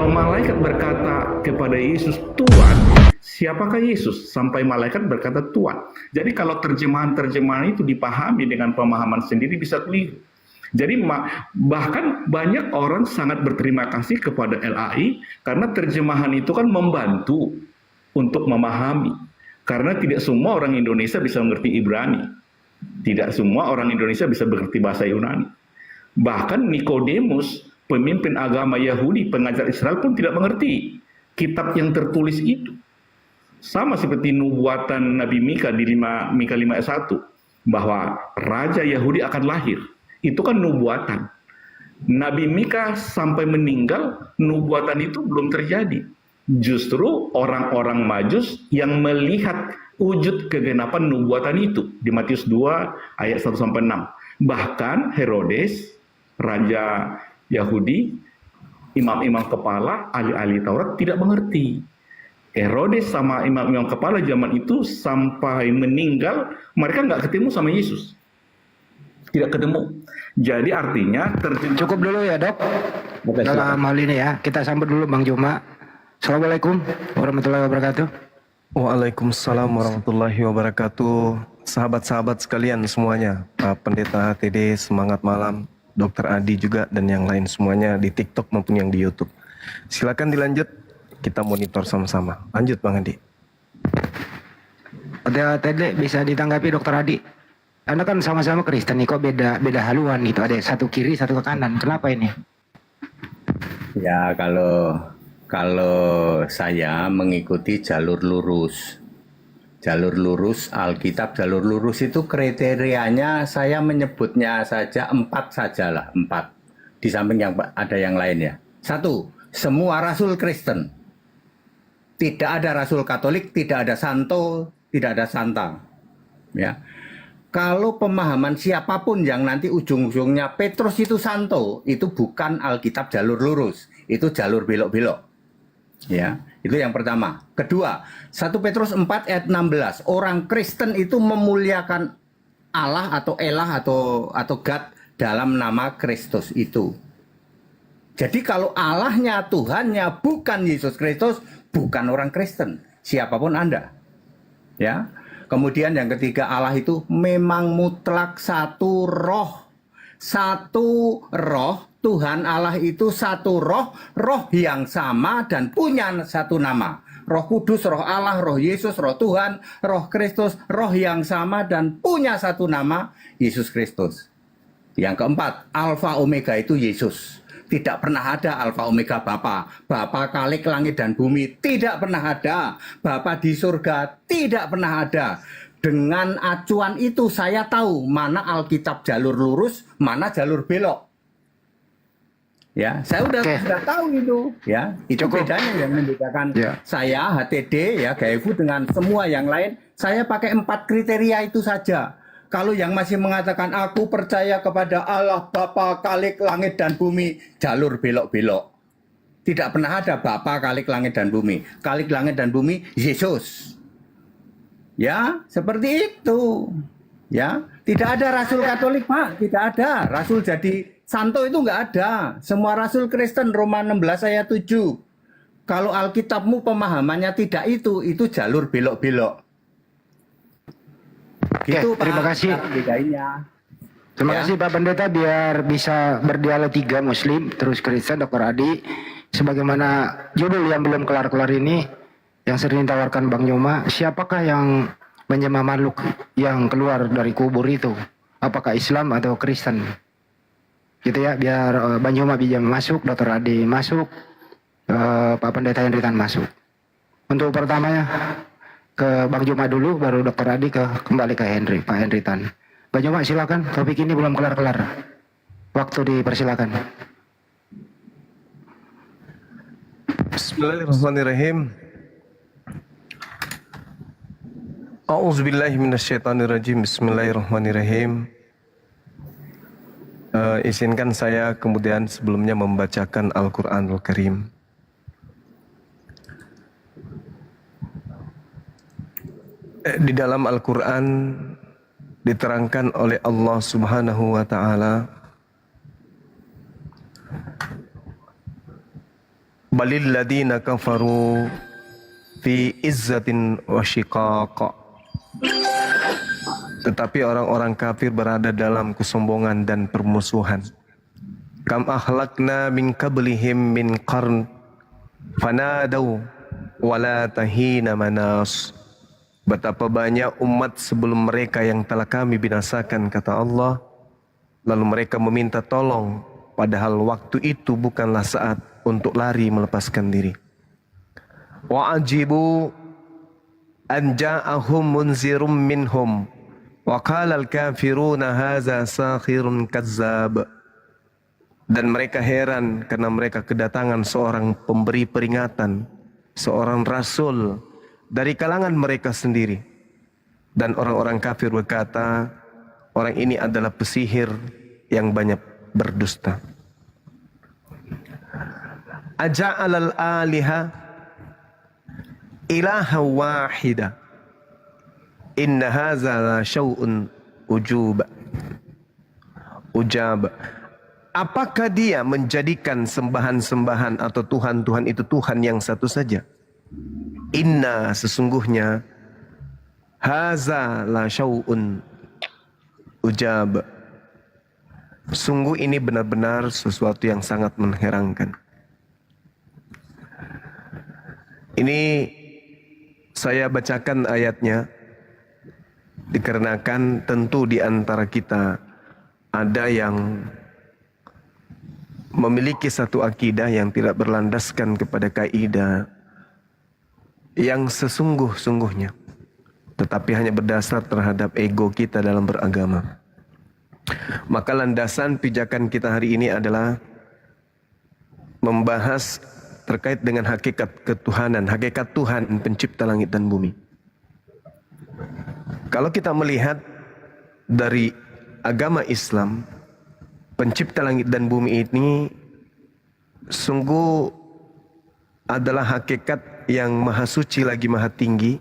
Kalau malaikat berkata kepada Yesus, Tuhan, siapakah Yesus? Sampai malaikat berkata Tuhan. Jadi kalau terjemahan-terjemahan itu dipahami dengan pemahaman sendiri bisa keliru. Jadi bahkan banyak orang sangat berterima kasih kepada LAI karena terjemahan itu kan membantu untuk memahami. Karena tidak semua orang Indonesia bisa mengerti Ibrani. Tidak semua orang Indonesia bisa mengerti bahasa Yunani. Bahkan Nikodemus, pemimpin agama Yahudi, pengajar Israel pun tidak mengerti kitab yang tertulis itu. Sama seperti nubuatan Nabi Mika di Mika 5 ayat 1, bahwa Raja Yahudi akan lahir. Itu kan nubuatan. Nabi Mika sampai meninggal, nubuatan itu belum terjadi. Justru orang-orang Majus yang melihat wujud kegenapan nubuatan itu di Matius 2 ayat 1-6. Bahkan Herodes, raja Yahudi, imam-imam kepala, ahli-ahli Taurat tidak mengerti. Herodes sama imam-imam kepala zaman itu sampai meninggal, mereka nggak ketemu sama Yesus. Tidak ketemu. Jadi artinya cukup dulu ya dok. Dalam hal ini ya, kita sambut dulu Bang Juma. Assalamualaikum warahmatullahi wabarakatuh. Waalaikumsalam warahmatullahi wabarakatuh. Sahabat-sahabat sekalian semuanya, Pak Pendeta HTD, semangat malam, Dokter Adi juga, dan yang lain semuanya di TikTok maupun yang di YouTube. Silakan dilanjut, kita monitor sama-sama. Lanjut Bang Adi. Tede bisa ditanggapi Dokter Adi. Anda kan sama-sama Kristen nih, kok beda haluan gitu. Ada satu kiri, satu ke kanan. Kenapa ini? Ya kalau saya mengikuti jalur lurus. Jalur lurus Alkitab, jalur lurus itu kriterianya saya menyebutnya saja 4 sajalah, 4. Di samping yang ada yang lain ya. 1, semua rasul Kristen. Tidak ada rasul Katolik, tidak ada santo, tidak ada santa. Ya. Kalau pemahaman siapapun yang nanti ujung-ujungnya Petrus itu santo, itu bukan Alkitab jalur lurus, itu jalur belok-belok. Ya, itu yang pertama. Kedua, 1 Petrus 4 ayat 16, orang Kristen itu memuliakan Allah atau Elah atau God dalam nama Kristus itu. Jadi kalau Allahnya, Tuhannya bukan Yesus Kristus, bukan orang Kristen, siapapun Anda. Ya. Kemudian yang ketiga, Allah itu memang mutlak satu roh. Satu roh, Tuhan Allah itu satu roh, roh yang sama dan punya satu nama. Roh Kudus, roh Allah, roh Yesus, roh Tuhan, roh Kristus, roh yang sama dan punya satu nama, Yesus Kristus. Yang keempat, Alfa Omega itu Yesus. Tidak pernah ada Alfa Omega Bapa. Bapa Khalik langit dan bumi. Tidak pernah ada. Bapa di surga. Tidak pernah ada. Dengan acuan itu saya tahu mana Alkitab jalur lurus, mana jalur belok. Ya, saya sudah tahu itu. Ya, itu bedanya yang membedakan saya HTD ya Gaifu dengan semua yang lain. Saya pakai 4 kriteria itu saja. Kalau yang masih mengatakan aku percaya kepada Allah Bapa Khalik langit dan bumi, jalur belok-belok. Tidak pernah ada Bapa Khalik langit dan bumi. Khalik langit dan bumi Yesus. Ya, seperti itu. Ya, tidak ada rasul Katolik, Pak, tidak ada. Rasul jadi santo itu enggak ada. Semua rasul Kristen Roma 16 ayat 7. Kalau Alkitabmu pemahamannya tidak itu jalur belok-belok. Gitu, terima kasih. Terima kasih Pak Pendeta, biar bisa berdialog 3 Muslim terus Kristen, Dr. Adi. Sebagaimana judul yang belum kelar-kelar ini yang sering ditawarkan Bang Yoma, siapakah yang menyembah makhluk yang keluar dari kubur itu? Apakah Islam atau Kristen? Gitu ya, biar Bang Yoma bisa masuk, Dr. Adi masuk, Pak Pendeta Henritan masuk. Untuk pertamanya ke Bang Juma dulu, baru Dr. Adi kembali ke Pak Henritan. Bang Juma silakan, topik ini belum kelar-kelar. Waktu dipersilakan. Bismillahirrahmanirrahim. A'udzubillahi minasyaitonirrajim. Bismillahirrahmanirrahim. Izinkan saya kemudian sebelumnya membacakan Al-Quranul Karim. Di dalam Al-Quran diterangkan oleh Allah Subhanahu wa Ta'ala balil ladina kafaru fi izzatin wa shiqaq. Tetapi orang-orang kafir berada dalam kesombongan dan permusuhan. Kam ahlakna min qablihim min qarn fanadau wala tahina manas. Betapa banyak umat sebelum mereka yang telah kami binasakan, kata Allah. Lalu mereka meminta tolong, padahal waktu itu bukanlah saat untuk lari melepaskan diri. Wa ajibu an ja'ahum munzirum minhum wa qala al-kafiruna hadza sakhirun kazzab. Dan mereka heran karena mereka kedatangan seorang pemberi peringatan, seorang rasul dari kalangan mereka sendiri. Dan orang-orang kafir berkata, orang ini adalah pesihir yang banyak berdusta. Aja'alal aliha ilaha wahida inna hadza la syau'un ujub. Apakah dia menjadikan sembahan-sembahan atau Tuhan-Tuhan itu Tuhan yang satu saja? Inna, sesungguhnya, haza la syau'un ujab. Sungguh ini benar-benar sesuatu yang sangat mengherankan. Ini saya bacakan ayatnya dikarenakan tentu di antara kita ada yang memiliki satu akidah yang tidak berlandaskan kepada kaidah yang sesungguh-sungguhnya, tetapi hanya berdasar terhadap ego kita dalam beragama. Maka landasan pijakan kita hari ini adalah membahas terkait dengan hakikat ketuhanan, hakikat Tuhan pencipta langit dan bumi. Kalau kita melihat dari agama Islam, pencipta langit dan bumi ini sungguh adalah hakikat yang maha suci lagi maha tinggi,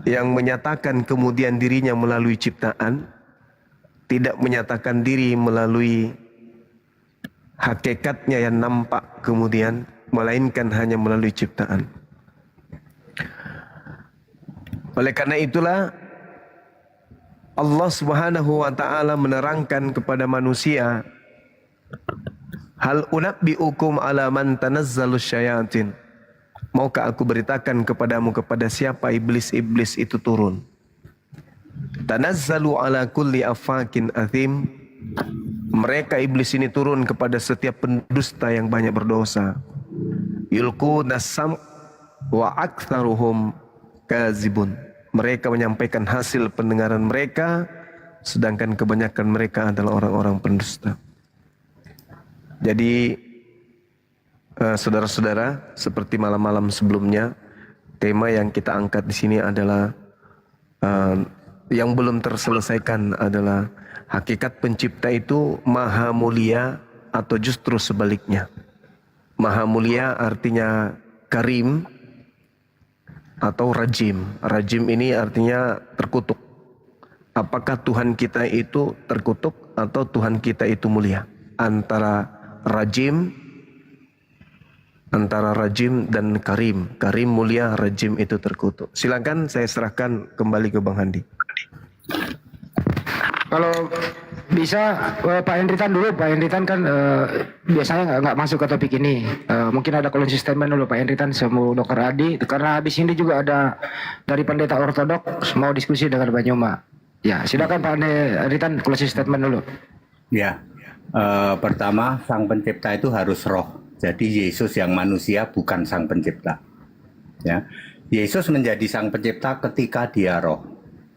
yang menyatakan kemudian dirinya melalui ciptaan, tidak menyatakan diri melalui hakikatnya yang nampak kemudian, melainkan hanya melalui ciptaan. Oleh karena itulah Allah Subhanahu wa taala menerangkan kepada manusia, hal unabbiukum ala man tanazzalus syayatin. Maukah aku beritakan kepadamu kepada siapa iblis-iblis itu turun? Tanazzalu ala kulli afakin athim. Mereka iblis ini turun kepada setiap pendusta yang banyak berdosa. Yulquna sam wa aktsaruhum kazibun. Mereka menyampaikan hasil pendengaran mereka, sedangkan kebanyakan mereka adalah orang-orang pendusta. Jadi saudara-saudara, seperti malam-malam sebelumnya, tema yang kita angkat di sini adalah yang belum terselesaikan adalah hakikat pencipta itu maha mulia atau justru sebaliknya. Maha mulia artinya karim atau rajim. Rajim ini artinya terkutuk. Apakah Tuhan kita itu terkutuk atau Tuhan kita itu mulia? Antara rajim dan karim. Karim mulia, rajim itu terkutuk. Silakan saya serahkan kembali ke Bang Handi. Kalau bisa Pak Henritan dulu. Pak Henritan kan biasanya nggak masuk ke topik ini. Mungkin ada closing statement dulu Pak Henritan sama Dr. Adi. Karena habis ini juga ada dari pendeta ortodoks mau diskusi dengan Pak Nyoma. Ya silakan Pak Henritan closing statement dulu. Ya, pertama sang pencipta itu harus roh. Jadi Yesus yang manusia bukan sang pencipta. Ya, Yesus menjadi sang pencipta ketika dia roh.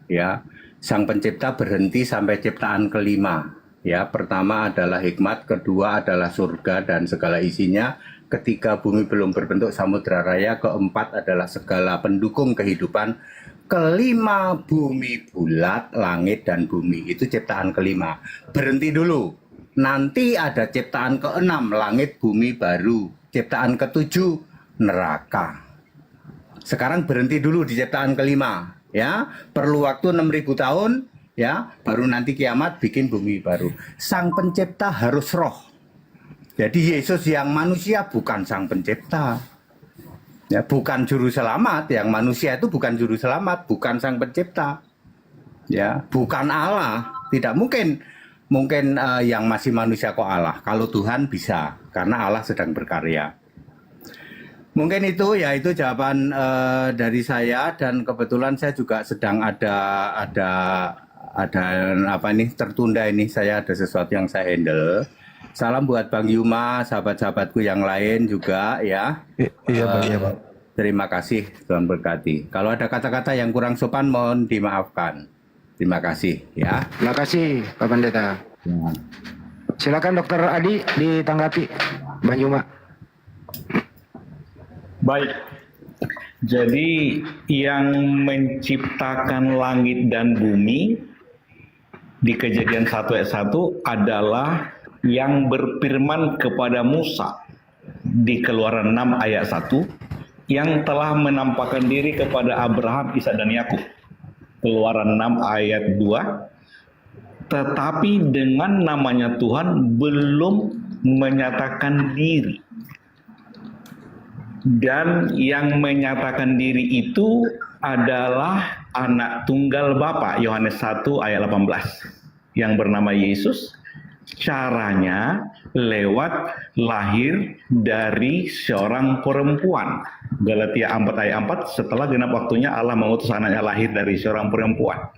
Ya. Sang pencipta berhenti sampai ciptaan kelima. Ya, pertama adalah hikmat, kedua adalah surga dan segala isinya, ketiga bumi belum berbentuk samudra raya, keempat adalah segala pendukung kehidupan, kelima bumi bulat, langit dan bumi. Itu ciptaan kelima. Berhenti dulu. Nanti ada ciptaan keenam, langit bumi baru. Ciptaan ketujuh, neraka. Sekarang berhenti dulu di ciptaan kelima. Ya, perlu waktu 6.000 tahun, ya, baru nanti kiamat bikin bumi baru. Sang pencipta harus roh. Jadi Yesus yang manusia bukan sang pencipta. Ya, bukan juru selamat, yang manusia itu bukan juru selamat, bukan sang pencipta. Ya, bukan Allah. Tidak mungkin yang masih manusia kok Allah. Kalau Tuhan bisa, karena Allah sedang berkarya. Mungkin itu jawaban dari saya, dan kebetulan saya juga sedang ada apa ini tertunda ini, saya ada sesuatu yang saya handle. Salam buat Bang Yuma, sahabat-sahabatku yang lain juga ya. Iya Bang, iya Bang. Terima kasih, Tuhan berkati. Kalau ada kata-kata yang kurang sopan mohon dimaafkan. Terima kasih ya. Terima kasih Pak Pendeta. Ya. Silakan Dokter Adi ditanggapi, Bang Yuma. Baik. Jadi yang menciptakan langit dan bumi di Kejadian 1 ayat 1 adalah yang berfirman kepada Musa di Keluaran 6 ayat 1 yang telah menampakkan diri kepada Abraham, Ishak dan Yakub. Keluaran 6 ayat 2. Tetapi dengan namanya Tuhan belum menyatakan diri. Dan yang menyatakan diri itu adalah anak tunggal Bapa, Yohanes 1 ayat 18, yang bernama Yesus. Caranya lewat lahir dari seorang perempuan. Galatia 4 ayat 4, setelah genap waktunya Allah mengutus anaknya lahir dari seorang perempuan.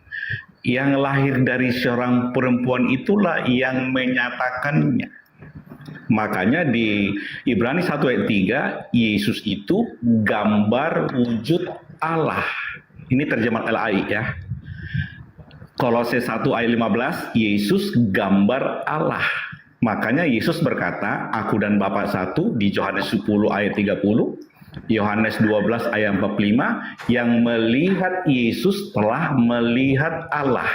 Yang lahir dari seorang perempuan itulah yang menyatakannya. Makanya di Ibrani 1 ayat 3, Yesus itu gambar wujud Allah. Ini terjemahan LAI ya. Kolose 1 ayat 15, Yesus gambar Allah. Makanya Yesus berkata, aku dan Bapa satu di Yohanes 10 ayat 30, Yohanes 12 ayat 45, yang melihat Yesus telah melihat Allah.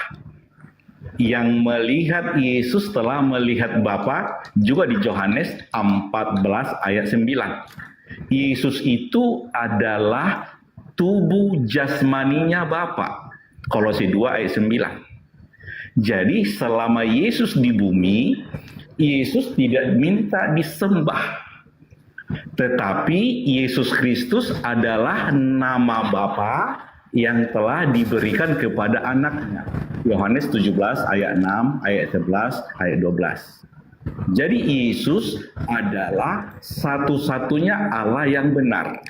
Yang melihat Yesus telah melihat Bapa, juga di Yohanes 14 ayat 9. Yesus itu adalah tubuh jasmaninya Bapa. Kolose 2 ayat 9. Jadi selama Yesus di bumi, Yesus tidak minta disembah. Tetapi Yesus Kristus adalah nama Bapa yang telah diberikan kepada anaknya. Yohanes 17 ayat 6, ayat 11, ayat 12. Jadi Yesus adalah satu-satunya Allah yang benar.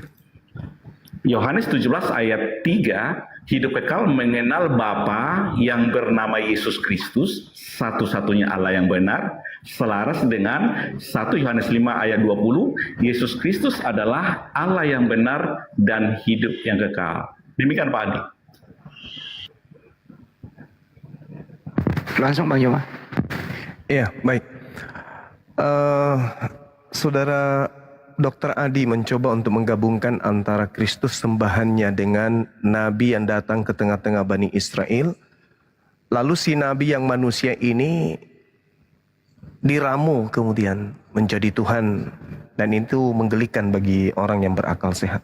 Yohanes 17 ayat 3, hidup kekal mengenal Bapa yang bernama Yesus Kristus, satu-satunya Allah yang benar, selaras dengan 1 Yohanes 5 ayat 20, Yesus Kristus adalah Allah yang benar dan hidup yang kekal. Demikian Pak Adi. Langsung Bang Yuma. Iya, baik. Saudara Dr. Adi mencoba untuk menggabungkan antara Kristus sembahannya dengan Nabi yang datang ke tengah-tengah Bani Israel. Lalu si Nabi yang manusia ini diramu kemudian menjadi Tuhan. Dan itu menggelikan bagi orang yang berakal sehat.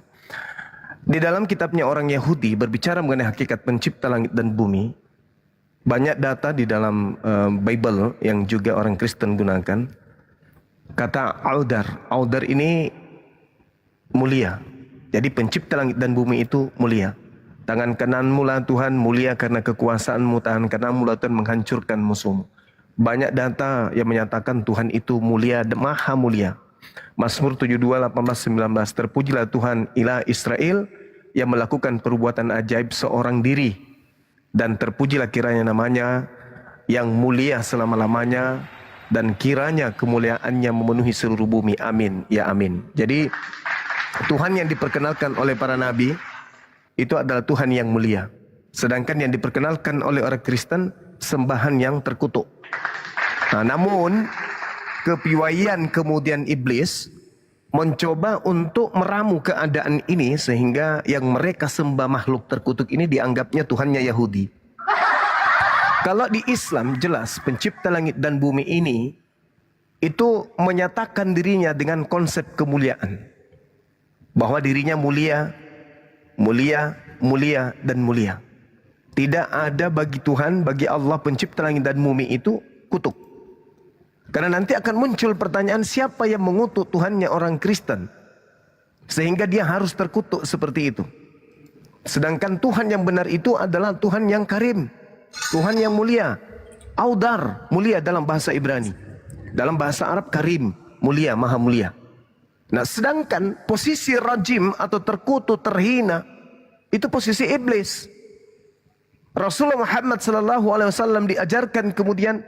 Di dalam kitabnya orang Yahudi berbicara mengenai hakikat pencipta langit dan bumi. Banyak data di dalam Bible yang juga orang Kristen gunakan. Kata Audar ini mulia. Jadi pencipta langit dan bumi itu mulia. Tangan kananmu lah Tuhan mulia karena kekuasaanmu, tangan kananmu lah Tuhan menghancurkan musuhmu. Banyak data yang menyatakan Tuhan itu mulia, maha mulia. Mazmur 72, 18, 19. Terpujilah Tuhan ilah Israel yang melakukan perbuatan ajaib seorang diri. Dan terpujilah kiranya namanya yang mulia selama-lamanya. Dan kiranya kemuliaannya memenuhi seluruh bumi. Amin. Ya amin. Jadi Tuhan yang diperkenalkan oleh para nabi itu adalah Tuhan yang mulia. Sedangkan yang diperkenalkan oleh orang Kristen sembahan yang terkutuk. Nah, namun kepiawaian kemudian iblis mencoba untuk meramu keadaan ini sehingga yang mereka sembah makhluk terkutuk ini dianggapnya Tuhannya Yahudi. Kalau di Islam jelas pencipta langit dan bumi ini itu menyatakan dirinya dengan konsep kemuliaan. Bahwa dirinya mulia, mulia, mulia, dan mulia. Tidak ada bagi Tuhan, bagi Allah pencipta langit dan bumi itu kutuk. Karena nanti akan muncul pertanyaan, siapa yang mengutuk Tuhannya orang Kristen sehingga dia harus terkutuk seperti itu. Sedangkan Tuhan yang benar itu adalah Tuhan yang karim, Tuhan yang mulia. Audar, mulia dalam bahasa Ibrani. Dalam bahasa Arab karim, mulia, maha mulia. Nah, sedangkan posisi rajim atau terkutuk, terhina, itu posisi iblis. Rasulullah Muhammad SAW diajarkan kemudian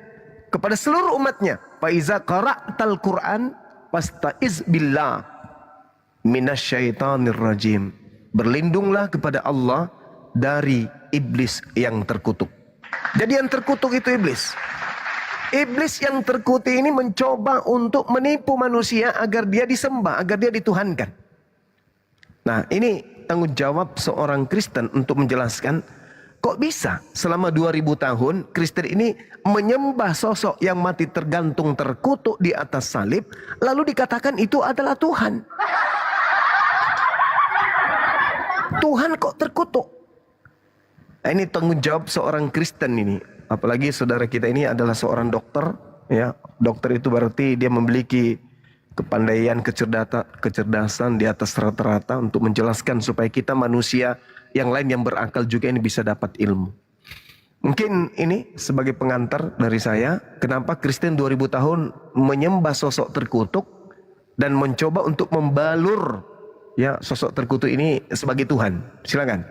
kepada seluruh umatnya, "Faiza qara'tal Qur'an fasta'iz billah minasyaitonir rajim." Berlindunglah kepada Allah dari iblis yang terkutuk. Jadi yang terkutuk itu iblis. Iblis yang terkutuk ini mencoba untuk menipu manusia agar dia disembah, agar dia dituhankan. Nah, ini tanggung jawab seorang Kristen untuk menjelaskan, kok bisa selama 2000 tahun Kristen ini menyembah sosok yang mati tergantung terkutuk di atas salib, lalu dikatakan itu adalah Tuhan. Tuhan kok terkutuk? Nah, ini tanggung jawab seorang Kristen ini. Apalagi saudara kita ini adalah seorang dokter, ya. Dokter itu berarti dia memiliki kepandaian, kecerdasan di atas rata-rata untuk menjelaskan supaya kita manusia yang lain yang berakal juga ini bisa dapat ilmu. Mungkin ini sebagai pengantar dari saya, kenapa Kristen 2000 tahun menyembah sosok terkutuk dan mencoba untuk membalur ya sosok terkutuk ini sebagai Tuhan. Silakan.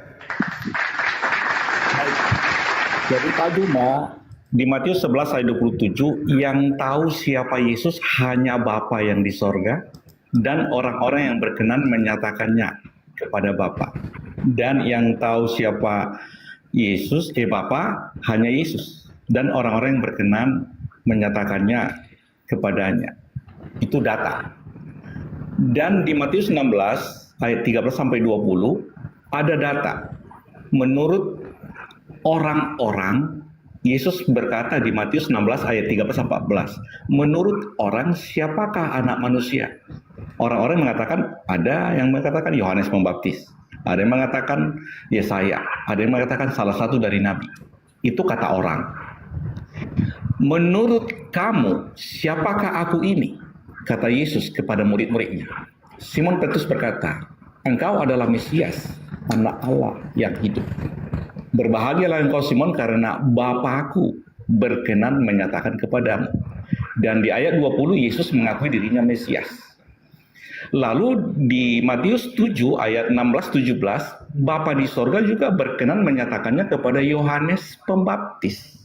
Jadi Pak Juma, di Matius 11 ayat 27, yang tahu siapa Yesus hanya Bapa yang di sorga, dan orang-orang yang berkenan menyatakannya kepada Bapa. Dan yang tahu siapa Yesus, Bapa, hanya Yesus. Dan orang-orang yang berkenan menyatakannya kepadanya. Itu data. Dan di Matius 16 ayat 13 sampai 20 ada data. Menurut orang-orang, Yesus berkata di Matius 16 ayat 13-14, menurut orang siapakah anak manusia? Orang-orang mengatakan, ada yang mengatakan Yohanes Pembaptis, ada yang mengatakan Yesaya, ada yang mengatakan salah satu dari nabi. Itu kata orang. Menurut kamu, siapakah aku ini? Kata Yesus kepada murid-muridnya. Simon Petrus berkata, engkau adalah Mesias, anak Allah yang hidup. Berbahagialah engkau Simon karena Bapakku berkenan menyatakan kepadamu. Dan di ayat 20 Yesus mengakui dirinya Mesias. Lalu di Matius 7 ayat 16-17 Bapa di sorga juga berkenan menyatakannya kepada Yohanes Pembaptis.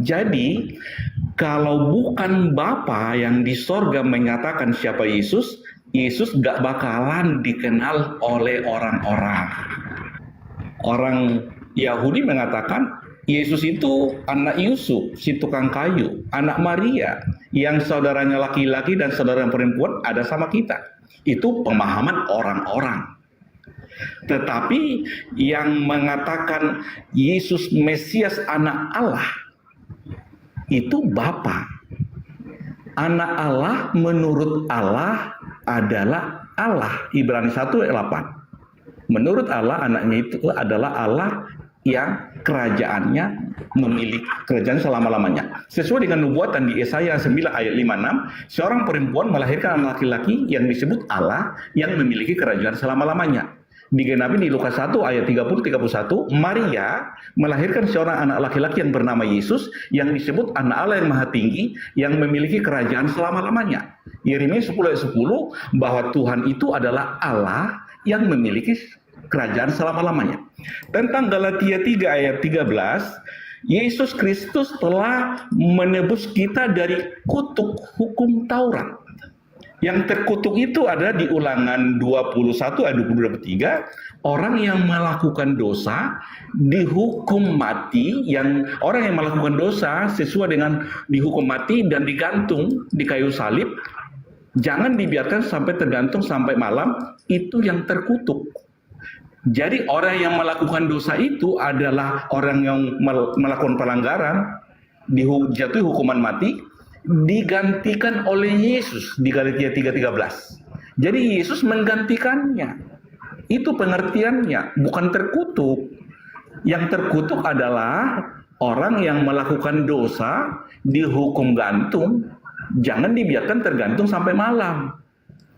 Jadi kalau bukan Bapa yang di sorga menyatakan siapa Yesus, Yesus gak bakalan dikenal oleh orang-orang. Orang Yahudi mengatakan Yesus itu anak Yusuf, si tukang kayu, anak Maria, yang saudaranya laki-laki dan saudara perempuan ada sama kita. Itu pemahaman orang-orang. Tetapi yang mengatakan Yesus Mesias anak Allah, itu Bapa. Anak Allah menurut Allah adalah Allah. Ibrani 1 ayat 8. Menurut Allah, anaknya itu adalah Allah yang kerajaannya memiliki kerajaan selama-lamanya. Sesuai dengan nubuatan di Yesaya 9 ayat 56, seorang perempuan melahirkan anak laki-laki yang disebut Allah yang memiliki kerajaan selama-lamanya. Digenapi di Lukas 1 ayat 30-31, Maria melahirkan seorang anak laki-laki yang bernama Yesus yang disebut anak Allah yang maha tinggi yang memiliki kerajaan selama-lamanya. Yeremia 10 ayat 10 bahwa Tuhan itu adalah Allah yang memiliki kerajaan selama-lamanya. Tentang Galatia 3 ayat 13, Yesus Kristus telah menebus kita dari kutuk hukum Taurat. Yang terkutuk itu ada di Ulangan 21 ayat 22-23, orang yang melakukan dosa dihukum mati, yang orang yang melakukan dosa sesuai dengan dihukum mati dan digantung di kayu salib, jangan dibiarkan sampai tergantung sampai malam, itu yang terkutuk. Jadi orang yang melakukan dosa itu adalah orang yang melakukan pelanggaran, dijatuhi hukuman mati, digantikan oleh Yesus di Galatia 3:13. Jadi Yesus menggantikannya. Itu pengertiannya, bukan terkutuk. Yang terkutuk adalah orang yang melakukan dosa dihukum gantung jangan dibiarkan tergantung sampai malam.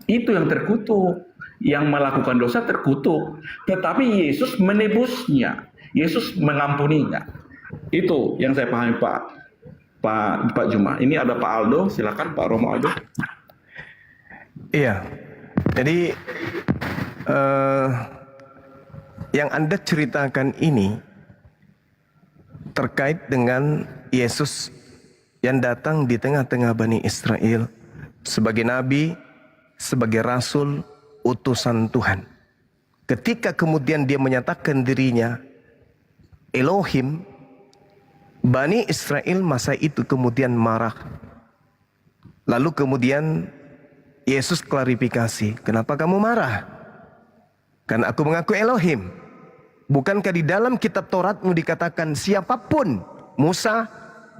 Itu yang terkutuk. Yang melakukan dosa terkutuk. Tetapi Yesus menebusnya. Yesus mengampuninya. Itu yang saya pahami Pak Juma. Ini ada Pak Aldo, silakan Pak Romo Aldo. Iya, jadi yang Anda ceritakan ini terkait dengan Yesus yang datang di tengah-tengah Bani Israel sebagai nabi, sebagai rasul, utusan Tuhan. Ketika kemudian dia menyatakan dirinya Elohim, Bani Israel masa itu kemudian marah. Lalu kemudian Yesus klarifikasi, kenapa kamu marah? Karena aku mengaku Elohim. Bukankah di dalam kitab Tauratmu dikatakan siapapun, Musa,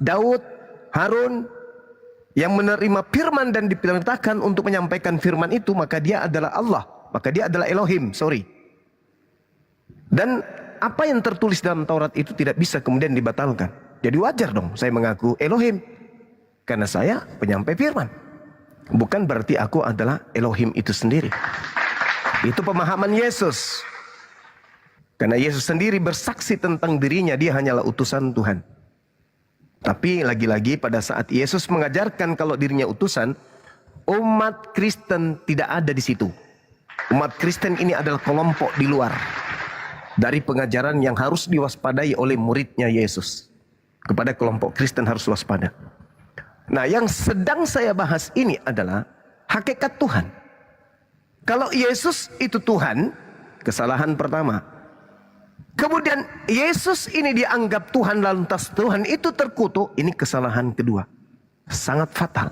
Daud, Harun, yang menerima firman dan diperintahkan untuk menyampaikan firman itu, maka dia adalah Allah. Maka dia adalah Elohim, Dan apa yang tertulis dalam Taurat itu tidak bisa kemudian dibatalkan. Jadi wajar dong saya mengaku Elohim. Karena saya penyampai firman. Bukan berarti aku adalah Elohim itu sendiri. Itu pemahaman Yesus. Karena Yesus sendiri bersaksi tentang dirinya, dia hanyalah utusan Tuhan. Tapi lagi-lagi pada saat Yesus mengajarkan kalau dirinya utusan, umat Kristen tidak ada di situ. Umat Kristen ini adalah kelompok di luar dari pengajaran yang harus diwaspadai oleh muridnya Yesus. Kepada kelompok Kristen harus waspada. Nah, yang sedang saya bahas ini adalah hakikat Tuhan. Kalau Yesus itu Tuhan, kesalahan pertama. Kemudian Yesus ini dianggap Tuhan, lantas Tuhan itu terkutuk, ini kesalahan kedua. Sangat fatal.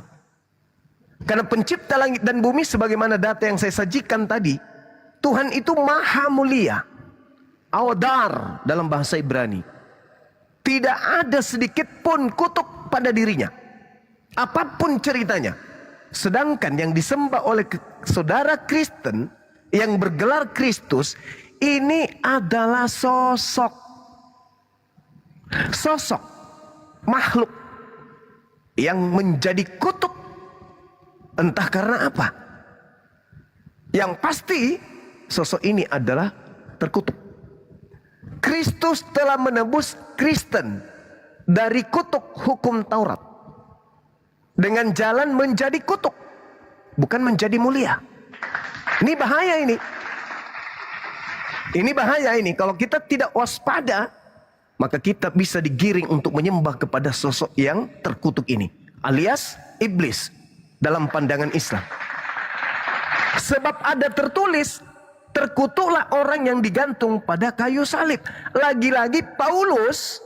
Karena pencipta langit dan bumi sebagaimana data yang saya sajikan tadi, Tuhan itu maha mulia. Awadar dalam bahasa Ibrani. Tidak ada sedikit pun kutuk pada dirinya. Apapun ceritanya. Sedangkan yang disembah oleh saudara Kristen yang bergelar Kristus, ini adalah sosok makhluk yang menjadi kutuk. Entah karena apa. Yang pasti sosok ini adalah terkutuk. Kristus telah menebus Kristen dari kutuk hukum Taurat. Dengan jalan menjadi kutuk. Bukan menjadi mulia. Ini bahaya ini. Ini bahaya ini. Kalau kita tidak waspada, maka kita bisa digiring untuk menyembah kepada sosok yang terkutuk ini. Alias iblis dalam pandangan Islam. Sebab ada tertulis, terkutuklah orang yang digantung pada kayu salib. Lagi-lagi Paulus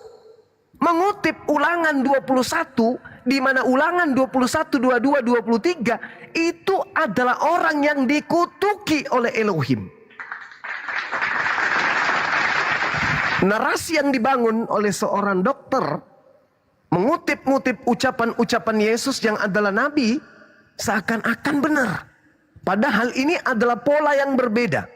mengutip Ulangan 21, di mana Ulangan 21, 22, 23 itu adalah orang yang dikutuki oleh Elohim. Narasi yang dibangun oleh seorang dokter mengutip-ngutip ucapan-ucapan Yesus yang adalah nabi seakan-akan benar. Padahal ini adalah pola yang berbeda.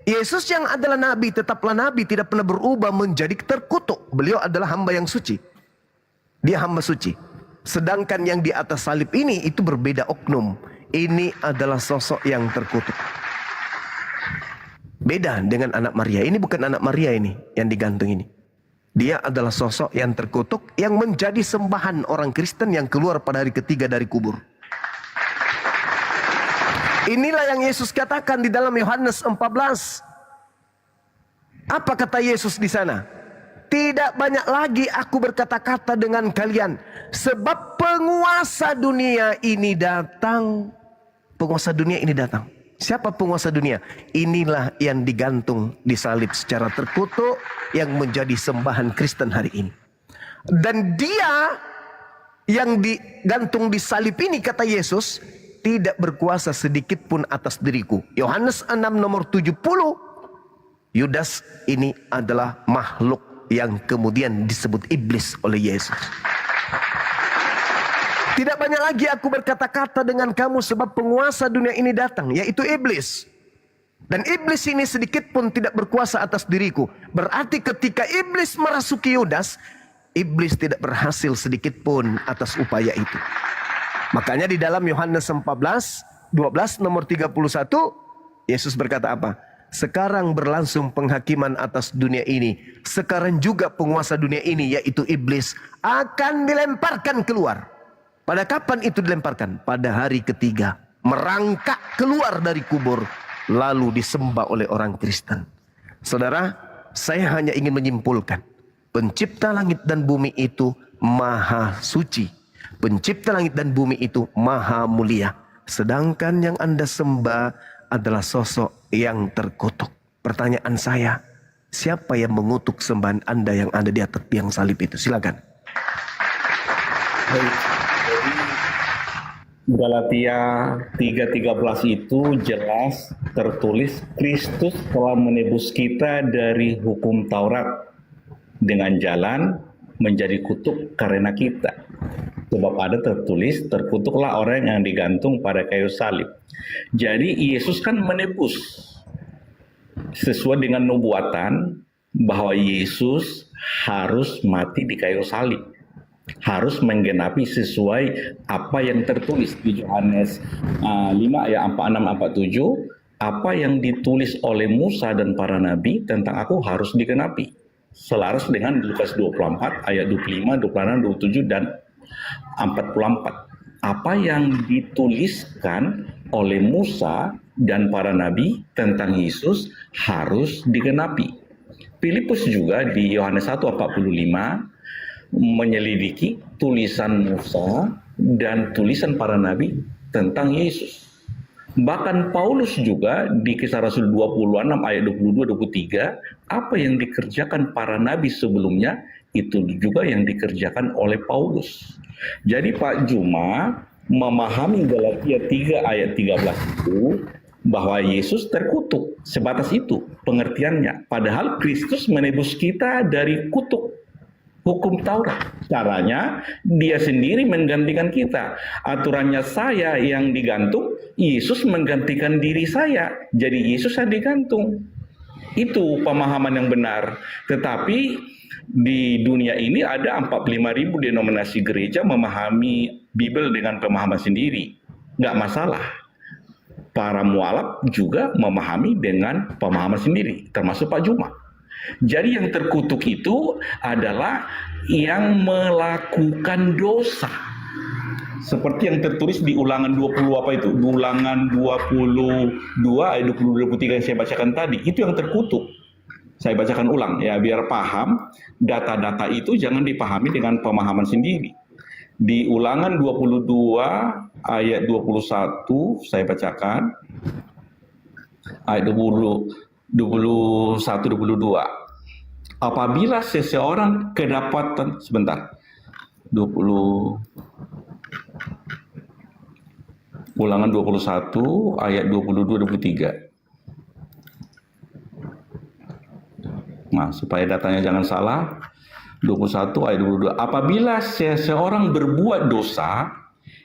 Yesus yang adalah nabi tetaplah nabi, tidak pernah berubah menjadi terkutuk. Beliau adalah hamba yang suci. Dia hamba suci. Sedangkan yang di atas salib ini itu berbeda oknum. Ini adalah sosok yang terkutuk. Beda dengan anak Maria. Ini bukan anak Maria ini yang digantung ini. Dia adalah sosok yang terkutuk yang menjadi sembahan orang Kristen yang keluar pada hari ketiga dari kubur. Inilah yang Yesus katakan di dalam Yohanes 14. Apa kata Yesus di sana? Tidak banyak lagi aku berkata-kata dengan kalian, sebab penguasa dunia ini datang. Penguasa dunia ini datang. Siapa penguasa dunia? Inilah yang digantung di salib secara terkutuk yang menjadi sembahan Kristen hari ini. Dan dia yang digantung di salib ini, kata Yesus, tidak berkuasa sedikit pun atas diriku. Yohanes 6 nomor 70. Yudas ini adalah makhluk yang kemudian disebut iblis oleh Yesus. Tidak banyak lagi aku berkata-kata dengan kamu sebab penguasa dunia ini datang, yaitu iblis. Dan iblis ini sedikit pun tidak berkuasa atas diriku. Berarti ketika iblis merasuki Yudas, iblis tidak berhasil sedikit pun atas upaya itu. Makanya di dalam Yohanes 14:12 nomor 31 Yesus berkata apa? Sekarang berlangsung penghakiman atas dunia ini. Sekarang juga penguasa dunia ini yaitu iblis akan dilemparkan keluar. Pada kapan itu dilemparkan? Pada hari ketiga. Merangkak keluar dari kubur lalu disembah oleh orang Kristen. Saudara, saya hanya ingin menyimpulkan, pencipta langit dan bumi itu maha suci. Pencipta langit dan bumi itu maha mulia. Sedangkan yang Anda sembah adalah sosok yang terkutuk. Pertanyaan saya, siapa yang mengutuk sembahan Anda yang ada di atas tiang salib itu? Silakan. Baik. Jadi Galatia 3:13 itu jelas tertulis Kristus telah menebus kita dari hukum Taurat dengan jalan menjadi kutuk karena kita. Sebab ada tertulis, terkutuklah orang yang digantung pada kayu salib. Jadi Yesus kan menebus sesuai dengan nubuatan bahwa Yesus harus mati di kayu salib. Harus menggenapi sesuai apa yang tertulis di Yohanes 5 ayat 46-47. Apa yang ditulis oleh Musa dan para nabi tentang aku harus digenapi. Selaras dengan Lukas 24 ayat 25, 26, 27 dan 44. Apa yang dituliskan oleh Musa dan para nabi tentang Yesus harus digenapi. Filipus juga di Yohanes 1:45 menyelidiki tulisan Musa dan tulisan para nabi tentang Yesus. Bahkan Paulus juga di Kisah Rasul 26 ayat 22-23, apa yang dikerjakan para nabi sebelumnya itu juga yang dikerjakan oleh Paulus. Jadi Pak Juma memahami Galatia 3 ayat 13 itu bahwa Yesus terkutuk, sebatas itu pengertiannya. Padahal Kristus menebus kita dari kutuk hukum Taurat. Caranya dia sendiri menggantikan kita. Aturannya saya yang digantung, Yesus menggantikan diri saya. Jadi Yesus yang digantung. Itu pemahaman yang benar. Tetapi di dunia ini ada 45.000 denominasi gereja memahami Bible dengan pemahaman sendiri. Nggak masalah. Para mualaf juga memahami dengan pemahaman sendiri, termasuk Pak Juma. Jadi yang terkutuk itu adalah yang melakukan dosa. Seperti yang tertulis di Ulangan 20 apa itu? Ulangan 22 ayat 22-23 yang saya bacakan tadi. Itu yang terkutuk. Saya bacakan ulang ya biar paham. Data-data itu jangan dipahami dengan pemahaman sendiri. Di Ulangan 22 ayat 21 saya bacakan. Ayat 21-22. Apabila seseorang kedapatan Ulangan 21 ayat 22-23. Nah, supaya datanya jangan salah. 21 ayat 22. Apabila seseorang berbuat dosa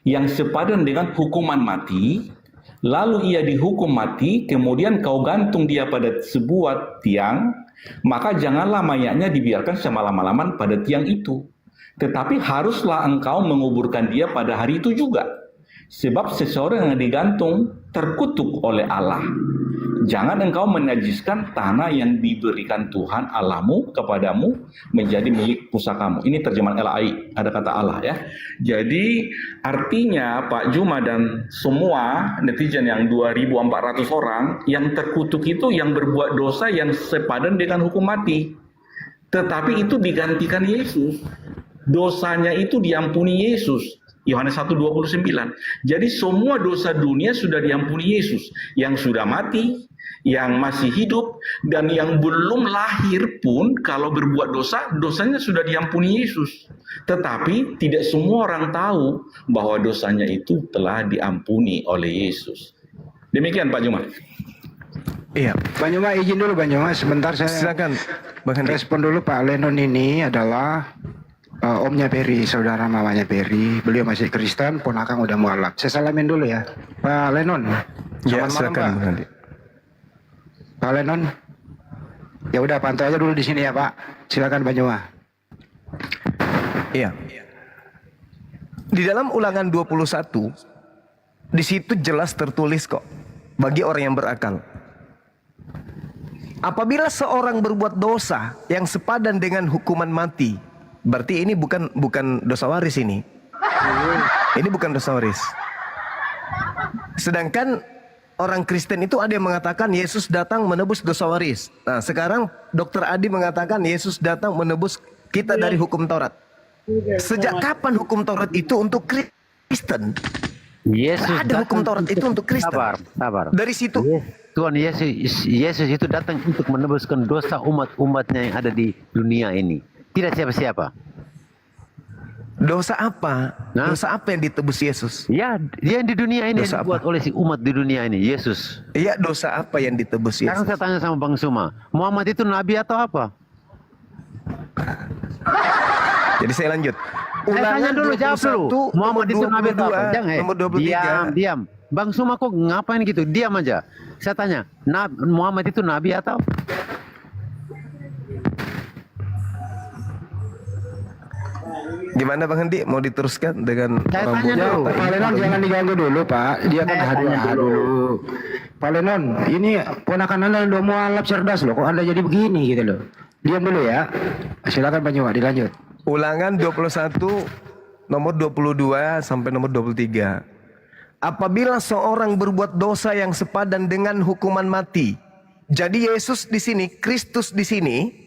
yang sepadan dengan hukuman mati, lalu ia dihukum mati, kemudian kau gantung dia pada sebuah tiang, maka janganlah mayatnya dibiarkan selama-lama pada tiang itu. Tetapi haruslah engkau menguburkan dia pada hari itu juga. Sebab seseorang yang digantung terkutuk oleh Allah. Jangan engkau menajiskan tanah yang diberikan Tuhan Allahmu kepadamu menjadi milik pusakamu. Ini terjemahan LAI, ada kata Allah ya. Jadi artinya Pak Juma dan semua netizen yang 2.400 orang yang terkutuk itu yang berbuat dosa yang sepadan dengan hukum mati. Tetapi itu digantikan Yesus. Dosanya itu diampuni Yesus. Yohanes 1:29. Jadi semua dosa dunia sudah diampuni Yesus. Yang sudah mati, yang masih hidup, dan yang belum lahir pun kalau berbuat dosa, dosanya sudah diampuni Yesus. Tetapi tidak semua orang tahu bahwa dosanya itu telah diampuni oleh Yesus. Demikian Pak Juma. Iya. Bang Juma izin dulu Bang Juma, sebentar saya Silakan Bang Henry. respon dulu. Pak Lenon ini adalah omnya Peri, saudara mamanya Peri. Beliau masih Kristen, ponakan udah mualaf. Saya salamin dulu ya, Pak Lenon. Ya, Selamat malam, silakan Pak. Bang Henry. Pak Lenon. Ya udah pantau aja dulu di sini ya Pak. Silakan Bang Juma. Iya. Di dalam Ulangan 21, di situ jelas tertulis kok, bagi orang yang berakal. Apabila seorang berbuat dosa yang sepadan dengan hukuman mati, berarti ini bukan dosa waris ini. Ini bukan dosa waris. Sedangkan orang Kristen itu ada yang mengatakan Yesus datang menebus dosa waris. Nah, sekarang Dr. Adi mengatakan Yesus datang menebus kita dari hukum Taurat. Sejak kapan hukum Taurat itu untuk Kristen? Yesus Ada hukum Taurat itu untuk Kristen. Sabar. Dari situ Tuhan Yesus itu datang untuk menebuskan dosa umat-umatnya yang ada di dunia ini. Tidak siapa-siapa. dosa apa? Nah. Dosa apa yang ditebus Yesus? Ya, dia yang di dunia ini Dosa yang dibuat apa? oleh si umat di dunia ini, Yesus. Iya, dosa apa yang ditebus Sekarang Yesus? saya tanya sama Bang Suma, Muhammad itu nabi atau apa? Jadi saya lanjut. Saya tanya dulu, jawab dulu. Muhammad itu nabi atau apa? Jangan, nomor 23. diam. Bang Suma kok ngapain gitu? Diam aja. Saya tanya, Muhammad itu nabi atau? Gimana Bang Hendi? Mau diteruskan dengan Saya orang tanya bodoh? dulu. Pak Lenon jangan diganggu dulu Pak. Dia kan haduh dulu. Pak Lenon, ini ponakan Anda udah mualaf cerdas loh. Kok Anda jadi begini gitu loh. Diam dulu ya. Silakan Pak Nyowa, dilanjut. Ulangan 21 nomor 22 sampai nomor 23. Apabila seorang berbuat dosa yang sepadan dengan hukuman mati. Jadi Yesus di sini, Kristus di sini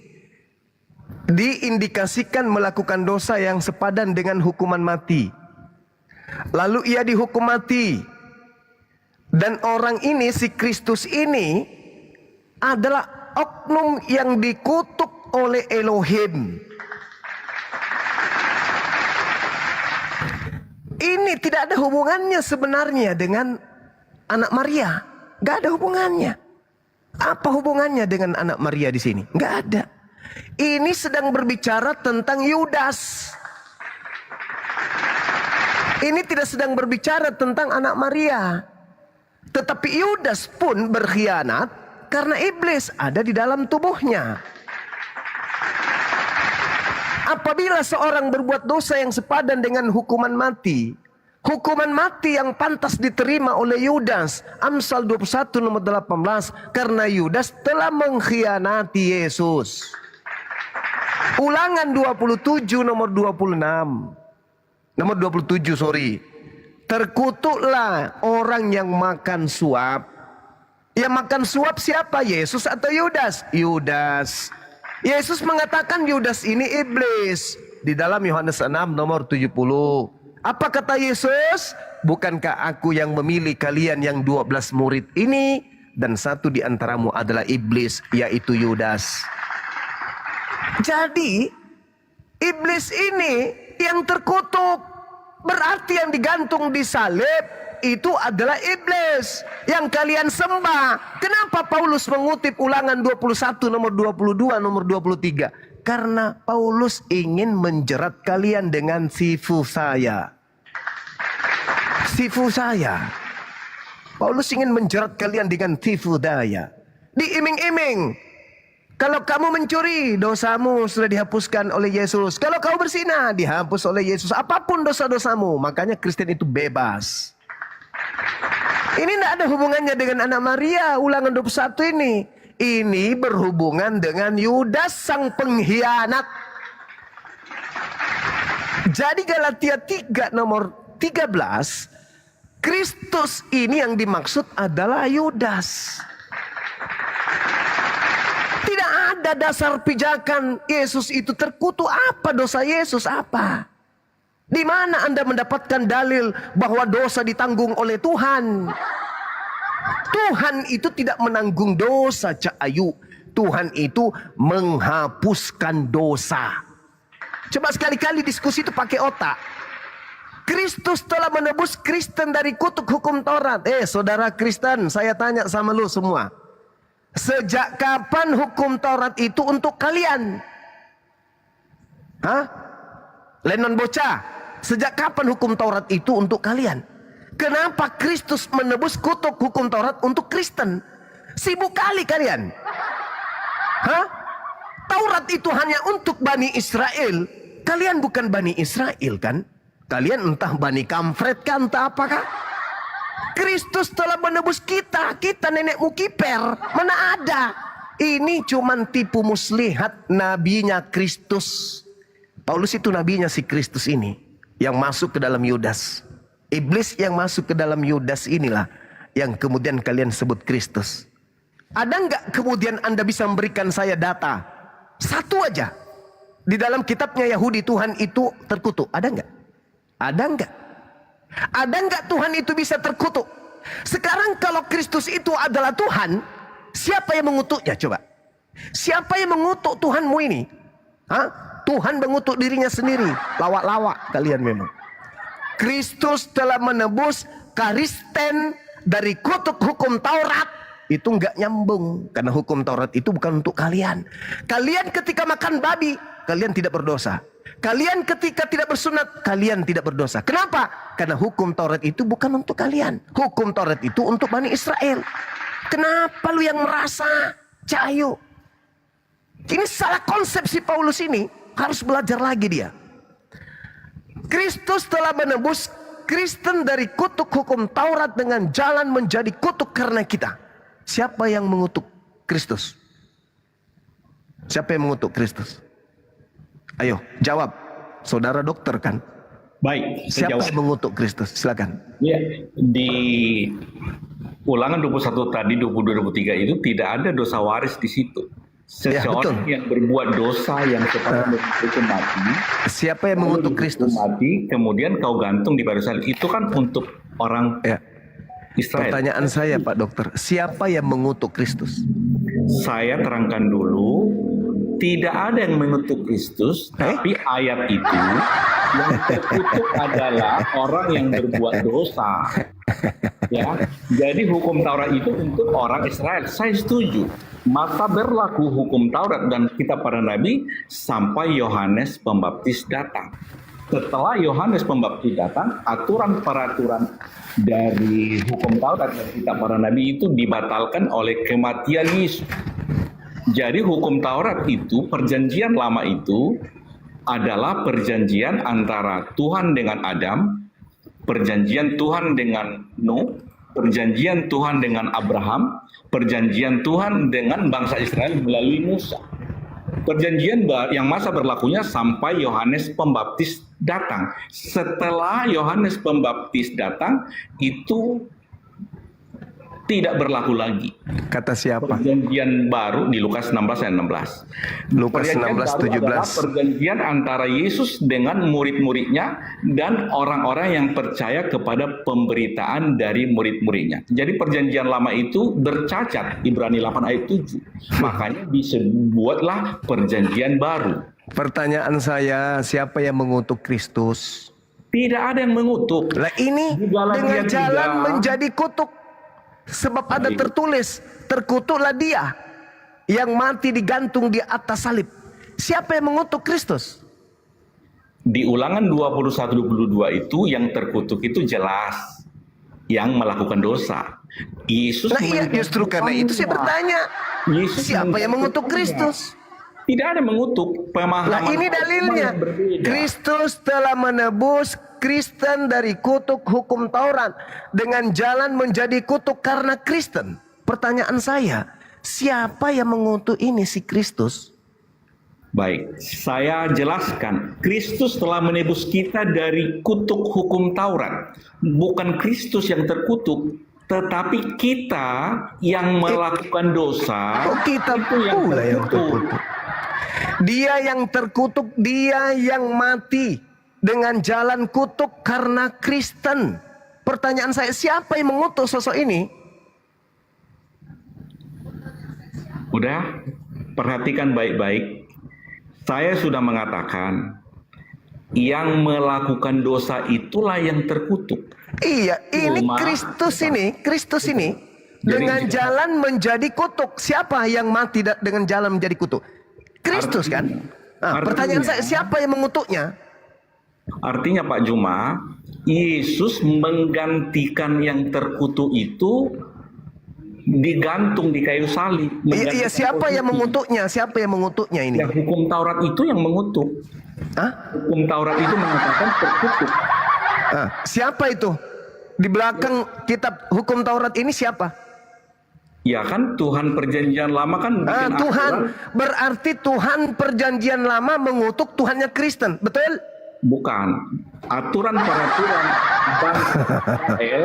diindikasikan melakukan dosa yang sepadan dengan hukuman mati. Lalu ia dihukum mati. Dan orang ini, si Kristus ini adalah oknum yang dikutuk oleh Elohim. Ini tidak ada hubungannya sebenarnya dengan anak Maria. Gak ada hubungannya. Apa hubungannya dengan anak Maria di sini? Gak ada. Ini sedang berbicara tentang Yudas. Ini tidak sedang berbicara tentang anak Maria. Tetapi Yudas pun berkhianat karena iblis ada di dalam tubuhnya. Apabila seorang berbuat dosa yang sepadan dengan hukuman mati, hukuman mati yang pantas diterima oleh Yudas, Amsal 21 nomor 18, karena Yudas telah mengkhianati Yesus. Ulangan 27 nomor 26. Nomor 27 sorry. Terkutuklah orang yang makan suap. Yang makan suap siapa? Yesus atau Yudas? Yudas. Yesus mengatakan Yudas ini iblis. Di dalam Yohanes 6 nomor 70. Apa kata Yesus? Bukankah aku yang memilih kalian yang 12 murid ini? Dan satu di antaramu adalah iblis, yaitu Yudas. Jadi iblis ini yang terkutuk, berarti yang digantung di salib itu adalah iblis yang kalian sembah. Kenapa Paulus mengutip Ulangan 21 nomor 22 nomor 23? Karena Paulus ingin menjerat kalian dengan sifu saya. Sifu saya. Paulus ingin menjerat kalian dengan sifu daya. Diiming-iming. Kalau kamu mencuri, dosamu sudah dihapuskan oleh Yesus. Kalau kau berzina, dihapus oleh Yesus. Apapun dosa-dosamu. Makanya Kristen itu bebas. Ini tidak ada hubungannya dengan anak Maria. Ulangan 21 ini. Ini berhubungan dengan Yudas sang pengkhianat. Jadi Galatia 3 nomor 13. Kristus ini yang dimaksud adalah Yudas. Tidak ada dasar pijakan Yesus itu terkutuk. Apa dosa Yesus? Apa? Di mana Anda mendapatkan dalil bahwa dosa ditanggung oleh Tuhan? Tuhan itu tidak menanggung dosa, Cak Ayu. Tuhan itu menghapuskan dosa. Coba sekali-kali diskusi itu pakai otak. Kristus telah menebus Kristen dari kutuk hukum Taurat. Saudara Kristen, saya tanya sama lu semua. Sejak kapan hukum Taurat itu untuk kalian? Hah? Lenon bocah, sejak kapan hukum Taurat itu untuk kalian? Kenapa Kristus menebus kutuk hukum Taurat untuk Kristen? Sibuk kali kalian. Hah? Taurat itu hanya untuk Bani Israel. Kalian bukan Bani Israel kan? Kalian entah Bani Kamfret kan, entah apakah. Kristus telah menebus kita. Kita nenek mukiper. Mana ada. Ini cuman tipu muslihat nabinya Kristus. Paulus itu nabinya si Kristus ini. Yang masuk ke dalam Yudas. Iblis yang masuk ke dalam Yudas inilah. Yang kemudian kalian sebut Kristus. Ada nggak kemudian Anda bisa memberikan saya data? Satu aja. Di dalam kitabnya Yahudi Tuhan itu terkutuk. Ada nggak? Ada nggak? Ada nggak Tuhan itu bisa terkutuk? Sekarang kalau Kristus itu adalah Tuhan, siapa yang mengutuknya coba? Siapa yang mengutuk Tuhanmu ini? Hah? Tuhan mengutuk dirinya sendiri. Lawak-lawak kalian memang. Kristus telah menebus Kristen dari kutuk hukum Taurat. Itu nggak nyambung. Karena hukum Taurat itu bukan untuk kalian. Kalian ketika makan babi, kalian tidak berdosa. Kalian ketika tidak bersunat, kalian tidak berdosa. Kenapa? Karena hukum Taurat itu bukan untuk kalian. Hukum Taurat itu untuk Bani Israel. Kenapa lu yang merasa cahayu? Ini salah konsepsi Paulus ini. Harus belajar lagi dia. Kristus telah menebus Kristen dari kutuk hukum Taurat dengan jalan menjadi kutuk karena kita. Siapa yang mengutuk Kristus? Siapa yang mengutuk Kristus? Ayo, jawab. Saudara dokter kan? Baik, Siapa yang mengutuk Kristus? Silakan. Ya, di Ulangan 21 tadi 22-23 itu tidak ada dosa waris di situ. Seseorang yang berbuat dosa yang sepatutnya dihukum mati. Siapa yang mengutuk Kristus? Mati, kemudian kau gantung di kayu salib. Itu kan untuk orang Israel. Pertanyaan saya Pak Dokter, siapa yang mengutuk Kristus? Saya terangkan dulu, tidak ada yang mengutuk Kristus, tapi ayat itu yang terkutuk adalah orang yang berbuat dosa. Ya, jadi hukum Taurat itu untuk orang Israel. Saya setuju. Maka berlaku hukum Taurat dan kitab para nabi sampai Yohanes Pembaptis datang. Setelah Yohanes Pembaptis datang, aturan-peraturan dari hukum Taurat dan kitab para nabi itu dibatalkan oleh kematian Yesus. Jadi hukum Taurat itu, perjanjian lama itu adalah perjanjian antara Tuhan dengan Adam, perjanjian Tuhan dengan Nuh, perjanjian Tuhan dengan Abraham, perjanjian Tuhan dengan bangsa Israel melalui Musa. Perjanjian yang masa berlakunya sampai Yohanes Pembaptis datang. Setelah Yohanes Pembaptis datang, itu tidak berlaku lagi. Kata siapa? Perjanjian baru di Lukas 16 ayat 16. Lukas 16:17. Perjanjian antara Yesus dengan murid-muridnya dan orang-orang yang percaya kepada pemberitaan dari murid-muridnya. Jadi perjanjian lama itu bercacat, Ibrani 8 ayat 7. Makanya dibuatlah perjanjian baru. Pertanyaan saya, siapa yang mengutuk Kristus? Tidak ada yang mengutuk. Lah ini dengan jalan menjadi kutuk. Sebab ada tertulis, terkutuklah dia yang mati digantung di atas salib. Siapa yang mengutuk Kristus? Di Ulangan 21-22 itu yang terkutuk itu jelas yang melakukan dosa. Yesus. Nah iya, justru karena itu saya bertanya, siapa yang mengutuk Kristus? Tidak ada mengutuk, pemahaman. Nah ini dalilnya. Kristus telah menebus Kristen dari kutuk hukum Taurat dengan jalan menjadi kutuk karena Kristen. Pertanyaan saya, siapa yang mengutuk ini si Kristus? Baik, saya jelaskan. Kristus telah menebus kita dari kutuk hukum Taurat. Bukan Kristus yang terkutuk, tetapi kita yang melakukan dosa. Kita pula yang terkutuk. Dia yang terkutuk, dia yang mati dengan jalan kutuk karena Kristen. Pertanyaan saya, siapa yang mengutuk sosok ini? Udah, perhatikan baik-baik. Saya sudah mengatakan, yang melakukan dosa itulah yang terkutuk. Iya, ini Kristus ini dengan jalan menjadi kutuk. Siapa yang mati dengan jalan menjadi kutuk? Kristus kan? Nah, pertanyaan saya, siapa yang mengutuknya? Artinya Pak Juma, Yesus menggantikan yang terkutuk itu digantung di kayu salib. Iya, siapa yang mengutuknya? Siapa yang mengutuknya ini? Yang hukum Taurat itu yang mengutuk. Hah? Hukum Taurat itu mengatakan terkutuk. Siapa itu? Di belakang kitab hukum Taurat ini siapa? Ya kan Tuhan perjanjian lama kan bikin Tuhan. aturan. Berarti Tuhan perjanjian lama mengutuk Tuhannya Kristen. Betul? Bukan. Aturan peraturan bangsa Israel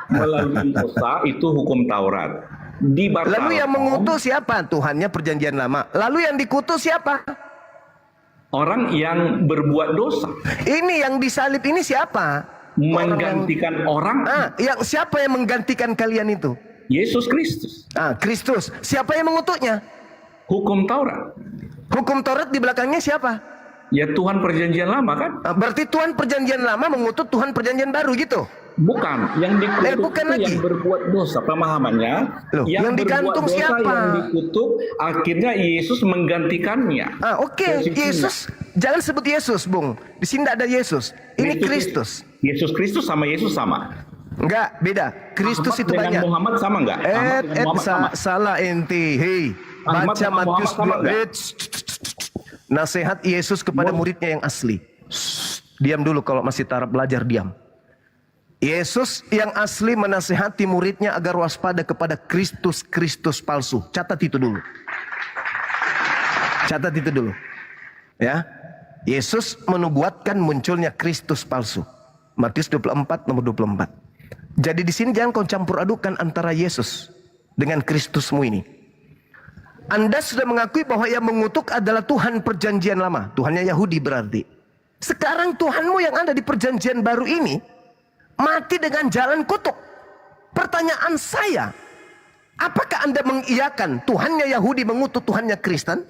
melalui Musa itu hukum Taurat. Dibatalkan. Lalu yang mengutuk siapa? Tuhannya perjanjian lama. Lalu yang dikutuk siapa? Orang yang berbuat dosa. Ini yang disalib ini siapa? Menggantikan orang. Yang siapa yang menggantikan kalian itu? Yesus Kristus. Kristus. Siapa yang mengutuknya? Hukum Taurat. Hukum Taurat di belakangnya siapa? Ya Tuhan perjanjian lama kan? Berarti Tuhan perjanjian lama mengutuk Tuhan perjanjian baru gitu? Bukan. Yang dikutuk bukan itu lagi. yang berbuat dosa. Pemahamannya. Loh, yang digantung dosa, siapa? Yang dikutuk akhirnya Yesus menggantikannya. Oke. Yesus. Jangan sebut Yesus, Bung. Di sini tidak ada Yesus. Ini Kristus. Yesus Kristus sama Yesus sama. Enggak, beda. Kristus Ahmad itu dengan banyak. Muhammad sama enggak? Ahmad dengan Muhammad sama. Salah enti. Hei, Ahmad baca sama Matius Muhammad sama 2. enggak? Nasihat Yesus kepada muridnya yang asli. Diam dulu kalau masih taraf belajar, diam. Yesus yang asli menasihati muridnya agar waspada kepada Kristus palsu. Catat itu dulu. Catat itu dulu. Ya. Yesus menubuatkan munculnya Kristus palsu. Matius 24 nomor 24. Jadi di sini jangan kau campur adukan antara Yesus dengan Kristusmu ini. Anda sudah mengakui bahwa yang mengutuk adalah Tuhan perjanjian lama. Tuhannya Yahudi berarti. Sekarang Tuhanmu yang ada di perjanjian baru ini mati dengan jalan kutuk. Pertanyaan saya, apakah Anda mengiyakan Tuhannya Yahudi mengutuk Tuhannya Kristen?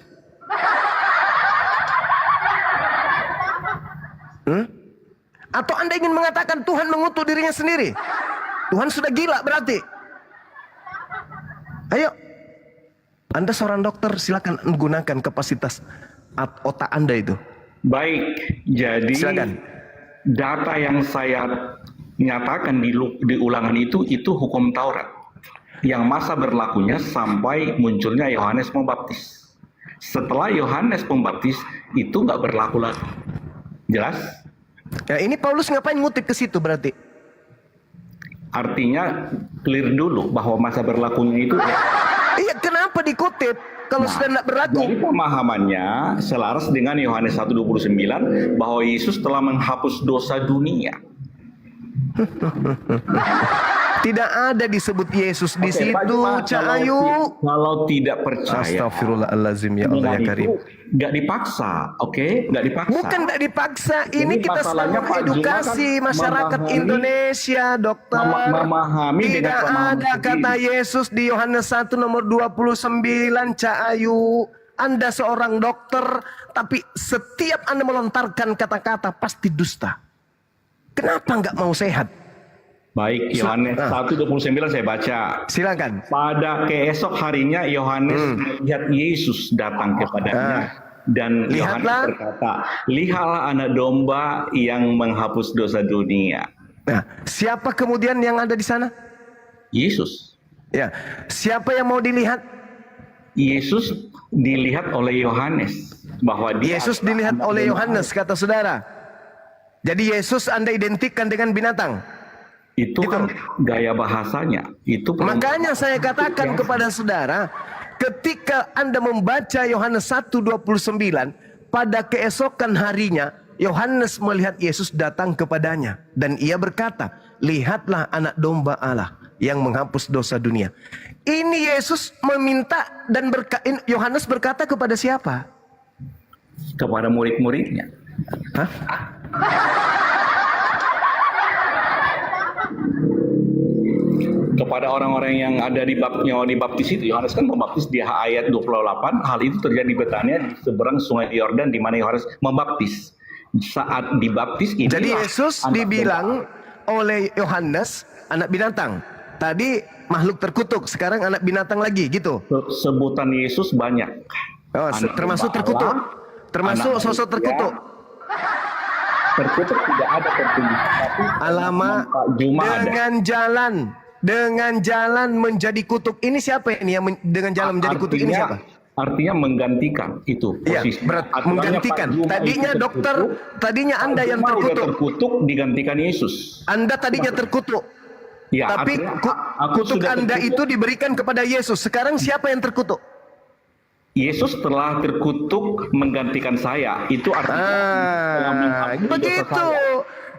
Atau Anda ingin mengatakan Tuhan mengutuk dirinya sendiri? Tuhan sudah gila berarti. Ayo, Anda seorang dokter, silakan menggunakan kapasitas otak Anda itu. Baik, jadi Silakan. data yang saya nyatakan di ulangan itu hukum Taurat. Yang masa berlakunya sampai munculnya Yohanes Pembaptis. Setelah Yohanes Pembaptis itu nggak berlaku lagi. Jelas? Ya, ini Paulus ngapain ngutip ke situ berarti? Artinya clear dulu bahwa masa berlakunya itu Iya, kenapa dikutip kalau sudah tidak berlaku? Jadi pemahamannya selaras dengan Yohanes 1:29 bahwa Yesus telah menghapus dosa dunia. Tidak ada disebut Yesus di situ, Cak Ayu. Kalau tidak percaya, Astagfirullahalazim ya Allah ya Karim. Nggak dipaksa, oke? Nggak dipaksa. Bukan tidak dipaksa, ini Jadi kita sedang masalahnya Pak Juma mengedukasi kan masyarakat memahami- Indonesia, dokter. memahami Tidak dengan pemahaman ada kata sendiri. Yesus di Yohanes 1 nomor 29, Cak Ayu. Anda seorang dokter, tapi setiap Anda melontarkan kata-kata pasti dusta. Kenapa nggak mau sehat? Baik, Yohanes 1:29 saya baca. Silakan. Pada keesok harinya Yohanes melihat Yesus datang kepadanya. Dan Yohanes Lihatlah. berkata, lihatlah anak domba yang menghapus dosa dunia. Nah, siapa kemudian yang ada di sana? Yesus. Ya, siapa yang mau dilihat? Yesus dilihat oleh Yohanes. Bahwa dia Yesus adalah dilihat anak oleh domba. Yohanes, kata saudara. Jadi Yesus Anda identikkan dengan binatang. Itu kan gaya bahasanya. Itu Makanya saya katakan kepada saudara, ketika Anda membaca Yohanes 1:29, pada keesokan harinya Yohanes melihat Yesus datang kepadanya dan ia berkata, lihatlah anak domba Allah yang menghapus dosa dunia. Ini Yesus meminta dan Yohanes berkata kepada siapa? kepada murid-muridnya. Hah? Kepada orang-orang yang ada di dibaptis itu. Yohanes kan membaptis di ayat 28. Hal itu terjadi di Betania di seberang sungai Yordan di mana Yohanes membaptis. Saat dibaptis inilah Jadi Yesus anak dibilang domba. oleh Yohanes anak binatang. Tadi makhluk terkutuk, sekarang anak binatang lagi gitu. Sebutan Yesus banyak. Oh, Anak termasuk domba terkutuk. Allah, Termasuk anak sosok manusia. terkutuk. Terkutuk tidak ada tertulis. Tapi Alamak, Pak Juma ada. dengan jalan menjadi kutuk. Ini siapa ini yang dengan jalan menjadi kutuk ini Artinya, siapa? Artinya menggantikan itu Iya, posisi. berat Aturannya menggantikan. Pak Juma Tadinya itu dokter, terkutuk, tadinya Anda Pak yang Juma udah terkutuk. terkutuk digantikan Yesus. Anda tadinya terkutuk. Ya, Tapi artinya aku kutuk sudah Anda terkutuk. itu diberikan kepada Yesus. Sekarang siapa yang terkutuk? Yesus telah terkutuk menggantikan saya. Itu artinya telah mengampuni dosa Begitu. saya.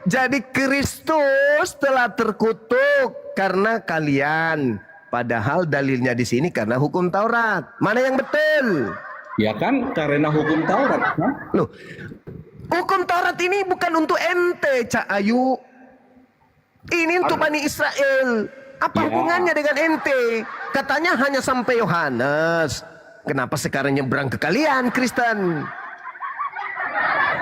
Jadi Kristus telah terkutuk karena kalian. Padahal dalilnya di sini karena hukum Taurat. Mana yang betul? Ya kan, karena hukum Taurat. Kan? Loh, hukum Taurat ini bukan untuk ente, Cak Ayu. Ini untuk Bani Israel. Apa Ya. hubungannya dengan ente? Katanya hanya sampai Yohanes. Kenapa sekarang nyebrang ke kalian, Kristen?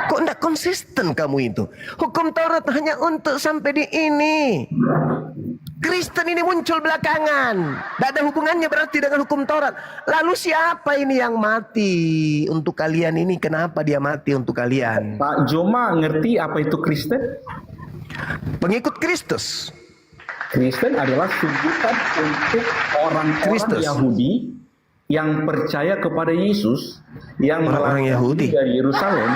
Kok enggak konsisten kamu itu? Hukum Taurat hanya untuk sampai di ini. Kristen ini muncul belakangan. Tidak ada hubungannya berarti dengan hukum Taurat. Lalu siapa ini yang mati untuk kalian ini? Kenapa dia mati untuk kalian? Pak Joma ngerti apa itu Kristen? Pengikut Kristus. Kristen adalah sebutan untuk orang-orang Kristus. Yahudi yang percaya kepada Yesus, yang Orang-orang melarikan Yahudi. diri dari Yerusalem.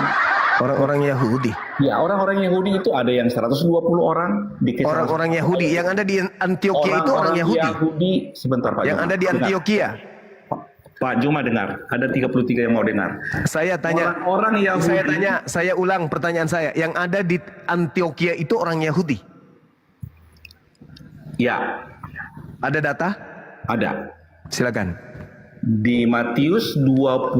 Orang-orang Yahudi. Ya, orang-orang Yahudi itu ada yang 120 orang di kisah. Orang-orang Yahudi yang ada di Antioquia itu orang Yahudi. Sebentar Pak Yang Juma. ada di Dengar. Antioquia. Pak Juma dengar, ada 33 yang mau dengar. Saya tanya, Orang Yahudi. saya ulang pertanyaan saya. Yang ada di Antioquia itu orang Yahudi. Ya, Ada data? ada. Silakan. Di Matius 28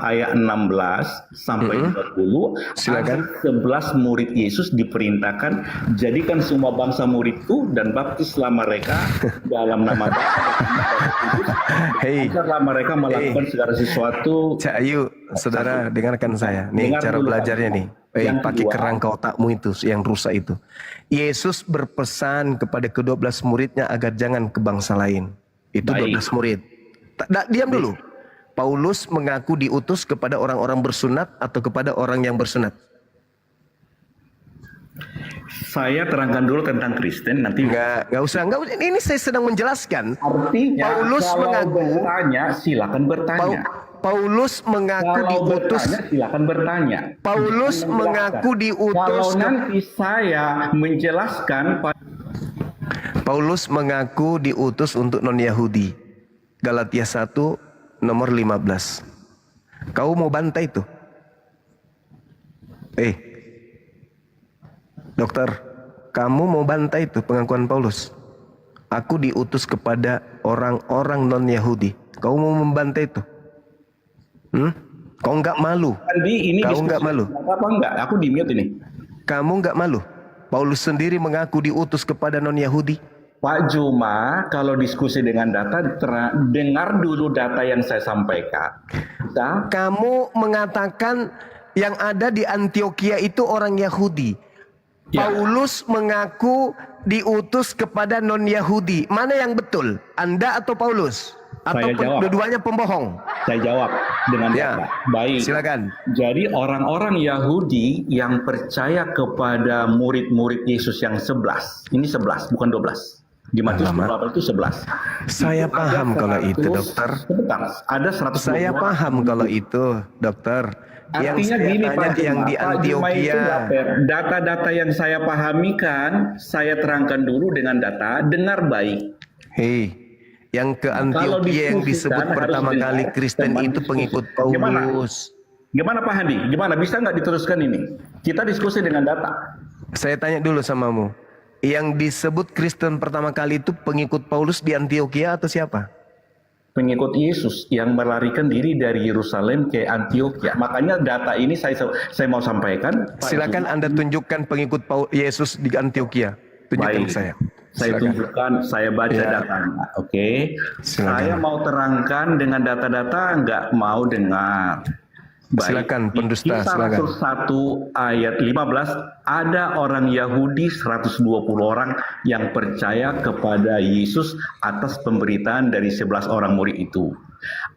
ayat 16 sampai 20, Silakan. ada 11 murid Yesus diperintahkan jadikan semua bangsa muridku dan baptislah mereka dalam nama Bapa Hei, ajarlah mereka melakukan segala sesuatu. Cak Ayu, saudara dengarkan saya. Nih Dengar cara dulu, belajarnya Pak. nih. Yang Pakai kedua. kerangka otakmu itu yang rusak itu. Yesus berpesan kepada ke-12 muridnya agar jangan ke bangsa lain. Itu Baik. 12 murid. Diam dulu. Paulus mengaku diutus kepada orang-orang bersunat atau kepada orang yang bersunat? Saya terangkan dulu tentang Kristen nanti. Enggak usah. Ini saya sedang menjelaskan. Artinya Paulus kalau mengaku bertanya silakan bertanya. Paulus mengaku Kalau diutus. bertanya silakan bertanya. Paulus Jangan mengaku menjelaskan. diutus Kalau ke- nanti saya menjelaskan Paulus mengaku diutus untuk non-Yahudi. Galatia 1 nomor 15. Kau mau bantai itu? Dokter, kamu mau bantai itu pengakuan Paulus? Aku diutus kepada orang-orang non-Yahudi. Kau mau membantai itu? Kau enggak malu? Andi, ini Kau diskusi enggak malu? apa enggak? Aku di mute ini. Kamu enggak malu? Paulus sendiri mengaku diutus kepada non-Yahudi. Pak Juma, kalau diskusi dengan data, dengar dulu data yang saya sampaikan. Kamu mengatakan yang ada di Antioquia itu orang Yahudi. Ya. Paulus mengaku diutus kepada non-Yahudi. Mana yang betul? Anda atau Paulus? Atau Saya jawab. dua-duanya pembohong? Saya jawab dengan Ya. data. Baik. Silakan. Jadi orang-orang Yahudi yang percaya kepada murid-murid Yesus yang 11. Ini 11, bukan 12. Di Matius Alamak. 28 itu 11. Saya Itu paham ada kalau 100 itu, dokter. Sebentar, ada 100. Saya paham kalau itu, dokter. Yang Artinya saya gini tanya Pak Juma, yang di Pak Juma itu Antioquia. nggak fair. Data-data yang saya pahami kan, saya terangkan dulu dengan data, dengar baik. Hei, yang ke Kalau Antioquia yang diskusikan, disebut harus pertama dengar kali Kristen teman itu diskusi. pengikut Gimana? Paulus. Gimana Pak Handi? Gimana? Bisa nggak diteruskan ini? Kita diskusi dengan data. Saya tanya dulu samamu. Yang disebut Kristen pertama kali itu pengikut Paulus di Antioquia atau siapa? Pengikut Yesus yang melarikan diri dari Yerusalem ke Antioquia. Makanya data ini saya mau sampaikan. Pak Silakan Juma. Anda tunjukkan pengikut Yesus di Antioquia. Tunjukkan Baik. saya. Saya Silakan. tunjukkan, saya baca Ya. datanya. Oke. Silakan. Saya mau terangkan dengan data-data, nggak mau dengar. Silakan, Di pendusta, Kisah silakan. Rasul 1 ayat 15, ada orang Yahudi 120 orang yang percaya kepada Yesus atas pemberitaan dari 11 orang murid itu.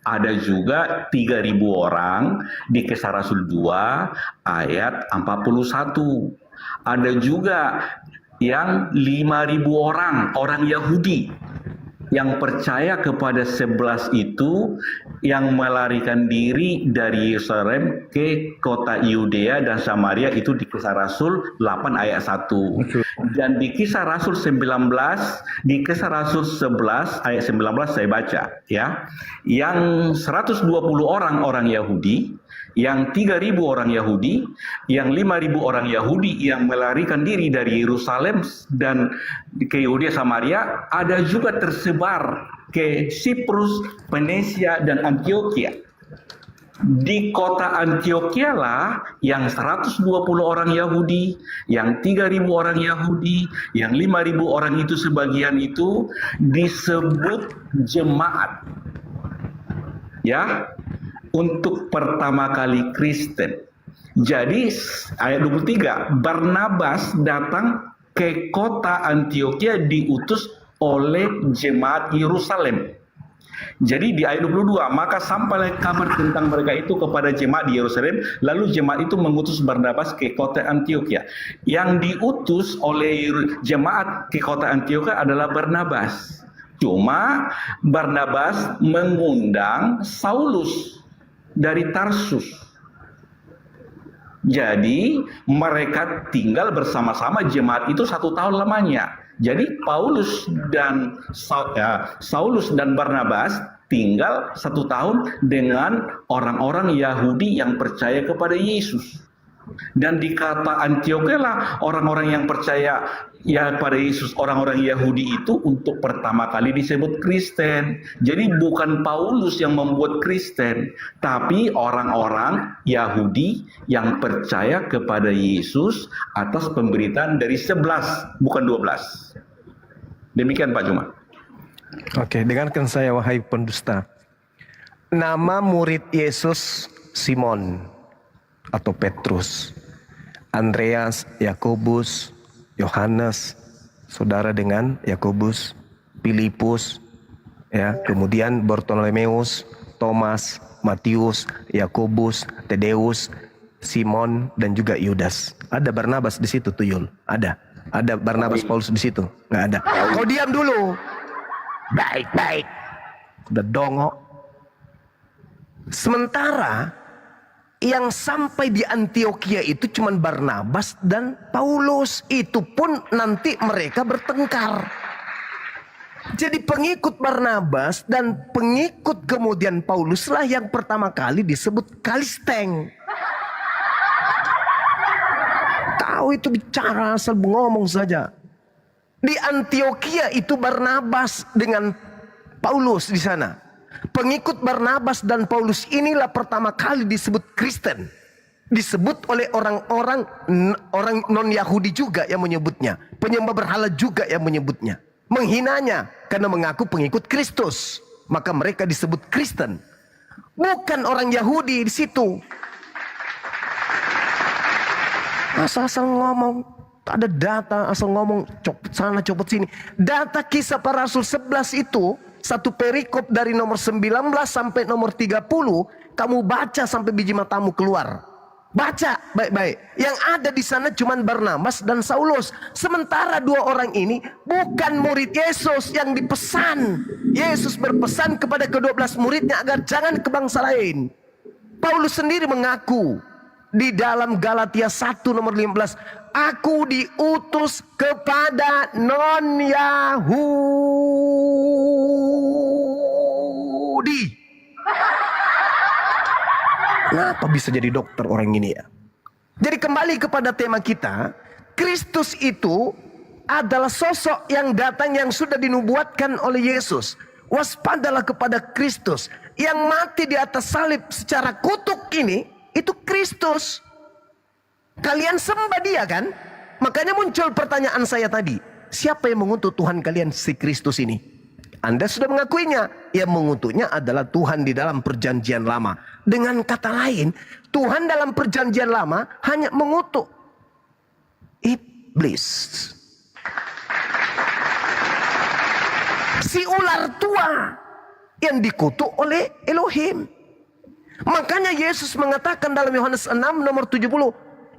Ada juga 3.000 orang di Kisah Rasul 2 ayat 41. Ada juga yang 5.000 orang Yahudi yang percaya kepada 11 itu yang melarikan diri dari Yerusalem ke kota Yudea dan Samaria itu di Kisah Rasul 8 ayat 1. Dan di Kisah Rasul 19, di Kisah Rasul 11 ayat 19 saya baca ya. Yang 120 orang Yahudi, yang 3.000 orang Yahudi, yang 5.000 orang Yahudi yang melarikan diri dari Yerusalem dan ke Yudea Samaria, ada juga tersebar ke Siprus, Venesia, dan Antioquia. Di kota Antioquia lah yang 120 orang Yahudi, yang 3.000 orang Yahudi, yang 5.000 orang itu sebagian itu disebut jemaat. Ya, untuk pertama kali Kristen. Jadi ayat 23, Barnabas datang ke kota Antioquia diutus oleh jemaat Yerusalem. Jadi di ayat 22, maka sampailah kabar tentang mereka itu kepada jemaat di Yerusalem, lalu jemaat itu mengutus Barnabas ke kota Antioquia. Yang diutus oleh jemaat ke kota Antioquia adalah Barnabas. Cuma Barnabas mengundang Saulus dari Tarsus. Jadi mereka tinggal bersama-sama jemaat itu 1 tahun lamanya. Jadi Saulus dan Barnabas tinggal 1 tahun dengan orang-orang Yahudi yang percaya kepada Yesus. Dan di kota Antioquia lah orang-orang yang percaya ya pada Yesus, orang-orang Yahudi itu untuk pertama kali disebut Kristen. Jadi bukan Paulus yang membuat Kristen, tapi orang-orang Yahudi yang percaya kepada Yesus atas pemberitaan dari 11, bukan 12. Demikian Pak Juma. Oke, dengarkan saya wahai pendusta. Nama murid Yesus Simon atau Petrus, Andreas, Yakobus, Yohanes, saudara dengan Yakobus, Filipus, ya, kemudian Bartolomeus, Thomas, Matius, Yakobus, Tadeus, Simon, dan juga Yudas. Ada Barnabas di situ, Tuyul. Ada Barnabas Paulus di situ? Nggak ada. Kau diam dulu. Baik. Udah dongok. Sementara yang sampai di Antioquia itu cuma Barnabas dan Paulus. Itu pun nanti mereka bertengkar. Jadi pengikut Barnabas dan pengikut kemudian Paulus lah yang pertama kali disebut Kalisteng. Tahu itu bicara asal ngomong saja. Di Antioquia itu Barnabas dengan Paulus di sana. Pengikut Barnabas dan Paulus inilah pertama kali disebut Kristen. Disebut oleh orang-orang non-Yahudi juga yang menyebutnya. Penyembah berhala juga yang menyebutnya. Menghinanya karena mengaku pengikut Kristus. Maka mereka disebut Kristen. Bukan orang Yahudi di situ. Asal-asal ngomong. Tak ada data, asal ngomong copot sana copot sini. Data Kisah Para Rasul 11 itu satu perikop dari nomor 19 sampai nomor 30, kamu baca sampai biji matamu keluar. Baca baik-baik. Yang ada di sana cuma Barnabas dan Saulus. Sementara dua orang ini bukan murid Yesus yang dipesan. Yesus berpesan kepada ke-12 muridnya agar jangan ke bangsa lain. Paulus sendiri mengaku di dalam Galatia 1 nomor 15, aku diutus kepada non-Yahudi. Kenapa bisa jadi dokter orang ini ya? Jadi kembali kepada tema kita, Kristus itu adalah sosok yang datang yang sudah dinubuatkan oleh Yesus. Waspadalah kepada Kristus yang mati di atas salib secara kutuk ini. Itu Kristus. Kalian sembah dia kan? Makanya muncul pertanyaan saya tadi. Siapa yang mengutuk Tuhan kalian si Kristus ini? Anda sudah mengakuinya. Yang mengutuknya adalah Tuhan di dalam perjanjian lama. Dengan kata lain, Tuhan dalam perjanjian lama hanya mengutuk iblis. Si ular tua yang dikutuk oleh Elohim. Makanya Yesus mengatakan dalam Yohanes 6 nomor 70,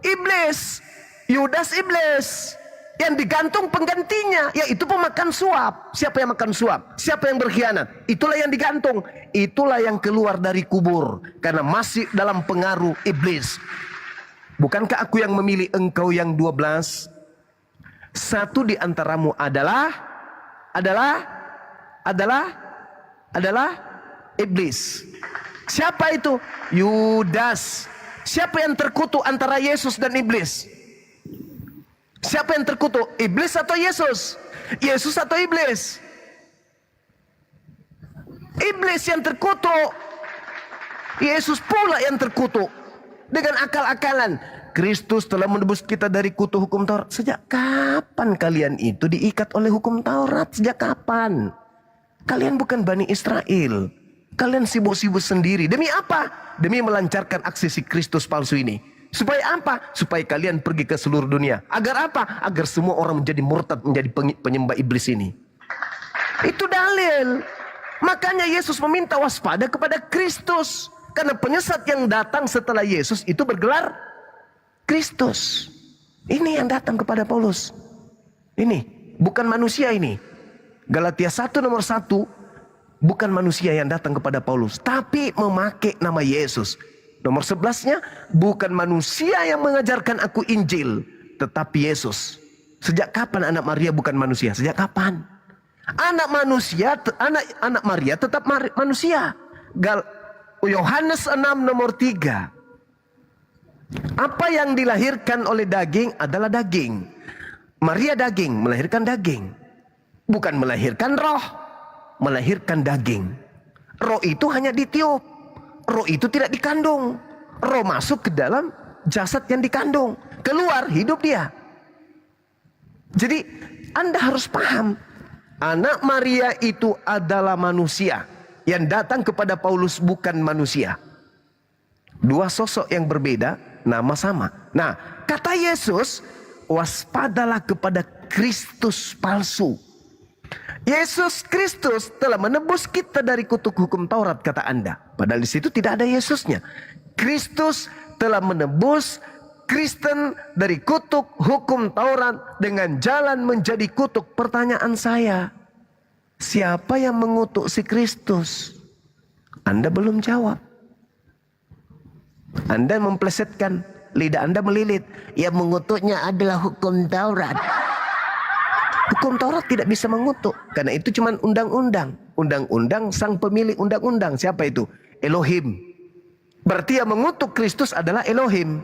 iblis, Yudas iblis, Yang digantung penggantinya, yaitu pemakan suap. Siapa yang makan suap? Siapa yang berkhianat? Itulah yang digantung. Itulah yang keluar dari kubur. Karena masih dalam pengaruh iblis. Bukankah aku yang memilih engkau yang 12? Satu di antaramu adalah iblis. Siapa itu? Yudas. Siapa yang terkutuk antara Yesus dan iblis? Siapa yang terkutuk? Iblis atau Yesus? Yesus atau iblis? Iblis yang terkutuk. Yesus pula yang terkutuk. Dengan akal-akalan. Kristus telah menebus kita dari kutuk hukum Taurat. Sejak kapan kalian itu diikat oleh hukum Taurat? Sejak kapan? Kalian bukan Bani Israel. Kalian sibuk-sibuk sendiri. Demi apa? Demi melancarkan aksi si Kristus palsu ini. Supaya apa? Supaya kalian pergi ke seluruh dunia. Agar apa? Agar semua orang menjadi murtad, menjadi penyembah iblis ini. Itu dalil. Makanya Yesus meminta waspada kepada Kristus. Karena penyesat yang datang setelah Yesus itu bergelar Kristus. Ini yang datang kepada Paulus. Ini bukan manusia ini. Galatia 1 nomor 1. Bukan manusia yang datang kepada Paulus, tapi memakai nama Yesus. Nomor 11-nya, bukan manusia yang mengajarkan aku Injil, tetapi Yesus. Sejak kapan anak Maria bukan manusia? Sejak kapan? Anak Maria tetap manusia. Yohanes 6 nomor 3. Apa yang dilahirkan oleh daging adalah daging. Maria daging, melahirkan daging. Bukan melahirkan roh, melahirkan daging. Roh itu hanya ditiup. Roh itu tidak dikandung. Roh masuk ke dalam jasad yang dikandung. Keluar, hidup dia. Jadi Anda harus paham. Anak Maria itu adalah manusia. Yang datang kepada Paulus bukan manusia. Dua sosok yang berbeda, nama sama. Nah, kata Yesus, waspadalah kepada Kristus palsu. Yesus Kristus telah menebus kita dari kutuk hukum Taurat, kata Anda. Padahal di situ tidak ada Yesusnya. Kristus telah menebus Kristen dari kutuk hukum Taurat dengan jalan menjadi kutuk. Pertanyaan saya, siapa yang mengutuk si Kristus? Anda belum jawab. Anda memplesetkan, lidah Anda melilit. Yang mengutuknya adalah hukum Taurat. Hukum Taurat tidak bisa mengutuk. Karena itu cuma undang-undang. Undang-undang sang pemilik undang-undang. Siapa itu? Elohim. Berarti yang mengutuk Kristus adalah Elohim.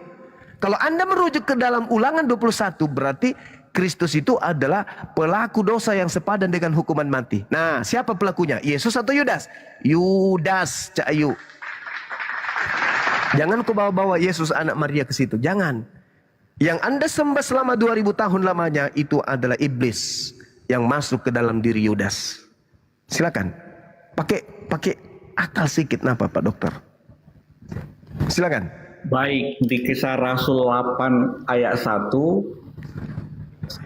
Kalau Anda merujuk ke dalam Ulangan 21, berarti Kristus itu adalah pelaku dosa yang sepadan dengan hukuman mati. Nah, siapa pelakunya? Yesus atau Yudas? Yudas, Cak Ayu. Jangan kau bawa-bawa Yesus anak Maria ke situ. Jangan. Yang Anda sembah selama 2000 tahun lamanya itu adalah iblis yang masuk ke dalam diri Yudas. Silakan. Pakai akal sedikit napa Pak Dokter? Silakan. Baik, di Kisah Rasul 8 ayat 1,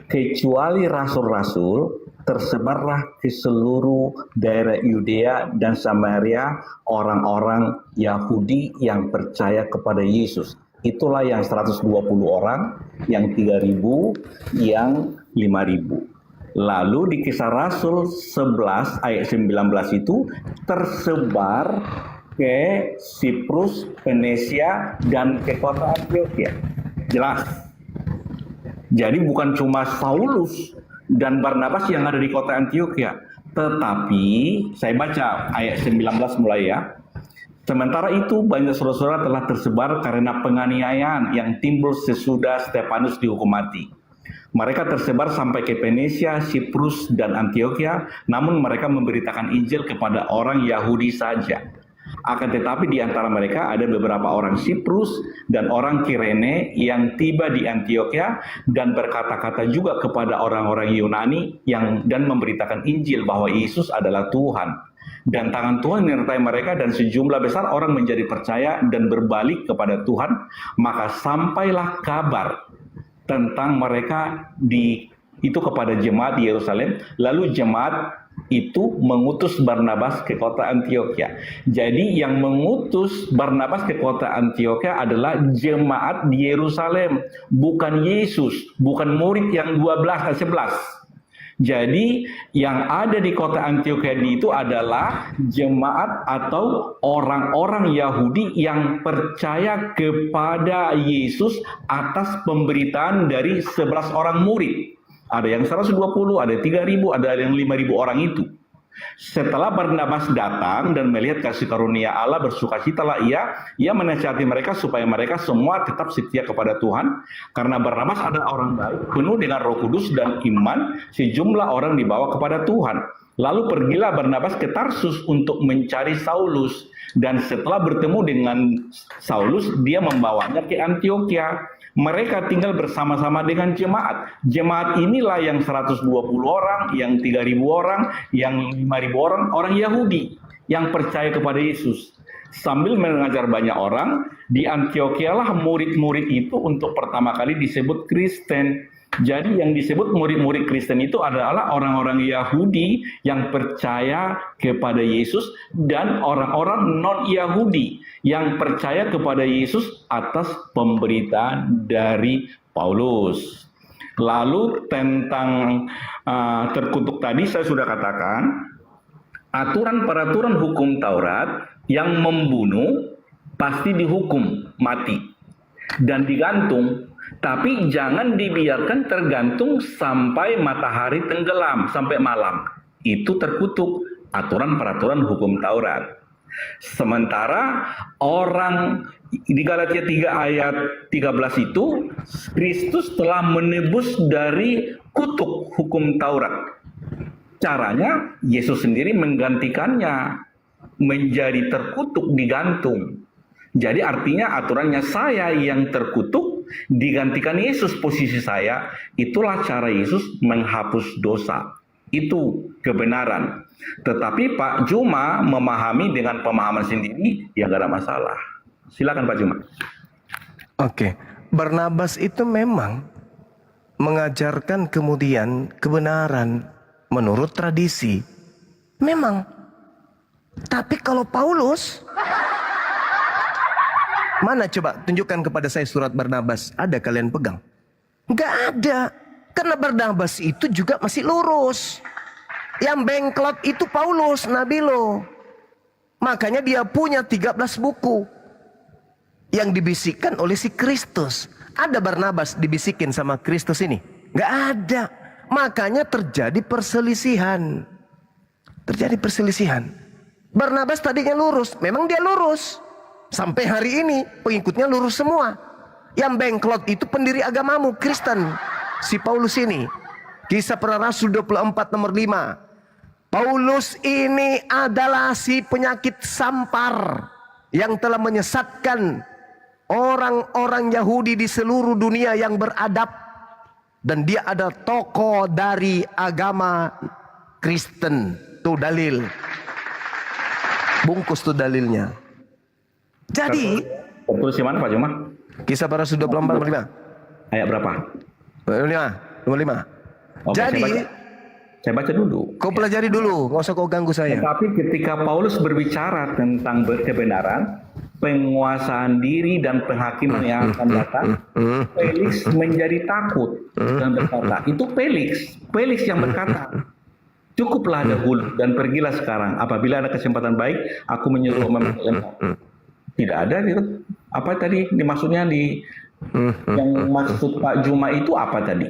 kecuali rasul-rasul tersebarlah ke seluruh daerah Yudea dan Samaria orang-orang Yahudi yang percaya kepada Yesus. Itulah yang 120 orang, yang 3.000, yang 5.000. Lalu di Kisah Rasul 11 ayat 19 itu tersebar ke Siprus, Venesia, dan ke kota Antioquia. Jelas. Jadi bukan cuma Saulus dan Barnabas yang ada di kota Antioquia, tetapi saya baca ayat 19 mulai ya. Sementara itu banyak saudara-saudara telah tersebar karena penganiayaan yang timbul sesudah Stefanus dihukum mati. Mereka tersebar sampai ke Venesia, Siprus, dan Antioquia, namun mereka memberitakan Injil kepada orang Yahudi saja. Akan tetapi di antara mereka ada beberapa orang Siprus dan orang Kirene yang tiba di Antioquia dan berkata-kata juga kepada orang-orang Yunani dan memberitakan Injil bahwa Yesus adalah Tuhan. Dan tangan Tuhan menyertai mereka dan sejumlah besar orang menjadi percaya dan berbalik kepada Tuhan. Maka sampailah kabar tentang mereka itu kepada jemaat di Yerusalem. Lalu jemaat itu mengutus Barnabas ke kota Antioquia. Jadi yang mengutus Barnabas ke kota Antioquia adalah jemaat di Yerusalem, bukan Yesus, bukan murid yang 12 dan 11. Jadi yang ada di kota Antioquia itu adalah jemaat atau orang-orang Yahudi yang percaya kepada Yesus atas pemberitaan dari 11 orang murid. Ada yang 120, ada 3.000, ada yang 5.000 orang itu. Setelah Barnabas datang dan melihat kasih karunia Allah, bersukacitalah ia menasihati mereka supaya mereka semua tetap setia kepada Tuhan. Karena Barnabas adalah orang baik, penuh dengan Roh Kudus dan iman, sejumlah orang dibawa kepada Tuhan. Lalu pergilah Barnabas ke Tarsus untuk mencari Saulus. Dan setelah bertemu dengan Saulus, dia membawanya ke Antioquia. Mereka tinggal bersama-sama dengan jemaat. Jemaat inilah yang 120 orang, yang 3.000 orang, yang 5.000 orang Yahudi yang percaya kepada Yesus. Sambil mengajar banyak orang, di Antioquia lah murid-murid itu untuk pertama kali disebut Kristen. Jadi yang disebut murid-murid Kristen itu adalah orang-orang Yahudi yang percaya kepada Yesus dan orang-orang non-Yahudi yang percaya kepada Yesus atas pemberitaan dari Paulus. Lalu tentang terkutuk tadi saya sudah katakan, aturan-peraturan hukum Taurat yang membunuh pasti dihukum mati dan digantung. Tapi jangan dibiarkan tergantung sampai matahari tenggelam, sampai malam. Itu terkutuk aturan-peraturan hukum Taurat. Sementara orang di Galatia 3 ayat 13 itu, Kristus telah menebus dari kutuk hukum Taurat. Caranya, Yesus sendiri menggantikannya menjadi terkutuk, digantung. Jadi artinya aturannya saya yang terkutuk, digantikan Yesus posisi saya. Itulah cara Yesus menghapus dosa. Itu kebenaran. Tetapi Pak Juma memahami dengan pemahaman sendiri, ya gak ada masalah. Silakan Pak Juma. Oke, Barnabas itu memang mengajarkan kemudian kebenaran menurut tradisi. Memang. Tapi kalau Paulus, mana coba tunjukkan kepada saya surat Barnabas. Ada kalian pegang? Enggak ada. Karena Barnabas itu juga masih lurus. Yang bengklot itu Paulus, Nabilo. Makanya dia punya 13 buku. Yang dibisikkan oleh si Kristus. Ada Barnabas dibisikin sama Kristus ini? Enggak ada. Makanya terjadi perselisihan. Terjadi perselisihan. Barnabas tadinya lurus. Memang dia lurus. Sampai hari ini pengikutnya lurus semua. Yang bengklot itu pendiri agamamu, Kristen. Si Paulus ini. Kisah Para Rasul 24 nomor 5. Paulus ini adalah si penyakit sampar yang telah menyesatkan orang-orang Yahudi di seluruh dunia yang beradab. Dan dia adalah tokoh dari agama Kristen. Tuh dalil. Bungkus tuh dalilnya. Jadi, Tertulis di mana Pak Juma? Kisah Para Rasul 24 nomor 5. Ayat berapa? Nomor 5. Oke, Jadi, saya baca dulu. kau pelajari dulu, nggak usah kau ganggu saya. Tetapi ketika Paulus berbicara tentang kebenaran, penguasaan diri dan penghakiman yang akan datang, Felix menjadi takut dan berkata, itu Felix yang berkata, cukuplah dahulu dan pergilah sekarang. Apabila ada kesempatan baik, aku menyuruh memperlengkap. Tidak ada gitu. Apa tadi dimaksudnya yang maksud Pak Juma itu apa tadi?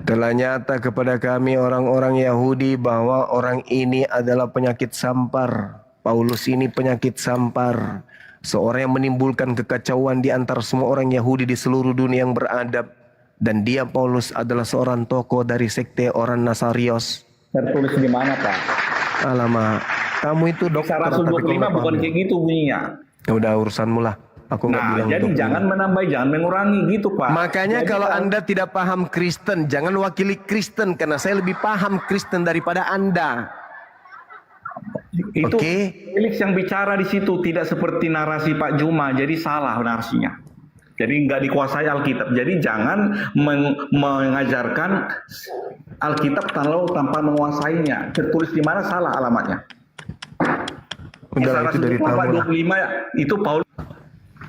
Telah nyata kepada kami orang-orang Yahudi bahwa orang ini adalah penyakit sampar. Paulus ini penyakit sampar. Seorang yang menimbulkan kekacauan di antara semua orang Yahudi di seluruh dunia yang beradab. Dan dia Paulus adalah seorang tokoh dari sekte orang Nasarios. Tertulis di mana Pak? Alamak, kamu itu dokter. Kisah Rasul 25 bukan kayak gitu bunyinya. Udah urusanmu lah. Aku nggak bilang jadi dokter. jangan menambah, jangan mengurangi gitu Pak. Makanya Jadi, kalau Anda tidak paham Kristen, jangan wakili Kristen. Karena saya lebih paham Kristen daripada Anda. itu Oke. Felix yang bicara di situ, tidak seperti narasi Pak Juma, jadi salah narasinya. Jadi nggak dikuasai Alkitab. Jadi jangan mengajarkan Alkitab kalau tanpa menguasainya. Tertulis di mana salah alamatnya. Udah lah, itu dari Talo. 25 itu Paulus.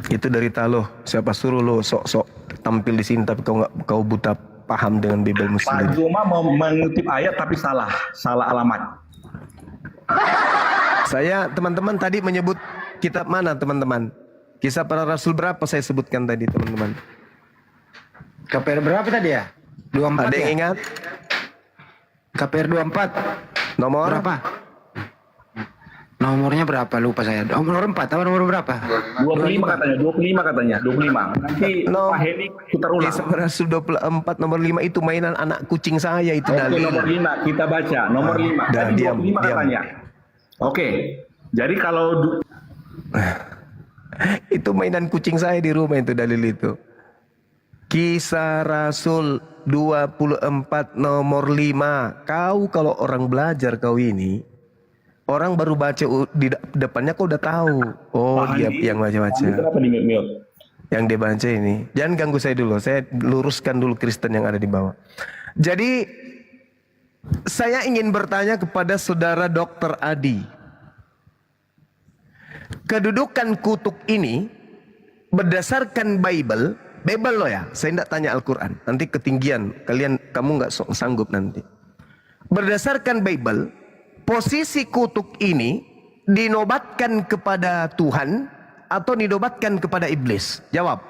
Itu dari Talo. Siapa suruh lo sok-sok tampil di sini tapi kau buta paham dengan Bibelmu Pak sendiri. Zuma mau mengutip ayat tapi salah alamat. Saya teman-teman tadi menyebut kitab mana teman-teman? Kisah Para Rasul berapa saya sebutkan tadi teman-teman? KPR berapa tadi ya? 24 Ada yang ya? ingat? KPR 24. Nomor? Berapa? Nomornya berapa? Lupa saya. Nomor 4 atau nomor berapa? 25 katanya. 25. Nanti No. Pak Heni putar ulang. Kisah Para Rasul 24 nomor 5 itu mainan anak kucing saya itu Oke, dalil. nomor 5 kita baca. Nomor 5. Dah, Tadi diam, 25 diam. katanya. Oke. Jadi kalau Itu mainan kucing saya di rumah itu dalil itu. Kisah Rasul 24 nomor 5. Kau kalau orang belajar kau ini, orang baru baca di depannya kau udah tahu. Oh, Pak dia Andi, yang baca-baca. kenapa di mute? Yang dia baca ini. Jangan ganggu saya dulu. Saya luruskan dulu Kristen yang ada di bawah. Jadi saya ingin bertanya kepada saudara Dr. Adi. Kedudukan kutub ini berdasarkan Bible loh ya. Saya tidak tanya Al-Quran. Nanti ketinggian. Kamu nggak sanggup nanti. Berdasarkan Bible, posisi kutub ini dinobatkan kepada Tuhan atau dinobatkan kepada iblis? Jawab.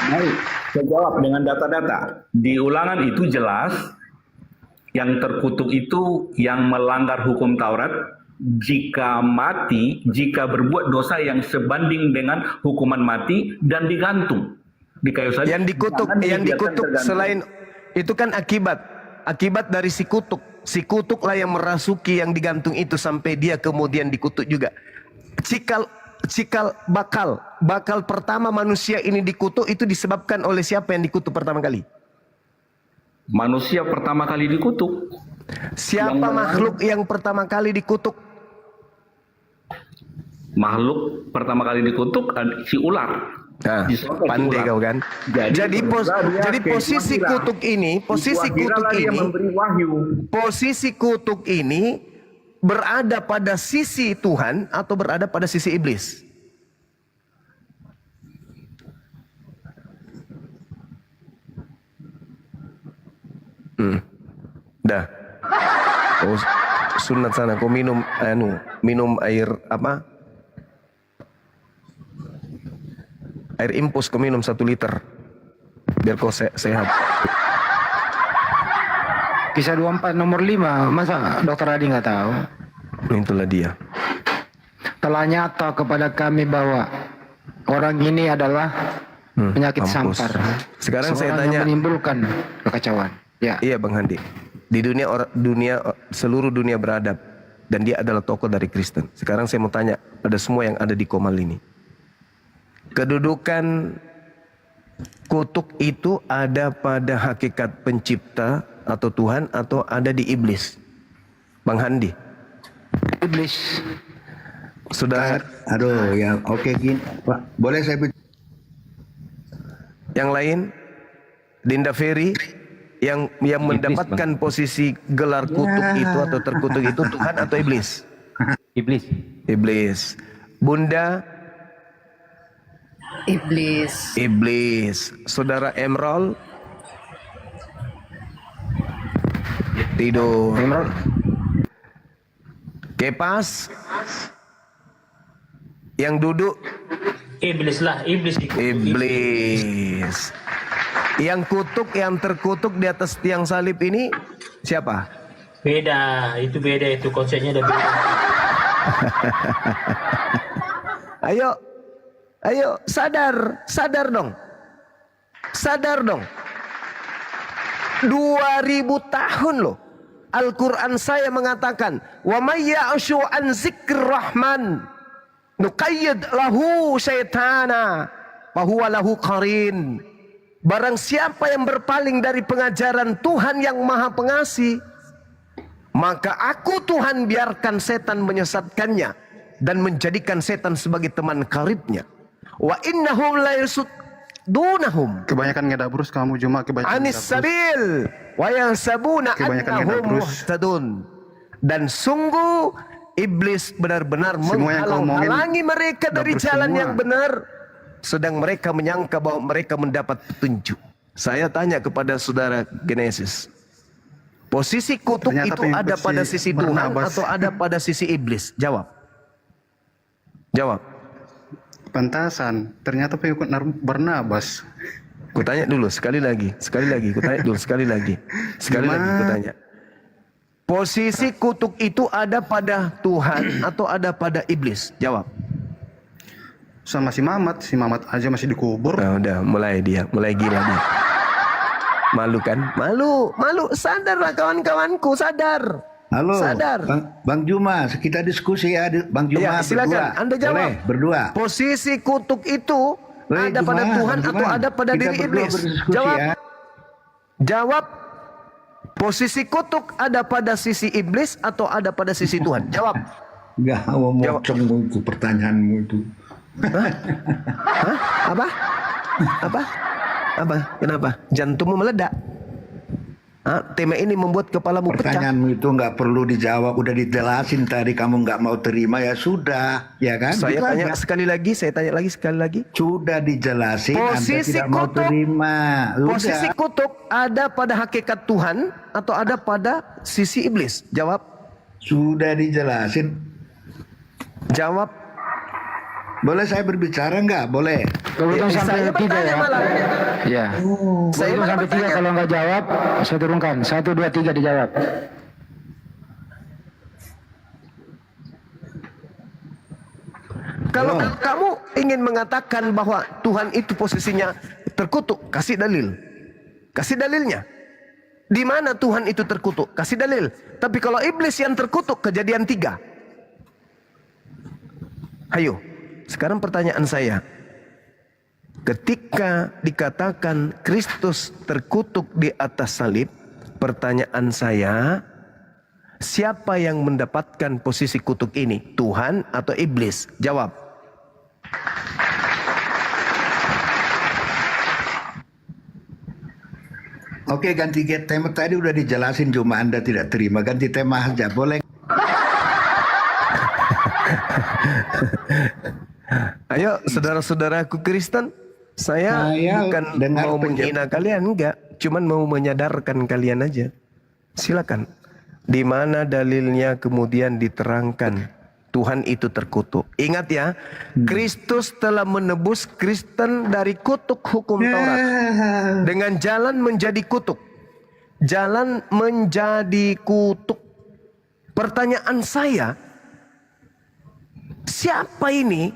Baik, saya jawab dengan data-data. Di Ulangan itu jelas yang terkutuk itu yang melanggar hukum Taurat jika berbuat dosa yang sebanding dengan hukuman mati dan digantung di kayu salib. Yang dikutuk selain itu kan akibat dari si kutuk. Si kutuklah yang merasuki yang digantung itu sampai dia kemudian dikutuk juga. Cikal bakal pertama manusia ini dikutuk itu disebabkan oleh siapa yang dikutuk pertama kali? Manusia pertama kali dikutuk. Siapa makhluk yang pertama kali dikutuk? Makhluk pertama kali dikutuk si ular. Nah, pandai kau kan. Jadi posisi kutuk ini, posisi kutuk ini berada pada sisi Tuhan atau berada pada sisi iblis? Dah. Oh, sunat sana kau minum air apa? Air impus kau minum 1 liter biar kau sehat. Kisah 24 nomor 5. Masa Dokter Adi nggak tahu? Itulah dia. Telah nyata kepada kami bahwa orang ini adalah penyakit mampus. sampar. Sekarang saya Seorang tanya. yang menimbulkan kekacauan. Ya. Iya Bang Handi. Di seluruh dunia beradab dan dia adalah tokoh dari Kristen. Sekarang saya mau tanya pada semua yang ada di Komal ini. Kedudukan kutuk itu ada pada hakikat pencipta atau Tuhan atau ada di iblis? Bang Handi. Iblis. Sudah. Aduh, yang oke gini, Pak. Boleh saya Yang lain? Dinda Ferry yang mendapatkan posisi gelar kutuk itu atau terkutuk itu Tuhan atau iblis? Iblis. Iblis. Bunda? Iblis. Saudara Emerald? Tidur. Emerald. Kepas? Yang duduk? Iblis. Iblis. Yang kutuk, yang terkutuk di atas tiang salib ini siapa? Beda itu konsepnya udah beda. Ayo sadar dong. 2000 tahun loh. Al-Quran saya mengatakan, wa may ya'shu an zikr rahman nuqayyid lahu syaitana fahuwa lahu qarin. Barang siapa yang berpaling dari pengajaran Tuhan yang Maha Pengasih, maka aku Tuhan biarkan setan menyesatkannya dan menjadikan setan sebagai teman karibnya. Wa innahum la yusud. dunahum Kebanyakan ngedabrus kamu Juma, kebanyakan anis sabil wa yahsabuna Kebanyakan annahum ngedabrus. muhtadun. Dan sungguh iblis benar-benar Semua yang kau omongin menghalang-halangi mereka dari dabrus jalan semua. yang benar, sedang mereka menyangka bahwa mereka mendapat petunjuk. Saya tanya kepada saudara Genesis, posisi kutuk Ternyata itu pengikut ada si pada sisi Tuhan Barnabas. atau ada pada sisi iblis? Jawab. Jawab. Pantasan, ternyata pengikut Barnabas. Kutanya dulu sekali lagi, kutanya dulu sekali lagi, kutanya. Posisi kutuk itu ada pada Tuhan atau ada pada iblis? Jawab. Sama si Mamat aja masih dikubur. Nah, udah mulai gila dia. Malu kan? Malu. Sadarlah kawan-kawanku, sadar. Halo, Sadar. Bang Juma, kita diskusi ya, Bang Juma Ya, silakan. berdua. Anda jawab. Boleh, berdua. Posisi kutuk itu Boleh, ada pada Juma, Tuhan Bang atau Juma. ada pada Kita diri berdua iblis? berdiskusi Jawab. ya. Jawab. Posisi kutuk ada pada sisi iblis atau ada pada sisi Tuhan? Jawab. Enggak mau mocong itu pertanyaanmu itu. Hah? Apa? Kenapa? Jantungmu meledak? Tema ini membuat kepalamu pecah. Pertanyaanmu itu nggak perlu dijawab, udah dijelasin tadi, kamu nggak mau terima ya sudah, ya kan? Saya Gitu tanya aja. sekali lagi, sekali lagi. Sudah dijelasin, Posisi Anda tidak mau kutuk. terima. Udah. Posisi kutuk ada pada hakikat Tuhan atau ada pada sisi iblis? Jawab. Sudah dijelasin. Jawab. Boleh saya berbicara nggak? Boleh. Kalau itu sampai Saya 3 bertanya ya. malah. Ya. Saya Kalau malah sampai 3, bertanya. kalau nggak jawab, saya turunkan. 1, 2, 3 dijawab. Kalau kamu ingin mengatakan bahwa Tuhan itu posisinya terkutuk, kasih dalil. Kasih dalilnya. Di mana Tuhan itu terkutuk? Kasih dalil. Tapi kalau iblis yang terkutuk, Kejadian 3. Ayo, sekarang pertanyaan saya. Ketika dikatakan Kristus terkutuk di atas salib, pertanyaan saya, siapa yang mendapatkan posisi kutuk ini? Tuhan atau iblis? Jawab. Oke, ganti tema tadi udah dijelasin, cuma Anda tidak terima. Ganti tema aja, boleh? Ayo, saudara-saudaraku Kristen, saya bukan dengar mau menghina kalian, enggak. Cuman mau menyadarkan kalian aja. Silakan. Di mana dalilnya kemudian diterangkan Tuhan itu terkutuk. Ingat ya, Kristus telah menebus Kristen dari kutuk hukum Taurat. Dengan jalan menjadi kutuk. Jalan menjadi kutuk. Pertanyaan saya, siapa ini?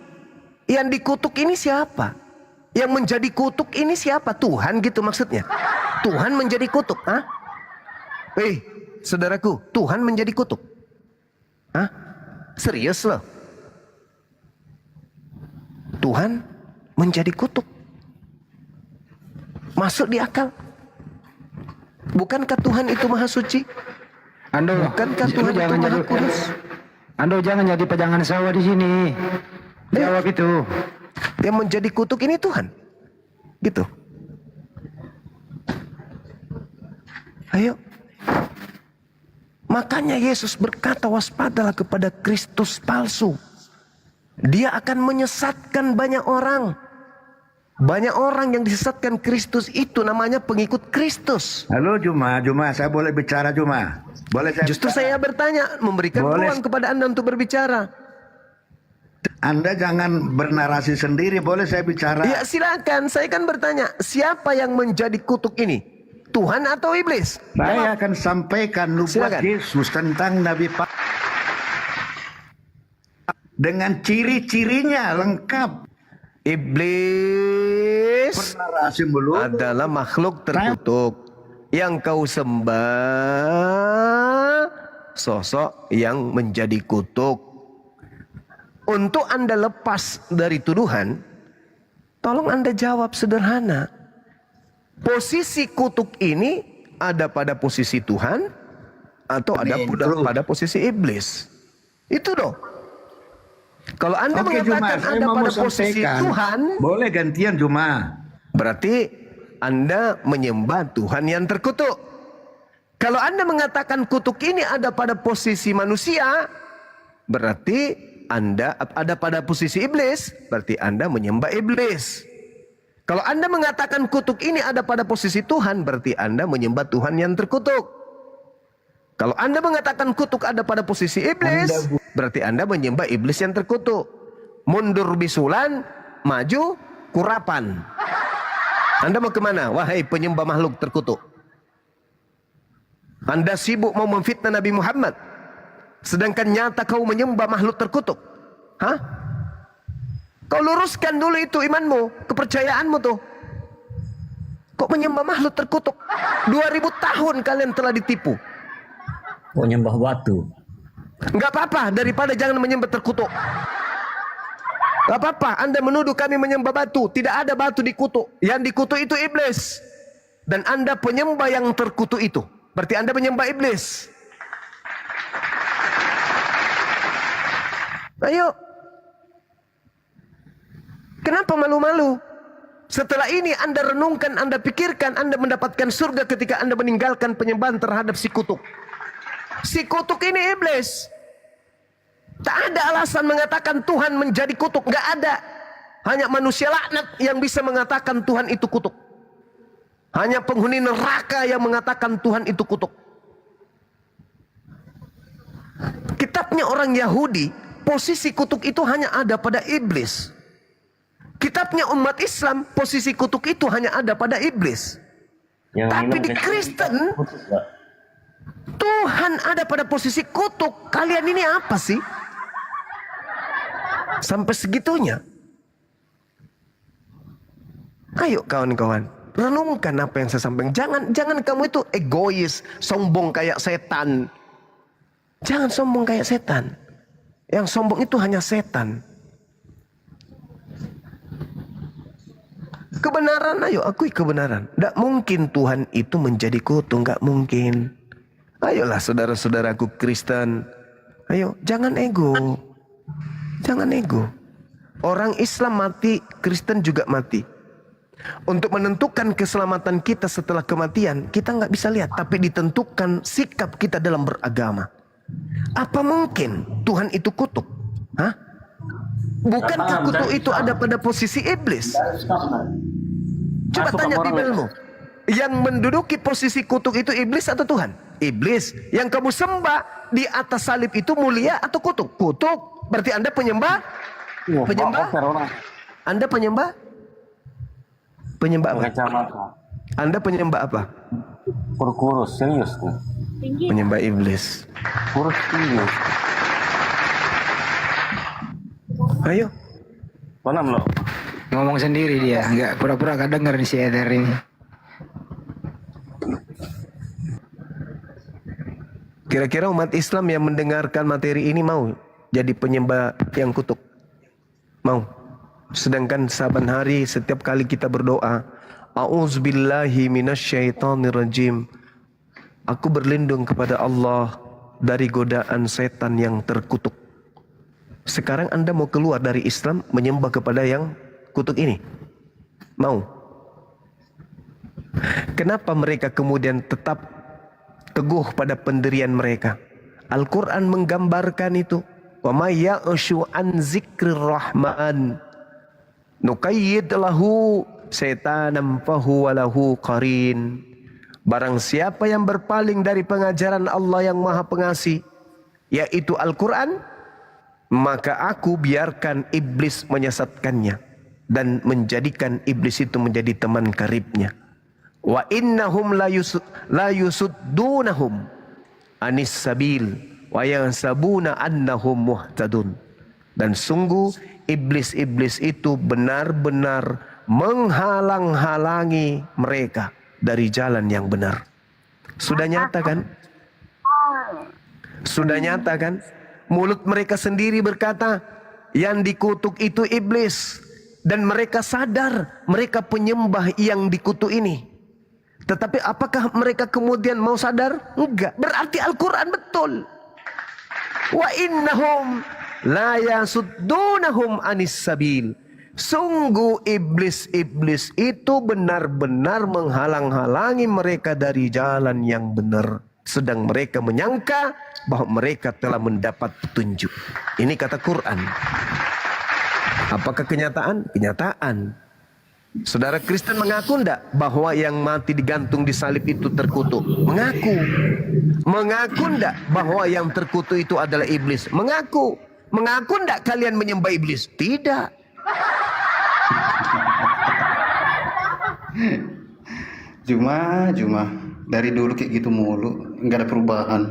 Yang dikutuk ini siapa? Yang menjadi kutuk ini siapa? Tuhan gitu maksudnya. Tuhan menjadi kutuk. Saudaraku, Tuhan menjadi kutuk. Serius loh? Tuhan menjadi kutuk. Masuk di akal? Bukankah Tuhan itu maha suci? Ando, Bukankah Tuhan itu jangan maha jadi, kudus? Ando jangan jadi pejangan sawah di sini. Jawab itu. Yang menjadi kutuk ini Tuhan. Gitu. Ayo. Makanya Yesus berkata, waspadalah kepada Kristus palsu. Dia akan menyesatkan banyak orang. Banyak orang yang disesatkan Kristus itu namanya pengikut Kristus. Halo Juma, saya boleh bicara Juma? Boleh saya Justru bicara? saya bertanya, memberikan Boleh. ruang kepada Anda untuk berbicara. Anda jangan bernarasi sendiri, boleh saya bicara? Ya silakan, saya kan bertanya, siapa yang menjadi kutuk ini? Tuhan atau iblis? Saya akan sampaikan nubuat Silakan. Yesus tentang Nabi Pak dengan ciri-cirinya lengkap. Iblis Narasi melulu. adalah makhluk terkutuk. Yang kau sembah sosok yang menjadi kutuk. Untuk Anda lepas dari tuduhan, tolong Anda jawab sederhana. Posisi kutuk ini ada pada posisi Tuhan atau ada pada posisi iblis? Itu dong. Kalau Anda Oke Juma, mengatakan saya Anda mau pada posisi sampaikan. Tuhan, Boleh gantian Juma. berarti Anda menyembah Tuhan yang terkutuk. Kalau Anda mengatakan kutuk ini ada pada posisi manusia, berarti Anda ada pada posisi iblis, berarti Anda menyembah iblis. Kalau Anda mengatakan kutuk ini ada pada posisi Tuhan, berarti Anda menyembah Tuhan yang terkutuk. Kalau Anda mengatakan kutuk ada pada posisi iblis, berarti Anda menyembah iblis yang terkutuk. Mundur bisulan, maju kurapan. Anda mau kemana? Wahai penyembah makhluk terkutuk. Anda sibuk mau memfitnah Nabi Muhammad, sedangkan nyata kau menyembah makhluk terkutuk. Hah? Kau luruskan dulu itu imanmu, kepercayaanmu tuh. Kok menyembah makhluk terkutuk? 2000 tahun kalian telah ditipu. Kok nyembah batu? Enggak apa-apa, daripada jangan menyembah terkutuk. Enggak apa-apa, Anda menuduh kami menyembah batu. Tidak ada batu dikutuk. Yang dikutuk itu iblis. Dan Anda penyembah yang terkutuk itu. Berarti Anda menyembah iblis. Ayo. Kenapa malu-malu? Setelah ini Anda renungkan, Anda pikirkan, Anda mendapatkan surga ketika Anda meninggalkan penyembahan terhadap si kutuk. Si kutuk ini iblis. Tak ada alasan mengatakan Tuhan menjadi kutuk. Nggak ada. Hanya manusia laknat yang bisa mengatakan Tuhan itu kutuk. Hanya penghuni neraka yang mengatakan Tuhan itu kutuk. Kitabnya orang Yahudi, posisi kutuk itu hanya ada pada iblis. Kitabnya umat Islam, posisi kutuk itu hanya ada pada iblis. Tapi di Kristen, Tuhan ada pada posisi kutuk. Kalian ini apa sih? Sampai segitunya. Ayo kawan-kawan, renungkan apa yang saya sampaikan. Jangan kamu itu egois, sombong kayak setan. Jangan sombong kayak setan. Yang sombong itu hanya setan. Kebenaran, ayo akui kebenaran. Tidak mungkin Tuhan itu menjadi kutuk, nggak mungkin. Ayolah saudara-saudaraku Kristen. Ayo, jangan ego. Jangan ego. Orang Islam mati, Kristen juga mati. Untuk menentukan keselamatan kita setelah kematian, kita nggak bisa lihat. Tapi ditentukan sikap kita dalam beragama. Apa mungkin Tuhan itu kutuk? Hah? Bukankah kutuk itu ada pada posisi iblis? Coba tanya Bibelmu. Yang menduduki posisi kutuk itu iblis atau Tuhan? Iblis. Yang kamu sembah di atas salib itu mulia atau kutuk? Kutuk. Berarti Anda penyembah? Penyembah? Anda penyembah? Penyembah apa? Anda penyembah apa? Kurus, serius tuh. Penyembah iblis. Kurus serius. Ayo. Panam lo. Ngomong sendiri dia, nggak pura-pura gak denger si Eder ini. Kira-kira umat Islam yang mendengarkan materi ini mau jadi penyembah yang kutuk? Mau? Sedangkan saban hari setiap kali kita berdoa, A'udzubillahi minasyaitonirrajim. Aku berlindung kepada Allah dari godaan setan yang terkutuk. Sekarang Anda mau keluar dari Islam menyembah kepada yang kutuk ini? Mau? Kenapa mereka kemudian tetap teguh pada pendirian mereka? Al-Quran menggambarkan itu. Wa may ya'shu an zikrir rahman nuqayyid lahu setanam fahuwa lahu qarin. Barang siapa yang berpaling dari pengajaran Allah yang Maha Pengasih, yaitu Al-Quran, maka aku biarkan iblis menyesatkannya dan menjadikan iblis itu menjadi teman karibnya. Wa innahum la yusuddunahum anis sabil wa yansabuna annahum muhtadun. Dan sungguh iblis-iblis itu benar-benar menghalang-halangi mereka dari jalan yang benar. Sudah nyata kan? Sudah nyata kan? Mulut mereka sendiri berkata, yang dikutuk itu iblis. Dan mereka sadar mereka penyembah yang dikutuk ini. Tetapi apakah mereka kemudian mau sadar? Enggak. Berarti Al-Quran betul. Wa innahum la yasuddunahum anis sabil. Sungguh iblis-iblis itu benar-benar menghalang-halangi mereka dari jalan yang benar. Sedang mereka menyangka bahwa mereka telah mendapat petunjuk. Ini kata Quran. Apakah kenyataan? Kenyataan. Saudara Kristen mengaku enggak bahwa yang mati digantung di salib itu terkutuk? Mengaku. Mengaku enggak bahwa yang terkutuk itu adalah iblis? Mengaku. Mengaku enggak kalian menyembah iblis? Tidak. Juma dari dulu kayak gitu mulu, nggak ada perubahan.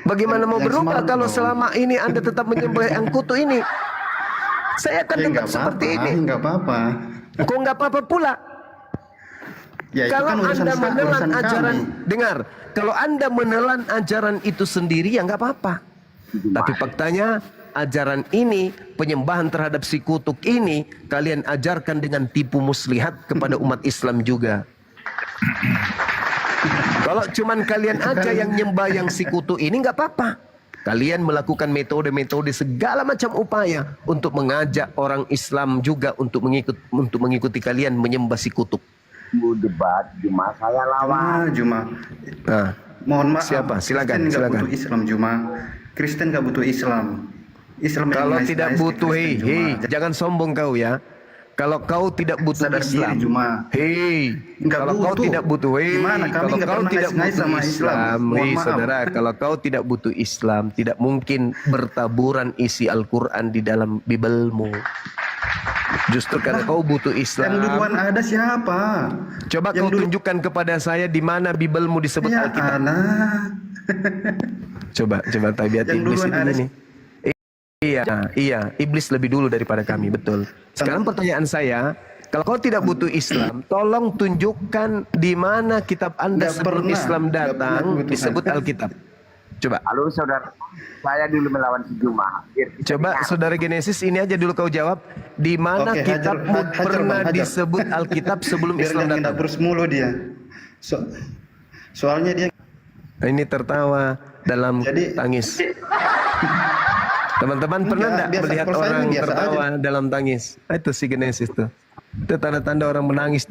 Bagaimana mau Yang berubah smart kalau dong. selama ini Anda tetap menyembah yang kutu ini? Saya akan Ya tetap nggak seperti apa-apa, ini. nggak apa-apa. Kok nggak apa-apa pula? Ya itu Kalau kan urusan Anda menelan urusan ajaran, kami. dengar, kalau Anda menelan ajaran itu sendiri ya nggak apa-apa. Tapi faktanya ajaran ini, penyembahan terhadap si kutuk ini, kalian ajarkan dengan tipu muslihat kepada umat Islam juga. Kalau cuman kalian aja yang nyembah yang si kutuk ini nggak apa-apa. Kalian melakukan metode-metode segala macam upaya untuk mengajak orang Islam juga untuk mengikuti kalian menyembah si kutuk. Debat Juma saya lawan. Juma. Nah, Mohon maaf. siapa? Silakan, Kristen nggak silakan. butuh Islam Juma. Kristen nggak butuh Islam. Islam yang kalau nice-nice tidak ke butuh, Kristen, Juma. hei, jangan sombong kau ya. Kalau kau tidak butuh Sadar Islam, diri, Juma. hei, Nggak kalau kau butuh. tidak butuh, hei, Gimana? Kami kalau nggak kau pernah tidak ngais-ngais butuh sama Islam. Islam, Mohon hei maaf. saudara, kalau kau tidak butuh Islam, tidak mungkin bertaburan isi Al-Quran di dalam Bibelmu. Justru karena kau butuh Islam. Yang duluan ada siapa? Coba yang kau dulu- tunjukkan kepada saya di mana Bibelmu disebut Ya Alkitab. anak. Coba tabiat Yang iblis duluan itu ada- ini. Iya, iblis lebih dulu daripada kami, betul. Sekarang pertanyaan saya, kalau kau tidak butuh Islam, tolong tunjukkan di mana kitab Anda Nggak sebelum pernah, Islam nggak pernah datang kebutuhan. disebut Alkitab. Coba, Halo saudara, saya dulu melawan si Juma. Biar kita coba dengar. saudara Genesis ini aja dulu kau jawab, di mana Oke, kitabmu hajar, pernah Bang, hajar. disebut Alkitab sebelum Biar Islam jangan datang. terus mulu dia. Soalnya dia Ini tertawa dalam Jadi- tangis. Teman-teman pernah Enggak, enggak biasa. melihat Kalau saya orang biasa tertawa dalam tangis? Itu si Genesis tuh. Itu tanda-tanda orang menangis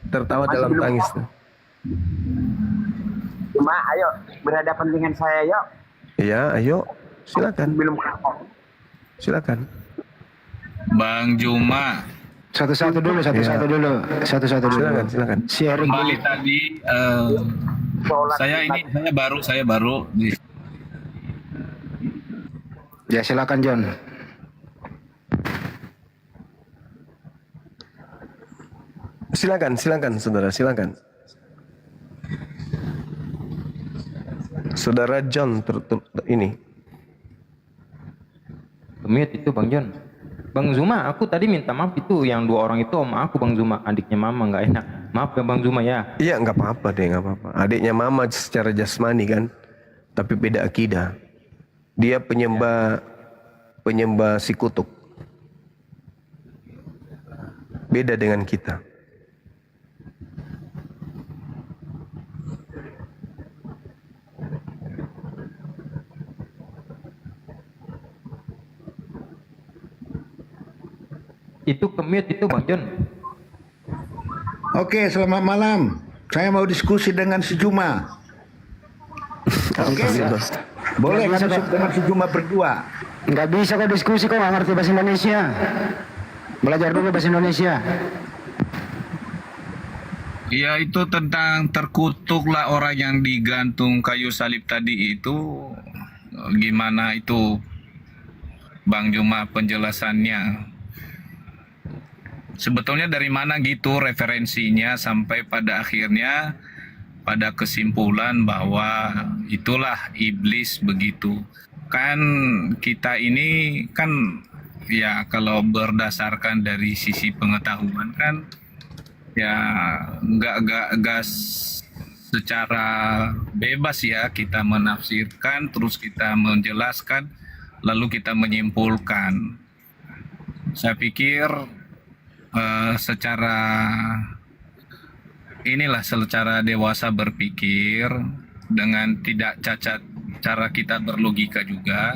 tertawa dalam tangis tuh. Juma, ayo berhadapan dengan saya yuk. Iya, ayo. Silakan. Belum kapok. Silakan. Bang Juma, Satu-satu dulu. Satu-satu dulu. Silakan. Sharing dulu. kembali tadi Sholat saya baru di Ya silakan John. Silakan, saudara, silakan. Saudara John ini. Mute itu Bang John. Bang Zuma, aku tadi minta maaf itu yang dua orang itu om aku Bang Zuma, adiknya Mama nggak enak. Maaf ya Bang Zuma ya. Iya, nggak apa-apa deh, nggak apa-apa. Adiknya Mama secara jasmani kan, tapi beda akidah. Dia penyembah si kutuk. Beda dengan kita. Itu mute itu Bang John. Oke, selamat malam. Saya mau diskusi dengan si Juma. Oke, boleh kan dengan si Juma berdua? Nggak bisa kok diskusi kok nggak ngerti bahasa Indonesia. Belajar dulu bahasa Indonesia. Ya itu tentang terkutuklah orang yang digantung kayu salib tadi itu. Gimana itu Bang Juma penjelasannya? Sebetulnya dari mana gitu referensinya sampai pada akhirnya pada kesimpulan bahwa itulah iblis begitu. Kan kita ini kan ya kalau berdasarkan dari sisi pengetahuan kan ya nggak secara bebas ya kita menafsirkan terus kita menjelaskan lalu kita menyimpulkan. Saya pikir secara dewasa berpikir dengan tidak cacat cara kita berlogika juga.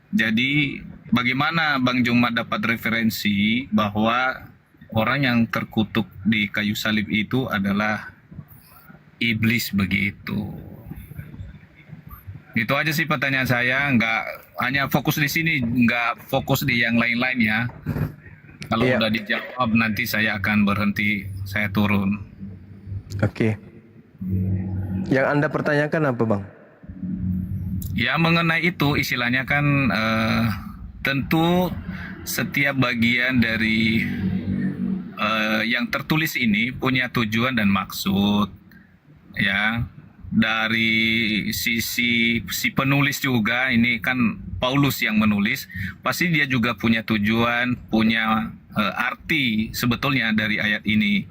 Jadi bagaimana Bang Juma dapat referensi bahwa orang yang terkutuk di kayu salib itu adalah iblis begitu? Itu aja sih pertanyaan saya, nggak hanya fokus di sini, nggak fokus di yang lain-lain ya. Kalau Iya. udah dijawab nanti saya akan berhenti, saya turun. Oke. Yang Anda pertanyakan apa, Bang? Ya mengenai itu istilahnya kan tentu setiap bagian dari yang tertulis ini punya tujuan dan maksud ya. Dari sisi si penulis juga, ini kan Paulus yang menulis, pasti dia juga punya tujuan, punya arti sebetulnya dari ayat ini.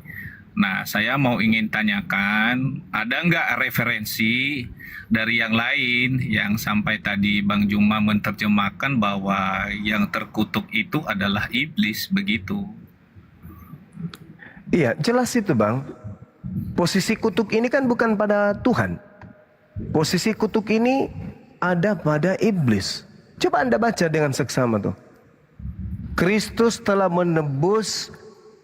Nah, saya mau ingin tanyakan, ada nggak referensi dari yang lain yang sampai tadi Bang Juma menerjemahkan bahwa yang terkutuk itu adalah iblis begitu? Iya, jelas itu, Bang. Posisi kutuk ini kan bukan pada Tuhan. Posisi kutuk ini ada pada iblis. Coba Anda baca dengan seksama tuh. Kristus telah menebus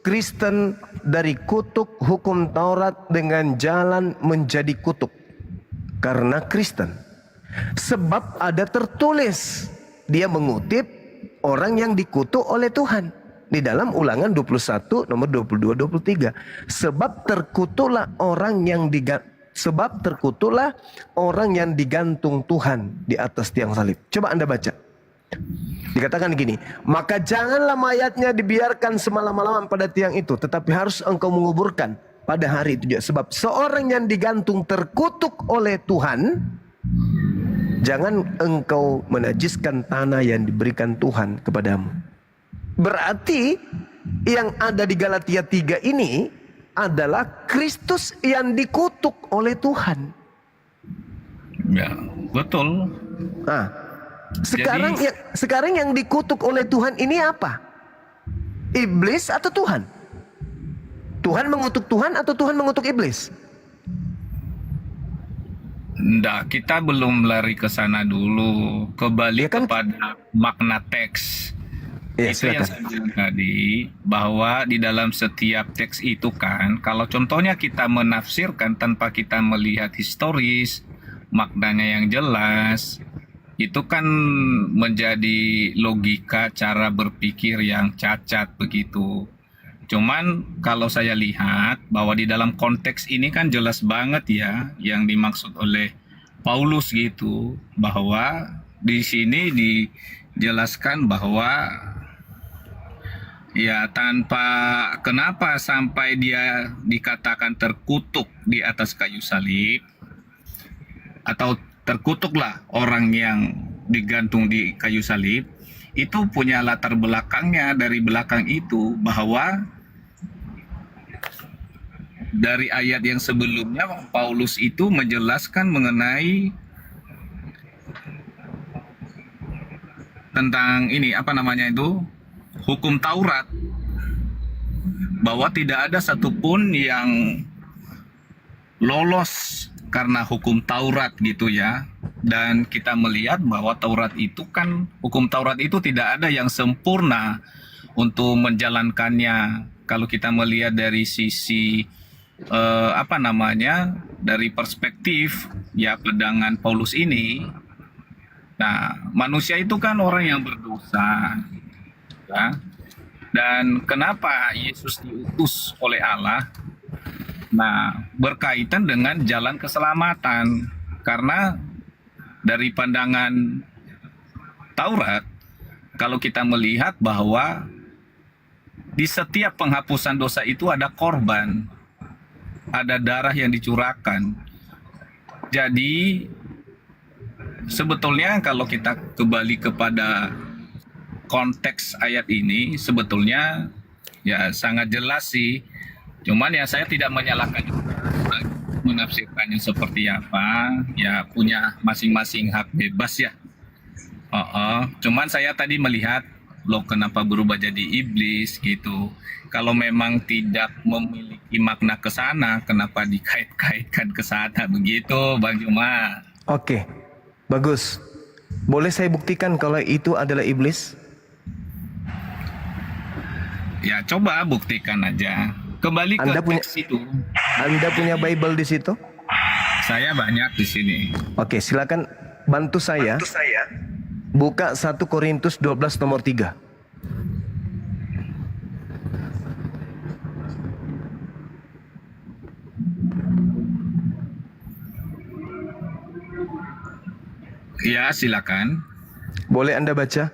Kristen dari kutuk hukum Taurat dengan jalan menjadi kutuk karena Kristen. Sebab ada tertulis, dia mengutip orang yang dikutuk oleh Tuhan. Di dalam Ulangan 21 nomor 22-23. Sebab terkutuklah orang yang digantung Tuhan di atas tiang salib. Coba Anda baca. Dikatakan gini, maka janganlah mayatnya dibiarkan semalam-malaman pada tiang itu, tetapi harus engkau menguburkan pada hari itu juga. Sebab seorang yang digantung terkutuk oleh Tuhan, jangan engkau menajiskan tanah yang diberikan Tuhan kepadamu. Berarti yang ada di Galatia 3 ini adalah Kristus yang dikutuk oleh Tuhan. Ya, betul. Nah, sekarang yang dikutuk oleh Tuhan ini apa? Iblis atau Tuhan? Tuhan mengutuk Tuhan atau Tuhan mengutuk iblis? Nggak, kita belum lari ke sana dulu. Kembali Ya kan? kepada makna teks. Ya, Itu yang silakan. saya bilang tadi, bahwa di dalam setiap teks itu kan, kalau contohnya kita menafsirkan tanpa kita melihat historis, maknanya yang jelas, itu kan menjadi logika cara berpikir yang cacat begitu. Cuman kalau saya lihat bahwa di dalam konteks ini kan jelas banget ya yang dimaksud oleh Paulus gitu, bahwa di sini dijelaskan bahwa ya kenapa sampai dia dikatakan terkutuk di atas kayu salib, atau terkutuklah orang yang digantung di kayu salib, itu punya latar belakangnya dari belakang itu, bahwa dari ayat yang sebelumnya Paulus itu menjelaskan mengenai tentang ini hukum Taurat, bahwa tidak ada satupun yang lolos karena hukum Taurat gitu ya. Dan kita melihat bahwa hukum Taurat itu tidak ada yang sempurna untuk menjalankannya. Kalau kita melihat dari sisi dari perspektif ya pandangan Paulus ini, nah manusia itu kan orang yang berdosa ya. Dan kenapa Yesus diutus oleh Allah? Nah, berkaitan dengan jalan keselamatan. Karena dari pandangan Taurat, kalau kita melihat bahwa di setiap penghapusan dosa itu ada korban, ada darah yang dicurahkan. Jadi sebetulnya kalau kita kembali kepada konteks ayat ini, sebetulnya ya sangat jelas sih. Cuman ya saya tidak menyalahkan juga menafsirkannya seperti apa, ya punya masing-masing hak bebas ya. Cuman saya tadi melihat, loh kenapa berubah jadi iblis gitu. Kalau memang tidak memiliki makna ke sana, kenapa dikait-kaitkan ke sana begitu, Bang Juma? Oke, bagus. Boleh saya buktikan kalau itu adalah iblis? Ya coba buktikan aja. Kembali ke teks itu. Anda punya Bible di situ? Saya banyak di sini. Oke, silakan bantu saya. Buka 1 Korintus 12 nomor 3. Ya, silakan. Boleh Anda baca?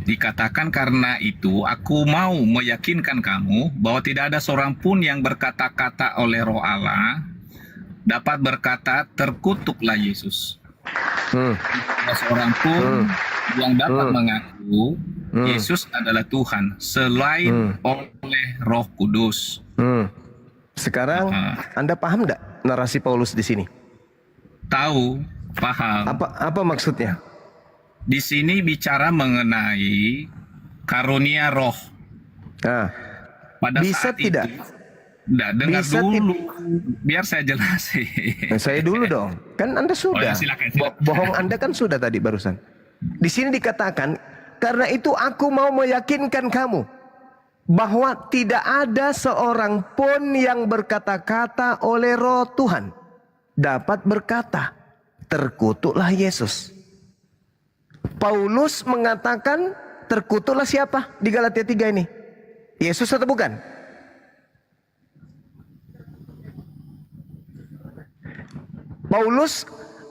Dikatakan karena itu aku mau meyakinkan kamu bahwa tidak ada seorang pun yang berkata-kata oleh Roh Allah dapat berkata terkutuklah Yesus. Tidak ada seorang pun yang dapat mengaku Yesus adalah Tuhan selain oleh Roh Kudus. Sekarang Anda paham nggak narasi Paulus di sini? Tahu, paham. Apa maksudnya? Di sini bicara mengenai karunia roh. Nah, pada bisa saat tidak? Dengar Bisa dulu, biar saya jelasin. Saya dulu dong. Kan Anda sudah. Oh ya, silakan. Bohong Anda kan sudah tadi barusan. Di sini dikatakan, karena itu aku mau meyakinkan kamu bahwa tidak ada seorang pun yang berkata-kata oleh Roh Tuhan dapat berkata, terkutuklah Yesus. Paulus mengatakan terkutuklah siapa di Galatia 3 ini? Yesus atau bukan? Paulus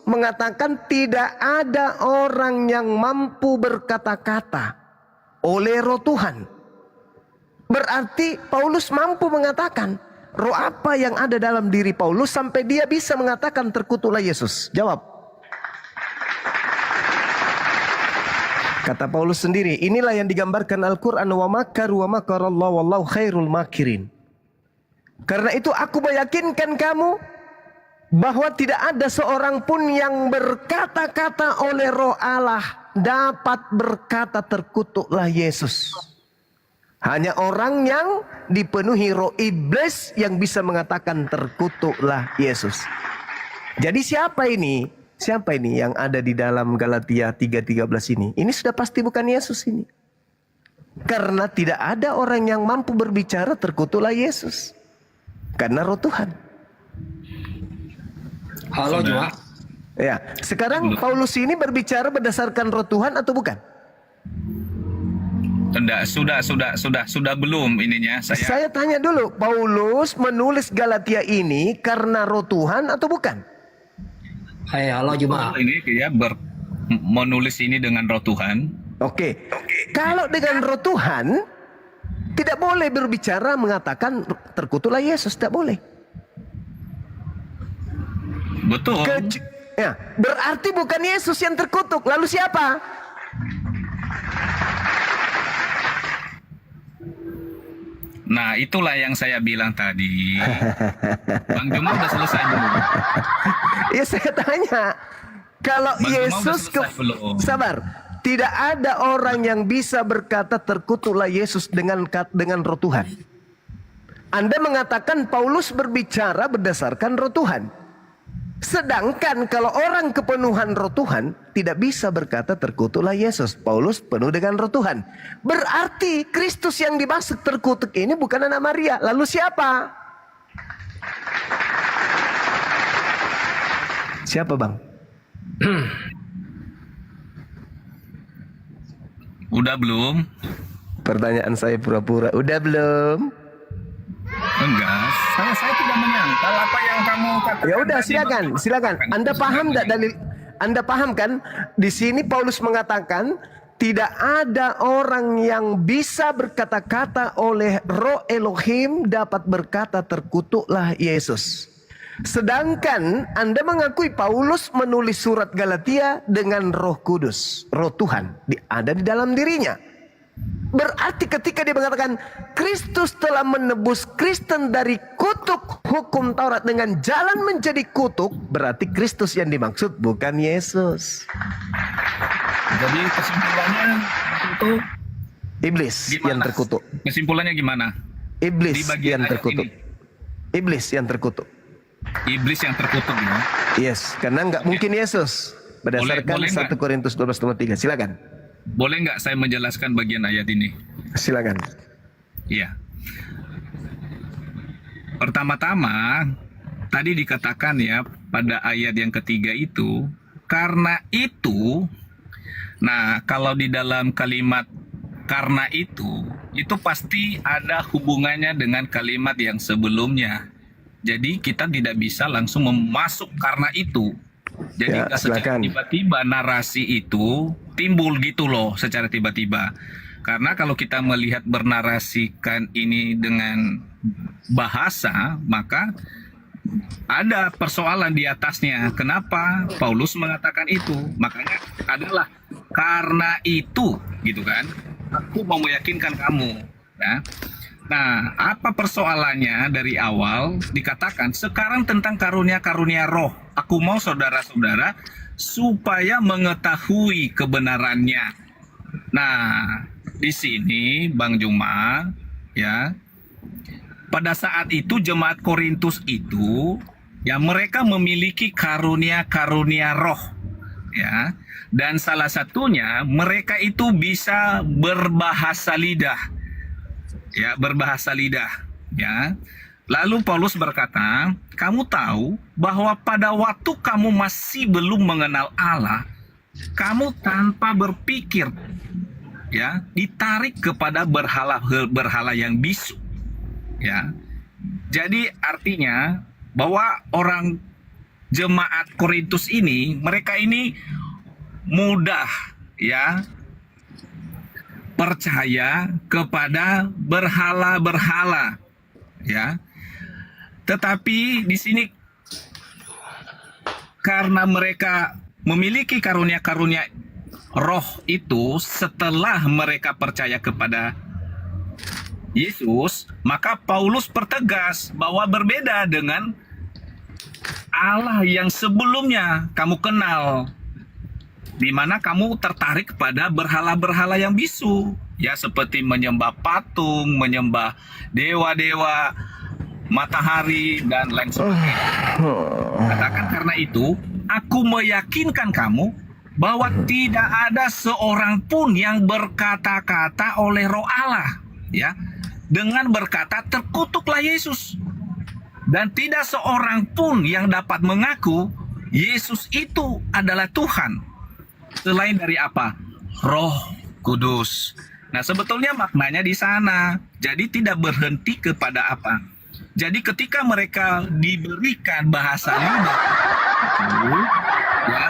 mengatakan tidak ada orang yang mampu berkata-kata oleh Roh Tuhan. Berarti Paulus mampu mengatakan roh apa yang ada dalam diri Paulus sampai dia bisa mengatakan terkutuklah Yesus? Jawab. Kata Paulus sendiri, inilah yang digambarkan Al-Quran, wa makaru wa makarallahu wallahu khairul makirin. Karena itu aku meyakinkan kamu bahwa tidak ada seorang pun yang berkata-kata oleh Roh Allah dapat berkata terkutuklah Yesus. Hanya orang yang dipenuhi roh iblis yang bisa mengatakan terkutuklah Yesus. Jadi siapa ini? Siapa ini yang ada di dalam Galatia 3:13 ini? Ini sudah pasti bukan Yesus ini. Karena tidak ada orang yang mampu berbicara terkutuklah Yesus. Karena roh Tuhan. Halo Juma. Ya, sekarang Paulus ini berbicara berdasarkan roh Tuhan atau bukan? Enggak, sudah belum ininya Saya tanya dulu, Paulus menulis Galatia ini karena roh Tuhan atau bukan? Hai, halo Juma. Ini dia menulis ini dengan roh Tuhan. Oke. Kalau dengan roh Tuhan tidak boleh berbicara mengatakan terkutuklah Yesus, tidak boleh. Betul. Ya, berarti bukan Yesus yang terkutuk, lalu siapa? Nah, itulah yang saya bilang tadi. Bang Juma udah selesai belum? Ya saya tanya, kalau Bang Juma Yesus udah selesai belum? sabar, tidak ada orang yang bisa berkata terkutuklah Yesus dengan roh Tuhan. Anda mengatakan Paulus berbicara berdasarkan roh Tuhan. Sedangkan kalau orang kepenuhan roh Tuhan tidak bisa berkata terkutuklah Yesus. Paulus penuh dengan roh Tuhan. Berarti Kristus yang dimaksud terkutuk ini bukan anak Maria. Lalu siapa? Siapa bang? Udah belum? Pertanyaan saya pura-pura. Udah belum? Enggak, saya tidak menyangkal apa yang kamu katakan. Ya udah, tadi. silakan. Anda paham enggak dalil? Anda paham kan? Di sini Paulus mengatakan tidak ada orang yang bisa berkata-kata oleh Roh Elohim dapat berkata terkutuklah Yesus. Sedangkan Anda mengakui Paulus menulis surat Galatia dengan Roh Kudus, Roh Tuhan ada di dalam dirinya. Berarti ketika dia mengatakan Kristus telah menebus Kristen dari kutuk hukum Taurat dengan jalan menjadi kutuk, berarti Kristus yang dimaksud bukan Yesus. Jadi kesimpulannya itu Iblis gimana? yang terkutuk. Kesimpulannya gimana? Iblis Di bagian yang ayat terkutuk. ini. Iblis yang terkutuk. Iblis yang terkutuk ya. Yes, karena nggak mungkin Yesus. Berdasarkan Boleh 1 Korintus 12:3. Silakan. Boleh nggak saya menjelaskan bagian ayat ini? Silakan. Ya. Pertama-tama, tadi dikatakan ya pada ayat yang ketiga itu, karena itu, nah kalau di dalam kalimat karena itu pasti ada hubungannya dengan kalimat yang sebelumnya. Jadi kita tidak bisa langsung masuk karena itu. Jadi Ya, nggak secara silakan. tiba-tiba narasi itu timbul gitu loh secara tiba-tiba. Karena kalau kita melihat bernarasikan ini dengan bahasa, maka ada persoalan di atasnya. Kenapa Paulus mengatakan itu? Makanya adalah karena itu, gitu kan? Aku mau meyakinkan kamu. Ya. Nah, apa persoalannya dari awal dikatakan sekarang tentang karunia-karunia roh. Aku mau saudara-saudara supaya mengetahui kebenarannya. Nah, di sini Bang Juma, ya, pada saat itu jemaat Korintus itu, ya mereka memiliki karunia-karunia roh, ya, dan salah satunya mereka itu bisa berbahasa lidah. Ya, berbahasa lidah, ya. Lalu Paulus berkata, kamu tahu bahwa pada waktu kamu masih belum mengenal Allah, kamu tanpa berpikir, ya, ditarik kepada berhala yang bisu, ya. Jadi artinya bahwa orang jemaat Korintus ini, mereka ini mudah, ya, percaya kepada berhala-berhala, ya. Tetapi di sini karena mereka memiliki karunia-karunia roh itu setelah mereka percaya kepada Yesus, maka Paulus pertegas bahwa berbeda dengan Allah yang sebelumnya kamu kenal, di mana kamu tertarik pada berhala-berhala yang bisu, ya, seperti menyembah patung, menyembah dewa-dewa, matahari, dan lain sebagainya. Katakan karena itu, aku meyakinkan kamu bahwa tidak ada seorang pun yang berkata-kata oleh Roh Allah, ya, dengan berkata terkutuklah Yesus, dan tidak seorang pun yang dapat mengaku Yesus itu adalah Tuhan selain dari apa? Roh Kudus. Nah, sebetulnya maknanya di sana. Jadi tidak berhenti kepada apa? Jadi ketika mereka diberikan bahasa lidah, ya,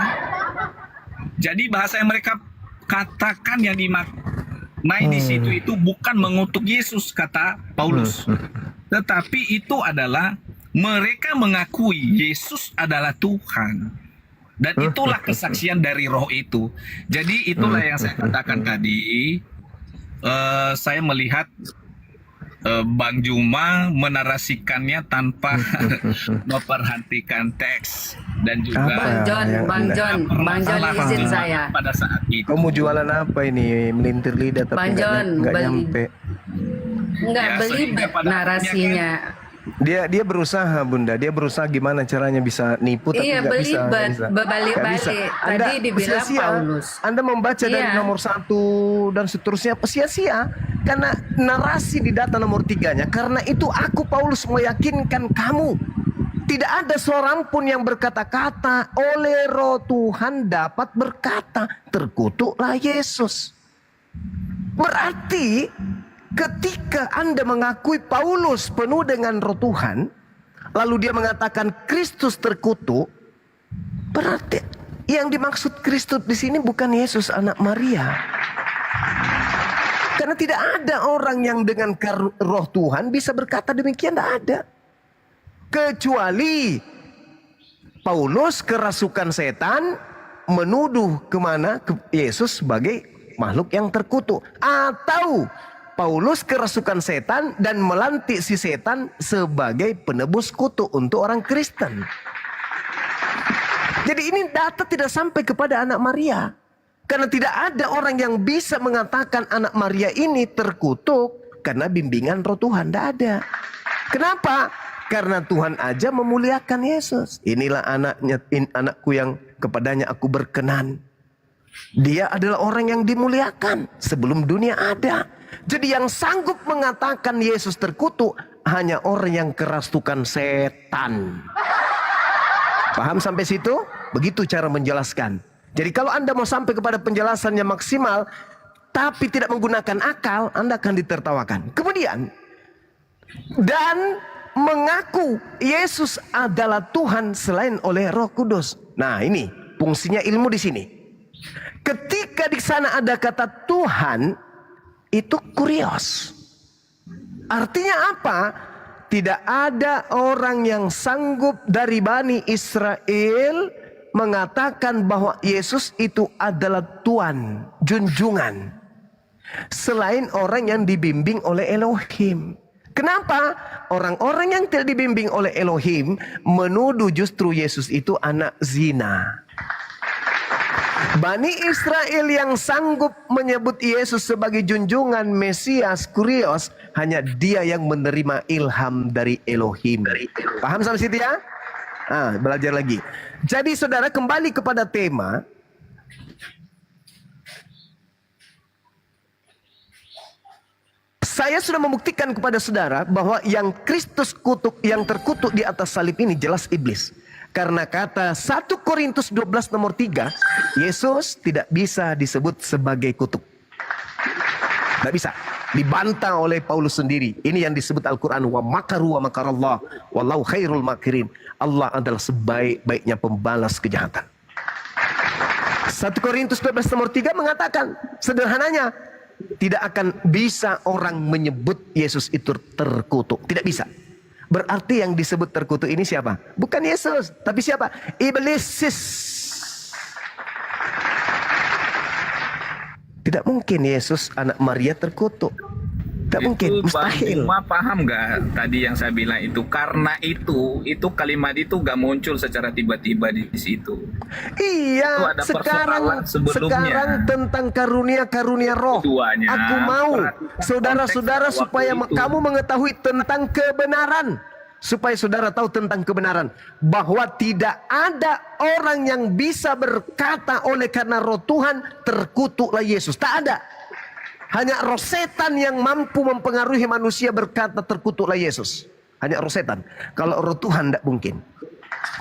jadi bahasa yang mereka katakan yang dimaknai di situ itu bukan mengutuk Yesus, kata Paulus, tetapi itu adalah mereka mengakui Yesus adalah Tuhan. Dan itulah kesaksian dari roh itu. Jadi itulah yang saya katakan tadi. Saya melihat Bang Juma menarasikannya tanpa memperhatikan teks dan juga Bang John izin saya. pada saat itu. Kamu jualan apa ini? Melintir lidah tapi Bang John, nggak nyampe. Enggak Ya, belibet sehingga pada narasinya. Dia berusaha, Bunda. Dia berusaha gimana caranya bisa nipu tapi Iya, nggak bisa. belibet, nggak bisa. berbalik-balik. Nggak bisa. Tadi dibilang sia-sia. Paulus. Anda membaca dari Iya. nomor 1 dan seterusnya sia-sia karena narasi di data nomor 3-nya. Karena itu aku Paulus meyakinkan kamu, tidak ada seorang pun yang berkata-kata oleh Roh Tuhan dapat berkata terkutuklah Yesus. Berarti ketika Anda mengakui Paulus penuh dengan Roh Tuhan, lalu dia mengatakan Kristus terkutuk, berarti yang dimaksud Kristus di sini bukan Yesus anak Maria. Karena tidak ada orang yang dengan Roh Tuhan bisa berkata demikian, tidak ada. Kecuali Paulus kerasukan setan menuduh kemana? Ke Yesus sebagai makhluk yang terkutuk. Atau Paulus kerasukan setan dan melantik si setan sebagai penebus kutuk untuk orang Kristen. Jadi ini data tidak sampai kepada anak Maria. Karena tidak ada orang yang bisa mengatakan anak Maria ini terkutuk karena bimbingan Roh Tuhan. Tidak ada. Kenapa? Karena Tuhan aja memuliakan Yesus. Inilah anakku yang kepadanya aku berkenan. Dia adalah orang yang dimuliakan sebelum dunia ada. Jadi yang sanggup mengatakan Yesus terkutuk hanya orang yang kerasukan setan. Paham sampai situ? Begitu cara menjelaskan. Jadi kalau Anda mau sampai kepada penjelasan yang maksimal, tapi tidak menggunakan akal, Anda akan ditertawakan. Kemudian, dan mengaku Yesus adalah Tuhan selain oleh Roh Kudus. Nah ini fungsinya ilmu di sini. Ketika di sana ada kata Tuhan, itu kurios. Artinya apa? Tidak ada orang yang sanggup dari Bani Israel mengatakan bahwa Yesus itu adalah Tuhan, junjungan, selain orang yang dibimbing oleh Elohim. Kenapa? Orang-orang yang tidak dibimbing oleh Elohim menuduh justru Yesus itu anak zina. Bani Israel yang sanggup menyebut Yesus sebagai junjungan, Mesias, kurios, hanya dia yang menerima ilham dari Elohim. Paham sampai situ ya? Belajar lagi. Jadi saudara, kembali kepada tema. Saya sudah membuktikan kepada saudara bahwa yang Kristus kutuk, yang terkutuk di atas salib ini jelas iblis. Karena kata 1 Korintus 12 nomor 3, Yesus tidak bisa disebut sebagai kutuk. Tidak bisa. Dibantah oleh Paulus sendiri. Ini yang disebut Al-Quran. Wa makaru wa makarallah. Wallahu khairul makirin. Allah adalah sebaik-baiknya pembalas kejahatan. 1 Korintus 12 nomor 3 mengatakan, sederhananya, tidak akan bisa orang menyebut Yesus itu terkutuk. Tidak bisa. Berarti yang disebut terkutuk ini siapa? Bukan Yesus, tapi siapa? Iblis. Tidak mungkin Yesus anak Maria terkutuk. Tidak mungkin, mustahil. Cuma paham nggak tadi yang saya bilang itu? Karena itu kalimat itu nggak muncul secara tiba-tiba di situ. Iya, sekarang tentang karunia roh. Keduanya, aku mau saudara-saudara supaya itu. kamu mengetahui tentang kebenaran. Supaya saudara tahu tentang kebenaran. Bahwa tidak ada orang yang bisa berkata oleh karena roh Tuhan terkutuklah Yesus. Tak ada. Hanya roh setan yang mampu mempengaruhi manusia berkata terkutuklah Yesus. Hanya roh setan. Kalau roh Tuhan tidak mungkin.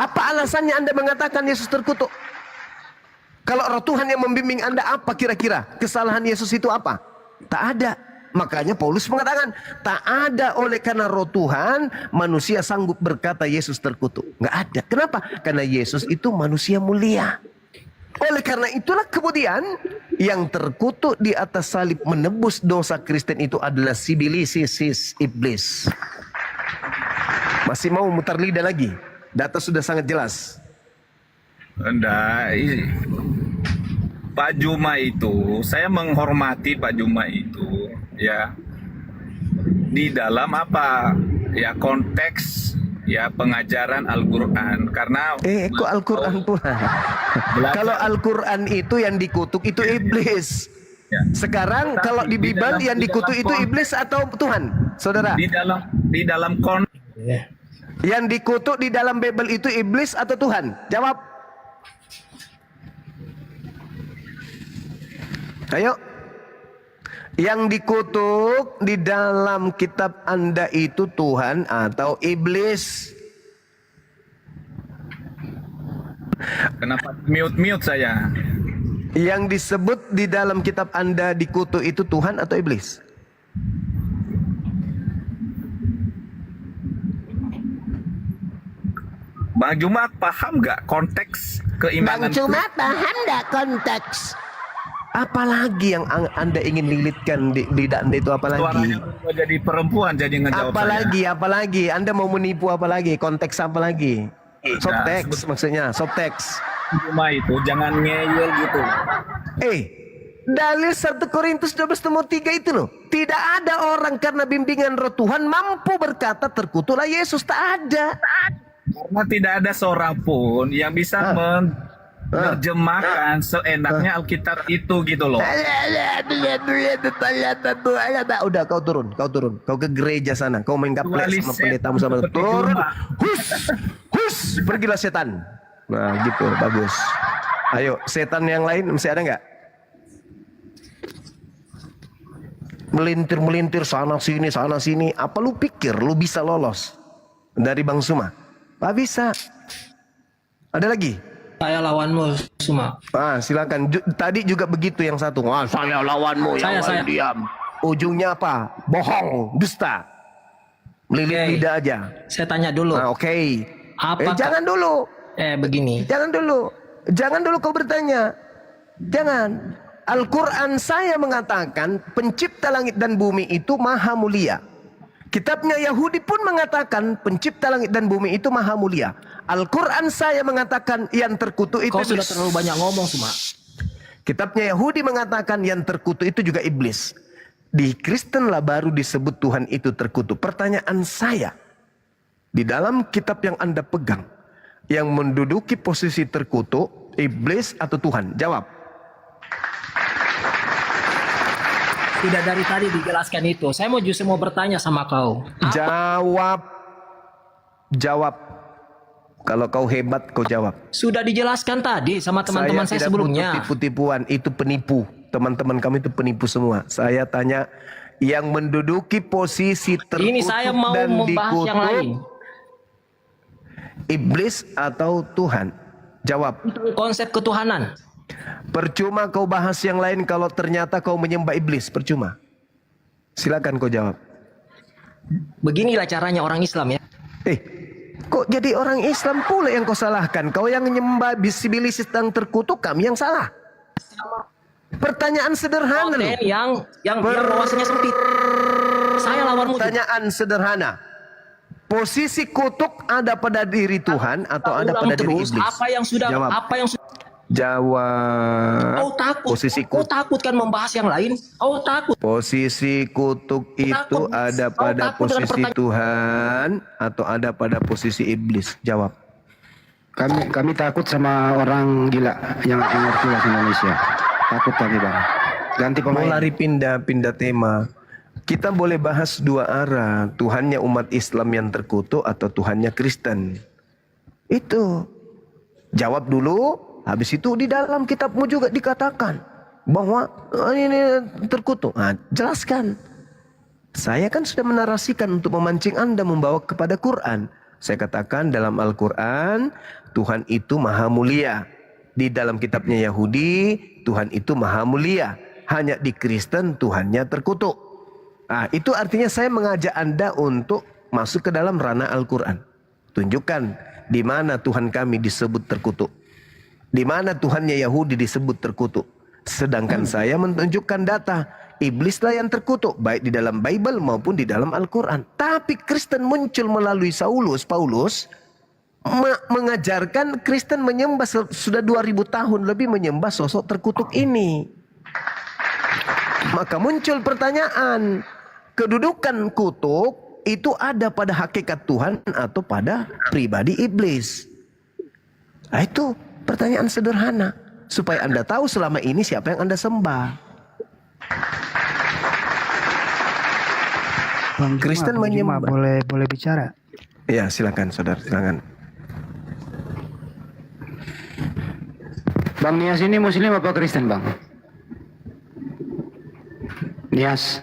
Apa alasannya Anda mengatakan Yesus terkutuk? Kalau roh Tuhan yang membimbing Anda, apa kira-kira kesalahan Yesus itu apa? Tak ada. Makanya Paulus mengatakan, tak ada oleh karena roh Tuhan manusia sanggup berkata Yesus terkutuk. Nggak ada. Kenapa? Karena Yesus itu manusia mulia. Oleh karena itulah kemudian yang terkutuk di atas salib menebus dosa Kristen itu adalah sibilisis iblis. Masih mau mutar lidah lagi? Data sudah sangat jelas. Enggak, Pak Juma itu, saya menghormati Pak Juma itu, ya, di dalam apa, ya konteks, ya pengajaran Al-Quran. Karena kok Al-Quran pula? Kalau Al-Quran itu yang dikutuk itu iblis. Ya. Sekarang kalau di Bible yang dikutuk itu iblis atau Tuhan, saudara? Di dalam konteks. Yang dikutuk di dalam Bible itu iblis atau Tuhan? Jawab. Ayo. Yang dikutuk di dalam kitab Anda itu Tuhan atau iblis? Kenapa mute saya? Yang disebut di dalam kitab Anda dikutuk itu Tuhan atau iblis? Bang Juma paham nggak konteks keimanan? Bang Juma paham nggak konteks? Apalagi yang Anda ingin lilitkan di Anda itu apalagi? Suaranya jadi perempuan jadi ngejawab apalagi Anda mau menipu apalagi? Konteks apa lagi? Subteks maksudnya, subteks. Cuma itu jangan ngeyel gitu. Dalil 1 Korintus 12 nomor 3 itu loh. Tidak ada orang karena bimbingan roh Tuhan mampu berkata terkutuklah Yesus. Tak ada. Karena tidak ada seorang pun yang bisa menerjemahkan seenaknya Alkitab itu gitu loh. Udah kau turun. Kau ke gereja sana. Kau main gaplek sama pendetamu sama turun. Hus, pergilah setan. Nah gitu, bagus. Ayo, setan yang lain masih ada nggak? melintir-melintir sana sini. Apa lu pikir lu bisa lolos dari Bang Zuma? Gak bisa. Ada lagi? Saya lawanmu, Zuma. Silakan. Tadi juga begitu yang satu. Saya lawanmu, yang lain diam. Ujungnya apa? Bohong, dusta. Melilit lidah aja. Saya tanya dulu. Oke. Apakah- Jangan dulu. Begini. Jangan dulu kau bertanya. Jangan. Al-Quran saya mengatakan pencipta langit dan bumi itu maha mulia. Kitabnya Yahudi pun mengatakan pencipta langit dan bumi itu maha mulia. Al-Quran saya mengatakan yang terkutuk itu Kau sudah iblis. terlalu banyak ngomong, Zuma. Kitabnya Yahudi mengatakan yang terkutuk itu juga iblis. Di Kristen lah baru disebut Tuhan itu terkutuk. Pertanyaan saya, di dalam kitab yang Anda pegang, yang menduduki posisi terkutuk, iblis atau Tuhan? Jawab. Tidak dari tadi dijelaskan itu. Saya justru mau bertanya sama kau. Jawab. Kalau kau hebat, kau jawab. Sudah dijelaskan tadi sama teman-teman saya sebelumnya. Butuh tipu-tipuan, itu penipu. Teman-teman kami itu penipu semua. Saya tanya, yang menduduki posisi terkutuk Ini saya mau dan membahas yang lain. Iblis atau Tuhan? Jawab. Konsep ketuhanan. Percuma kau bahas yang lain kalau ternyata kau menyembah iblis. Percuma. Silakan kau jawab. Beginilah caranya orang Islam ya. Kok jadi orang Islam pula yang kau salahkan? Kau yang menyembah iblis sedang terkutuk, kami yang salah. Pertanyaan sederhana. Yang wawasannya sempit. Saya lawanmu. Pertanyaan sederhana. Posisi kutuk ada pada diri Tuhan atau ada pada diri iblis? Apa yang sudah Jawab. Jawab. Kau takut. Kau takut kan membahas yang lain? Kau takut. Posisi kutuk itu ada pada posisi Tuhan atau ada pada posisi iblis? Jawab. Kami takut sama orang gila yang ngerti bahasa Indonesia. Takut kami, Bang. Ganti pemain. Mau lari pindah tema. Kita boleh bahas dua arah. Tuhannya umat Islam yang terkutuk atau Tuhannya Kristen. Itu. Jawab dulu. Habis itu di dalam kitabmu juga dikatakan bahwa ini terkutuk. Jelaskan. Saya kan sudah menarasikan untuk memancing Anda membawa kepada Quran. Saya katakan dalam Al-Quran Tuhan itu maha mulia. Di dalam kitabnya Yahudi Tuhan itu maha mulia. Hanya di Kristen Tuhannya terkutuk. Itu artinya saya mengajak Anda untuk masuk ke dalam ranah Al-Quran. Tunjukkan di mana Tuhan kami disebut terkutuk. Di mana Tuhannya Yahudi disebut terkutuk. Sedangkan saya menunjukkan data. Iblislah yang terkutuk. Baik di dalam Bible maupun di dalam Al-Quran. Tapi Kristen muncul melalui Paulus. Mengajarkan Kristen menyembah sudah 2000 tahun lebih menyembah sosok terkutuk ini. Maka muncul pertanyaan. Kedudukan kutuk itu ada pada hakikat Tuhan atau pada pribadi iblis? Itu pertanyaan sederhana supaya Anda tahu selama ini siapa yang Anda sembah. Bang Kristen menyembah. Boleh bicara? Ya, silakan saudara, silakan. Bang Nias ini Muslim apa Kristen, Bang? Nias.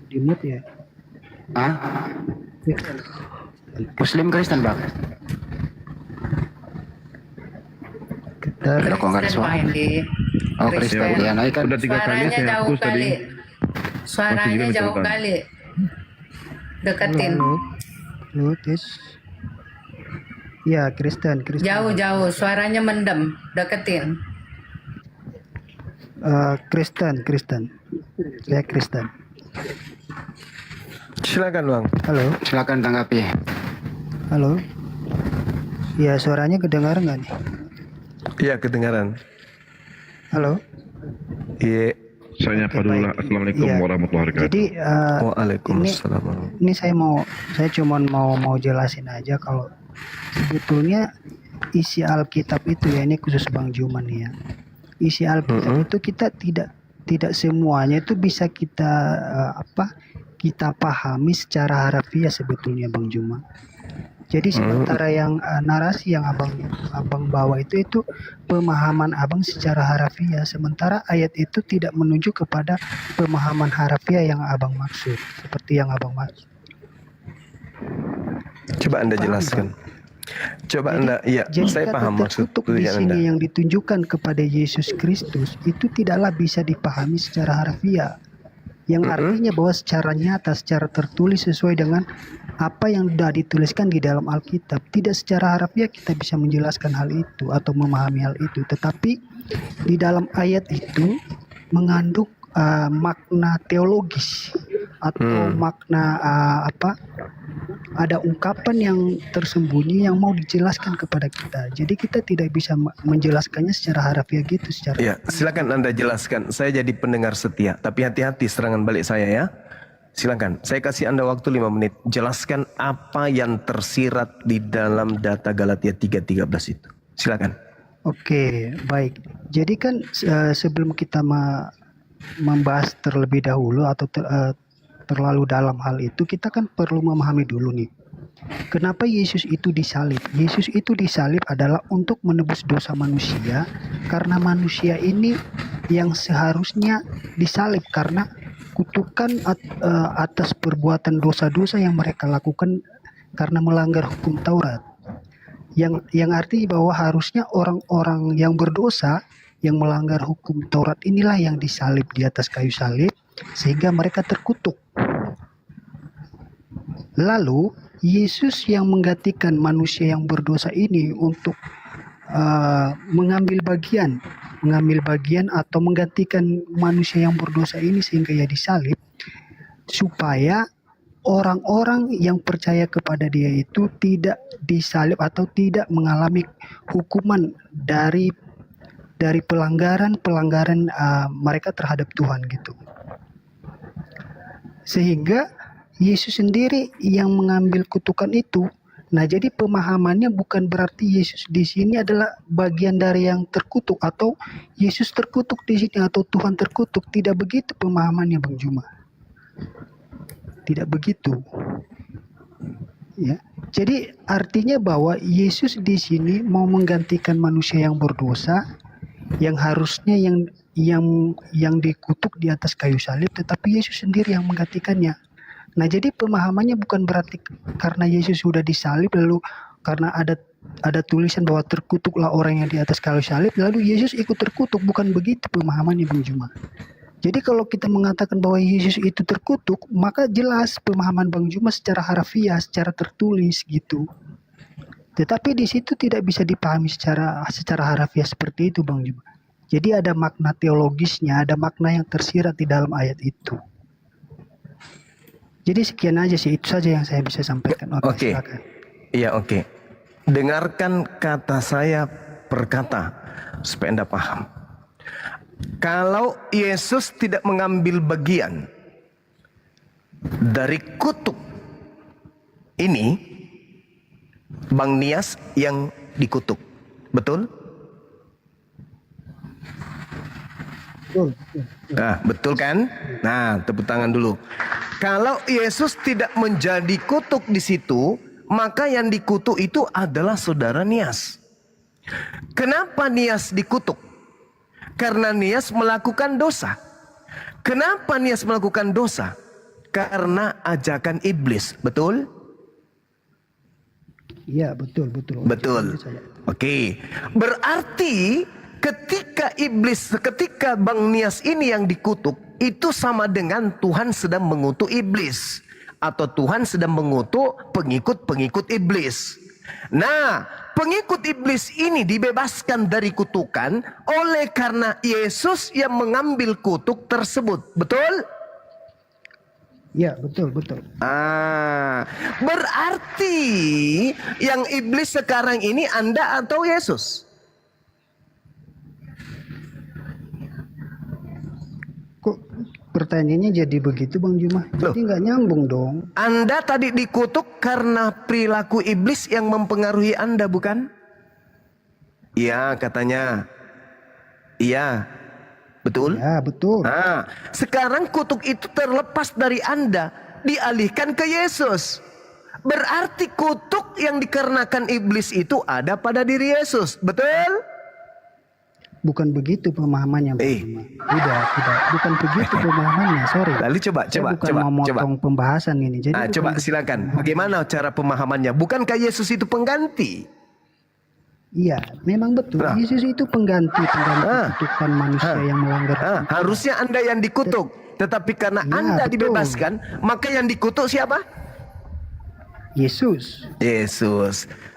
Dimut ya? Muslim Kristen, Bang? Kristen Pak Hendy. Kristen. Ya, naik kan. Suaranya jauh kali. Suaranya jauh kali. Deketin. Halo, tes. Ya, Kristen. Jauh. Suaranya mendem. Deketin. Kristen. Saya Kristen. Silakan Bang. Halo. Silakan tanggapi. Halo. Ya, suaranya kedengaran nggak nih? Iya, kedengaran. Halo. Iya. Saya Padula. Assalamualaikum warahmatullahi wabarakatuh. Jadi Waalaikumsalam. ini saya cuma mau jelasin aja kalau sebetulnya isi Alkitab itu ya, ini khusus Bang Juman nih ya. Isi Alkitab itu kita tidak semuanya itu bisa kita kita pahami secara harafiah sebetulnya Bang Juma. Jadi sementara yang narasi yang abang bawa itu pemahaman abang secara harafiah, sementara ayat itu tidak menuju kepada pemahaman harafiah yang abang maksud, seperti yang abang maksud. Coba Anda jelaskan. Coba Anda, ya, Jadi saya kata paham maksud terkutuk di tujuan sini Anda. yang ditunjukkan kepada Yesus Kristus itu tidaklah bisa dipahami secara harafiah, yang artinya bahwa secara nyata, secara tertulis sesuai dengan apa yang sudah dituliskan di dalam Alkitab. Tidak secara harafiah kita bisa menjelaskan hal itu atau memahami hal itu, tetapi di dalam ayat itu mengandung makna teologis atau makna ada ungkapan yang tersembunyi yang mau dijelaskan kepada kita. Jadi kita tidak bisa menjelaskannya secara harafiah gitu. Ya, silakan Anda jelaskan. Saya jadi pendengar setia, tapi hati-hati serangan balik saya ya. Silakan, saya kasih Anda waktu 5 menit. Jelaskan apa yang tersirat di dalam data Galatia 3:13 itu. Silakan. Oke, baik. Jadi kan sebelum kita membahas terlebih dahulu atau terlalu dalam hal itu, kita kan perlu memahami dulu nih. Kenapa Yesus itu disalib? Yesus itu disalib adalah untuk menebus dosa manusia, karena manusia ini yang seharusnya disalib karena kutukan atas perbuatan dosa-dosa yang mereka lakukan karena melanggar hukum Taurat. Yang artinya bahwa harusnya orang-orang yang berdosa yang melanggar hukum Taurat inilah yang disalib di atas kayu salib sehingga mereka terkutuk. Lalu Yesus yang menggantikan manusia yang berdosa ini untuk mengambil bagian atau menggantikan manusia yang berdosa ini sehingga ia disalib, supaya orang-orang yang percaya kepada dia itu tidak disalib atau tidak mengalami hukuman dari pelanggaran mereka terhadap Tuhan gitu. Sehingga Yesus sendiri yang mengambil kutukan itu. Nah, jadi pemahamannya bukan berarti Yesus di sini adalah bagian dari yang terkutuk atau Yesus terkutuk di sini atau Tuhan terkutuk. Tidak begitu pemahamannya, Bang Juma. Tidak begitu. Ya. Jadi artinya bahwa Yesus di sini mau menggantikan manusia yang berdosa yang harusnya yang dikutuk di atas kayu salib, tetapi Yesus sendiri yang menggantikannya. Nah, jadi pemahamannya bukan berarti karena Yesus sudah disalib lalu karena ada tulisan bahwa terkutuklah orang yang di atas kayu salib lalu Yesus ikut terkutuk, bukan begitu pemahamannya, Bang Juma. Jadi kalau kita mengatakan bahwa Yesus itu terkutuk, maka jelas pemahaman Bang Juma secara harafiah, secara tertulis gitu. Tetapi di situ tidak bisa dipahami secara harafiah seperti itu, Bang Juma. Jadi ada makna teologisnya, ada makna yang tersirat di dalam ayat itu. Jadi sekian aja sih, itu saja yang saya bisa sampaikan. Oke. Iya, oke. Dengarkan kata saya perkata supaya Anda paham. Kalau Yesus tidak mengambil bagian dari kutuk ini, Bang Nias yang dikutuk. Betul? Nah, betul kan? Nah, tepuk tangan dulu. Kalau Yesus tidak menjadi kutuk di situ, maka yang dikutuk itu adalah saudara Nias. Kenapa Nias dikutuk? Karena Nias melakukan dosa. Kenapa Nias melakukan dosa? Karena ajakan iblis, betul? Iya, betul. Betul. Oke. Berarti ketika Bang Nias ini yang dikutuk, itu sama dengan Tuhan sedang mengutuk iblis. Atau Tuhan sedang mengutuk pengikut-pengikut iblis. Nah, pengikut iblis ini dibebaskan dari kutukan oleh karena Yesus yang mengambil kutuk tersebut. Betul? Ya, betul. Berarti yang iblis sekarang ini Anda atau Yesus? Kok pertanyaannya jadi begitu, Bang Juma? Jadi nggak nyambung dong. Anda tadi dikutuk karena perilaku iblis yang mempengaruhi Anda, bukan? Iya, katanya. Iya. Betul? Ya, betul. Nah, sekarang kutuk itu terlepas dari Anda, dialihkan ke Yesus. Berarti kutuk yang dikarenakan iblis itu ada pada diri Yesus. Betul? Bukan begitu pemahamannya. Tidak. Bukan begitu pemahamannya. Sorry. Lalu coba. Bukan memotong pembahasan ini. Jadi Coba silakan. Bagaimana cara pemahamannya? Bukankah Yesus itu pengganti? Iya, memang betul. Yesus itu pengganti kutukan manusia yang melanggar. Harusnya Anda yang dikutuk. Tetapi karena Anda dibebaskan, maka yang dikutuk siapa? Yesus.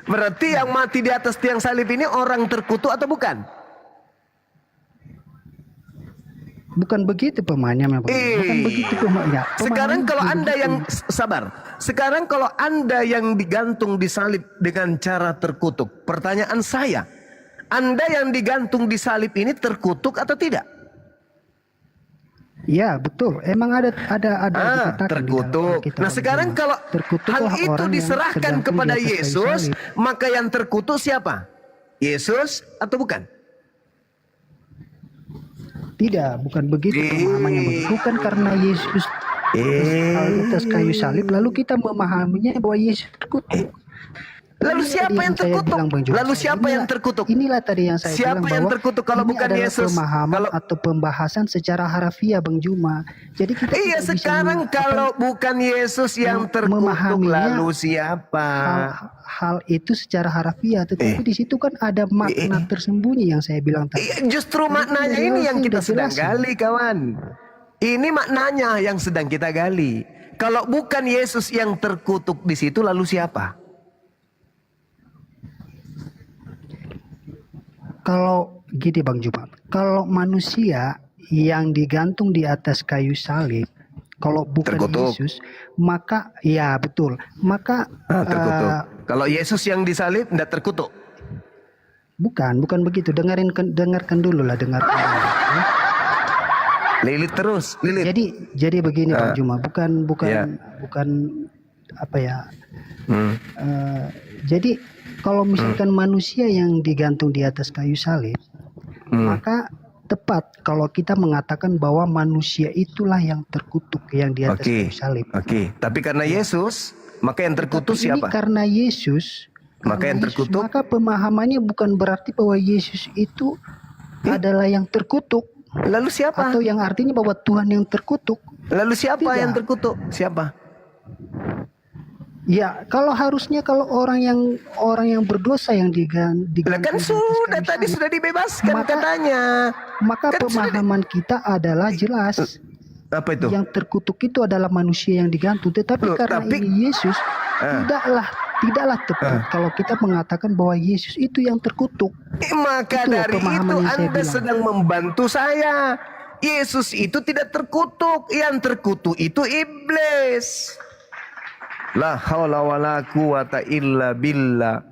Berarti yang mati di atas tiang salib ini orang terkutuk atau bukan? Bukan begitu pemahamannya. Bukan begitu pemahamannya. Sekarang kalau Anda yang sabar. Sekarang kalau Anda yang digantung di salib dengan cara terkutuk. Pertanyaan saya, Anda yang digantung di salib ini terkutuk atau tidak? Ya, betul. Emang ada dikatakan terkutuk. Nah, sekarang kalau hal itu diserahkan kepada Yesus, maka yang terkutuk siapa? Yesus atau bukan? Tidak, bukan begitu pemahamannya. Bukan karena Yesus di atas kayu salib, lalu kita memahaminya bahwa Yesus terkutuk. Lalu siapa yang terkutuk? Inilah tadi yang saya siapa bilang yang bahwa terkutuk kalau ini bukan adalah Yesus? Pemahaman atau pembahasan secara harafiah, Bang Juma. Jadi kita sekarang kalau bukan Yesus yang terkutuk, lalu siapa? Hal itu secara harafiah, tetapi di situ kan ada makna tersembunyi yang saya bilang tadi. Justru maknanya ini yang kita sedang gali, kawan. Ini maknanya yang sedang kita gali. Kalau bukan Yesus yang terkutuk di situ, lalu siapa? Kalau gini Bang Juma, kalau manusia yang digantung di atas kayu salib, kalau bukan Yesus, maka ya betul, maka terkutuk. Kalau Yesus yang disalib tidak terkutuk. Bukan begitu. Dengarkan dulu lah, Lilit terus, lilit. Jadi begini Bang Juma, bukan apa ya? Jadi kalau misalkan manusia yang digantung di atas kayu salib, maka tepat kalau kita mengatakan bahwa manusia itulah yang terkutuk yang di atas kayu salib. Tapi karena Yesus, maka yang terkutuk siapa? Karena Yesus, yang terkutuk. Maka pemahamannya bukan berarti bahwa Yesus itu adalah yang terkutuk. Lalu siapa? Atau yang artinya bahwa Tuhan yang terkutuk. Lalu siapa yang terkutuk? Siapa? Ya, kalau orang yang berdosa yang diganti. Kan sudah tadi sudah dibebaskan katanya. Maka pemahaman kita adalah jelas. Apa itu? Yang terkutuk itu adalah manusia yang digantung. Tetapi karena ini Yesus, tidaklah tepat kalau kita mengatakan bahwa Yesus itu yang terkutuk. Maka dari itu Anda sedang membantu saya. Yesus itu tidak terkutuk. Yang terkutuk itu iblis. La haula wala quwata illa billah.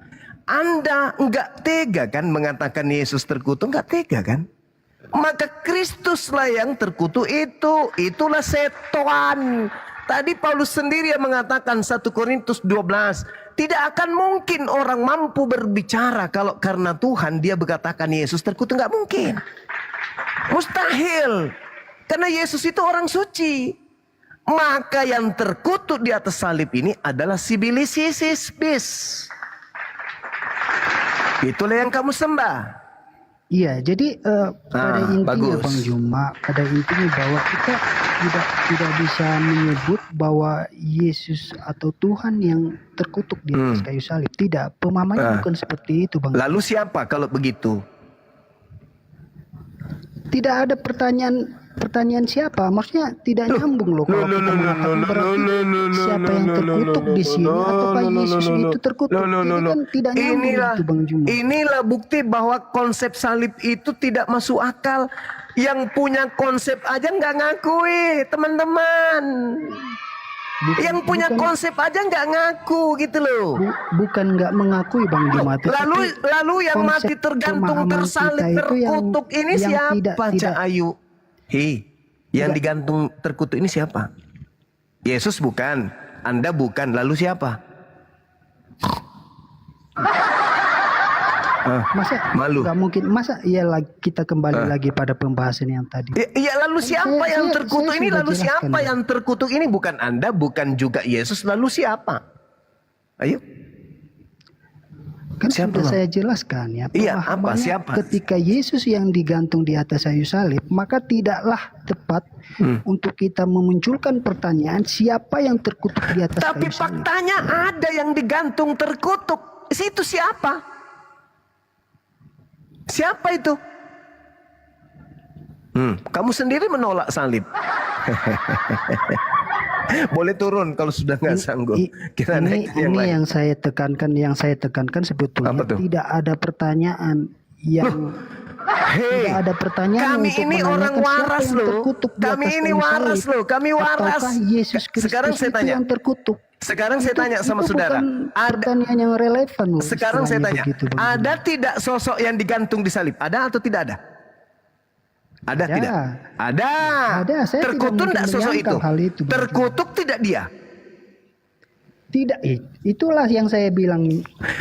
Anda enggak tega kan mengatakan Yesus terkutuk? Enggak tega kan? Maka Kristuslah yang terkutuk itu. Itulah setan. Tadi Paulus sendiri yang mengatakan 1 Korintus 12. Tidak akan mungkin orang mampu berbicara kalau karena Tuhan dia berkatakan Yesus terkutuk. Enggak mungkin. Mustahil. Karena Yesus itu orang suci. Maka yang terkutuk di atas salib ini adalah sibilisisis bis. Itulah yang kamu sembah. Iya, jadi pada intinya Bang Juma, pada intinya bahwa kita tidak bisa menyebut bahwa Yesus atau Tuhan yang terkutuk di atas kayu salib. Tidak, pemahamannya bukan seperti itu Bang. Lalu siapa kalau begitu? Tidak ada pertanyaan siapa, maksudnya tidak nyambung loh kalau kita mengatakan berarti siapa yang terkutuk di sini ataukah Yesus itu terkutuk. Ini kan tidak nyambung itu Bang Juma. Inilah bukti bahwa konsep salib itu tidak masuk akal. Yang punya konsep aja nggak ngakui, teman-teman. Yang punya konsep aja nggak ngaku gitu loh. Bukan nggak mengakui Bang Juma. Lalu yang mati tergantung tersalib terkutuk ini siapa, Cak Ayu? Yang digantung terkutuk ini siapa? Yesus bukan, Anda bukan, lalu siapa? Masa malu? Gak mungkin. Masa kita kembali lagi pada pembahasan yang tadi. Ya lalu siapa yang terkutuk ini? Lalu siapa yang terkutuk ini? Bukan Anda, bukan juga Yesus. Lalu siapa? Ayo. Kan Siapa, sudah Bang? saya jelaskan ya. Iya, apa? Pemahamannya Siapa? ketika Yesus yang digantung di atas kayu salib, maka tidaklah tepat untuk kita memunculkan pertanyaan siapa yang terkutuk di atas Tapi kayu salib. faktanya ada yang digantung terkutuk. Itu siapa? Siapa itu? Kamu sendiri menolak salib. Boleh turun kalau sudah nggak sanggup. Kita naik yang Ini lain. yang saya tekankan sebetulnya Apa tuh? tidak ada pertanyaan yang Hei, tidak ada pertanyaan kami untuk ini menanyakan orang siapa waras yang loh. terkutuk di Kami atas ini kayu waras salib. loh. Kami waras. Ataukah Yesus Kristus Sekarang saya itu tanya. yang terkutuk? Sekarang saya tanya sama Itu saudara. bukan pertanyaan yang relevan loh. Sekarang saya istilahnya tanya. begitu, Bang. Ada tidak sosok yang digantung di salib? Ada atau tidak ada? Ada Ada. tidak? Ada. Ada, saya tidak Terkutuk mungkin tidak sosok menyangkal itu? hal itu, Bang. Terkutuk tidak dia? Tidak, itulah yang saya bilang.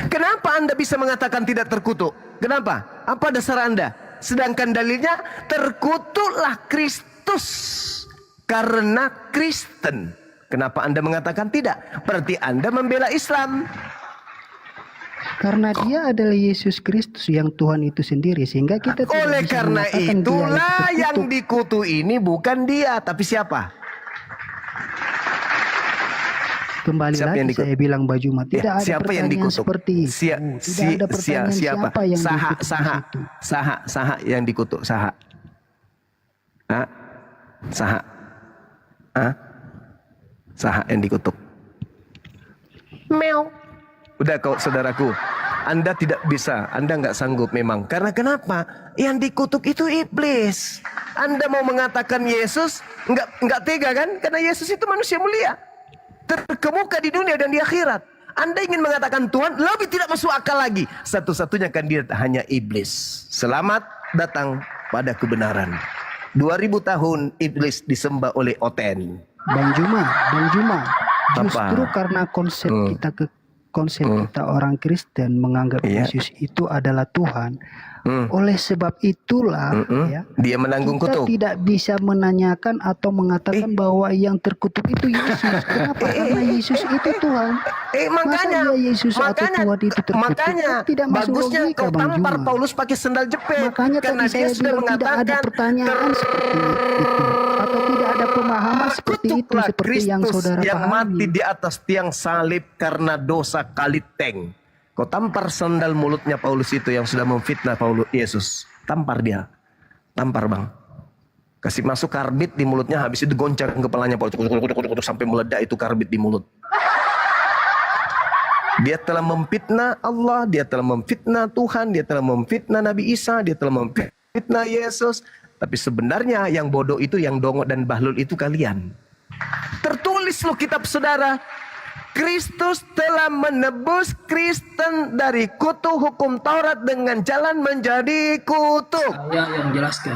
Kenapa Anda bisa mengatakan tidak terkutuk? Kenapa? Apa dasar Anda? Sedangkan dalilnya terkutuklah Kristus karena Kristen. Kenapa Anda mengatakan tidak? Berarti Anda membela Islam. Karena dia adalah Yesus Kristus yang Tuhan itu sendiri, sehingga kita tidak Oleh bisa karena mengatakan dia itu itulah yang terkutuk. dikutuk ini bukan dia, tapi siapa? Kembali Siapa yang lagi dikutuk? saya bilang Mbak Juma, tidak ada siapa yang pertanyaan dikutuk? seperti itu. Tidak ada pertanyaan siapa yang Saha, dikutuk di saha, situ. saha yang dikutuk, saha. Hah? Saha. Hah? Saha yang dikutuk. Meow. Udah kau saudaraku, Anda tidak bisa, Anda nggak sanggup memang. Karena kenapa? Yang dikutuk itu iblis. Anda mau mengatakan Yesus nggak tega kan? Karena Yesus itu manusia mulia, terkemuka di dunia dan di akhirat. Anda ingin mengatakan Tuhan lebih tidak masuk akal lagi. Satu-satunya kandidat hanya iblis. Selamat datang pada kebenaran. 2000 tahun iblis disembah oleh Oten. Bang Juma, Apa? justru karena konsep kita orang Kristen menganggap Yesus itu adalah Tuhan. Oleh sebab itulah ya, Dia menanggung kita kutuk. tidak bisa menanyakan atau mengatakan bahwa yang terkutuk itu Yesus. Kenapa? Karena Yesus itu Tuhan. Makanya, Masa dia Yesus atau Tuhan itu terkutuk? makanya Kan tidak masuk bagusnya logika, kau Bang tampar Juma. Paulus pakai sendal jepit. Makanya karena tadi dia saya sudah bilang tidak ada mengatakan pertanyaan seperti itu, atau tidak ada pemahaman seperti itu, terkutuklah seperti yang Kristus saudara yang pahami. mati di atas tiang salib karena dosa kaliteng. Kau tampar sendal mulutnya Paulus itu yang sudah memfitnah Paulus Yesus. Tampar dia. Tampar bang. Kasih masuk karbit di mulutnya, habis itu goncang kepalanya Paulus sampai meledak itu karbit di mulut. Dia telah memfitnah Allah, dia telah memfitnah Tuhan, dia telah memfitnah Nabi Isa, dia telah memfitnah Yesus. Tapi sebenarnya yang bodoh itu, yang dongok dan bahlul itu kalian. Tertulis loh kitab saudara. Kristus telah menebus Kristen dari kutuk hukum Taurat dengan jalan menjadi kutuk. Saya yang jelaskan.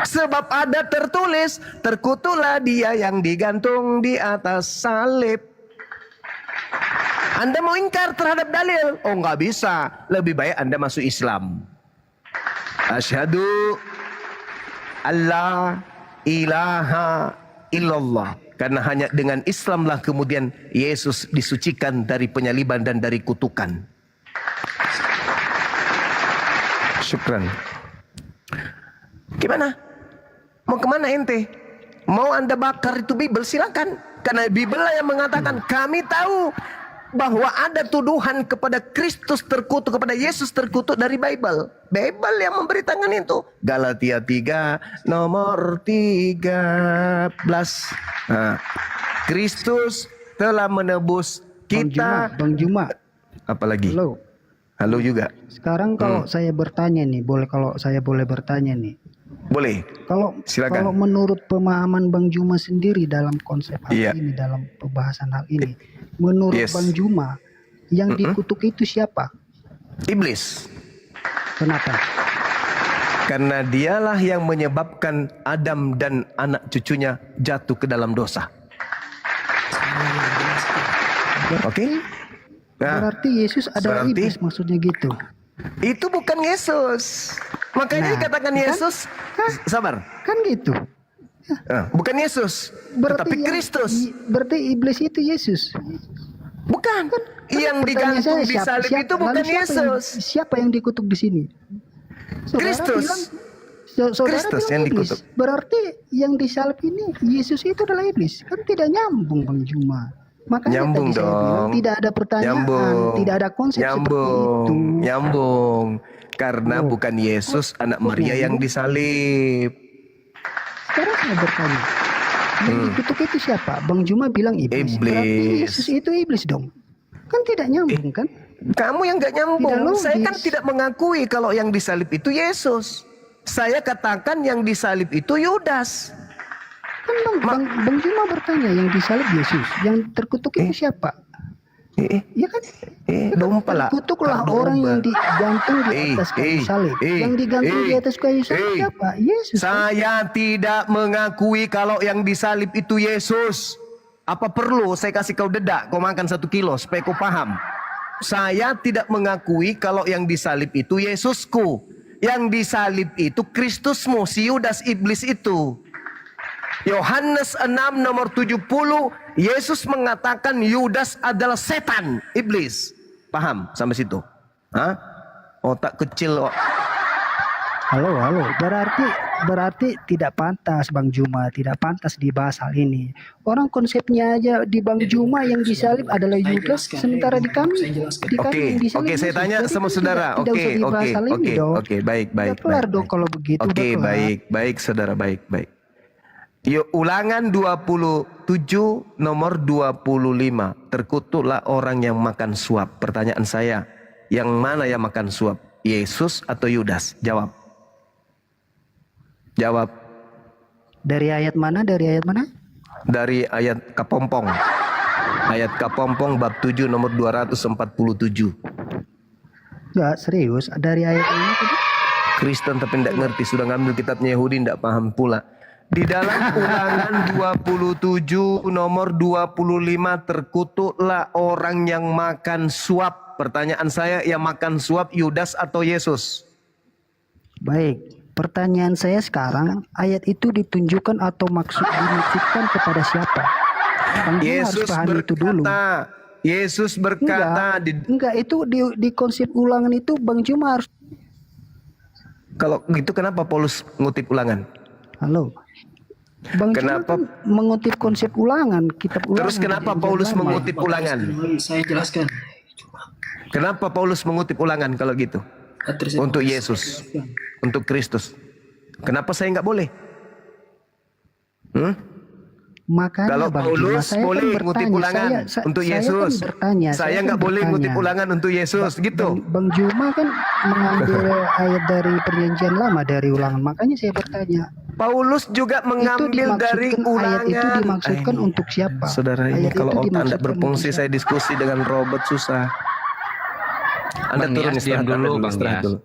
Sebab ada tertulis, terkutuklah dia yang digantung di atas salib. Anda mau ingkar terhadap dalil? Oh nggak bisa. Lebih baik Anda masuk Islam. Asyhadu alla ilaha illallah. Karena hanya dengan Islamlah kemudian Yesus disucikan dari penyaliban dan dari kutukan. Syukran. Gimana? Mau kemana ente? Mau Anda bakar itu Bible? Silakan. Karena Bible lah yang mengatakan kami tahu bahwa ada tuduhan kepada Kristus terkutuk, kepada Yesus terkutuk dari Bible. Bible yang memberitakan itu. Galatia 3 nomor 13. Nah, Kristus telah menebus kita. Bang Juma. Apalagi? Halo. Halo juga. Sekarang kalau saya bertanya nih, kalau saya boleh bertanya nih. Boleh. Silakan. Kalau menurut pemahaman Bang Juma sendiri dalam konsep hal Iya. ini, dalam pembahasan hal ini, menurut Yes. Bang Juma, yang dikutuk itu siapa? Iblis. Kenapa? Karena dialah yang menyebabkan Adam dan anak cucunya jatuh ke dalam dosa. Oke? Nah, Berarti Yesus adalah iblis, maksudnya gitu. itu bukan Yesus. Makanya dikatakan Yesus. Sabar. Kan gitu. Bukan Yesus, tetapi Kristus. Berarti iblis itu Yesus. Bukan Bukan. Yang digantung di salib itu bukan Yesus. Siapa yang dikutuk di sini? Kristus. Kristus yang dikutuk. Berarti yang disalib ini Yesus itu adalah iblis. Kan tidak nyambung, Bang Juma. Makanya Nyambung tadi saya bilang, dong. tidak ada pertanyaan, tidak ada konsep seperti itu. Nyambung. Karena bukan Yesus anak Maria yang disalib. Sekarang saya bertanya, yang dikutuk itu siapa? Bang Juma bilang iblis. Berarti Yesus itu iblis dong. Kan tidak nyambung kan? Kamu yang gak nyambung. Tidak Saya kan logis. tidak mengakui kalau yang disalib itu Yesus. Saya katakan yang disalib itu Yudas. Kan Bang Juma bertanya, yang disalib Yesus, yang terkutuk itu siapa? Ya kan? Terkutuklah orang yang digantung di atas kayu salib. Yang digantung di atas kayu salib siapa? Yesus. Saya tidak mengakui kalau yang disalib itu Yesus. Apa perlu saya kasih kau dedak, kau makan 1 kilo supaya kau paham? Saya tidak mengakui kalau yang disalib itu Yesusku. Yang disalib itu Kristusmu, si Yudas iblis itu. Yohanes 6 nomor 70, Yesus mengatakan Yudas adalah setan, iblis. Paham sampai situ? Hah? Otak kecil kok. Halo. Berarti tidak pantas Bang Juma, tidak pantas dibahas hal ini. Orang konsepnya aja di Bang Juma yang disalib adalah Yudas, sementara di kami yang disalib Oke, saya Yesus. tanya Jadi sama tidak- saudara. tidak usah dibahas hal ini dong. Oke, baik. Udah kelar dong kalau begitu. Oke, udah kelar. baik, saudara, baik. Yuk, Ulangan 27 nomor 25. Terkutuklah orang yang makan suap. Pertanyaan saya, yang mana yang makan suap? Yesus atau Yudas? Jawab. Dari ayat mana? Dari ayat Kapompong. Ayat Kapompong bab 7 nomor 247. Enggak, serius. Dari ayat ini tadi. Kristen tapi tidak ngerti, sudah ngambil kitabnya Yahudi tidak paham pula. Di dalam Ulangan 27 nomor 25, terkutuklah orang yang makan suap. Pertanyaan saya, yang makan suap Yudas atau Yesus? Baik, pertanyaan saya sekarang, ayat itu ditunjukkan atau dimaksudkan kepada siapa? Bang Juma harus pahami itu dulu. Yesus berkata, Enggak, itu di konsep Ulangan itu Bang Juma harus. Kalau gitu kenapa Paulus ngutip Ulangan? Halo. Bang Kenapa? Juma kan mengutip konsep Ulangan, kitab Ulangan. Terus kenapa Paulus mengutip Ulangan? Saya jelaskan. Kenapa Paulus mengutip Ulangan kalau gitu? Untuk Yesus, untuk Kristus. Kenapa saya nggak boleh? Makanya Kalau Bang Paulus Juma, saya boleh kan ngutip bertanya, Ulangan untuk saya Yesus, kan bertanya, saya nggak boleh ngutip Ulangan untuk Yesus, gitu. Bang Juma kan mengambil ayat dari Perjanjian Lama dari Ulangan, makanya saya bertanya. Paulus juga mengambil dari Ulangan. Ayat itu dimaksudkan untuk siapa? Saudara ini Ayat kalau itu otak Anda dimaksudkan berfungsi, untuk saya diskusi dengan robot susah. Anda Bang turun Nias, istirahat diam dulu, Anda Bang istirahat Nias. dulu.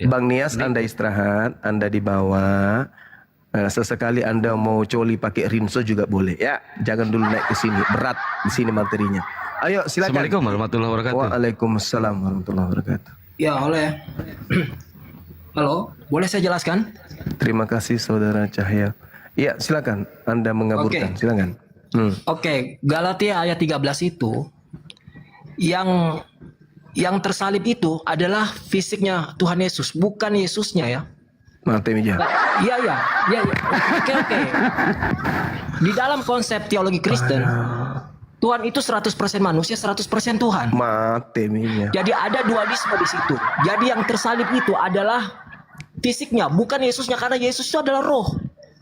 Bang Nias, Anda istirahat, Anda di bawah. Sesekali Anda mau coli pakai rinso juga boleh ya. Jangan dulu naik ke sini, berat di sini materinya. Ayo silakan. Assalamualaikum warahmatullahi wabarakatuh. Waalaikumsalam warahmatullahi wabarakatuh. Ya, oleh. Halo, boleh saya jelaskan? Terima kasih saudara Cahya. Iya, silakan. Anda mengaburkan. Oke. Silakan. Oke, Galatia ayat 13 itu yang tersalib itu adalah fisiknya Tuhan Yesus, bukan Yesusnya ya. Mati meja. Iya. Oke. Di dalam konsep teologi Kristen, Tuhan itu 100% manusia, 100% Tuhan. Mati meja. Jadi ada dualisme di situ. Jadi yang tersalib itu adalah fisiknya, bukan Yesusnya, karena Yesus itu adalah roh.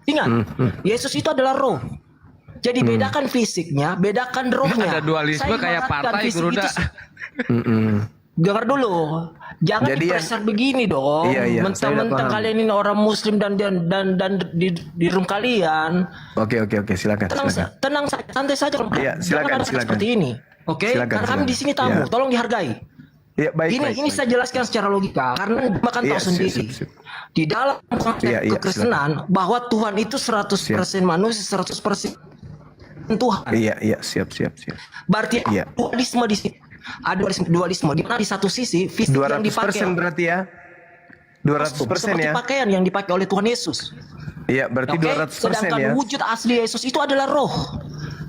Ingat, Yesus itu adalah roh. Jadi bedakan fisiknya, bedakan rohnya. Ada dualisme Saya kayak ibaratkan partai fisik Garuda. itu dengar dulu, jangan Jadi dipreser begini dong. Iya, Mentang-mentang kalian ini orang Muslim dan di room kalian. Oke, silakan. Tenang saja, santai saja. Iya, Jangan ada seperti ini. Oke, Silakan, karena kami di sini tamu, Ya. tolong dihargai. Ya, baik. Ini saya jelaskan secara logika karena makan tahu sendiri. Sip. Di dalam konsep kekristenan bahwa Tuhan itu 100% manusia, 100% Tuhan. Iya, siap. Berarti dualisme di sini. Ada dualisme di mana di satu sisi fisik yang dipakai 200% berarti ya. 200% seperti ya. pakaian yang dipakai oleh Tuhan Yesus. Iya, berarti 200% Sedangkan ya. wujud asli Yesus itu adalah roh.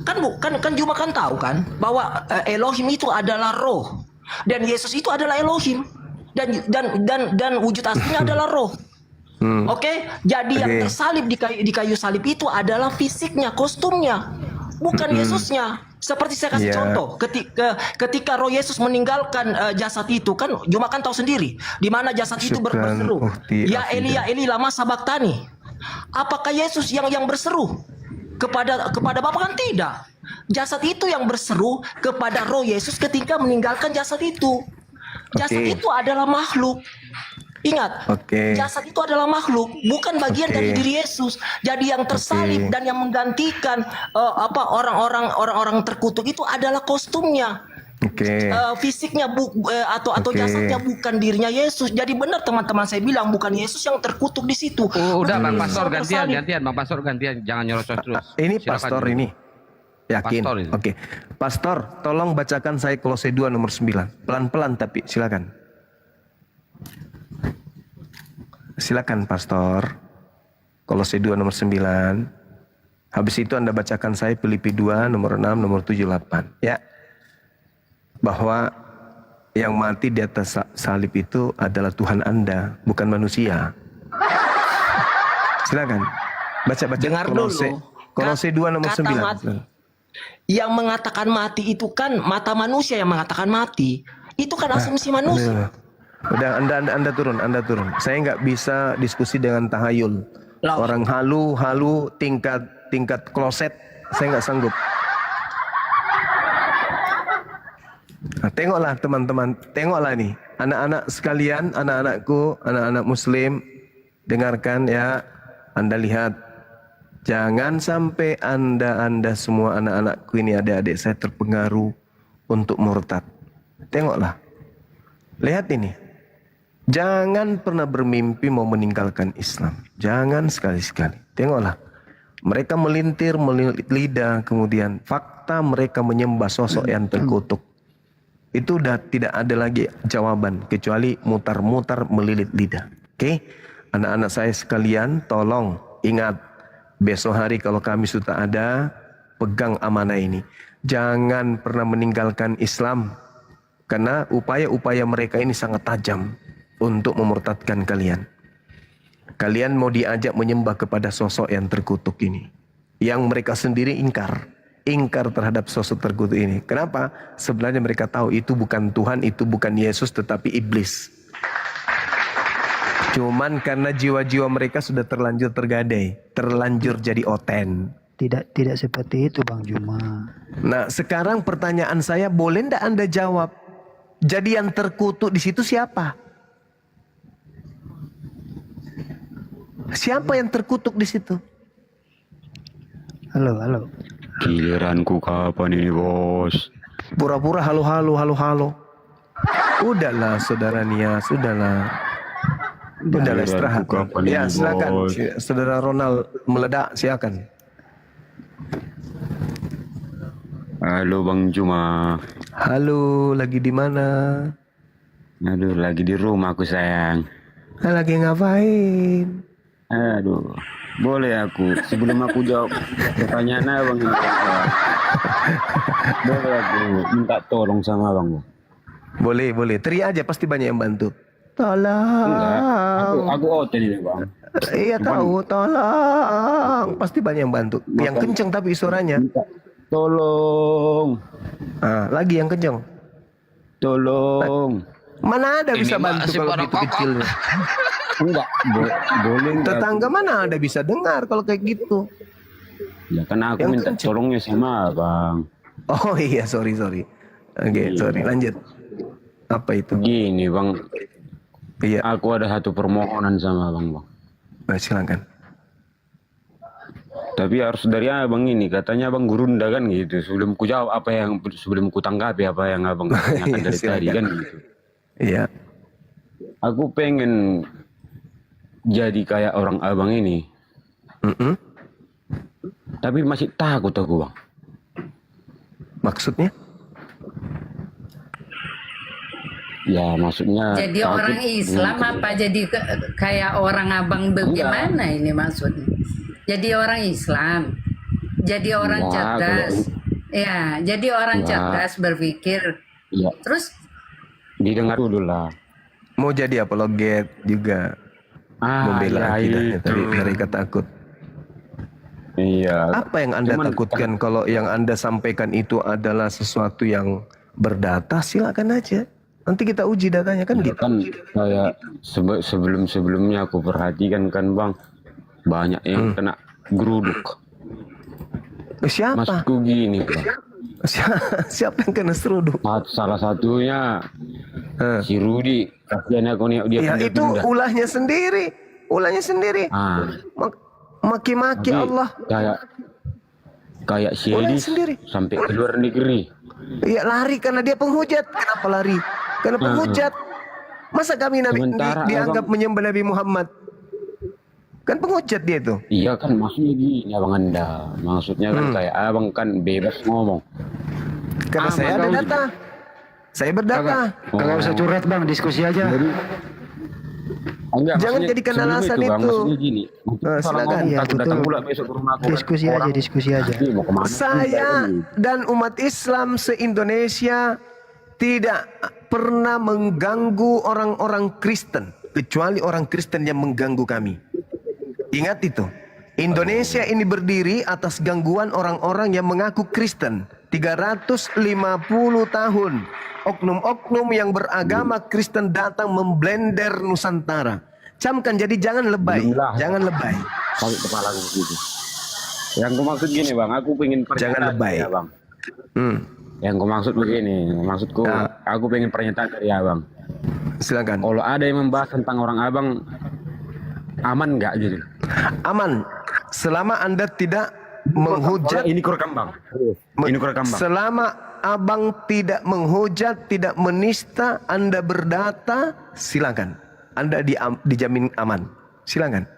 Kan Juma kan tahu kan bahwa Elohim itu adalah roh dan Yesus itu adalah Elohim dan wujud aslinya adalah roh. Oke, jadi yang tersalib di kayu salib itu adalah fisiknya, kostumnya, bukan Yesusnya. Seperti saya kasih contoh, ketika roh Yesus meninggalkan jasad itu, kan Juma kan tahu sendiri di mana jasad itu berseru, ya Eli lama sabaktani. Apakah Yesus yang berseru kepada Bapa? Kan tidak. Jasad itu yang berseru kepada roh Yesus ketika meninggalkan jasad itu. Jasad itu adalah makhluk. Ingat, jasad itu adalah makhluk, bukan bagian dari diri Yesus. Jadi yang tersalib dan yang menggantikan orang-orang terkutuk itu adalah kostumnya. Fisiknya atau jasadnya bukan dirinya Yesus. Jadi benar teman-teman saya bilang, bukan Yesus yang terkutuk di situ. Udah Bang Pastor gantian, Bang Pastor gantian, jangan nyerocos terus. Ini Silakan Pastor dulu. ini. Yakin? Pastor ini. Oke. Pastor, tolong bacakan saya Kolose 2 nomor 9. Pelan-pelan tapi silakan. Silakan Pastor. Kolose 2 nomor 9. Habis itu Anda bacakan saya Filipi 2 nomor 6 nomor 7 8 ya. Bahwa yang mati di atas salib itu adalah Tuhan Anda, bukan manusia. Silakan. Baca-baca Dengar Kolose. dulu. Kolose 2 nomor Kata 9. mati. Yang mengatakan mati itu kan mata manusia yang mengatakan mati. Itu kan asumsi manusia. Udah Anda turun. Saya nggak bisa diskusi dengan tahayul. Orang halu tingkat kloset, saya nggak sanggup. Nah, tengoklah teman-teman, tengoklah nih anak-anak sekalian, anak-anakku, anak-anak Muslim, dengarkan ya. Anda lihat, jangan sampai anda semua anak-anakku ini, adik-adik saya terpengaruh untuk murtad. Tengoklah, lihat ini. Jangan pernah bermimpi mau meninggalkan Islam. Jangan sekali-sekali. Tengoklah. Mereka melilit lidah. Kemudian fakta mereka menyembah sosok yang terkutuk. Itu udah tidak ada lagi jawaban. Kecuali mutar-mutar melilit lidah. Oke? Anak-anak saya sekalian, tolong ingat. Besok hari kalau kami sudah ada, pegang amanah ini. Jangan pernah meninggalkan Islam. Karena upaya-upaya mereka ini sangat tajam untuk memurtadkan kalian. Kalian mau diajak menyembah kepada sosok yang terkutuk ini, yang mereka sendiri ingkar terhadap sosok terkutuk ini. Kenapa? Sebenarnya mereka tahu itu bukan Tuhan, itu bukan Yesus, tetapi iblis. Cuman karena jiwa-jiwa mereka sudah terlanjur tergadai, terlanjur jadi oten. Tidak seperti itu Bang Juma. Nah, sekarang pertanyaan saya, boleh ndak Anda jawab? Jadi yang terkutuk di situ siapa? Siapa yang terkutuk di situ? Halo. Giliranku kapan ini, Bos? Pura-pura halo. Udahlah saudara Nia, sudahlah istirahat. Ya, silakan. Saudara Ronald meledak, silakan. Halo Bang Juma. Halo, lagi di mana? Aduh, lagi di rumah aku sayang. Lagi ngapain? Aduh, boleh aku sebelum aku jawab pertanyaan Abang ini, boleh aku minta tolong sama Abang? Boleh. Teriak aja, pasti banyak yang bantu. Tolong. Enggak, aku hotel ini Bang. Iya tahu, tolong. Pasti banyak yang bantu. Yang kenceng tapi suaranya. Tolong. Lagi yang kenceng. Tolong. Mana ada bisa bantu kalau gitu kecilnya? Enggak, boleh enggak? Tetangga mana ada bisa dengar kalau kayak gitu? Ya kan aku minta tolongnya sama Abang. Oh iya, sorry. Oke, sorry. Lanjut. Apa itu? Gini Bang. Iya. Aku ada satu permohonan sama Abang. Silakan. Tapi harus dari Abang ini, katanya Abang gurunda kan gitu. Sebelum ku jawab sebelum ku tanggapi apa yang Abang tanyakan dari tadi kan gitu. Iya. Aku pengen jadi kayak orang Abang ini. Tapi masih takut aku Bang. Maksudnya? Ya maksudnya. Jadi orang Islam apa jadi kayak orang Abang bagaimana ini maksudnya? Jadi orang Islam, jadi orang cerdas. Ya, jadi orang Ya. cerdas berpikir. Iya. Terus Didengar dulu lah. Mau jadi apologet juga. Membela akidahnya tadi mereka takut. Iya. Apa yang Anda takutkan kalau yang Anda sampaikan itu adalah sesuatu yang berdata, silakan aja. Nanti kita uji datanya kan gitu. Kan kayak sebelum-sebelumnya aku perhatikan kan Bang, banyak yang kena geruduk. Siapa? Maksudku gini Bang. Siapa yang kena seruduk? Salah satunya si Rudi. Kasihan aku nih dia Ya itu ulahnya sendiri. Ulahnya sendiri. Maki-maki Allah. Kayak si Edi sampai ke luar negeri. Iya lari karena dia penghujat. Kenapa lari? Karena penghujat. Masa kami dianggap menyembah Nabi Muhammad? Kan penghujat dia tuh. Iya kan maksudnya gini Abang Anda. Maksudnya kan kayak abang kan bebas ngomong. Karena saya ada data. Saya berdata. Kalau usah curhat Bang, diskusi aja. Jangan jadikan alasan itu. Maksudnya gini. Silakan. Ya, datang pula besok ke rumah aku. Diskusi aja. Saya dan umat Islam se-Indonesia tidak pernah mengganggu orang-orang Kristen. Kecuali orang Kristen yang mengganggu kami. Ingat itu. Indonesia ini berdiri atas gangguan orang-orang yang mengaku Kristen. 350 tahun. Oknum-oknum yang beragama Kristen datang memblender Nusantara. Camkan, jadi jangan lebay. Jangan lebay. Sakit kepala aku begitu. Yang aku maksud gini Bang, aku pengen jangan lebay ya Bang. Yang aku maksud begini, maksudku aku pengen pernyataan dari Abang. Silakan. Kalau ada yang membahas tentang orang Abang, aman nggak gitu? Aman. Selama Anda tidak menghujat. Ini kurekam Bang. Ini kurekam Bang. Selama Abang tidak menghujat, tidak menista, Anda berdata, silakan. Anda dijamin aman. Silakan.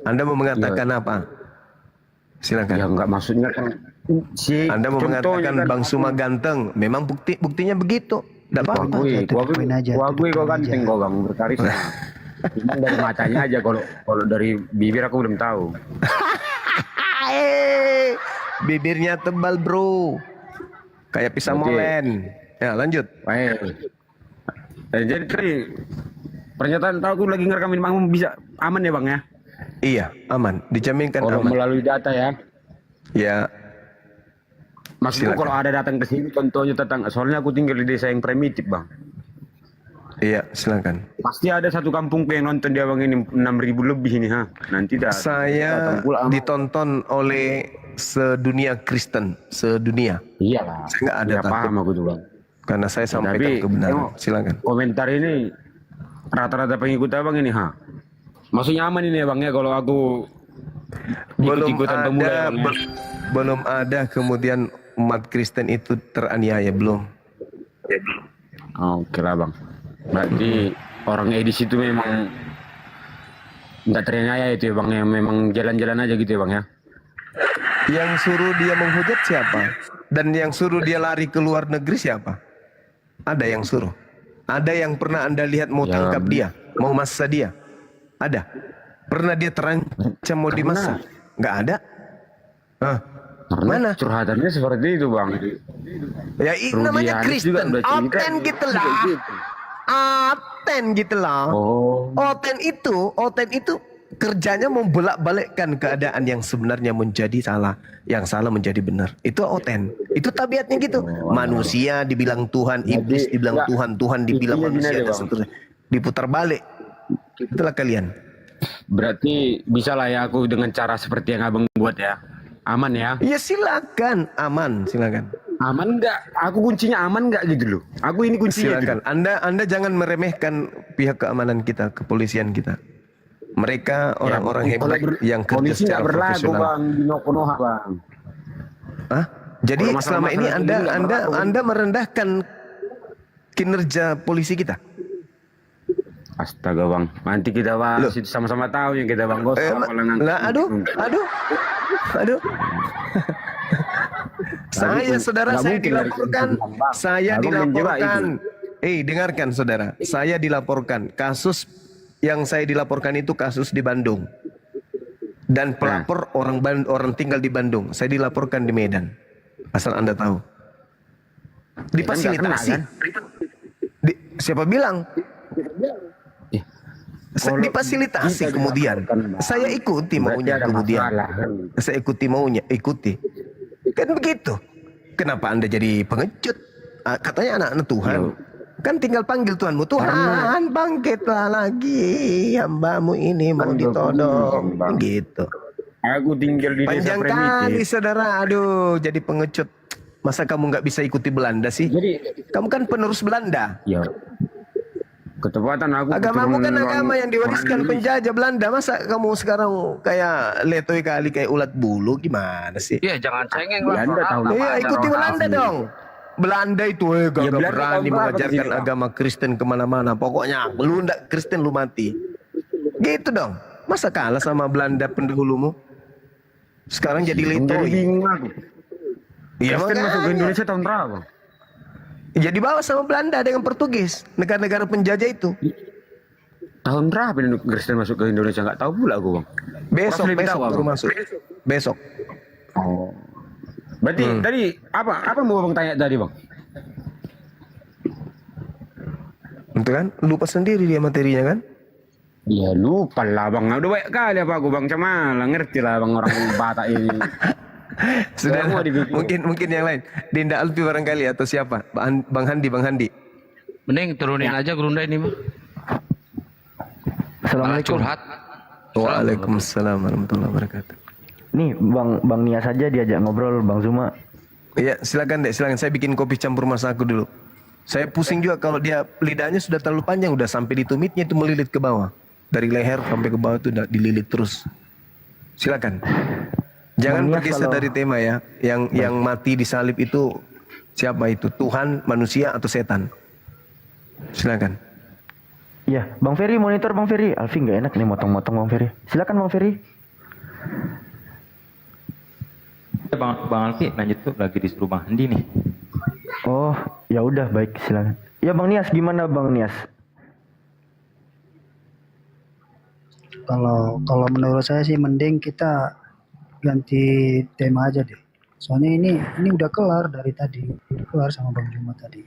Anda mau mengatakan apa? Silakan. Ya enggak, maksudnya kan Anda mau mengatakan kan, Bang Suma ganteng. Memang buktinya begitu. Tidak apa-apa. Gue kok ganteng kok Bang, berkarisma. Cuma dari matanya aja, kalau dari bibir aku belum tahu. Bibirnya tebal bro, kayak pisang molen. Ya lanjut. Jadi pernyataan tahu aku lagi ngerekamin Bang, bisa aman ya Bang ya? Iya aman, dijaminkan kalau aman. Melalui data ya. Ya. Maksudku kalau ada datang ke sini contohnya tentang, soalnya aku tinggal di desa yang primitif Bang. Iya, silakan. Pasti ada satu kampung yang nonton dia Bang ini 6.000 lebih ini ha. Nanti saya ditonton oleh sedunia Kristen, sedunia. Iya. Saya nggak ada takut. Paham aku tuh Bang. Karena saya sampaikan kebenaran. Silakan. Komentar ini rata-rata pengikut Abang ini ha. Maksudnya aman ini ya Bang ya kalau aku ikut-ikutan pemula ya, Bang, ya? Belum ada kemudian umat Kristen itu teraniaya, belum. Oke lah Bang. Berarti orang edis itu memang nggak teraniaya itu ya Bang ya, memang jalan-jalan aja gitu ya Bang ya. Yang suruh dia menghujat siapa? Dan yang suruh dia lari ke luar negeri siapa? Ada yang suruh. Ada yang pernah Anda lihat mau tangkap dia, mau massa dia? Ada. Pernah dia terancam mau dimassa? Nggak ada. Mana? Curhatannya seperti itu Bang. Ya ini namanya Kristen. Oten gitu lah. Oten gitu lah. Oten itu kerjanya membolak-balikkan keadaan yang sebenarnya menjadi salah, yang salah menjadi benar. Itu oten. Itu tabiatnya gitu. Manusia dibilang Tuhan, iblis dibilang Tuhan, Tuhan dibilang manusia dan seterusnya. Diputar balik. Itulah kalian. Berarti bisa lah ya aku dengan cara seperti yang Abang buat ya. Aman ya? Ya silakan, aman, silakan. Aman nggak? Aku kuncinya aman nggak gitu loh. Aku ini kuncinya. Silakan. Gitu. Anda jangan meremehkan pihak keamanan kita, kepolisian kita. Mereka orang-orang hebat yang kerja secara profesional. Bang, di Nokonoha Bang. Jadi selama ini Anda merendahkan kinerja polisi kita. Astaga Bang, nanti kita bahas itu sama-sama tahu yang kita Bang. Aduh. Saya dilaporkan. Dengarkan saudara, saya dilaporkan kasus yang saya dilaporkan itu kasus di Bandung. Dan pelapor orang tinggal di Bandung. Saya dilaporkan di Medan. Asal Anda tahu. Difasilitasi. kan? Siapa bilang? Difasilitasi kemudian. Saya ikuti maunya kemudian. Saya ikuti maunya, ikuti. Kan begitu. Kenapa Anda jadi pengecut? Katanya anak-anak Tuhan. Kan tinggal panggil Tuhanmu. Tuhan, bangkitlah lagi. Hambamu ini mau ditodong. Gitu. Aku tinggal di desa Panjang kali primitif. saudara. Aduh, jadi pengecut. Masa kamu nggak bisa ikuti Belanda sih? Jadi, Kamu kan penerus Belanda. ya. Ketepatan aku Agamamu kan keturunan agama yang diwariskan orang penjajah Belanda. Masa kamu sekarang kayak letoy kali kayak ulat bulu, gimana sih? Iya, jangan cengeng Ya, Anda tahu. Iya, ikuti Belanda dong. Belanda itu gak Belanda berani tahun berapa mengajarkan di sini, Pak? agama Kristen kemana-mana. Pokoknya lu ndak Kristen lu mati. Gitu dong. Masa kalah sama Belanda pendahulumu? Sekarang jadi Jadi letoy. bingung aku. Iya, Kristen masuk ke makanya. Indonesia tahun berapa? Jadi bawa sama Belanda dengan Portugis, negara-negara penjajah itu. Tahun berapa ini Kristen masuk ke Indonesia? Nggak tahu pula aku, Bang. Besok lebih tahu, baru Bang. masuk. Besok. Oh. Berarti tadi apa mau Bang tanya tadi, Bang? Itu kan lupa sendiri dia materinya kan? Ya lupa lah, Bang. Udah banyak kali apa aku, Bang. Cuma lah ngerti lah Bang orang Batak ini. Sudah, Semua dibikin. mungkin yang lain. Dinda Alfi barangkali atau siapa? Bang Handi. Mending turunin aja Gerunda ini mah. Assalamualaikum. Curhat. Waalaikumsalam warahmatullahi wabarakatuh. Nih Bang Nias aja diajak ngobrol Bang Zuma. Iya, silakan deh, silakan. Saya bikin kopi campur masa aku dulu. Saya pusing juga kalau dia lidahnya sudah terlalu panjang, udah sampai di tumitnya itu melilit ke bawah. Dari leher sampai ke bawah itu udah dililit terus. Silakan. Jangan Bang Nias bergeser kalau- dari tema ya. Yang mati di salib itu siapa itu? Tuhan, manusia atau setan? Silakan. Iya, Bang Ferry monitor Bang Ferry. Alfi nggak enak nih motong-motong Bang Ferry. Silakan Bang Ferry. Ya, Bang Alfi lanjut tuh lagi disuruh Bang Handi nih. Oh, ya udah baik silakan. Ya Bang Nias gimana Bang Nias? Kalau menurut saya sih mending kita ganti tema aja deh. Soalnya ini udah kelar dari tadi, udah kelar sama Bang Juma tadi.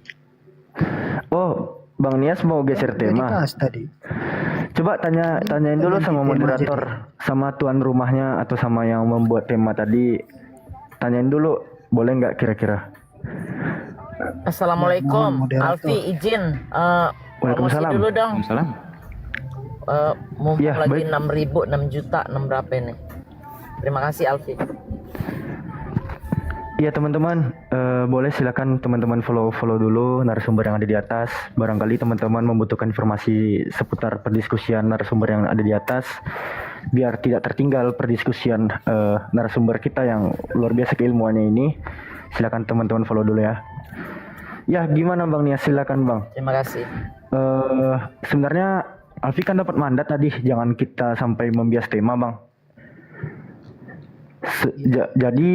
Oh, Bang Nias mau geser Udah tema. dibahas tadi. Coba tanyain dulu sama tema moderator, sama tuan rumahnya atau sama yang membuat tema tadi. Tanyain dulu, boleh nggak kira-kira? Assalamualaikum, Moderator. Alfi izin promosi Waalaikumsalam. dulu dong. Waalaikumsalam. Mumpung Iya, lagi baik. 6.000, 6 juta, 6 berapa ini? Terima kasih Alfi. Iya teman-teman, boleh silakan teman-teman follow dulu narasumber yang ada di atas. Barangkali teman-teman membutuhkan informasi seputar perdiskusian narasumber yang ada di atas, biar tidak tertinggal perdiskusian narasumber kita yang luar biasa keilmuannya ini. Silakan teman-teman follow dulu ya. Ya gimana Bang Nias, silakan Bang. Terima kasih. Sebenarnya Alfi kan dapat mandat tadi, jangan kita sampai membias tema Bang. Jadi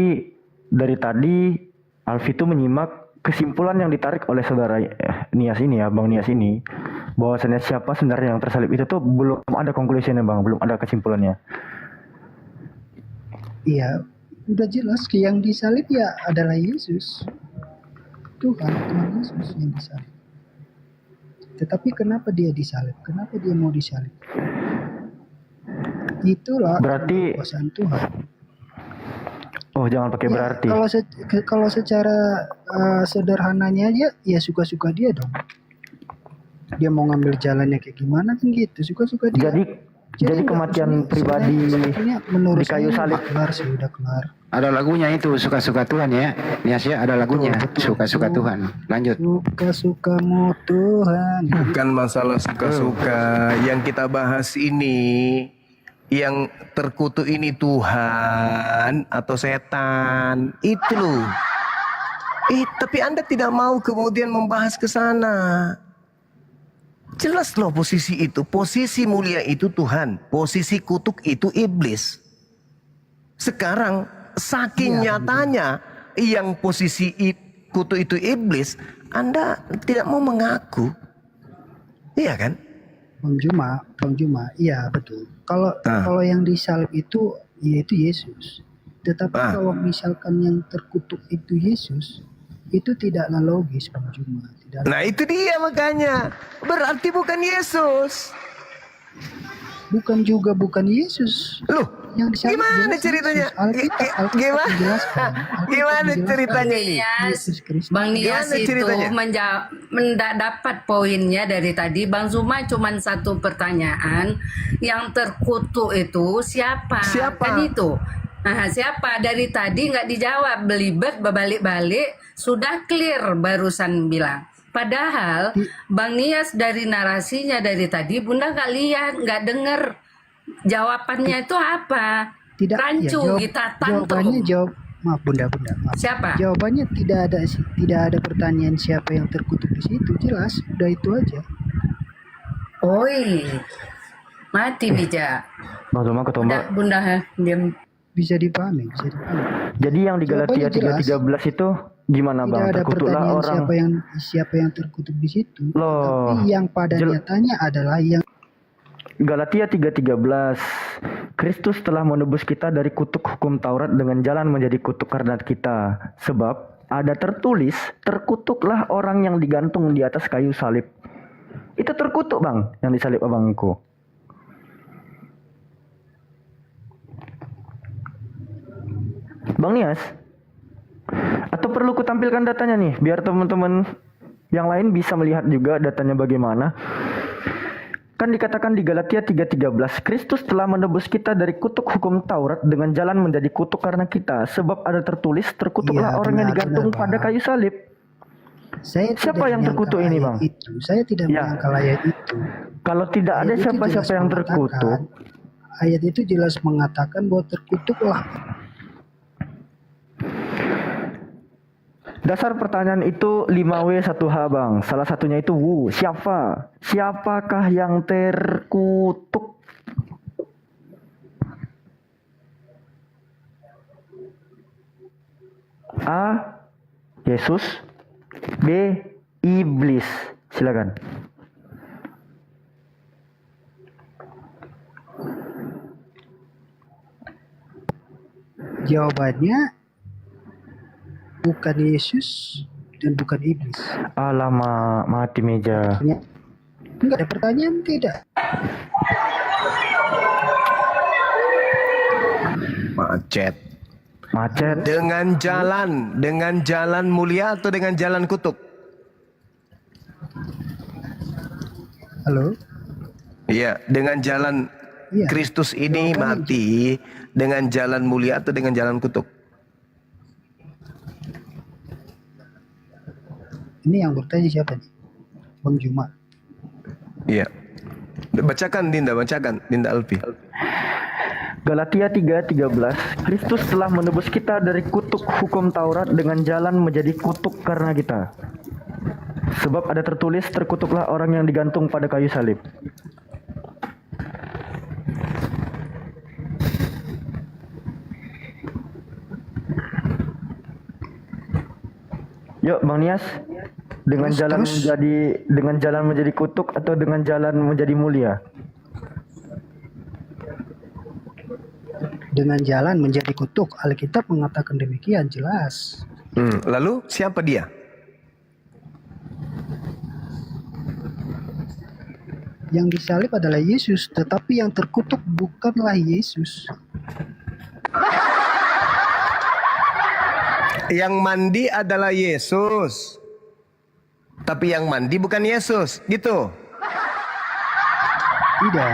dari tadi Alfi itu menyimak kesimpulan yang ditarik oleh saudara Nias ini ya, Bang Nias ini, bahwasannya siapa sebenarnya yang tersalib itu tuh belum ada konklusinya Bang, belum ada kesimpulannya. Iya, udah jelas yang disalib ya adalah Yesus. Tuhan Yesus yang disalib. Tetapi kenapa dia disalib? Kenapa dia mau disalib? Itulah Berarti kekuasaan Tuhan. oh jangan pakai Ya, berarti. kalau secara sederhananya aja ya suka-suka dia dong. Dia mau ngambil jalannya kayak gimana kan gitu, suka-suka dia. Jadi kematian pribadi menurut di kayu saya salib. kelar sih, udah kelar. Ada lagunya itu suka-suka Tuhan ya. Nias ya, ada lagunya suka-suka Tuhan. Lanjut. Suka-sukamu Tuhan. Bukan masalah suka-suka. Yang kita bahas ini, yang terkutuk ini Tuhan atau setan. Itu loh. Tapi Anda tidak mau kemudian membahas ke sana. Jelas loh posisi itu. Posisi mulia itu Tuhan. Posisi kutuk itu iblis. Sekarang saking nyatanya yang posisi kutuk itu iblis, Anda tidak mau mengaku. Iya kan? Bang Juma, iya betul. Kalau yang disalib itu yaitu Yesus. Tetapi kalau misalkan yang terkutuk itu Yesus, itu tidaklah logis Bang Juma. Nah itu dia makanya. Berarti bukan Yesus. Bukan Yesus. Loh, yang disalib gimana jelas ceritanya? Yesus. Alkitab Gimana? menjelaskan. Gimana ceritanya ini? Bang Nias Gimana itu ceritanya? mendapat poinnya dari tadi. Bang Zuma cuma satu pertanyaan, yang terkutuk itu siapa? Kan itu. Nah, siapa? Dari tadi nggak dijawab, belibet berbalik-balik, sudah clear barusan bilang. Padahal Bang Nias dari narasinya dari tadi Bunda nggak lihat, nggak dengar jawabannya itu apa. Rancu kita tantrum. Maaf Bunda. Maaf. Siapa? Jawabannya tidak ada pertanyaan siapa yang terkutuk di situ, jelas. Udah itu aja. Oi, mati bija. Bang Zuma ketomba. Bunda diam. Bisa dipahami. Jadi yang di Galatia Jawabannya jelas. 3:13 itu gimana Tidak Bang? ada Terkutuklah pertanyaan orang. siapa yang terkutuk di situ. Loh, Tapi yang pada nyatanya adalah yang Galatia 3:13, Kristus telah menebus kita dari kutuk hukum Taurat dengan jalan menjadi kutuk karena kita. Sebab ada tertulis, terkutuklah orang yang digantung di atas kayu salib. Itu terkutuk Bang, yang disalib abangku. Bang Nias, atau perlu kutampilkan datanya nih, biar teman-teman yang lain bisa melihat juga datanya bagaimana. Kan dikatakan di Galatia 3:13, Kristus telah menebus kita dari kutuk hukum Taurat dengan jalan menjadi kutuk karena kita. Sebab ada tertulis, terkutuklah orang yang digantung pada kayu salib. Siapa yang terkutuk ini Bang? Saya tidak menyangkal ayat itu. Kalau tidak ada siapa-siapa yang terkutuk, ayat itu jelas mengatakan bahwa terkutuklah. Dasar pertanyaan itu 5W1H Bang. Salah satunya itu siapa? Siapakah yang terkutuk? A. Yesus. B. Iblis. Silakan. Jawabannya bukan Yesus dan bukan iblis. Alamak, mati meja. Enggak ada pertanyaan, tidak. Macet. Dengan jalan mulia atau dengan jalan kutuk? Halo? Iya, dengan jalan Kristus ini mati dengan jalan mulia atau dengan jalan kutuk? Ini yang bertanya siapa nih? Bang Juma. Iya. Bacakan Dinda Alfi. Galatia 3:13, Kristus telah menebus kita dari kutuk hukum Taurat dengan jalan menjadi kutuk karena kita. Sebab ada tertulis, terkutuklah orang yang digantung pada kayu salib. Yuk Bang Nias, dengan jalan menjadi kutuk atau dengan jalan menjadi mulia? Dengan jalan menjadi kutuk, Alkitab mengatakan demikian, jelas. Lalu siapa dia? Yang disalib adalah Yesus, tetapi yang terkutuk bukanlah Yesus. Yang mandi adalah Yesus, tapi yang mandi bukan Yesus, gitu? Tidak.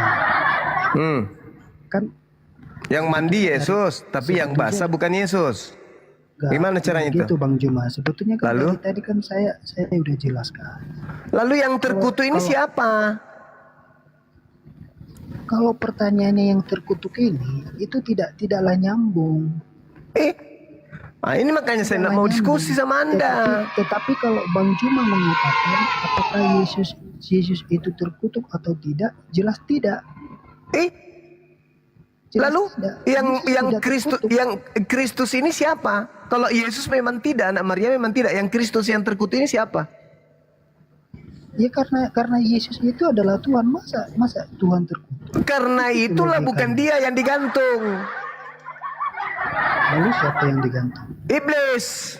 Kan yang mandi Yesus, tapi yang basah bukan Yesus. Gimana caranya itu? Gitu Bang Juma. Sebetulnya kan tadi kan saya udah jelaskan. Lalu yang terkutuk ini siapa? Kalau pertanyaannya yang terkutuk ini itu tidaklah nyambung. Ini makanya saya tidak mau diskusi sama Anda. Tetapi kalau Bang Juma mengatakan apakah Yesus itu terkutuk atau tidak, jelas tidak. Lalu yang Kristus ini siapa? Kalau Yesus memang tidak, anak Maria memang tidak, yang Kristus yang terkutuk ini siapa? Ya karena Yesus itu adalah Tuhan, masa Tuhan terkutuk? Karena itulah bukan dia yang digantung. Lalu siapa yang digantung? Iblis.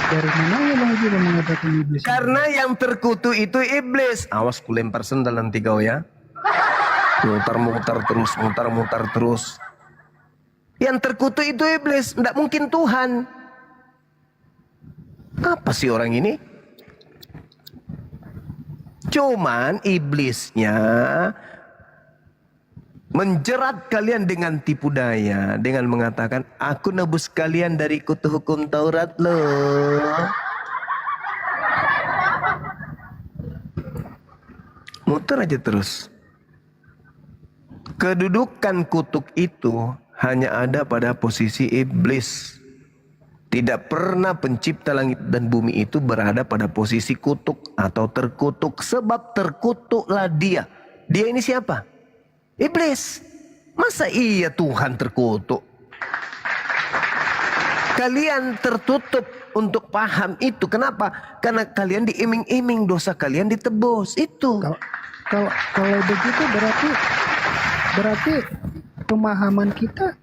Dari mana ya Bang Zuma mengatakan iblis? Karena yang terkutuk itu iblis. Awas ku lempar sendal nanti kau ya. Mutar-mutar terus, mutar-mutar terus. Yang terkutuk itu iblis, tidak mungkin Tuhan. Apa sih orang ini? Cuman iblisnya menjerat kalian dengan tipu daya, dengan mengatakan, aku nebus kalian dari kutu hukum Taurat loh. Muter aja terus. Kedudukan kutuk itu hanya ada pada posisi iblis. Tidak pernah pencipta langit dan bumi itu berada pada posisi kutuk atau terkutuk. Sebab terkutuklah dia. Dia ini siapa? Iblis. Masa iya Tuhan terkutuk? Kalian tertutup untuk paham itu. Kenapa? Karena kalian diiming-iming dosa kalian ditebus. Itu. Kalau begitu berarti pemahaman kita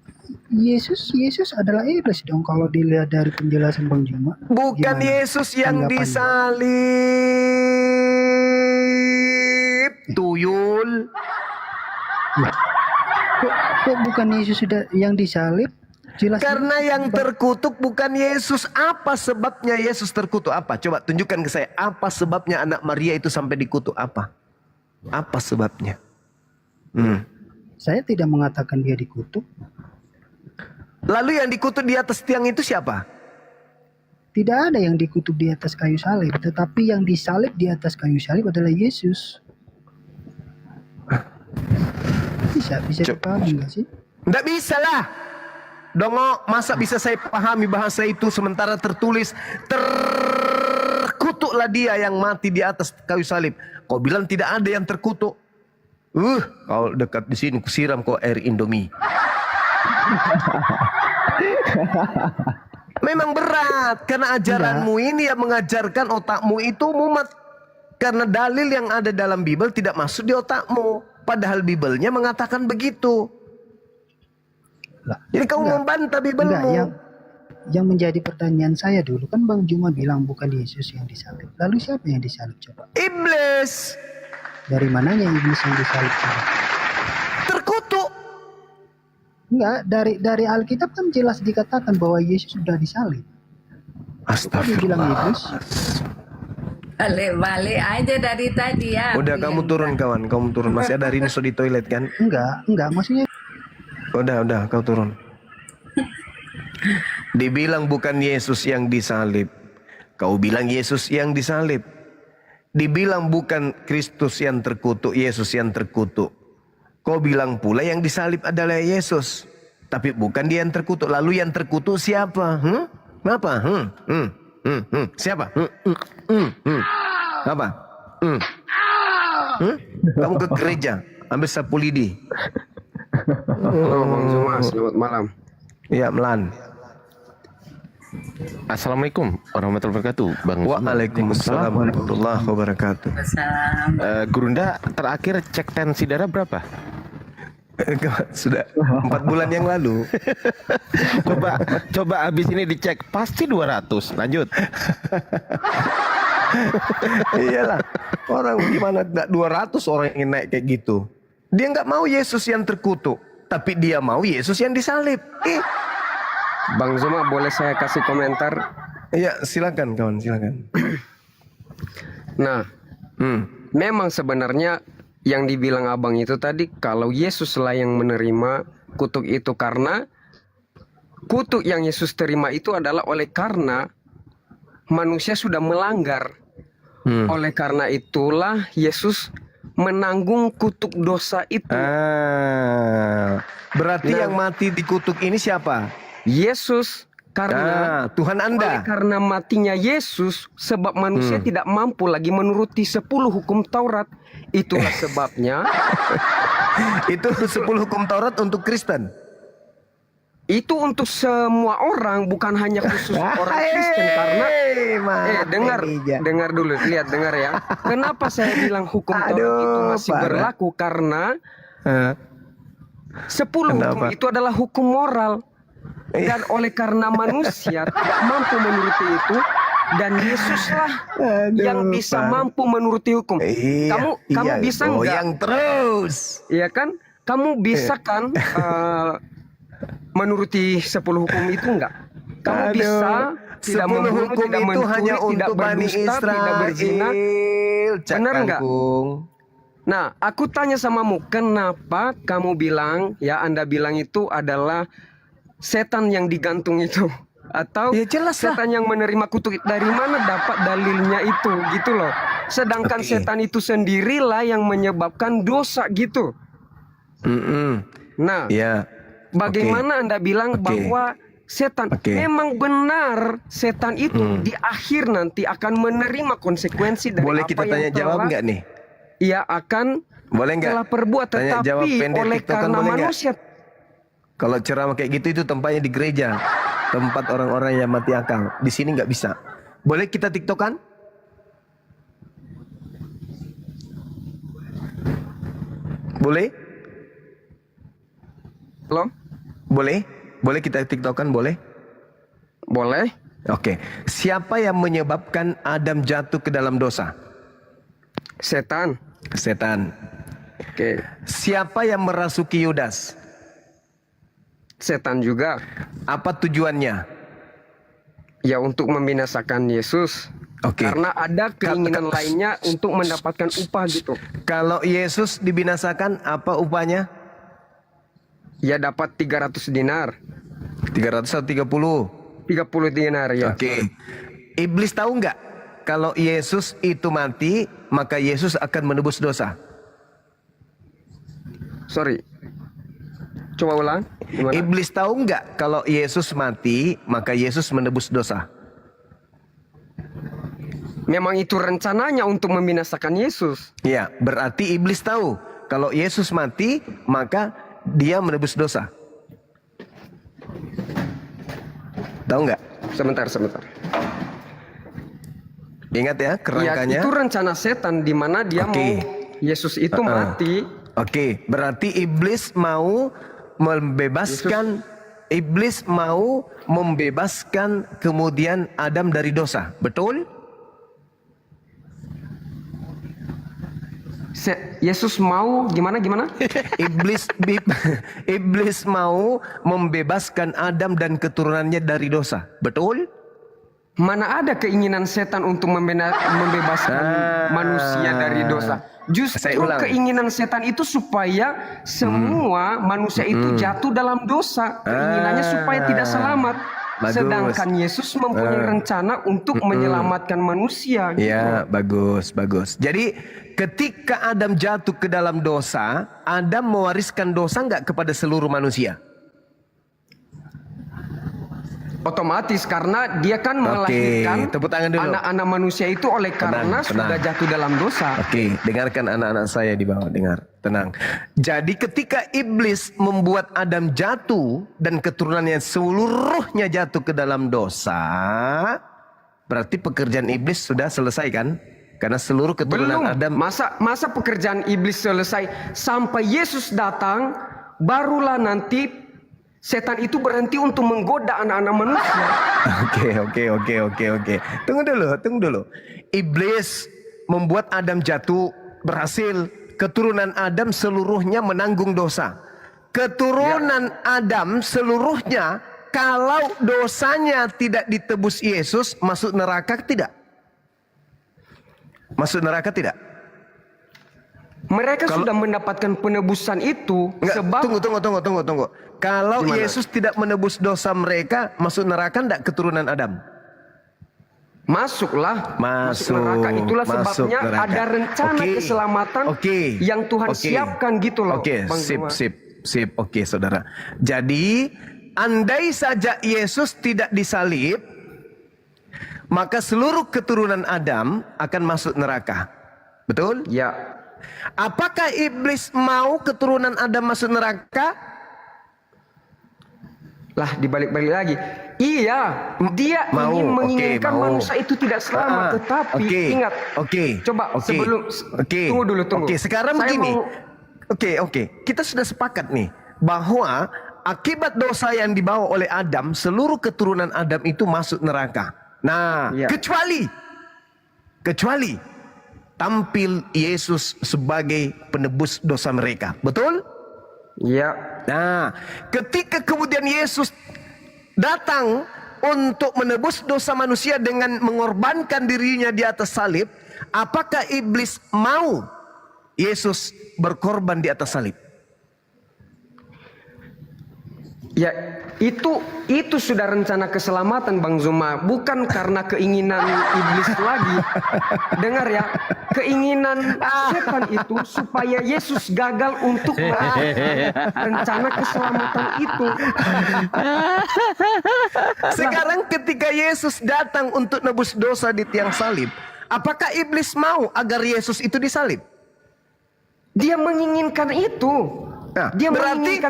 Yesus adalah iblis dong kalau dilihat dari penjelasan Bang Juma. Bukan Yesus yang disalib, tuyul. Kok bukan Yesus sudah yang disalib? Jelas. Karena yang terkutuk bukan Yesus. Apa sebabnya Yesus terkutuk? Apa? Coba tunjukkan ke saya. Apa sebabnya anak Maria itu sampai dikutuk? Apa? Apa sebabnya? Saya tidak mengatakan dia dikutuk. Lalu yang dikutuk di atas tiang itu siapa? Tidak ada yang dikutuk di atas kayu salib, tetapi yang disalib di atas kayu salib adalah Yesus. Bisa dipahami nggak sih? Nggak bisa lah. Dongo, masa bisa saya pahami bahasa itu sementara tertulis terkutuklah dia yang mati di atas kayu salib. Kau bilang tidak ada yang terkutuk. Kau dekat di sini kusiram kau air Indomie. Memang berat karena ajaranmu ini yang mengajarkan otakmu itu mumet. Karena dalil yang ada dalam Bible tidak masuk di otakmu. Padahal Bible-nya mengatakan begitu. Jadi kamu membantah Bible-mu. Yang menjadi pertanyaan saya dulu kan Bang Juma bilang bukan Yesus yang disalib. Lalu siapa yang disalib coba? Iblis. Dari mananya iblis yang disalib coba? Terkutuk. Enggak, dari Alkitab kan jelas dikatakan bahwa Yesus sudah disalib. Astagfirullah. Balik aja dari tadi ya. Udah kamu turun kawan, kamu turun. Masih ada Rinso di toilet kan? Enggak, maksudnya. Udah kau turun. Dibilang bukan Yesus yang disalib. Kau bilang Yesus yang disalib. Dibilang bukan Kristus yang terkutuk, Yesus yang terkutuk. Kau bilang pula yang disalib adalah Yesus. Tapi bukan dia yang terkutuk. Lalu yang terkutuk siapa? Apa? Siapa? Apa? Kamu ke gereja, ambil sapu lidi. Halo Bang Zuma, selamat malam. Ya, Melan. Assalamualaikum warahmatullahi wabarakatuh, Bang. Waalaikumsalam warahmatullahi wabarakatuh. Gurunda terakhir cek tensi darah berapa? Sudah 4 bulan yang lalu. coba habis ini dicek pasti 200. Lanjut. Iyalah, orang gimana nggak 200 orang yang naik kayak gitu. Dia nggak mau Yesus yang terkutuk, tapi dia mau Yesus yang disalib. Bang Zuma, boleh saya kasih komentar? Iya, silakan kawan, silakan. Nah, memang sebenarnya yang dibilang abang itu tadi, kalau Yesuslah yang menerima kutuk itu, karena kutuk yang Yesus terima itu adalah oleh karena manusia sudah melanggar. Oleh karena itulah Yesus menanggung kutuk dosa itu. Berarti yang mati di kutuk ini siapa? Yesus. Karena Tuhan Anda. Oleh karena matinya Yesus, sebab manusia tidak mampu lagi menuruti 10 hukum Taurat. Itulah sebabnya. Itu 10 hukum Taurat untuk Kristen. Itu untuk semua orang, bukan hanya khusus orang Kristen. Karena dengar dulu, dengar ya. Kenapa saya bilang hukum Taurat itu masih berlaku? Karena 10 hukum itu adalah hukum moral. Dan oleh karena manusia tidak mampu menuruti itu, dan Yesuslah yang bisa mampu menuruti hukum. Kamu bisa nggak? Goyang terus. Iya kan? Kamu bisa kan menuruti 10 hukum itu enggak? Kamu bisa tidak membunuh, tidak mencuri, tidak berdusta, tidak berzina. Benar enggak? Nah, aku tanya samamu, kenapa kamu bilang, ya Anda bilang itu adalah setan yang digantung itu? Atau setan yang menerima kutuk, dari mana dapat dalilnya itu, gitu loh. Sedangkan setan itu sendirilah yang menyebabkan dosa gitu. Nah, bagaimana Anda bilang bahwa setan memang benar, setan itu di akhir nanti akan menerima konsekuensi dari Boleh apa kita yang tanya jawab telah nggak nih? ia akan telah perbuat, Tanya jawab tetapi pendek oleh TikTokan karena boleh nggak? manusia. Kalau ceramah kayak gitu itu tempatnya di gereja, tempat orang-orang yang mati akal. Di sini nggak bisa. Boleh kita TikTokan? Boleh? Halo? Boleh? Boleh kita TikTokan? Boleh? Boleh. Oke. Siapa yang menyebabkan Adam jatuh ke dalam dosa? Setan. Setan. Oke. Siapa yang merasuki Yudas? Setan juga. Apa tujuannya? Ya, untuk membinasakan Yesus. Karena ada keinginan lainnya untuk mendapatkan upah gitu. Kalau Yesus dibinasakan, apa upahnya? Ya, dapat 300 dinar. 300 atau 30? 30 dinar, ya. Oke. Iblis tahu nggak kalau Yesus itu mati, maka Yesus akan menebus dosa? Sorry. Coba ulang. Gimana? Iblis tahu nggak kalau Yesus mati, maka Yesus menebus dosa? Memang itu rencananya untuk membinasakan Yesus. Ya, berarti iblis tahu kalau Yesus mati, maka dia menebus dosa. Tahu nggak? Sebentar. Ingat ya kerangkanya. Ya, itu rencana setan di mana dia mau Yesus itu mati. Oke, berarti iblis mau membebaskan kemudian Adam dari dosa. Betul? Yesus mau gimana? Iblis mau membebaskan Adam dan keturunannya dari dosa. Betul? Mana ada keinginan setan untuk membebaskan manusia dari dosa. Justru keinginan setan itu supaya semua manusia itu jatuh dalam dosa. Keinginannya supaya tidak selamat. Sedangkan Yesus mempunyai rencana untuk menyelamatkan manusia. Gitu. Ya, bagus. Jadi ketika Adam jatuh ke dalam dosa, Adam mewariskan dosa nggak kepada seluruh manusia? Otomatis, karena dia kan melahirkan anak-anak manusia itu oleh karena sudah jatuh dalam dosa. Oke, dengarkan anak-anak saya di bawah, dengar, tenang. Jadi ketika iblis membuat Adam jatuh dan keturunannya seluruhnya jatuh ke dalam dosa, berarti pekerjaan iblis sudah selesai kan? Karena seluruh keturunan Adam. Masa pekerjaan iblis selesai sampai Yesus datang, barulah nanti setan itu berhenti untuk menggoda anak-anak manusia. Oke. Tunggu dulu. Iblis membuat Adam jatuh, berhasil. Keturunan Adam seluruhnya menanggung dosa. Keturunan Adam seluruhnya, kalau dosanya tidak ditebus Yesus, masuk neraka tidak? Masuk neraka tidak? Mereka sudah mendapatkan penebusan itu. Sebab tunggu. Kalau Yesus tidak menebus dosa mereka, masuk neraka enggak keturunan Adam? Masuklah. Masuk neraka. Itulah sebabnya ada rencana keselamatan yang Tuhan siapkan gitu loh. Sip. Oke, saudara. Jadi, andai saja Yesus tidak disalib, maka seluruh keturunan Adam akan masuk neraka. Betul? Ya. Apakah iblis mau keturunan Adam masuk neraka? Lah, dibalik-balik lagi. Iya, dia ingin menginginkan manusia itu tidak selamat, tetapi ingat. Sebelum tunggu dulu. Sekarang begini. Kita sudah sepakat nih bahwa akibat dosa yang dibawa oleh Adam, seluruh keturunan Adam itu masuk neraka. Nah, kecuali tampil Yesus sebagai penebus dosa mereka. Betul? Ya. Nah, ketika kemudian Yesus datang untuk menebus dosa manusia dengan mengorbankan dirinya di atas salib, apakah iblis mau Yesus berkorban di atas salib? Ya, itu sudah rencana keselamatan Bang Zuma, bukan karena keinginan iblis lagi. Dengar ya, keinginan setan itu supaya Yesus gagal untuk melakukan rencana keselamatan itu. Sekarang ketika Yesus datang untuk nebus dosa di tiang salib, apakah iblis mau agar Yesus itu disalib? Dia menginginkan itu. Nah, dia berarti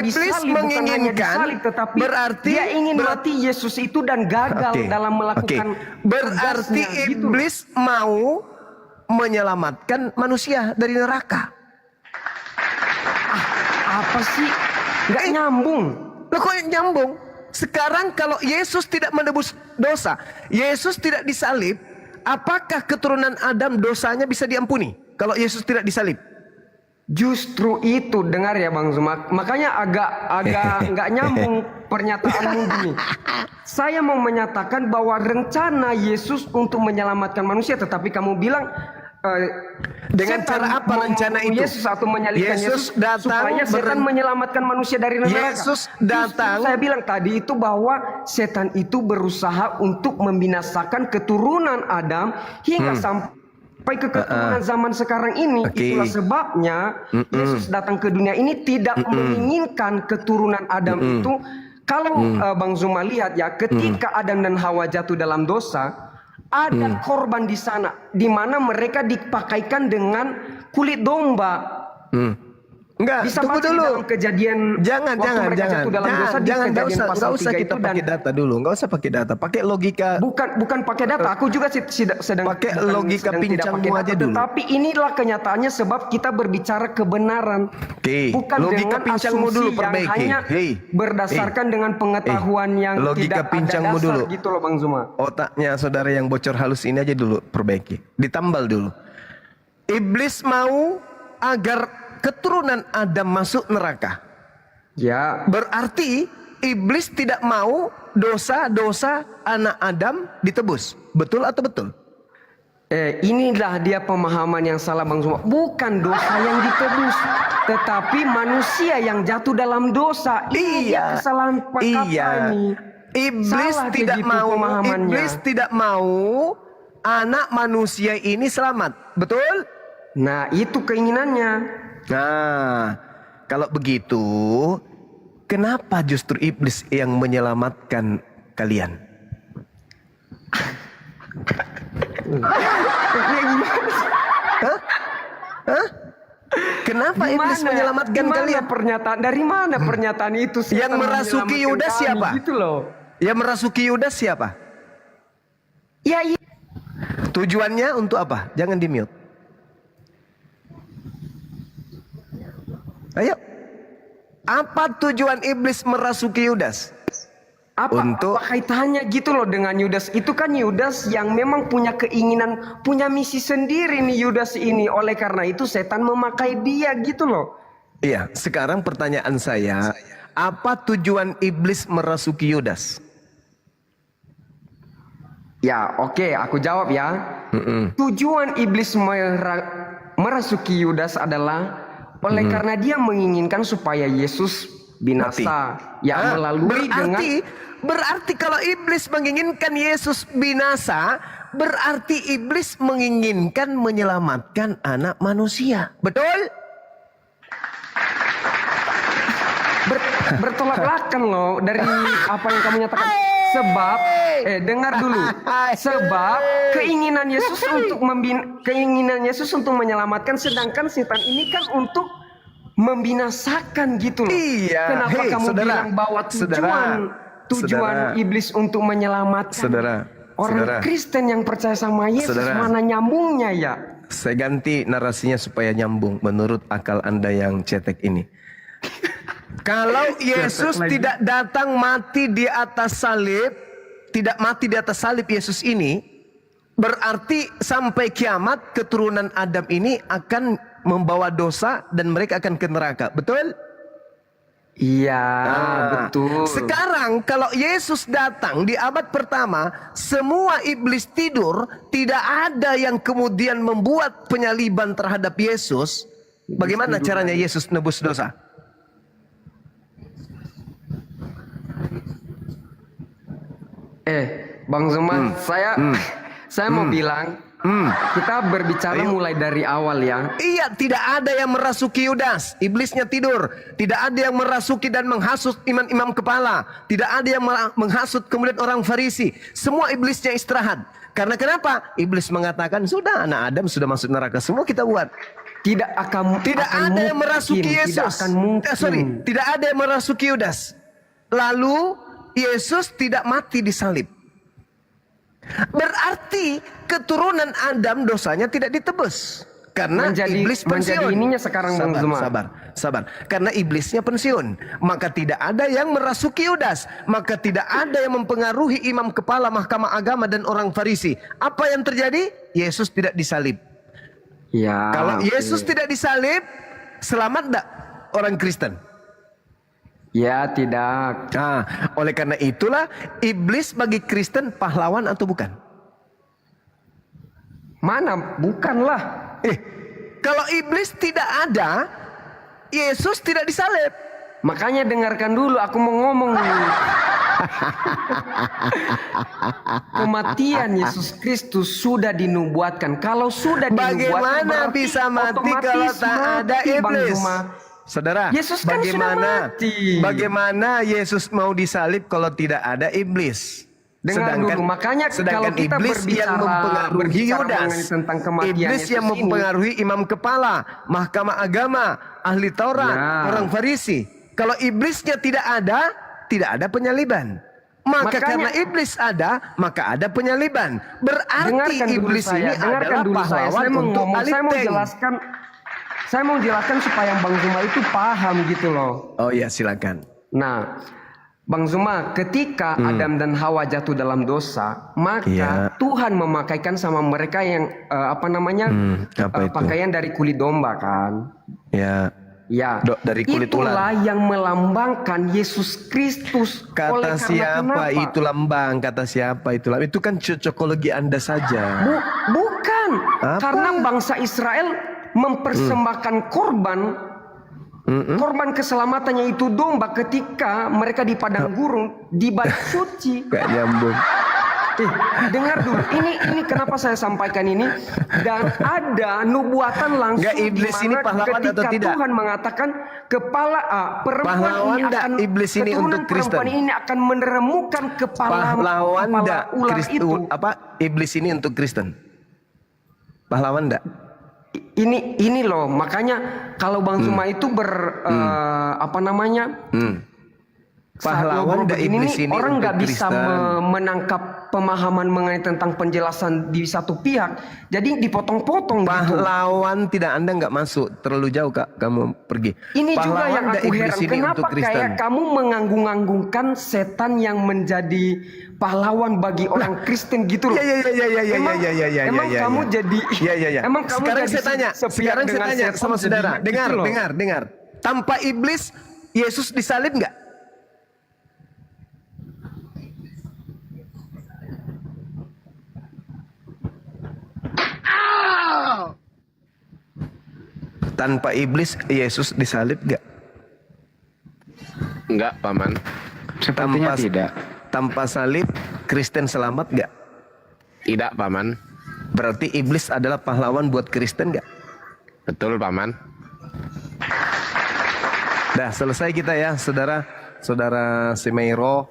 iblis menginginkan, tetapi dia ingin mati Yesus itu dan gagal dalam melakukan. Berarti iblis mau menyelamatkan manusia dari neraka. Apa sih? Nggak nyambung. Loh, kok nyambung? Sekarang kalau Yesus tidak menebus dosa, Yesus tidak disalib, apakah keturunan Adam dosanya bisa diampuni kalau Yesus tidak disalib? Justru itu, dengar ya Bang Zuma, makanya agak nggak nyambung pernyataanmu gini. Saya mau menyatakan bahwa rencana Yesus untuk menyelamatkan manusia, tetapi kamu bilang dengan cara apa rencana itu? Yesus atau menyalibkan Yesus datang supaya setan menyelamatkan manusia dari neraka. Yesus datang. Justru saya bilang tadi itu bahwa setan itu berusaha untuk membinasakan keturunan Adam hingga sampai ke keturunan zaman sekarang ini. Itulah sebabnya Yesus datang ke dunia ini tidak menginginkan keturunan Adam itu. Kalau Bang Zuma lihat ya, ketika Adam dan Hawa jatuh dalam dosa, ada korban di sana, di mana mereka dipakaikan dengan kulit domba. Enggak, bisa tunggu dulu. Dalam kejadian jangan usah kita pakai data dulu, nggak usah pakai data, pakai logika. Bukan pakai data, aku juga sedang pakai logika pincangmu aja dulu. Tapi inilah kenyataannya sebab kita berbicara kebenaran. Bukan logika dengan pincangmu dulu perbaiki. Hanya berdasarkan dengan pengetahuan yang logika tidak pincangmu ada dasar dulu. Gitu loh Bang Zuma. Otaknya saudara yang bocor halus ini aja dulu perbaiki, ditambal dulu. Iblis mau agar keturunan Adam masuk neraka. Ya. Berarti iblis tidak mau dosa-dosa anak Adam ditebus. Betul atau betul? Inilah dia pemahaman yang salah Bang Zuma. Bukan dosa yang ditebus, tetapi manusia yang jatuh dalam dosa. Ini kesalahan kata ini. Iblis tidak mau. Iblis tidak mau anak manusia ini selamat. Betul? Nah, itu keinginannya. Nah, kalau begitu, kenapa justru iblis yang menyelamatkan kalian? Hah? Kenapa iblis menyelamatkan kalian? Dari mana pernyataan itu? Yang merasuki Yudas siapa? Gitu loh. Yang merasuki Yudas siapa? Ya, tujuannya untuk apa? Jangan di-mute. Ayo, apa tujuan iblis merasuki Yudas? Apa kaitannya gitu loh dengan Yudas? Itu kan Yudas yang memang punya keinginan, punya misi sendiri nih Yudas ini. Oleh karena itu setan memakai dia gitu loh. Iya, sekarang pertanyaan saya, apa tujuan iblis merasuki Yudas? Ya, oke, aku jawab ya. Tujuan iblis merasuki Yudas adalah oleh karena dia menginginkan supaya Yesus binasa. Ya, melalui berarti kalau iblis menginginkan Yesus binasa, berarti iblis menginginkan menyelamatkan anak manusia. Betul? Bertolak belakang loh dari apa yang kamu nyatakan. Sebab, dengar dulu. Sebab keinginan Yesus untuk menyelamatkan, sedangkan setan ini kan untuk membinasakan gitu loh. Iya. Kenapa kamu bilang bahwa tujuan iblis untuk menyelamatkan orang Kristen yang percaya sama Yesus, mana nyambungnya ya? Saya ganti narasinya supaya nyambung menurut akal Anda yang cetek ini. Kalau Yesus tidak datang mati di atas salib, tidak mati di atas salib Yesus ini, berarti sampai kiamat keturunan Adam ini akan membawa dosa dan mereka akan ke neraka. Betul? Iya, betul. Sekarang kalau Yesus datang di abad pertama, semua iblis tidur, tidak ada yang kemudian membuat penyaliban terhadap Yesus. Bagaimana caranya Yesus nebus dosa? Bang Zuma, saya mau bilang, kita berbicara mulai dari awal ya. Iya, tidak ada yang merasuki Yudas, iblisnya tidur. Tidak ada yang merasuki dan menghasut imam-imam kepala. Tidak ada yang menghasut kemudian orang Farisi. Semua iblisnya istirahat. Karena kenapa? Iblis mengatakan, sudah anak Adam sudah masuk neraka, semua kita buat. Tidak ada yang merasuki Yesus. Tidak ada yang merasuki Yudas. Lalu Yesus tidak mati di salib. Berarti keturunan Adam dosanya tidak ditebus karena iblis pensiun. Menjadi ininya sekarang Bang Zuma. Sabar. Karena iblisnya pensiun, maka tidak ada yang merasuki Yudas, maka tidak ada yang mempengaruhi imam kepala mahkamah agama dan orang Farisi. Apa yang terjadi? Yesus tidak disalib. Ya. Kalau Yesus tidak disalib, selamat enggak orang Kristen? Ya, tidak. Nah, oleh karena itulah iblis bagi Kristen pahlawan atau bukan? Mana? Bukanlah. Kalau iblis tidak ada, Yesus tidak disalib. Makanya dengarkan dulu, aku mau ngomong nih. Kematian Yesus Kristus sudah dinubuatkan. Kalau sudah dinubuatkan, bagaimana bisa mati kalau tak ada iblis? Saudara, Yesus kan sudah mati. Bagaimana Yesus mau disalib kalau tidak ada iblis? Sedangkan kalau kita iblis yang mempengaruhi Yudas, tentang kematian iblis yang mempengaruhi imam kepala, mahkamah agama, ahli Taurat, orang Farisi. Kalau iblisnya tidak ada penyaliban. Maka karena iblis ada, maka ada penyaliban. Berarti iblis ini adalah pahlawan untuk baliteng. Saya mau jelaskan supaya Bang Zuma itu paham gitu loh. Oh iya, silakan. Nah, Bang Zuma, ketika Adam dan Hawa jatuh dalam dosa, maka Tuhan memakaikan sama mereka yang pakaian dari kulit domba kan? Ya, dari kulit itulah ular. Yang melambangkan Yesus Kristus. Kata siapa itu lambang? Kata siapa itu lambang? Itu kan cocokologi Anda saja. Bukan. Apa? Karena bangsa Israel mempersembahkan korban keselamatannya itu domba ketika mereka di padang gurun di bait suci. Gak nyambung. Dengar dulu, ini kenapa saya sampaikan ini, dan ada nubuatan langsung. Gak, iblis ini pahlawan ketika atau tidak? Tuhan mengatakan perempuan pahlawan ini akan iblis ini untuk Kristen. Perempuan ini akan menemukan kepala ular itu. Iblis ini untuk Kristen? Pahlawan enggak? Ini loh, makanya kalau Bang Zuma itu pahlawan dan iblis ini orang nggak untuk bisa Kristen. menangkap pemahaman mengenai tentang penjelasan di satu pihak, jadi dipotong-potong. Pahlawan tidak, Anda nggak masuk terlalu jauh Kak, kamu pergi. Ini pahlawan juga yang aku heran, kenapa kayak kamu menganggung-anggungkan setan yang menjadi pahlawan bagi orang Kristen gitu loh. Emang kamu jadi emang kamu sekarang jadi saya tanya, sama saudara, dengar. Tanpa iblis Yesus disalib nggak? Tanpa iblis Yesus disalib gak? Enggak, Paman. Sepertinya tidak. Tanpa salib Kristen selamat gak? Tidak, Paman. Berarti iblis adalah pahlawan buat Kristen gak? Betul, Paman. Dah selesai kita ya, saudara Semeiro.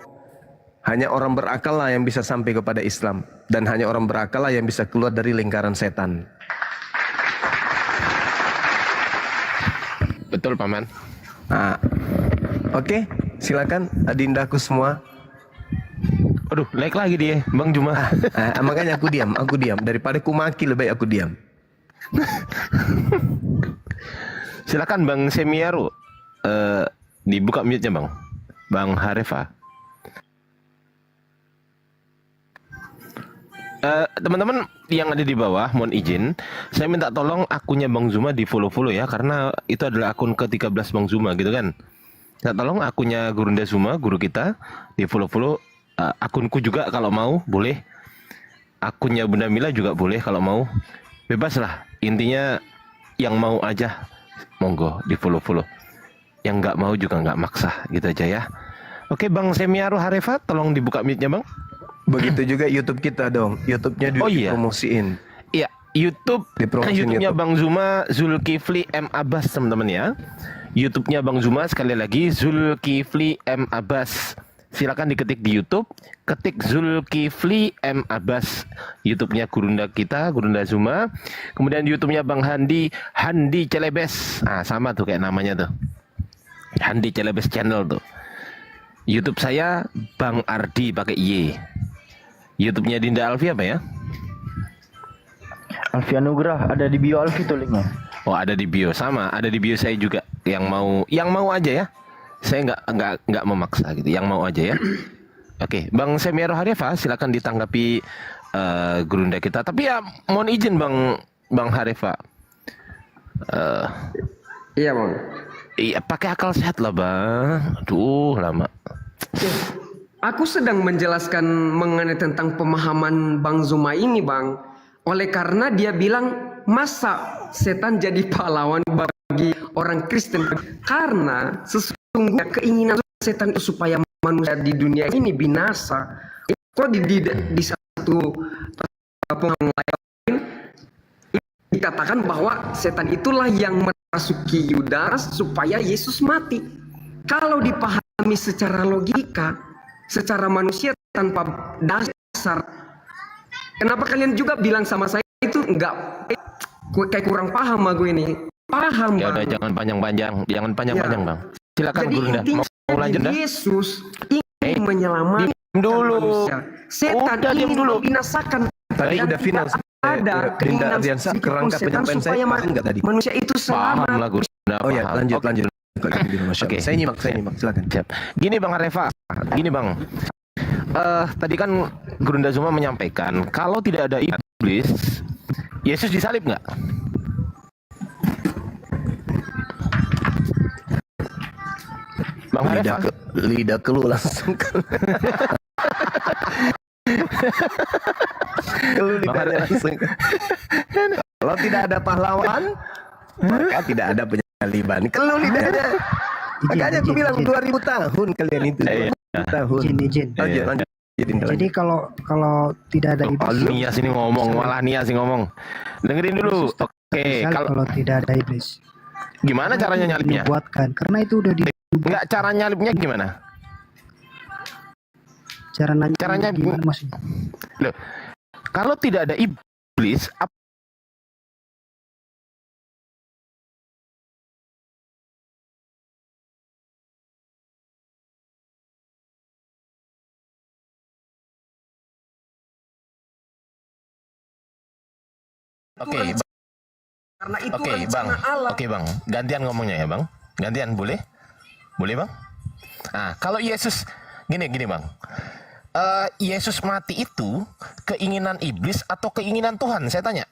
Hanya orang berakal lah yang bisa sampai kepada Islam, dan hanya orang berakal lah yang bisa keluar dari lingkaran setan. Betul, Paman. Nah, oke, silakan adindaku semua. Aduh, like lagi dia, Bang Juma. Makanya aku diam. Daripada ku maki lebih baik aku diam. Silakan Bang Semiaru. dibuka mute-nya Bang. Bang Harefa. Teman-teman yang ada di bawah, mohon izin, saya minta tolong akunnya Bang Zuma di follow-follow ya, karena itu adalah akun ke-13 Bang Zuma gitu kan. Saya tolong akunnya Gurunda Zuma, guru kita, di follow-follow. Akunku juga kalau mau, boleh. Akunnya Bunda Mila juga boleh kalau mau. Bebas lah, intinya yang mau aja, monggo di follow-follow. Yang nggak mau juga nggak maksa, gitu aja ya. Oke Bang Semiaro Harefa, tolong dibuka mic-nya Bang. Begitu juga YouTube kita dong. YouTube-nya dipromosiin. Iya, YouTube-nya Bang Zuma Zulkifli M Abbas teman-teman ya. YouTube-nya Bang Zuma sekali lagi Zulkifli M Abbas. Silakan diketik di YouTube, ketik Zulkifli M Abbas. YouTube-nya Gurunda kita, Gurunda Zuma. Kemudian YouTube-nya Bang Handi Celebes. Ah, sama tuh kayak namanya tuh. Handi Celebes channel tuh. YouTube saya Bang Ardi pakai Y. YouTube-nya Dinda Alfi apa ya? Alfi Anugrah, ada di bio Alfi tuh linknya. Oh, ada di bio, sama, ada di bio saya juga. Yang mau aja ya. Saya nggak memaksa gitu, yang mau aja ya. Oke, Bang Semiaro Harefa, silakan ditanggapi Gurunda kita. Tapi ya mohon izin Bang Harefa. Iya Bang. Iya, pakai akal sehat lah Bang. Aduh, lama. Aku sedang menjelaskan mengenai tentang pemahaman Bang Zuma ini Bang. Oleh karena dia bilang masa setan jadi pahlawan bagi orang Kristen. Karena sesungguhnya keinginan setan itu supaya manusia di dunia ini binasa. Kok di satu pemahaman lain dikatakan bahwa setan itulah yang merasuki Yudas supaya Yesus mati. Kalau dipahami secara logika, secara manusia tanpa dasar, kenapa kalian juga bilang sama saya itu enggak kayak kurang paham aku ini? Paham ya Bang. udah, jangan panjang-panjang Bang. Silakan Jadi Gurunda, mau lanjut dah. Yesus ingin menyelamatkan manusia. Setan ingin membinasakan. Tadi udah final. Ada keinginan kerangka penyampaian saya enggak tadi? Manusia itu selamat. Paham lah Gurunda. Oh ya, lanjut. Oke, saya nyimak, silakan. Siap. Gini Bang Harefa, gini Bang. Tadi kan Gurunda Zuma menyampaikan kalau tidak ada iblis, Yesus disalib nggak? Bang Harefa, lidah kelu langsung. Langsung. Kalau tidak ada pahlawan, maka tidak ada penyaliban. Kelu lidahnya. Makanya aku bilang 2000 tahun kalian itu. 2000 tahun. Izin. Lanjut. Jadi kalau tidak ada iblis, Nias ini ngomong, malah Nias ini ngomong. Dengerin dulu. Oke, kalau tidak ada iblis, gimana caranya nyalipnya? Dibuatkan, karena itu udah Enggak, cara nyalipnya gimana? Caranya gimana maksudnya? Loh, kalau tidak ada iblis, Oke, Bang. Gantian ngomongnya ya, Bang. Gantian boleh? Boleh, Bang? Nah, kalau Yesus gini, Bang. Yesus mati itu keinginan iblis atau keinginan Tuhan? Saya tanya.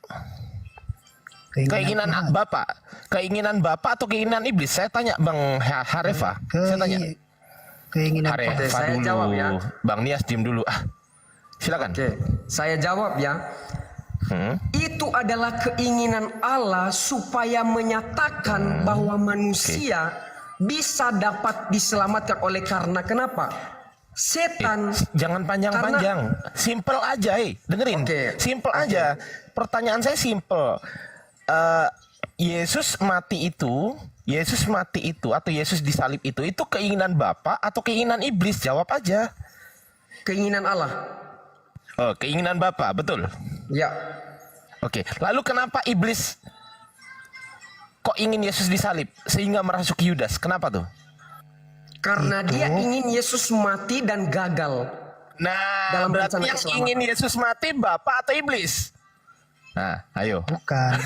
Keinginan Bapa. Keinginan Bapa atau keinginan iblis? Saya tanya, Bang Harefa. Saya tanya. Keinginan Harefa saya dulu. jawab ya. Bang Nias diem dulu. Silakan. Oke, saya jawab ya. Itu adalah keinginan Allah supaya menyatakan bahwa manusia bisa dapat diselamatkan. Oleh karena kenapa? Setan. Jangan panjang-panjang. Simple aja, dengerin. Simple aja. Pertanyaan saya simple. Yesus mati itu atau Yesus disalib itu keinginan Bapa atau keinginan iblis? Jawab aja. Keinginan Allah. Oh, keinginan Bapa, betul? Ya. Oke, lalu kenapa iblis kok ingin Yesus disalib sehingga merasuki Yudas? Kenapa tuh? Karena dia ingin Yesus mati dan gagal. Nah, dalam berarti yang ingin Yesus mati Bapa atau iblis? Nah, ayo. Bukan.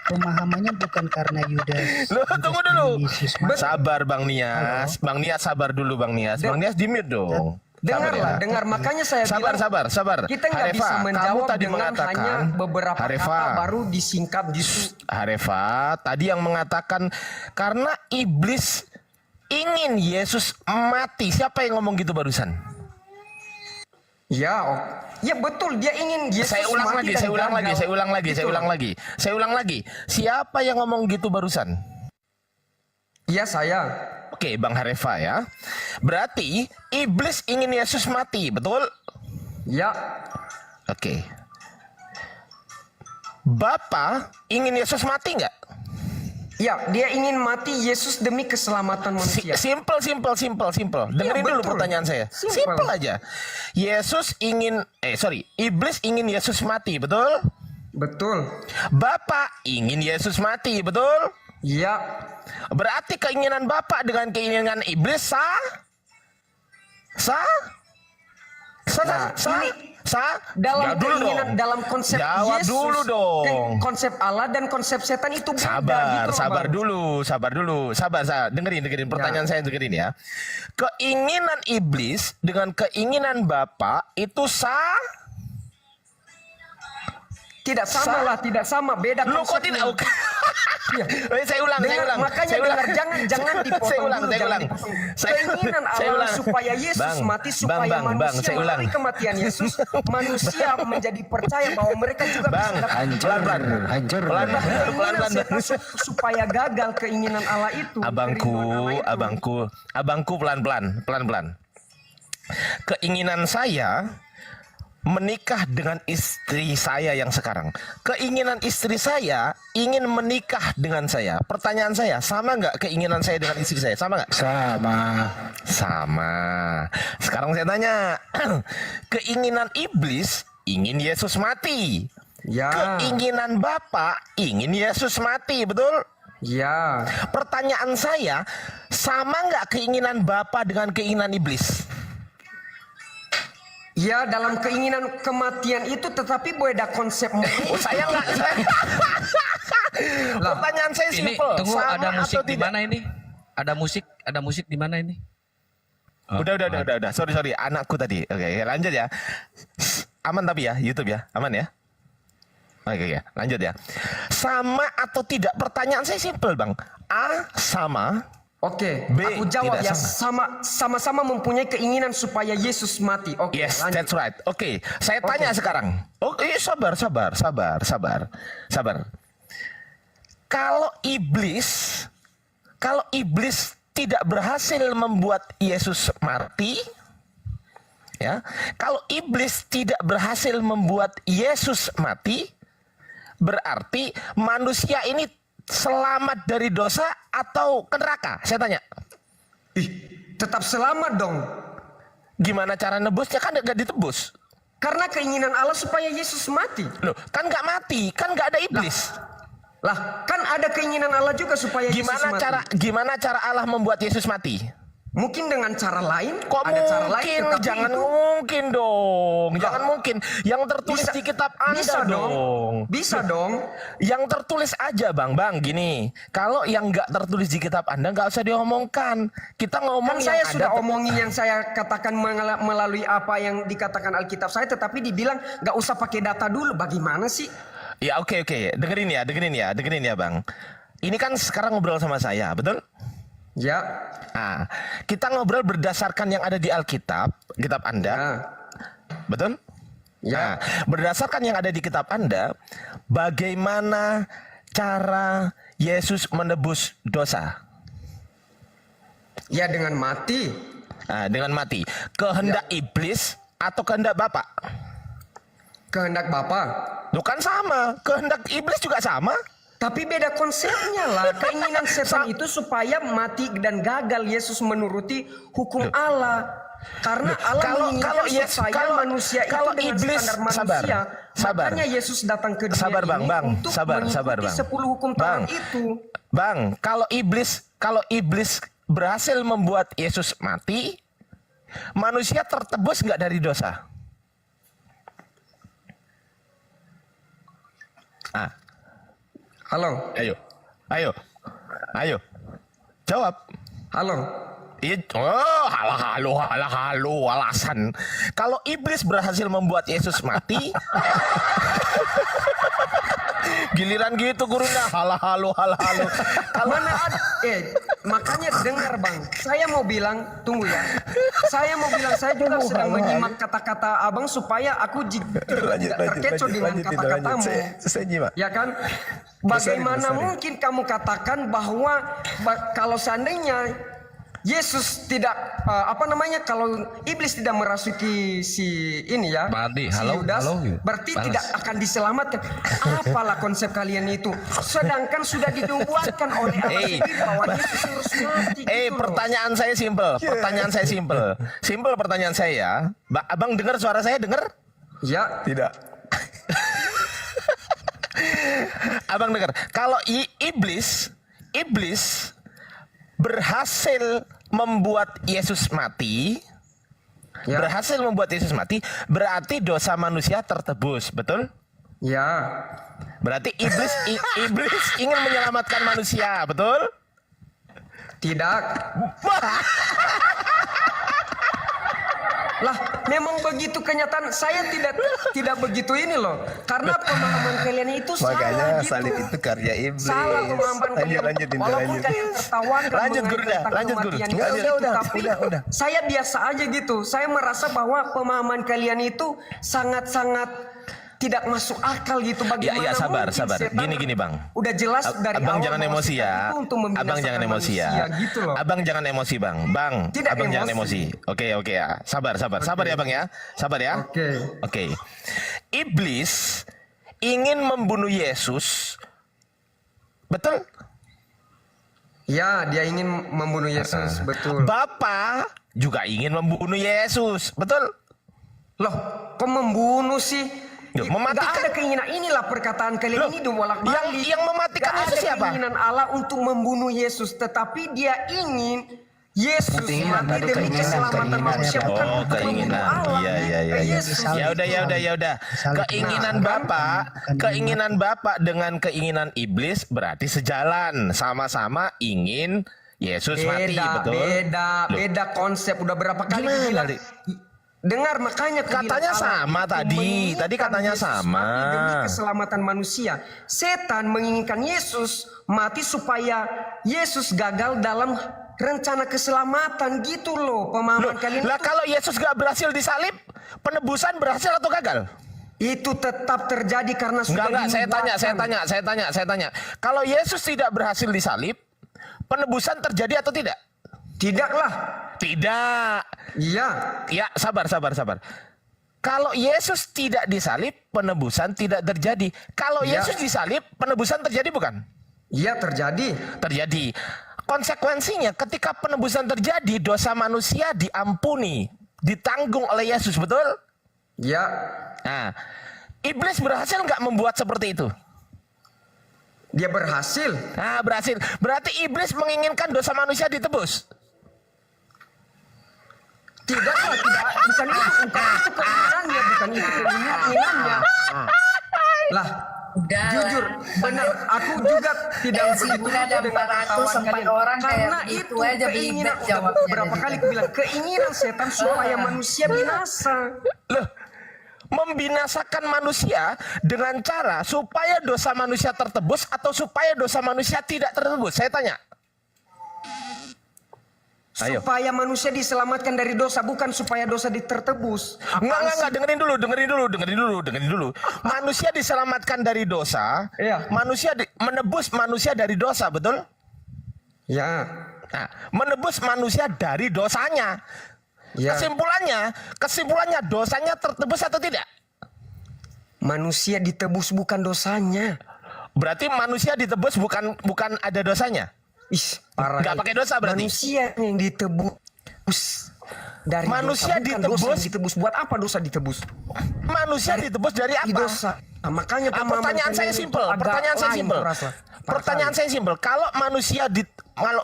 pemahamannya bukan karena Yudas. Loh, tunggu dulu. Yesus Sabar Bang Nias. Bang Nias sabar dulu Bang Nias. Bang Nias di-mute dong. Dengarlah, dengar. Makanya saya sabar, bilang sabar. kita nggak Harefa, bisa menjawab kamu tadi dengan mengatakan, hanya beberapa Harefa, kata baru disingkat gitu. Harefa tadi yang mengatakan karena iblis ingin Yesus mati. Siapa yang ngomong gitu barusan? Ya, ya betul. Dia ingin Yesus Saya ulang mati lagi, dan saya ulang gagal. lagi, saya ulang lagi, Gitu saya ulang loh. lagi. Saya ulang lagi. Siapa yang ngomong gitu barusan? Iya, saya. Oke, Bang Harefa ya. Berarti iblis ingin Yesus mati, betul? Ya. Oke. Bapa ingin Yesus mati nggak? Ya, dia ingin mati Yesus demi keselamatan manusia. Simple. Dengerin dulu betul. pertanyaan saya. Simple aja. Iblis ingin Yesus mati, betul? Betul. Bapak ingin Yesus mati, betul? Ya. Berarti keinginan Bapak dengan keinginan iblis sah? Dalam Jawab dulu keinginan, dong. dalam konsep Jawab Yesus, dulu dong. konsep Allah dan konsep setan itu beda. Sabar gitu loh, dulu. Sabar. Dengerin pertanyaan saya, dengerin ya. Keinginan iblis dengan keinginan Bapak itu sah? Tidak sama lah, tidak sama, beda Lu kok konsepnya. tidak? Saya ulang. Makanya Saya ulang. jangan dipotong Saya ulang. dipotong. Keinginan Allah supaya Yesus mati, supaya manusia melalui kematian Yesus, manusia menjadi percaya bahwa mereka juga bisa dapat Hancur. keinginan setan supaya gagal keinginan Allah itu. Abangku pelan-pelan. Keinginan saya menikah dengan istri saya yang sekarang. Keinginan istri saya ingin menikah dengan saya. Pertanyaan saya, sama nggak keinginan saya dengan istri saya? Sama nggak? Sama. Sekarang saya tanya, keinginan iblis ingin Yesus mati. Ya. Keinginan Bapak ingin Yesus mati, betul? Ya. Pertanyaan saya, sama nggak keinginan Bapak dengan keinginan iblis? Ya, dalam keinginan kematian itu tetapi beda konsep. Saya nggak. Pertanyaan saya Ini simpel. tunggu, Sama ada musik atau di tidak? mana ini? Ada musik di mana ini? Udah. Sorry. Anakku tadi. Oke, lanjut ya. Aman tapi ya, YouTube ya. Aman ya? Oke, lanjut ya. Sama atau tidak? Pertanyaan saya simpel, Bang. A, sama. Oke, B, aku jawab tidak ya, sama-sama mempunyai keinginan supaya Yesus mati. Oke, Yes, lanjut. that's right. Oke, saya tanya sekarang. Sabar. Kalau iblis tidak berhasil membuat Yesus mati, ya. Kalau iblis tidak berhasil membuat Yesus mati, berarti manusia ini selamat dari dosa atau ke neraka? Saya tanya. Tetap selamat dong. Gimana cara nebusnya? Kan nggak ditebus. Karena keinginan Allah supaya Yesus mati. Loh, kan nggak mati, kan nggak ada iblis. Lah, kan ada keinginan Allah juga supaya Yesus mati. Gimana cara Allah membuat Yesus mati? Mungkin dengan cara lain. Kok ada mungkin? cara lain, tetapi Jangan itu- mungkin dong. Jangan mungkin. Yang tertulis Bisa- di kitab Anda bisa dong. dong. Bisa dong. Yang tertulis aja, Bang. Gini. Kalau yang nggak tertulis di kitab Anda nggak usah diomongkan. Kita ngomong Kan yang saya ada sudah omongin yang saya katakan melalui apa yang dikatakan Alkitab saya, tetapi dibilang nggak usah pakai data dulu. Bagaimana sih? Ya oke. Dengerin ya, Bang. Ini kan sekarang ngobrol sama saya, betul? Ya. Nah, kita ngobrol berdasarkan yang ada di Alkitab, kitab Anda. Betul? Ya. Nah, berdasarkan yang ada di kitab Anda, bagaimana cara Yesus menebus dosa? Ya dengan mati. Nah, dengan mati. Kehendak iblis atau kehendak Bapak? Kehendak Bapa. Loh kan sama, kehendak iblis juga sama. Tapi beda konsepnya lah. Keinginan setan itu supaya mati dan gagal Yesus menuruti hukum Allah. Karena Allah menginginkan supaya manusia itu dengan standar manusia. Makanya Yesus datang ke dunia ini untuk mengikuti 10 hukum Taurat itu. Bang, kalau iblis berhasil membuat Yesus mati, manusia tertebus nggak dari dosa? Halo. Ayo. Jawab. Halo. Halo, alasan. Kalau iblis berhasil membuat Yesus mati, giliran gitu gurunya halo. Mana ada? Makanya dengar bang, saya mau bilang, tunggu ya. Saya juga sedang menyimak kata-kata abang supaya aku tidak terkecoh dengan kata-katamu. Saya nyimak. Ya kan? Bagaimana mungkin kamu katakan bahwa kalau seandainya Yesus tidak kalau iblis tidak merasuki si ini ya, si Yudas, berarti tidak akan diselamatkan. Apalah konsep kalian itu? Sedangkan sudah dinubuatkan oleh Allah sendiri bahwa Yesus harus mati. Pertanyaan saya simpel. Pertanyaan saya ya. Abang dengar suara saya, dengar? Ya. Tidak. Abang dengar. Kalau iblis berhasil membuat Yesus mati, berarti dosa manusia tertebus, betul? Ya. Berarti iblis ingin menyelamatkan manusia, betul? Tidak. Lah, memang begitu kenyataan. Saya tidak begitu ini loh. Karena pemahaman kalian itu salah gitu. Salib itu karya iblis. Salah pemahaman kalian. Walaupun kalian tertawakan lanjut guru. Udah. Saya biasa aja gitu. Saya merasa bahwa pemahaman kalian itu sangat-sangat tidak masuk akal gitu. Bagaimana sabar. Gini bang. Udah jelas dari abang awal. Jangan emosi ya. Abang jangan emosi ya. Gitu loh. Abang jangan emosi bang. Abang jangan emosi. Oke ya. Sabar ya bang ya. Sabar ya. Oke. Iblis ingin membunuh Yesus. Betul? Ya, dia ingin membunuh Yesus. Betul. Bapa juga ingin membunuh Yesus. Betul? Loh, kok membunuh sih? Mematikan. Gak ada keinginan, inilah perkataan kalian ini bolak-balik. Yang mematikan Yesus siapa? Gak ada keinginan Allah untuk membunuh Yesus, tetapi dia ingin Yesus mati demi keselamatan manusia, bukan keinginan. Iya. Ya udah. Keinginan Bapak dengan keinginan iblis berarti sejalan, sama-sama ingin Yesus mati, betul? Beda konsep. Udah berapa kali bilang? Dengar, makanya katanya sama tadi katanya sama demi keselamatan manusia. Setan menginginkan Yesus mati supaya Yesus gagal dalam rencana keselamatan gitu loh. Pemahaman kalian lah, kalau Yesus gak berhasil disalib, penebusan berhasil atau gagal? Itu tetap terjadi karena sudah saya tanya. Kalau Yesus tidak berhasil disalib, penebusan terjadi atau tidak? Tidaklah. Tidak. Iya. Ya, sabar. Kalau Yesus tidak disalib, penebusan tidak terjadi. Kalau Yesus disalib, penebusan terjadi bukan? Iya, terjadi. Konsekuensinya ketika penebusan terjadi, dosa manusia diampuni, ditanggung oleh Yesus, betul? Ya. Nah, iblis berhasil nggak membuat seperti itu? Dia berhasil. Nah, berhasil. Berarti iblis menginginkan dosa manusia ditebus. Tidak, bukan itu keinginannya, bukan itu keinginannya. Lah, jujur, benar, aku juga tidak begitu dengan ketahuan kalian. Karena itu keinginan, berapa kali aku bilang, keinginan setan supaya manusia binasa. Loh, membinasakan manusia dengan cara supaya dosa manusia tertebus atau supaya dosa manusia tidak tertebus? Saya tanya. Supaya manusia diselamatkan dari dosa, bukan supaya dosa ditertebus. Enggak, dengerin dulu. Manusia diselamatkan dari dosa, manusia menebus manusia dari dosa, betul? Ya. Nah, menebus manusia dari dosanya. Ya. Kesimpulannya dosanya tertebus atau tidak? Manusia ditebus bukan dosanya. Berarti manusia ditebus bukan ada dosanya? Parah. Nggak pakai dosa berarti? Manusia yang ditebus dari manusia dosa, ditebus. Buat apa dosa ditebus? Manusia ditebus dari apa? Dosa. Nah, makanya pertanyaan saya simpel. Kalau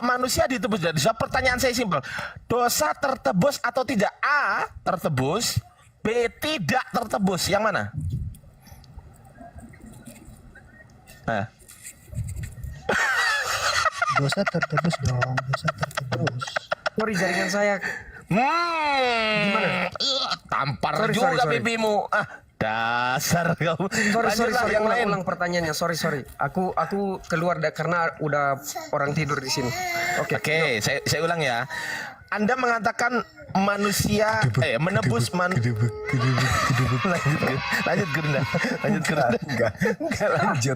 manusia ditebus dari dosa, pertanyaan saya simpel. Dosa tertebus atau tidak? A, tertebus. B, tidak tertebus. Yang mana? Dosa tertebus dong, dosa tertebus. Sorry jaringan saya. Gimana? Tampar juga pipimu. Dasar kau. Sorry, yang lain. ulang pertanyaannya. Sorry. Aku keluar karena udah orang tidur di sini. Oke, saya ulang ya. Anda mengatakan manusia menebus lanjut Gerunda. Enggak lanjut.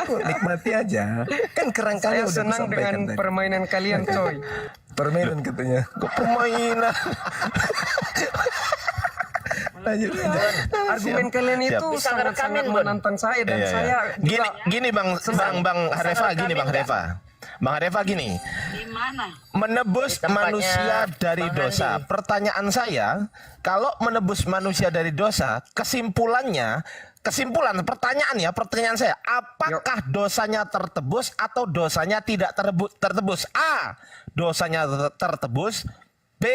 Aku nikmati aja. Kan kerangkanya Saya udah senang disampaikan dengan tadi. permainan kalian, coy. Permainan katanya. Kok permainan? Lanjut. Argumen kalian itu sangat-sangat menantang saya dan saya juga Gini Bang Hareva gini. Menebus manusia dari dosa. Pertanyaan saya, kalau menebus manusia dari dosa, kesimpulan pertanyaan saya, apakah dosanya tertebus atau dosanya tidak tertebus? A, dosanya tertebus. B,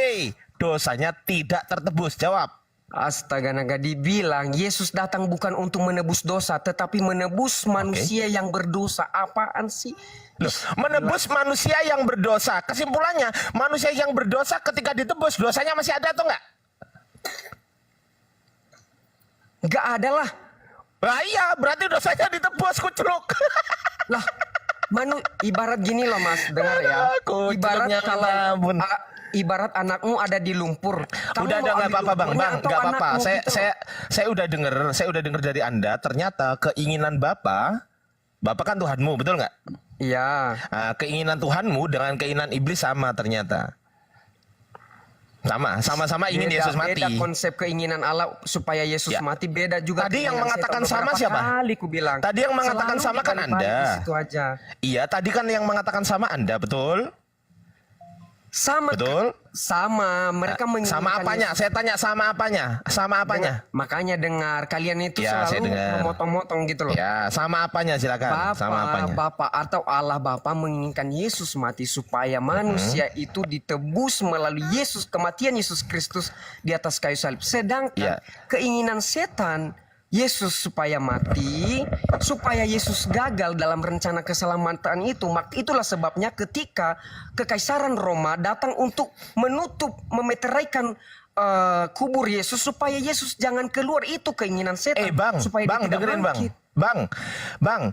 dosanya tidak tertebus. Jawab. Astaga naga, dibilang Yesus datang bukan untuk menebus dosa, tetapi menebus manusia yang berdosa. Apaan sih? Loh, menebus manusia yang berdosa. Kesimpulannya, manusia yang berdosa ketika ditebus, dosanya masih ada atau enggak? Enggak ada lah. Lah iya, berarti dosanya ditebus, kuceluk. Lah, ibarat gini loh Mas, dengar ya. Ibarat kalau ibarat anakmu ada di lumpur. Udah nggak apa-apa Bang, nggak apa-apa. Saya udah dengar dari Anda. Ternyata keinginan Bapak kan Tuhanmu, betul nggak? Iya. Nah, keinginan Tuhanmu dengan keinginan iblis sama ternyata. Sama-sama ingin Yesus mati. Beda konsep keinginan Allah supaya Yesus mati, beda juga. Tadi yang mengatakan sama siapa? Kali ku bilang. Tadi yang mengatakan sama kan Anda. Itu aja. Iya, tadi kan yang mengatakan sama Anda, betul? Sama. Betul? Sama. Mereka menginginkan sama apanya? Yesus. Saya tanya sama apanya? Sama apanya? Makanya dengar kalian itu Ya, saya selalu dengar. memotong-motong gitu loh. Ya, sama apanya silakan. Sama apanya? Bapak atau Allah Bapa menginginkan Yesus mati supaya manusia itu ditebus melalui Yesus, kematian Yesus Kristus di atas kayu salib. Sedangkan keinginan setan Yesus supaya mati, supaya Yesus gagal dalam rencana keselamatan itu. Itulah sebabnya ketika Kekaisaran Roma datang untuk memeteraikan kubur Yesus supaya Yesus jangan keluar, itu keinginan setan. Supaya Bang, dia tidak dengerin bangkit. Bang,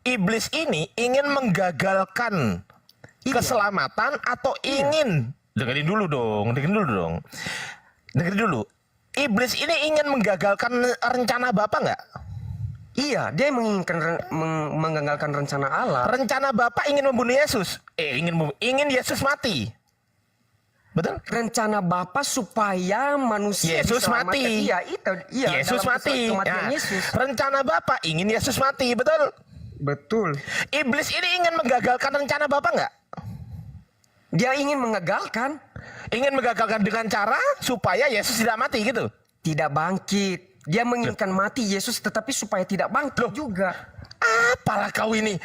iblis ini ingin menggagalkan keselamatan atau ingin dengerin dulu dong. Iblis ini ingin menggagalkan rencana Bapak nggak? Iya, dia menginginkan menggagalkan rencana Allah. Rencana Bapak ingin membunuh Yesus. Ingin Yesus mati. Betul? Rencana Bapa supaya manusia Yesus diselamatkan. mati. Iya, Yesus dalam mati. kematian Yesus. Rencana Bapak ingin Yesus mati, betul? Betul. Iblis ini ingin menggagalkan rencana Bapak nggak? Dia ingin menggagalkan. Ingin menggagalkan dengan cara supaya Yesus tidak mati gitu? Tidak bangkit. Dia menginginkan mati Yesus tetapi supaya tidak bangkit juga. Apalah kau ini?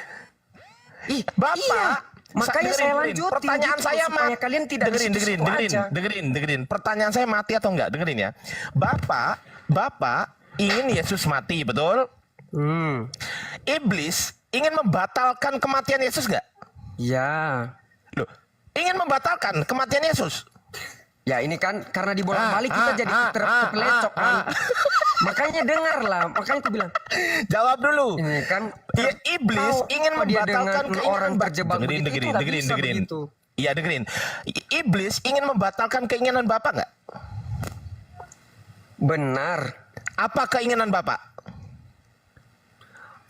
Bapak. Iya. Makanya saya lanjutin. Pertanyaan gitu, saya supaya kalian tidak dengerin. Pertanyaan saya mati atau enggak? Dengerin ya. Bapak ingin Yesus mati, betul? Iblis ingin membatalkan kematian Yesus enggak? Ya. Loh, ingin membatalkan kematian Yesus. Ya ini kan karena dibolak-balik kita jadi terpelecok kan. Makanya dengarlah, makanya aku bilang. Jawab dulu. Ini kan iblis ingin membatalkan orang terjebak dengerin. Iya, dengerin. Iblis ingin membatalkan keinginan Bapak nggak? Benar. Apa keinginan Bapak?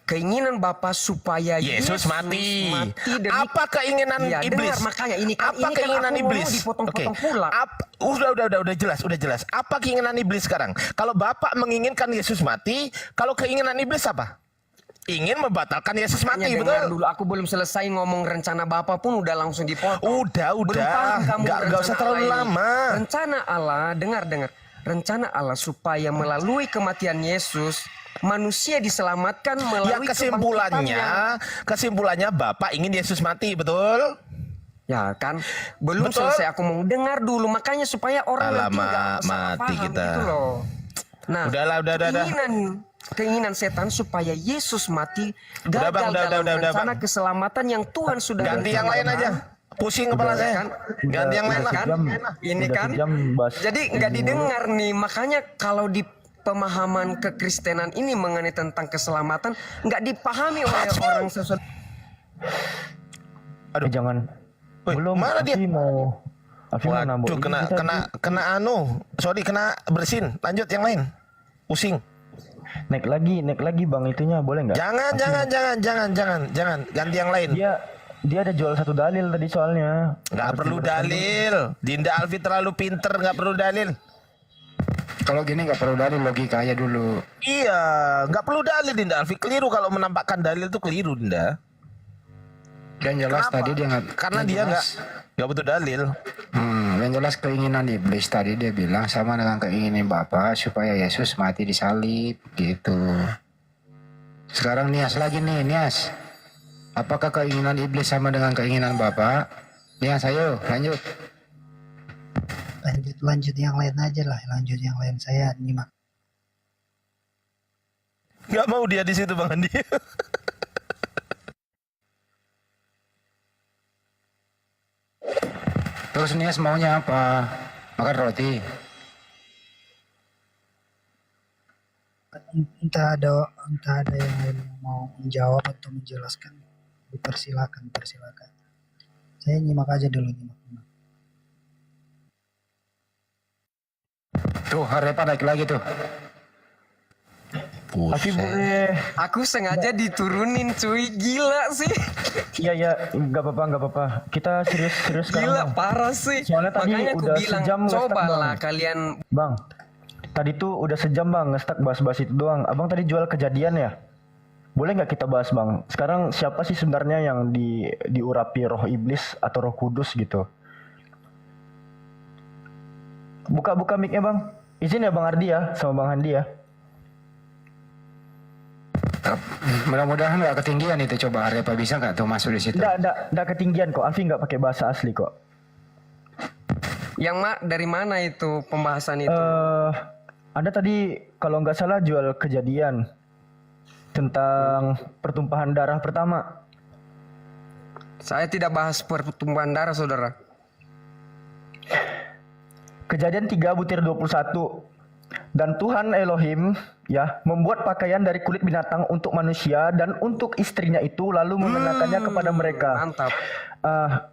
Keinginan Bapa supaya Yesus mati. dan apa keinginan iblis? Dengar, makanya ini kan keinginan iblis? Dipotong-potong pula. Udah jelas. Apa keinginan iblis sekarang? Kalau Bapak menginginkan Yesus mati, kalau keinginan iblis apa? Ingin membatalkan Yesus mati, betul? Dulu aku belum selesai ngomong rencana Bapak pun udah langsung dipotong. Udah. Enggak usah terlalu lama. Rencana Allah, dengar. Rencana Allah supaya melalui kematian Yesus manusia diselamatkan melalui kesimpulannya Bapak ingin Yesus mati, betul? Ya kan, belum selesai aku mau dengar dulu, makanya supaya orang nanti nggak salah mati paham kita. gitu loh. Nah, udah. keinginan setan supaya Yesus mati Udah, gagal Bang, dalam udah, rencana Bang. keselamatan yang Tuhan sudah Ganti yang lain aja. Pusing kepala saya. Ganti yang lain lah. Ini kan. Jadi nggak didengar nih. Makanya kalau di pemahaman kekristenan ini mengenai tentang keselamatan nggak dipahami oleh orang sesuatu. Aduh, jangan. Belum. Mana dia? Waduh, kena kena bersin. Lanjut yang lain. Pusing. Naik lagi bang itunya boleh nggak? Jangan. Ganti yang lain. Dia ada jual satu dalil tadi soalnya. Nggak perlu dalil. Dinda Alfi terlalu pinter, nggak perlu dalil. Kalau gini nggak perlu dalil, logika aja dulu. Iya, nggak perlu dalil Dinda Alfi. Keliru kalau menampakkan dalil itu keliru Dinda. Yang jelas Kenapa? tadi dia nggak. Karena dia nggak butuh dalil. Yang jelas keinginan iblis tadi dia bilang sama dengan keinginan Bapa supaya Yesus mati disalib gitu. Sekarang Nias lagi nih, Nias. Apakah keinginan iblis sama dengan keinginan Bapa? Nias, ayo lanjut. Lanjut yang lain aja lah, lanjut yang lain, saya nyimak. Nggak mau dia di situ Bang Andi. Terus Nias maunya apa? Makan roti. Entah ada yang lain mau menjawab atau menjelaskan, dipersilakan. Saya nyimak aja dulu, nyimak. Tuh, Harepa naik lagi tuh. Tapi boleh. Aku sengaja diturunin cuy, gila sih. Iya, nggak apa-apa. Kita serius Gila, parah sih. Soalnya tadi makanya aku udah bilang, sejam cobalah kalian. Bang, tadi tuh udah sejam bang ngestak bahas-bahas itu doang. Abang tadi jual Kejadian ya? Boleh nggak kita bahas bang? Sekarang siapa sih sebenarnya yang diurapi roh iblis atau roh kudus gitu? Buka mic-nya bang. Izin ya Bang Ardi ya, sama Bang Handi ya. Mudah-mudahan nggak ketinggian itu. Coba Harepa bisa nggak tuh masuk di situ? Nggak ketinggian kok. Alfi nggak pakai bahasa asli kok. Yang dari mana itu pembahasan itu? Ada tadi kalau nggak salah jual Kejadian tentang pertumpahan darah pertama. Saya tidak bahas pertumpahan darah, saudara. Kejadian 3 butir 21. Dan Tuhan Elohim ya membuat pakaian dari kulit binatang untuk manusia dan untuk istrinya itu lalu mengenakannya kepada mereka. Mantap.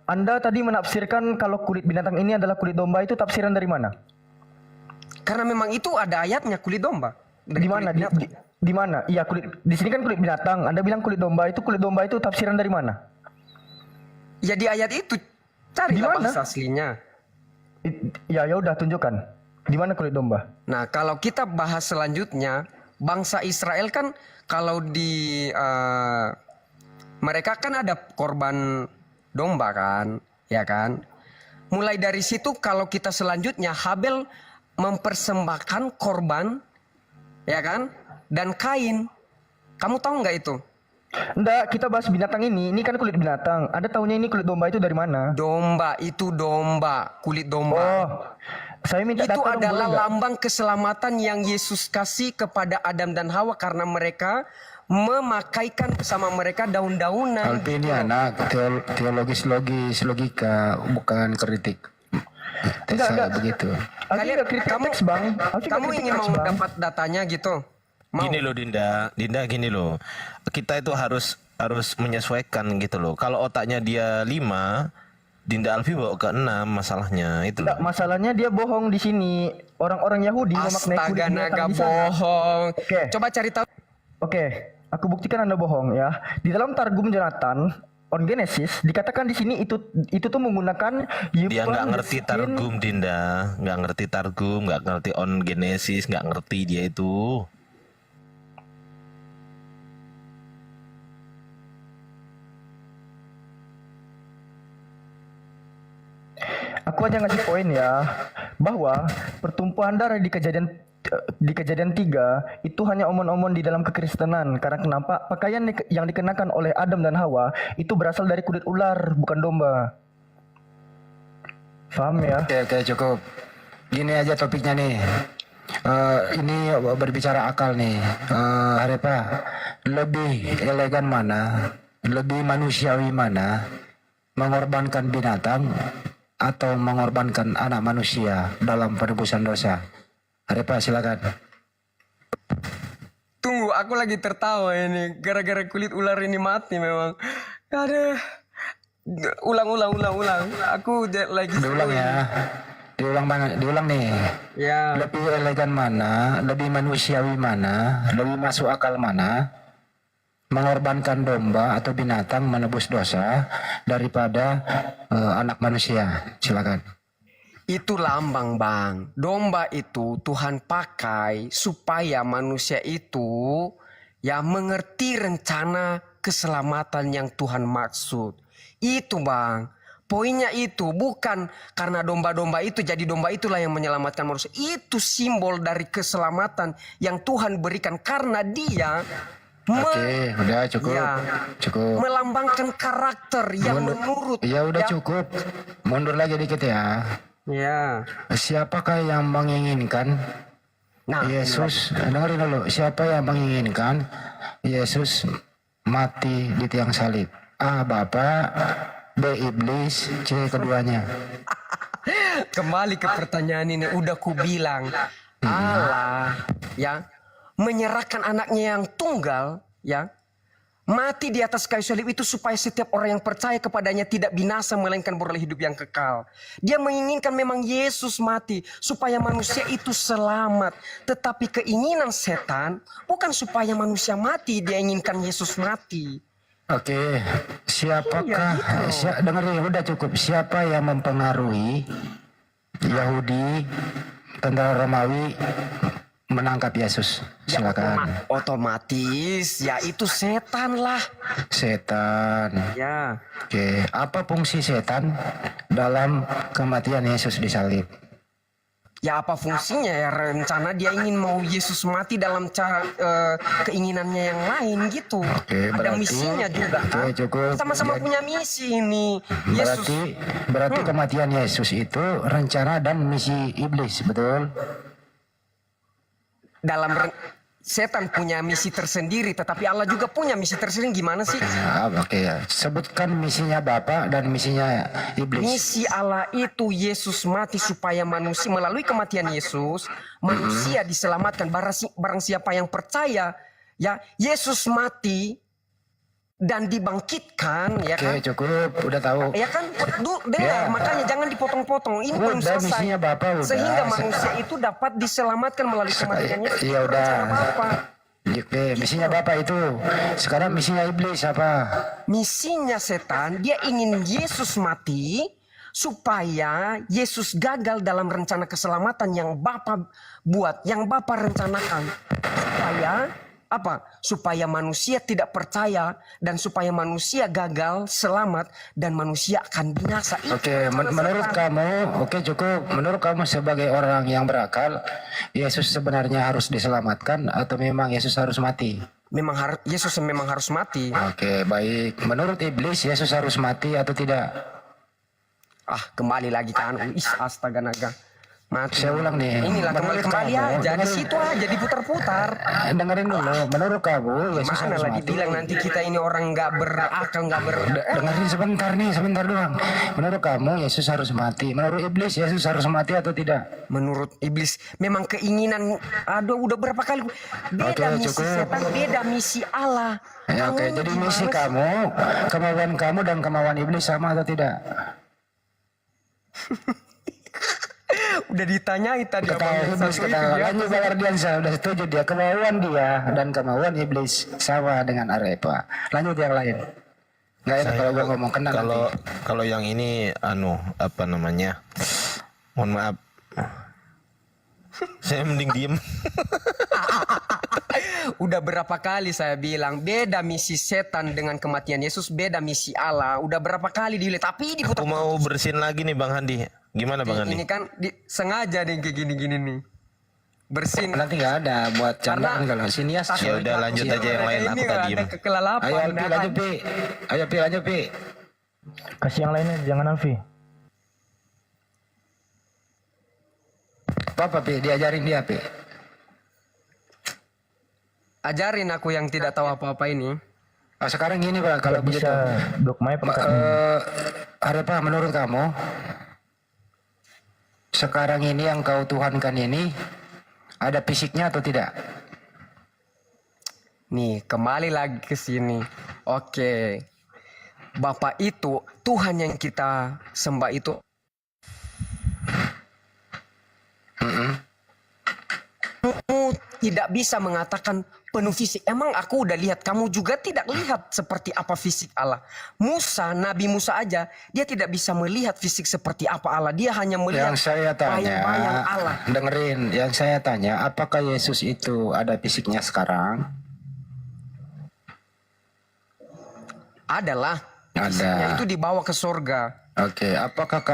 Anda tadi menafsirkan kalau kulit binatang ini adalah kulit domba, itu tafsiran dari mana? Karena memang itu ada ayatnya kulit domba. Di mana? Di mana? Iya, kulit di sini kan kulit binatang. Anda bilang kulit domba itu tafsiran dari mana? Ya di ayat itu. Cari bahasa aslinya. Ya udah tunjukkan. Di mana kulit domba? Nah, kalau kita bahas selanjutnya, bangsa Israel kan kalau di mereka kan ada korban domba kan, ya kan? Mulai dari situ kalau kita selanjutnya Habel mempersembahkan korban, ya kan? Dan Kain, kamu tahu nggak itu? Enggak, kita bahas binatang ini. Ini kan kulit binatang. Anda tahunya ini kulit domba itu dari mana? Domba itu domba, kulit domba. Oh, saya minta itu data adalah dong, lambang keselamatan yang Yesus kasih kepada Adam dan Hawa karena mereka memakaikan bersama mereka daun-daunan. Alpi ini anak teologis logika, bukan kritik. Enggak begitu. Kamu ingin mau dapat datanya gitu? Gini loh Dinda gini loh. Kita itu harus menyesuaikan gitu loh. Kalau otaknya dia 5, Dinda Alfi bawa ke 6 masalahnya itu loh. Masalahnya dia bohong di sini. Orang-orang Yahudi memaknai kulit binatang di sana. Bohong. Oke. Coba cari tahu. Oke, aku buktikan Anda bohong ya. Di dalam Targum Jonathan on Genesis dikatakan di sini itu tuh menggunakan dia nggak ngerti Targum Dinda, nggak ngerti Targum, nggak ngerti on Genesis, nggak ngerti dia itu. Aku aja ngasih poin ya, bahwa pertumpahan darah di kejadian 3 itu hanya omon-omon di dalam kekristenan. Karena kenapa? Pakaian yang dikenakan oleh Adam dan Hawa itu berasal dari kulit ular, bukan domba. Paham ya? Oke, cukup. Gini aja topiknya nih. Ini berbicara akal nih, Harepa, lebih elegan mana, lebih manusiawi mana, mengorbankan binatang atau mengorbankan anak manusia dalam penebusan dosa? Harepa, silakan. Tunggu, aku lagi tertawa ini gara-gara kulit ular ini mati memang. Aduh. Ulang. Aku lagi diulang ya. Diulang nih. Ya. Lebih elegan mana, lebih manusiawi mana, lebih masuk akal mana, mengorbankan domba atau binatang menebus dosa daripada anak manusia? Silakan. Itu lambang, Bang. Domba itu Tuhan pakai supaya manusia itu ya mengerti rencana keselamatan yang Tuhan maksud. Itu, Bang. Poinnya itu bukan karena domba-domba itu jadi domba itulah yang menyelamatkan manusia. Itu simbol dari keselamatan yang Tuhan berikan karena dia Oke, udah cukup. Ya, cukup. melambangkan karakter yang menurut. Ya udah yang- cukup. Mundur lagi dikit ya. Ya. Siapakah yang menginginkan Yesus? Dengerin dulu. Siapa yang menginginkan Yesus mati di tiang salib? A. Bapak, B. Iblis, C. keduanya. Kembali ke pertanyaan ini, udah ku bilang Allah ya menyerahkan anaknya yang tunggal ya mati di atas kayu salib itu supaya setiap orang yang percaya kepadanya tidak binasa melainkan beroleh hidup yang kekal. Dia menginginkan memang Yesus mati supaya manusia itu selamat. Tetapi keinginan setan bukan supaya manusia mati, dia inginkan Yesus mati. Oke, siapakah? Dengerin, udah cukup. Siapa yang mempengaruhi Yahudi, tentara Romawi menangkap Yesus? Silakan. Otomatis ya itu setan lah. Setan. Ya. Oke, apa fungsi setan dalam kematian Yesus di salib? Ya apa fungsinya ya, rencana dia ingin mau Yesus mati dalam cara keinginannya yang lain gitu. Oke, ada berarti- misinya juga oke, kan. cukup. Sama-sama Ya. punya misi ini. Yesus Berarti kematian Yesus itu rencana dan misi iblis, betul? dalam setan punya misi tersendiri, tetapi Allah juga punya misi tersendiri. Gimana sih? Oke ya. Sebutkan misinya Bapa dan misinya iblis. Misi Allah itu Yesus mati supaya manusia melalui kematian Yesus manusia diselamatkan. Barang siapa yang percaya ya Yesus mati dan dibangkitkan ya kan. Oke, cukup, udah tahu. Ya kan, dengar, Ya. makanya jangan dipotong-potong. Ini belum Udah, selesai. misinya Bapak udah. Sehingga manusia itu dapat diselamatkan melalui kematian Yesus. Iya udah. Bapak. Oke, misinya Bapak itu. Sekarang misinya iblis apa? Misinya setan, dia ingin Yesus mati supaya Yesus gagal dalam rencana keselamatan yang Bapa buat, yang Bapa rencanakan. Supaya apa? Supaya manusia tidak percaya dan supaya manusia gagal selamat dan manusia akan binasa. Itu Oke, rencana menurut setan. kamu, oke cukup. Menurut kamu sebagai orang yang berakal, Yesus sebenarnya harus diselamatkan atau memang Yesus harus mati? Yesus memang harus mati. Oke, baik. Menurut iblis, Yesus harus mati atau tidak? Kembali lagi kan. Astaga naga. Mati. Saya ulang nih. Inilah Menurut kembali kamu, aja. Di situ aja diputar-putar. Dengerin dulu. Menurut kamu, Yesus Mana harus lah mati? dibilang nanti kita ini orang nggak berakal, nggak Dengerin sebentar doang. Menurut kamu, Yesus harus mati. Menurut iblis, Yesus harus mati atau tidak? Menurut iblis, memang keinginan. Aduh, udah berapa kali. Beda Oke, misi cukup. setan, beda misi Allah. Ya, oke, jadi misi kamu, kemauan kamu dan kemauan iblis sama atau tidak? Udah ditanyai tadi apa yang Iblis satu itu kata dia. lanjut Ardiansyah udah setuju dia, kemauan dia dan kemauan iblis sama dengan Arepa. Lanjut yang lain. Nggak enak kalau gue ngomong kena Kalau yang ini apa namanya? Mohon maaf. Saya mending diem. Udah berapa kali saya bilang beda misi setan dengan kematian Yesus, beda misi Allah. Udah berapa kali dilihat, tapi diputar. Aku mau bersihin lagi nih Bang Handi. Gimana Bang Handi? Ini kan sengaja nih kayak gini-gini nih. Bersin. Nanti nggak ada buat candaan kalau sinias. Ya udah lanjut aja yang lain, aku tadi diem. Ayo Alpi lanjut Pi. Ayo Pi lanjut Pi. Kasih yang lainnya, jangan Alfi. Apa Pi? Diajarin dia Pi. Ajarin aku yang tidak tahu apa-apa ini. Sekarang gini Pak, kalau bisa dogmanya ada apa menurut kamu? Sekarang ini yang kau tuhankan ini ada fisiknya atau tidak? Nih, kembali lagi ke sini. Oke. Bapak itu, Tuhan yang kita sembah itu. Kamu tidak bisa mengatakan penuh fisik. Emang aku udah lihat, kamu juga tidak lihat seperti apa fisik Allah. Musa, Nabi Musa aja, dia tidak bisa melihat fisik seperti apa Allah. Dia hanya melihat Yang saya tanya, bayang-bayang Allah. dengerin, yang saya tanya, apakah Yesus itu ada fisiknya sekarang? Adalah. Ada. Fisiknya itu dibawa ke surga. Oke, apakah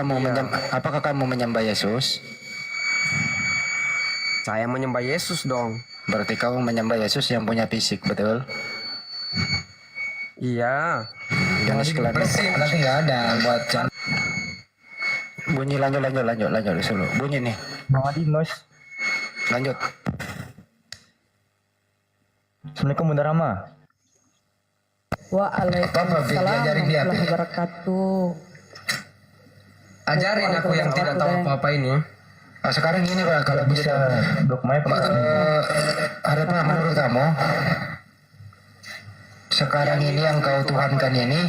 kamu menyembah Yesus? Saya menyembah Yesus dong. Berarti kamu menyembah Yesus yang punya fisik, betul? Iya. Jangan sekalian. Lagi nggak ada buat bunyi lanjut dulu. Bunyi nih. Bang Adi noise. Lanjut. Assalamualaikum Bunda Rama. Waalaikumsalam warahmatullahi wabarakatuh. Ajarin aku yang tidak tahu apa-apa ini. Sekarang gini Pak, kalau bisa dogmanya ada apa menurut kamu? Sekarang ini yang kau tuhankan ini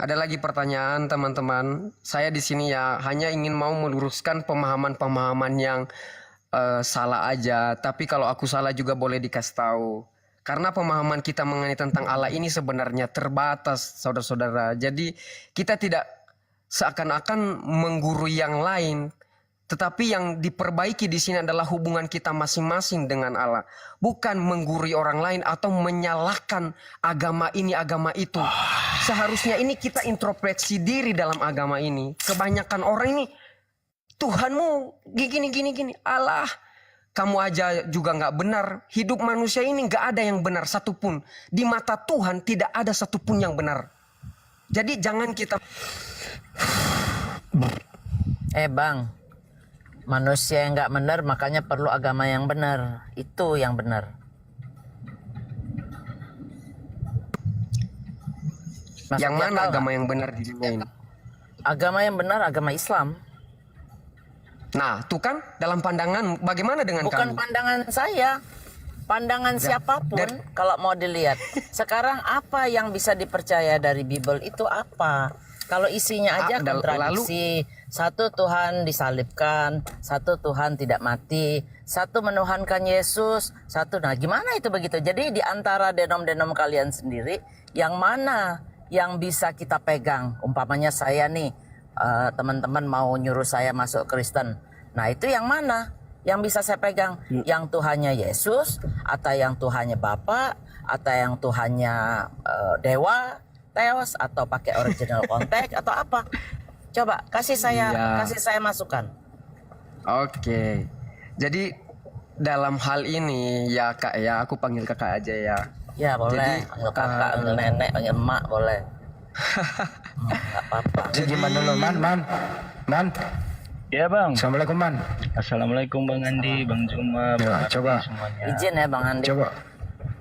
Ada lagi pertanyaan teman-teman. Saya di sini ya hanya ingin mau meluruskan pemahaman-pemahaman yang salah aja. Tapi kalau aku salah juga boleh dikasih tahu. Karena pemahaman kita mengenai tentang Allah ini sebenarnya terbatas, saudara-saudara. Jadi kita tidak seakan-akan menggurui yang lain, tetapi yang diperbaiki di sini adalah hubungan kita masing-masing dengan Allah, bukan menggurui orang lain atau menyalahkan agama ini, agama itu. Seharusnya ini kita introspeksi diri dalam agama ini. Kebanyakan orang ini, Tuhanmu gini. Allah, kamu aja juga nggak benar. Hidup manusia ini nggak ada yang benar satupun. Di mata Tuhan tidak ada satupun yang benar. Jadi jangan kita... Bang, manusia yang nggak benar makanya perlu agama yang benar. Itu yang benar. Yang mana agama yang benar di dunia ini? Agama yang benar agama Islam. Nah, itu kan dalam pandangan bagaimana dengan Bukan kamu? pandangan saya, pandangan siapapun kalau mau dilihat. Sekarang apa yang bisa dipercaya dari Bible itu apa? Kalau isinya aja kontradiksi. Satu Tuhan disalibkan, satu Tuhan tidak mati, satu menuhankan Yesus, satu nah gimana itu begitu? Jadi di antara denom-denom kalian sendiri, yang mana yang bisa kita pegang? Umpamanya saya nih, teman-teman mau nyuruh saya masuk Kristen. Nah itu yang mana? Yang bisa saya pegang? Yang Tuhannya Yesus, atau yang Tuhannya Bapa, atau yang Tuhannya Dewa, Theos, atau pakai original context, atau apa? Coba kasih saya masukan. Oke. Jadi dalam hal ini ya Kak ya, aku panggil Kakak aja ya. Ya boleh, Jadi, panggil kakak, panggil nenek, panggil emak boleh. Nggak apa-apa. Gimana dulu Man? Ya Bang. Assalamualaikum Man. Assalamualaikum Bang Andi, Bang Zuma, Ya, coba. semuanya. Izin ya Bang Andi.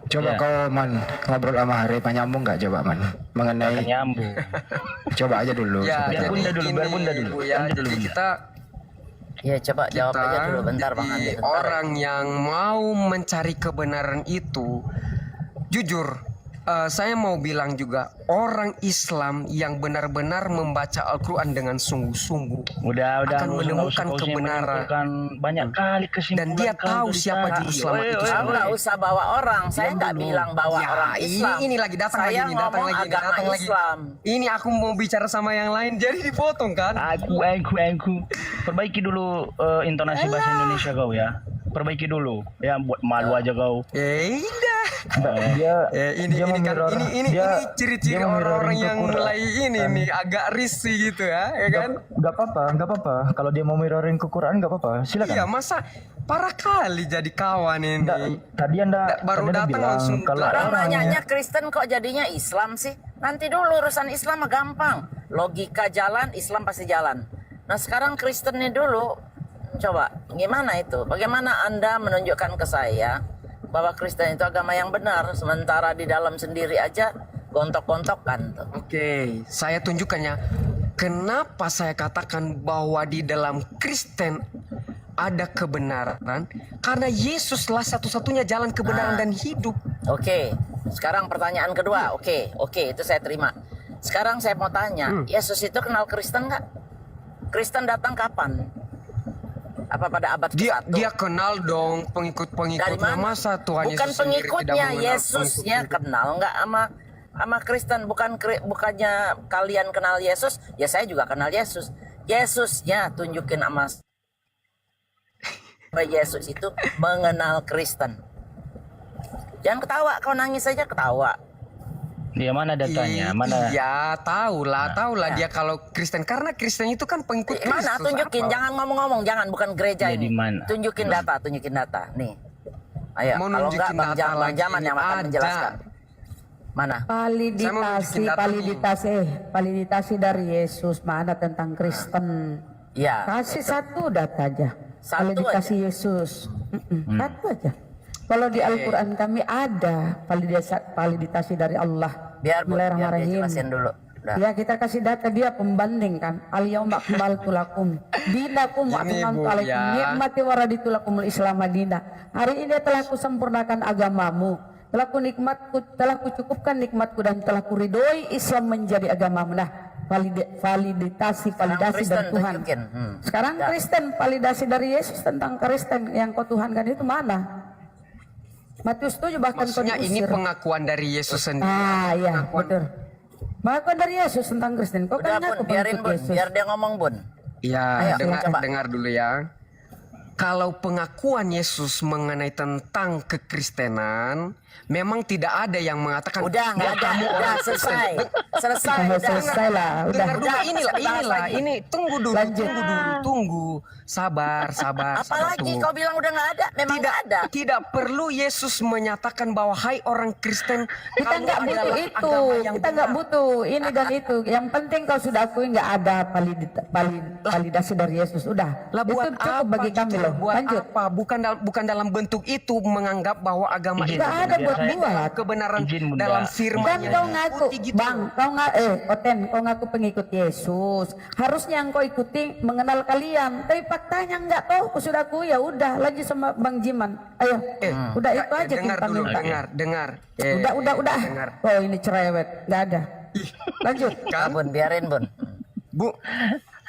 Coba kau Man ngobrol sama Hari nyambung nggak coba Man mengenai Nyambung. Coba aja dulu. Ya, Biar jadi Bunda dulu. Bu, ya, jadi kita Ya coba jawab aja dulu bentar Bang Andi. jadi orang yang mau mencari kebenaran itu, jujur, saya mau bilang juga orang Islam yang benar-benar membaca Al-Quran dengan sungguh-sungguh Udah akan menemukan kebenaran banyak kali kesimpulan. dan dia tahu siapa juru selamat itu. Kamu nggak usah bawa orang. Saya nggak bilang bawa orang Islam. Ini lagi datang Saya lagi nih, datang ngomong lagi, agama datang lagi. Islam. Ini aku mau bicara sama yang lain, jadi dipotong kan? Aku. Perbaiki dulu intonasi bahasa Indonesia kau ya. Perbaiki dulu. Ya buat malu aja kau. Tidak. Ini ciri-ciri orang-orang yang mulai ini nih agak risih gitu ya kan? Gak apa-apa. Kalau dia mau mirroring ke Quran gak apa-apa, silakan. Iya, masa parah kali jadi kawan ini. Tadi Anda baru datang bilang, langsung. kalau Orang nanyanya Kristen kok jadinya Islam sih? Nanti dulu urusan Islam mah gampang. Logika jalan, Islam pasti jalan. Nah sekarang Kristennya dulu. Coba, gimana itu? Bagaimana Anda menunjukkan ke saya bahwa Kristen itu agama yang benar, sementara di dalam sendiri aja gontok-gontokan tuh. Oke, saya tunjukkannya. Kenapa saya katakan bahwa di dalam Kristen ada kebenaran? Karena Yesuslah satu-satunya jalan kebenaran dan hidup. Oke, sekarang pertanyaan kedua. Oke, itu saya terima. Sekarang saya mau tanya, Yesus itu kenal Kristen nggak? Kristen datang kapan? Apa pada abad ke-1? Dia kenal dong pengikut-pengikutnya. Masa Tuhan bukan Yesus sendiri pengikutnya, tidak mengenal Yesusnya kenal nggak sama Kristen? Bukannya kalian kenal Yesus? Ya saya juga kenal Yesus. Yesusnya tunjukin sama Yesus itu mengenal Kristen. Jangan ketawa, kau nangis saja ketawa. Dia mana datanya? Mana? Iya, tahulah dia kalau Kristen, karena Kristen itu kan pengikut Kristus. Mana? Tunjukin, jangan ngomong-ngomong, jangan, bukan gereja ini. Mana? Tunjukin data. Nih. Ayo, Mau kalau enggak nunjukin data Bang Jaman yang akan ada. menjelaskan. Mana? Validitasi dari Yesus, mana tentang Kristen? Ya. Kasih satu data aja. Validitasi Yesus. Satu aja. Kalau di Al-Quran kami ada validitasi dari Allah. Biar dia jelasin dulu. Ya, kita kasih data, dia pembanding kan. Al-yauma akmaltu lakum dinakum wa atmamtu alaikum ni'mati wa raditu lakumul Islam madina. Hari ini telah kusempurnakan agamamu, telah kucukupkan nikmatku, dan telah kuridhoi Islam menjadi agamamu. Nah, validasi dari Tuhan. Sekarang Kristen, validasi dari Yesus tentang Kristen yang kau Tuhankan itu mana? Matius 7 bahkan maksudnya ini pengakuan dari Yesus sendiri. Iya, betul. Pengakuan dari Yesus tentang Kristen. Kok kan ngaku biarin Bun, biar dia ngomong Bun. Ya, dengar dulu ya. Kalau pengakuan Yesus mengenai tentang kekristenan, memang tidak ada yang mengatakan udah nggak ada, udah selesai lah. Dengar dulu, ini tunggu, sabar. Apalagi kau bilang udah nggak ada, memang tidak ada. Tidak perlu Yesus menyatakan bahwa hai orang Kristen, kita nggak butuh itu, kita nggak butuh ini dan itu. Yang penting kau sudah akui nggak ada validasi dari Yesus, udah. Lah buat itu cukup bagi kami loh. Buat lanjut. apa? Bukan dalam bentuk itu menganggap bahwa agama itu ada buat buat kebenaran dalam firman. Kan kau ngaku, Bang, kau ngaku pengikut Yesus. Harusnya yang kau ikuti mengenal kalian. Tapi faktanya enggak tahu, aku sudah aku ya udah lagi sama Bang Jiman. Ayo, udah itu aja dengar dulu, dengar. Udah. Oh ini cerewet, nggak ada. Lanjut. Bun, biarin Bun. Bu.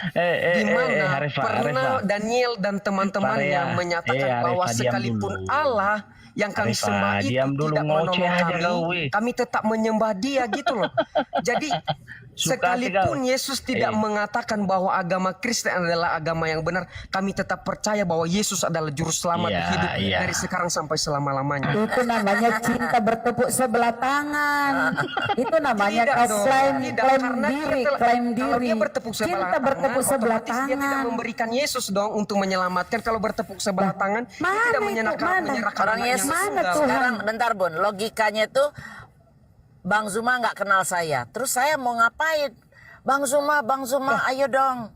Di mana pernah Daniel dan teman-temannya menyatakan bahwa sekalipun Allah yang kami sembah itu tidak menolong kami tetap menyembah dia gitu loh. Jadi sekalipun Yesus tidak mengatakan bahwa agama Kristen adalah agama yang benar, kami tetap percaya bahwa Yesus adalah juru selamat hidup dari sekarang sampai selama-lamanya. Itu namanya cinta bertepuk sebelah tangan. Itu namanya klaim diri. Cinta bertepuk sebelah tangan. Dia tidak memberikan Yesus dong untuk menyelamatkan. Kalau bertepuk sebelah tangan, dia tidak menyerahkan orang Yesus. Sekarang bentar Bun, logikanya itu Bang Zuma nggak kenal saya, terus saya mau ngapain? Bang Zuma, ayo dong.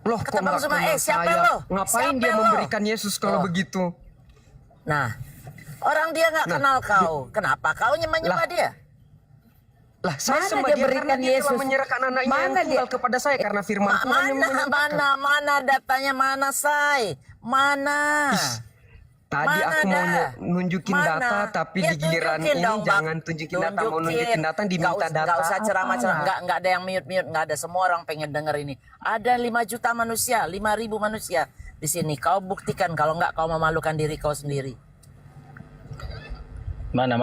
Loh, kata Bang Zuma, siapa lo? Ngapain dia memberikan Yesus kalau begitu? Nah, orang dia nggak kenal kau, kenapa kau nyembah dia? Lah, saya sembah dia karena dia telah menyerahkan anaknya yang tunggal kepada saya karena firman Tuhan yang menyatakan. Mana datanya, mana say? Mana? Tadi aku mau nunjukin data, tapi di giliran ini jangan tunjukin data. Mau nunjukin data, diminta data. Gak usah ceramah-ceramah, nggak ada yang mute, nggak ada. Semua orang pengen denger ini. Ada 5 juta manusia, 5.000 manusia di sini. Kau buktikan, kalau nggak kau memalukan diri kau sendiri. Mana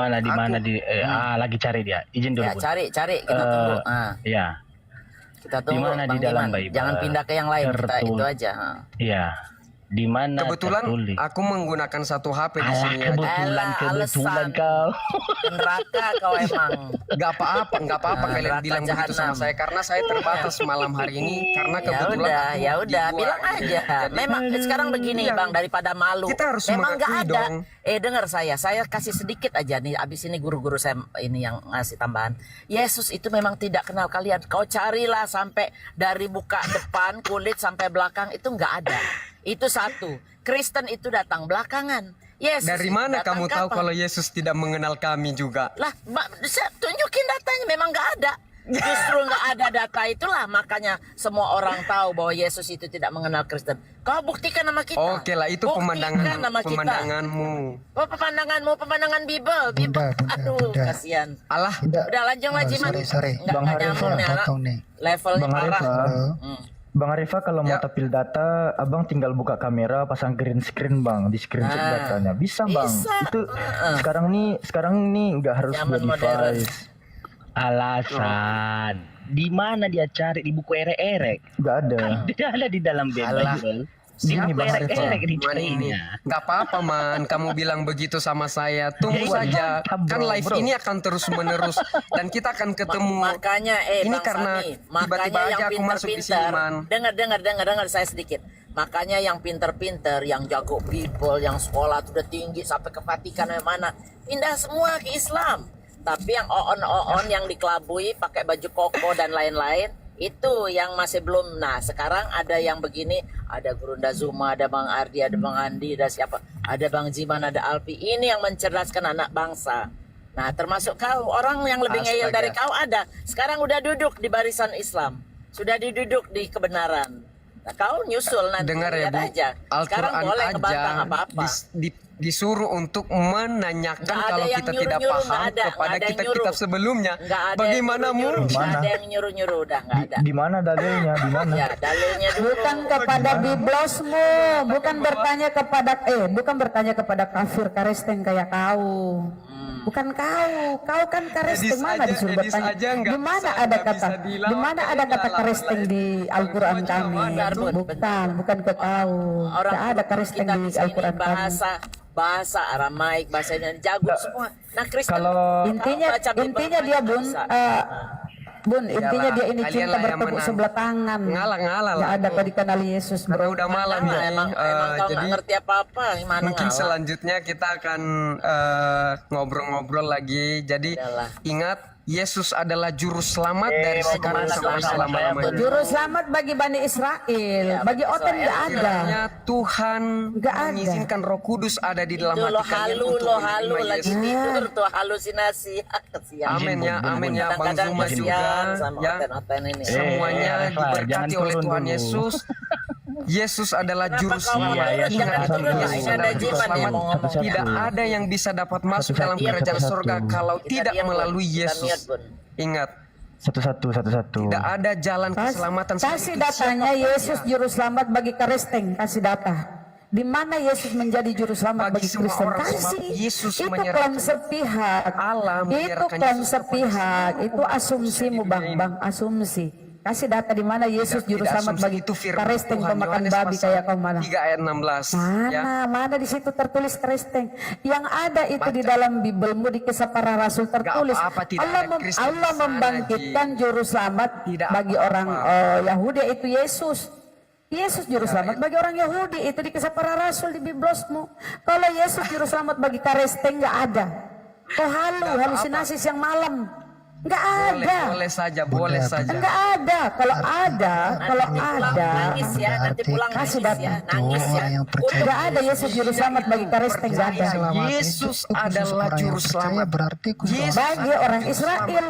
lagi cari dia. Izin dulu. Ya, cari, kita tunggu. Iya. Kita tunggu. Di mana di dalam Bible? Jangan pindah ke yang lain. Kita itu aja. Iya. Di mana Kebetulan tertulis? aku menggunakan satu HP di Alah, sini aja. kebetulan kau. Neraka kau emang. Gak apa-apa kalian Neraka bilang begitu sama jahanam. saya karena saya terbatas malam hari ini karena kebetulan aku ya di udah luar. bilang aja. Memang sekarang begini Iya. Bang, daripada malu. Kita harus memang nggak mengakui ada. dong. Dengar saya kasih sedikit aja nih. Abis ini guru-guru saya ini yang ngasih tambahan. Yesus itu memang tidak kenal kalian. Kau carilah sampai dari buka depan kulit sampai belakang itu nggak ada. Itu satu. Kristen itu datang belakangan. Yesus Dari mana datang kamu tahu kapan? kalau Yesus tidak mengenal kami juga? Lah, saya tunjukin datanya memang nggak ada. Justru nggak ada data itulah makanya semua orang tahu bahwa Yesus itu tidak mengenal Kristen. Kau buktikan nama kita. Oke lah, itu Buktikan nama kita. pemandanganmu. Oh, pemandangan Bible. Aduh, kasihan. Allah. Udah lanjut lagi, Man. Nggak nyambung nih, anak. Levelnya Bang parah. Arifa, Bang Arifa kalau mau tapil data, abang tinggal buka kamera, pasang green screen bang, di screenshot datanya. Bisa bang. Itu sekarang nih nggak harus buat device. Alasan. Di mana dia cari di buku erek-erek? Nggak ada. Tidak ada di dalam Bible. Di buku erek-erek dicarinya. Gak apa-apa man, kamu bilang begitu sama saya. Tunggu saja, kan live ini akan terus menerus dan kita akan ketemu. Makanya ini Bang karena Sani, tiba-tiba makanya aja yang aku masuk di sini pinter-pinter, man. dengar saya sedikit. Makanya yang pinter-pinter, yang jago Bible, yang sekolah sudah tinggi sampai ke Vatikan mana, pindah semua ke Islam. Tapi yang on yang dikelabui pakai baju koko dan lain-lain itu yang masih belum. Nah sekarang ada yang begini, ada Gurunda Zuma, ada Bang Ardi, ada Bang Andi, ada siapa, ada Bang Jiman, ada Alpi. Ini yang mencerdaskan anak bangsa. Nah termasuk kau, orang yang lebih ngeyel dari kau ada. Sekarang udah duduk di barisan Islam, sudah duduk di kebenaran. Nah, kau nyusul nanti. Dengar ya Bu, aja. Sekarang Al-Quran boleh aja ngebantah apa-apa. disuruh untuk menanyakan Nggak ada kalau yang kita tidak nyuruh-nyuruh, paham nggak ada, kepada nggak ada yang kitab-kitab nyuruh. sebelumnya. Nggak ada Bagaimana yang nyuruh-nyuruh, mungkin? nggak ada yang nyuruh-nyuruh, udah nggak ada. Di mana dalilnya? Di mana? Ya, dalilnya dulu. Bukan kepada biblosmu, bukan bertanya kepada kafir Kristen kayak kau. Bukan kau kan Kristen mana disuruh bertanya? Di mana ada kata? Di mana ada kata Kristen di Al-Qur'an kami? Bukan ke kau. Tidak ada Kristen di Al-Qur'an kami. Bahasa Aramaik, bahasanya jago semua. Nah, Kristen Intinya dia intinya dia ini kalian cinta lah yang bertepuk menang. sebelah tangan. Ngalah lah. Nggak ada kau dikenali Yesus. Karena udah malam ya. emang kau Jadi nggak ngerti apa-apa. Gimana mungkin ngalah? selanjutnya kita akan ngobrol-ngobrol lagi. Jadi ingat, Yesus adalah juru selamat dari sekarang sampai selama-lamanya. Juru selamat bagi Bani Israel, bagi Oten nggak ada. Kiranya Tuhan mengizinkan Roh Kudus ada di dalam hati kalian untuk menerima lagi Yesus. tidur tuh halusinasi. Kasihan. Amin ya, Bang Kadang-kadang Zuma juga kasihan sama ya. Oten-oten ini. Semuanya diberkati oleh Tuhan Yesus. Yesus adalah juru selamat. Ingat, Yesus adalah juru selamat. Tidak ada yang bisa dapat masuk dalam kerajaan surga kalau tidak melalui Yesus. Ingat, satu-satu. tidak ada jalan keselamatan. Kasih datanya Yesus juru selamat bagi Kristen. Kasih data. Di mana Yesus menjadi juru selamat bagi Kristen? Kasih. Yesus itu klaim sepihak. Itu klaim sepihak. Itu asumsimu bang, asumsi. Kasih data di mana Yesus juru selamat bagi Kristen pemakan babi kayak kau mana? 3 ayat 16. Mana di situ tertulis Kristen? Yang ada itu di dalam Bibelmu di Kisah Para Rasul tertulis. Allah membangkitkan juru selamat bagi orang Yahudi itu Yesus. Yesus juru selamat bagi orang Yahudi itu di Kisah Para Rasul di Biblosmu. Kalau Yesus juru selamat bagi Kristen nggak ada. Kau halusinasi siang malam. Nggak ada. Boleh saja. Nggak ada. Kalau ada, nangis ya, nanti pulang kasih nangis ya, data. nangis ya. Nggak ada Yesus juru selamat bagi Kristen, nggak ada. Yesus adalah juru selamat. Bagi orang Israel.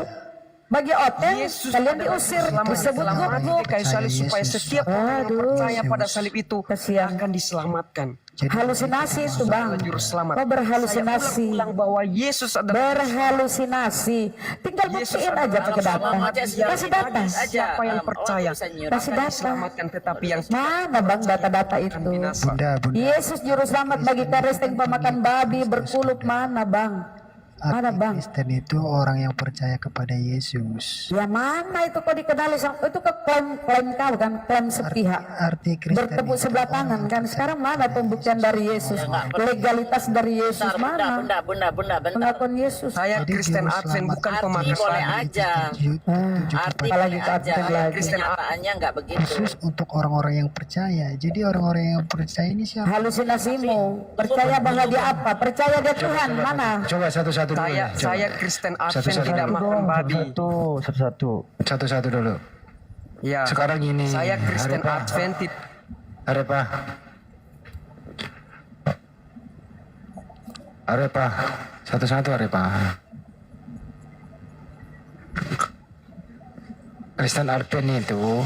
Bagi Oten, kalian diusir, disebut gubuk. Kayu salib supaya setiap orang yang percaya pada salib itu akan diselamatkan. Halusinasi itu bang. Kau berhalusinasi. Saya bahwa Yesus adalah berhalusinasi. Tinggal buktiin aja pakai data. Kasih data. Siapa yang percaya kasih data. diselamatkan, tetapi yang mana bang data-data itu? Yesus juru selamat bagi Kristen pemakan babi berkuluk mana bang? Ada bang. Kristen itu orang yang percaya kepada Yesus. Ya mana itu kok dikenali itu ke klaim kau kan, klaim sepihak. Arti Kristen bertepuk sebelah tangan kan. Sekarang mana pembuktian dari Yesus? Legalitas dari Yesus mana? Bunda, pengakuan Yesus. Saya Kristen Advent bukan pemakai boleh aja. Arti boleh aja. Kristen kenyataannya nggak begitu. Khusus untuk orang-orang yang percaya. Jadi orang-orang yang percaya ini siapa? Halusinasimu. Percaya bahwa dia apa? Percaya dia Tuhan mana? Coba satu-satu dulu. Saya Kristen Advent tidak makan babi. Satu-satu dulu. Ya. Sekarang ini. Saya Kristen Advent. Arepa. Satu-satu Arepa. Kristen Advent itu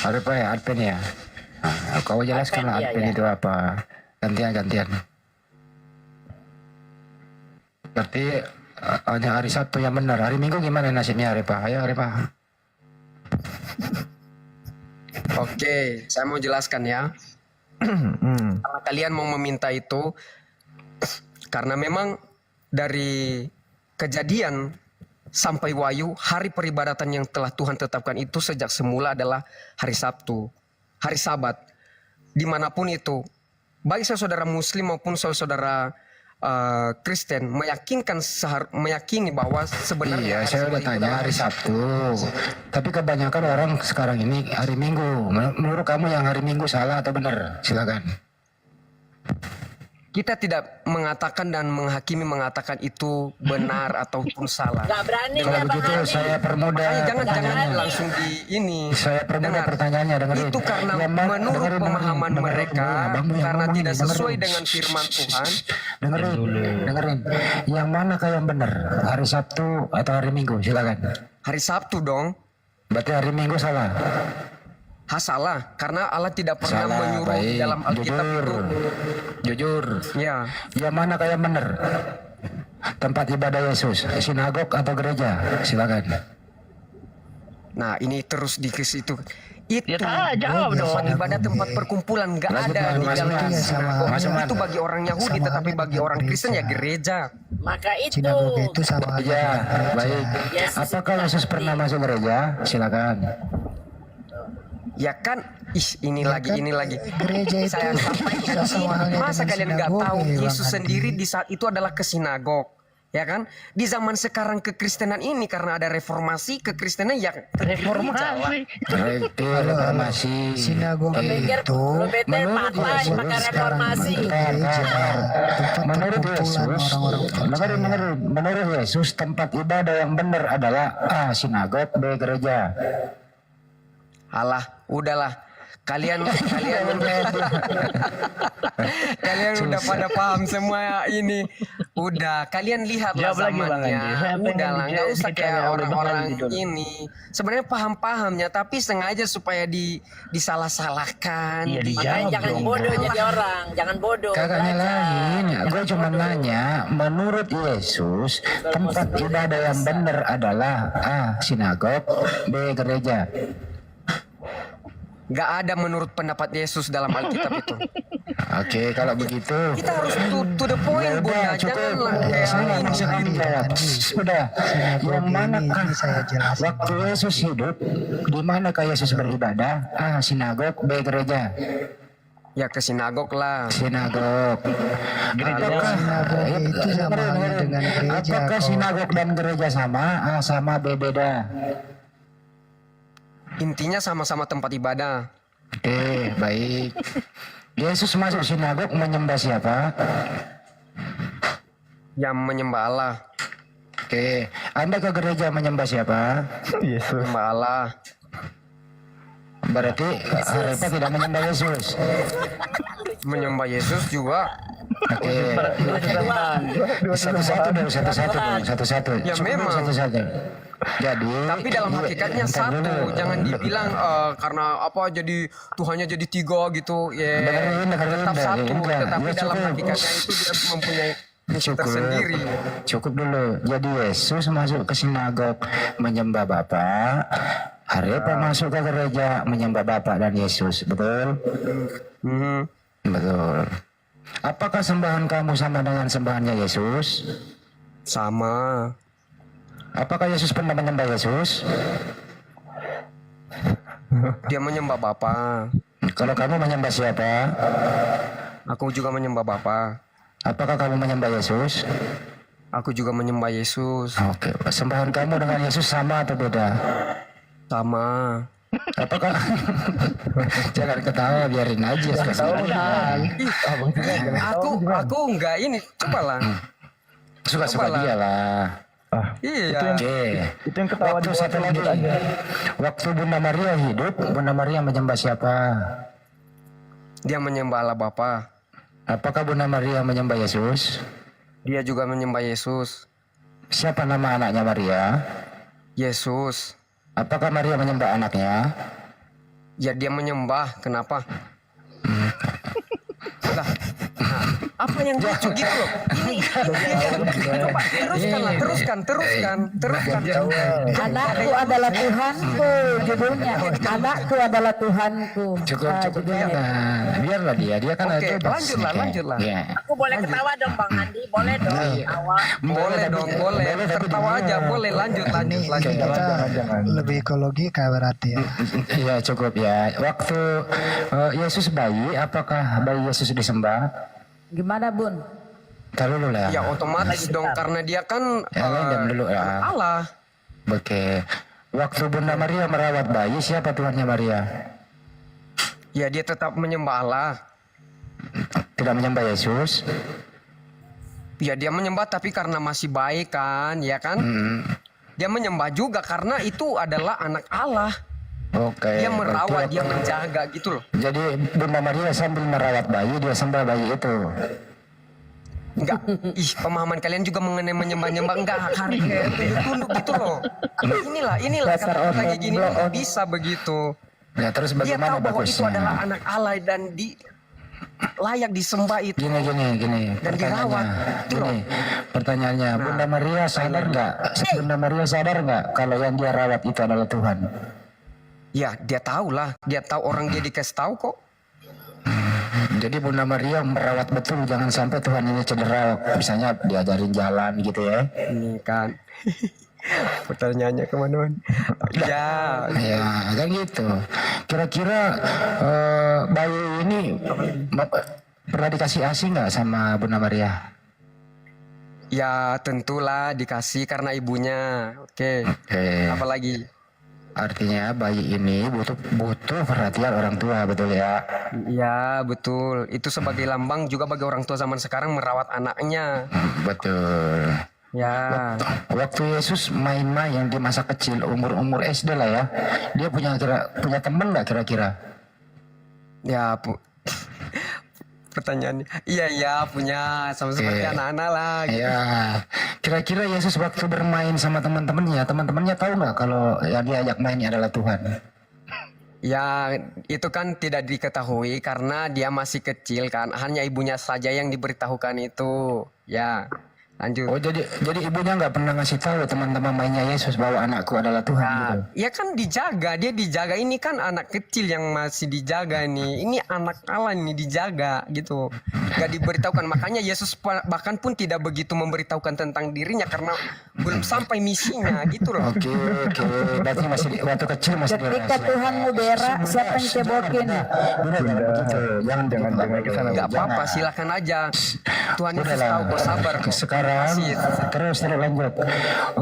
Arepa ya, Advent ya. Nah, kau jelaskanlah Advent itu apa. Gantian. Berarti hanya hari Sabtu yang benar. Hari Minggu gimana nasibnya Arepa? Ayo Arepa. Oke, saya mau jelaskan ya. Karena kalian mau meminta itu, karena memang dari Kejadian sampai Wahyu, hari peribadatan yang telah Tuhan tetapkan itu sejak semula adalah hari Sabtu, hari Sabat. Dimanapun itu, baik saudara Muslim maupun saudara Kristen meyakini bahwa sebenarnya saya udah tanya hari Sabtu, tapi kebanyakan orang sekarang ini hari Minggu. Menurut kamu yang hari Minggu salah atau benar? Silakan. Kita tidak mengatakan dan menghakimi mengatakan itu benar ataupun salah. Gak berani. Kalau begitu saya permudah. Jangan langsung di ini. Saya permudah pertanyaannya. Dengerin. Itu karena menurut pemahaman mereka, karena tidak sesuai dengan firman Tuhan. Dengerin. Yang manakah yang benar? Hari Sabtu atau hari Minggu? Silakan. Hari Sabtu dong. Berarti hari Minggu salah. Salah, karena Allah tidak pernah menyuruh dalam Alkitab itu. Jujur. Ya. Yang mana kayak benar? Tempat ibadah Yesus, sinagog atau gereja? Silakan. Nah, ini terus di situ. Itu jawab tempat ibadah, tempat perkumpulan, nggak ada di dalam sinagog. Itu bagi orang Yahudi, tetapi bagi orang Kristen ya gereja. Maka itu. Sinagog itu sama ya, baik. Apakah Yesus pernah masuk gereja? Silakan. Ya kan, ini lagi. Gereja itu saya sampaikan, masa kalian nggak tahu Yesus sendiri di saat itu adalah ke sinagog, ya kan? Di zaman sekarang kekristenan ini karena ada reformasi, kekristenan yang reformasi. Sinagog itu menurut Yesus tempat ibadah yang benar adalah A. Sinagog, B. Gereja. Alah, udahlah. Kalian udah pada paham semua ini. Udah, kalian lihatlah zamannya. Udahlah, nggak usah kayak orang-orang ini. Sebenarnya paham-pahamnya, tapi sengaja supaya disalah-salahkan. Jangan bodoh jadi orang, jangan bodoh. Kakaknya lain, gue cuma nanya. Menurut Yesus, tempat ibadah yang benar adalah A. Sinagog, B. Gereja. Gak ada menurut pendapat Yesus dalam Alkitab itu. Oke, kalau begitu kita harus to the point, Bunda. Janganlah kayak sudah. Yang manakah waktu Yesus hidup? Di manakah Yesus beribadah? A. Sinagog, B. Gereja. Ya ke sinagog lah. Sinagog. Apakah sinagog dan gereja sama? A. Sama, B. Beda. Intinya sama-sama tempat ibadah. Oke, baik. Yesus masuk sinagog menyembah siapa? Yang menyembah Allah. Oke, Anda ke gereja menyembah siapa? Yesus. Menyembah Allah. Berarti Arepa tidak menyembah Yesus. Menyembah Yesus juga. Oke. Satu-satu. Ya memang. Satu-satu. Jadi, tapi dalam hakikatnya satu, jangan dibilang karena apa jadi Tuhannya jadi tiga gitu, ya tetap satu, tetapi dalam hakikatnya itu dia mempunyai tersendiri. Cukup dulu. Jadi Yesus masuk ke sinagog menyembah Bapa, Arepa masuk ke gereja menyembah Bapa dan Yesus, betul? Betul. Apakah sembahan kamu sama dengan sembahannya Yesus? Sama. Apakah Yesus pernah menyembah Yesus? Dia menyembah Bapa. Kalau kamu menyembah siapa? Aku juga menyembah Bapa. Apakah kamu menyembah Yesus? Aku juga menyembah Yesus. Oke, sembahan kamu dengan Yesus sama atau beda? Sama. Apakah jangan ketawa, biarin aja. Aku enggak ini, cobalah. Suka-suka dia lah. Iya. Itu yang ketawa di satu lagi. Waktu Bunda Maria hidup, Bunda Maria menyembah siapa? Dia menyembah Allah Bapa. Apakah Bunda Maria menyembah Yesus? Dia juga menyembah Yesus. Siapa nama anaknya Maria? Yesus. Apakah Maria menyembah anaknya? Ya dia menyembah. Kenapa? Lah, apa yang lucu gitu loh? Coba teruskan. Anakku adalah Tuhanku, judulnya. Anakku adalah Tuhanku. Cukup judulnya. Biarlah dia kan Oke, lanjutlah. Ya. Aku boleh ketawa dong Bang Andi, boleh dong ketawa. Boleh. Tertawa aja, boleh. Lanjut. Lebih logika berarti ya. Iya cukup ya. Waktu Yesus bayi, apakah bayi Yesus disembah? Gimana Bun? Taruh dulu lah. Ya otomatis dong karena dia kan dulu ya. Allah. Oke. Waktu Bunda Maria merawat bayi, siapa Tuhannya Maria? Ya dia tetap menyembah Allah. Tidak menyembah Yesus. Ya dia menyembah tapi karena masih baik kan, ya kan? Dia menyembah juga karena itu adalah anak Allah. Oke. Dia merawat, dia menjaga gitu loh. Jadi Bunda Maria sambil merawat bayi, dia sembah bayi itu. Enggak, pemahaman kalian juga mengenai menyembah-nyembah enggak hari tunduk gitu loh. Inilah kata kayak gini nggak bisa begitu. Ya terus Dia bagaimana tahu bahwa itu bagusnya? adalah anak Allah dan layak disembah itu. Gini. Dan dirawat. Pertanyaannya, Bunda Maria sadar nggak? Bunda Maria sadar nggak kalau yang dia rawat itu adalah Tuhan? Ya, dia tahu lah. Dia tahu orang dia dikasih tahu kok. Jadi Bunda Maria merawat betul, jangan sampai Tuhan ini cedera. Misalnya diajarin jalan gitu ya. Ini kan. Pertanyaannya kemana-mana. Ya kan gitu. Kira-kira bayi ini pernah dikasih ASI nggak sama Bunda Maria? Ya tentulah dikasih karena ibunya. Oke. Apalagi? Artinya bayi ini butuh perhatian orang tua, betul ya? Ya betul. Itu sebagai lambang juga bagi orang tua zaman sekarang merawat anaknya. Betul. Ya. Waktu Yesus main-main di masa kecil, umur SD lah ya, dia punya teman nggak kira-kira? Ya pertanyaannya, iya punya sama seperti anak-anak lah. Gitu. Ya, kira-kira Yesus waktu bermain sama teman-temannya tahu nggak kalau yang diajak mainnya adalah Tuhan? Ya itu kan tidak diketahui karena dia masih kecil kan, hanya ibunya saja yang diberitahukan itu. Ya. Lanjut. Oh jadi ibunya nggak pernah ngasih tahu teman-teman mainnya Yesus bahwa anakku adalah Tuhan gitu? Ya kan dia dijaga. Ini kan anak kecil yang masih dijaga nih. Ini anak Allah nih dijaga gitu. Gak diberitahukan. Makanya Yesus bahkan pun tidak begitu memberitahukan tentang dirinya karena belum sampai misinya gitu loh. Oke. Berarti masih waktu kecil masih ketika Tuhanmu berak, siapa yang cebokin? Jangan kesana. Gak apa-apa, silakan aja. Tuhan Yesus tahu kok, sabar kok. Terus lanjut.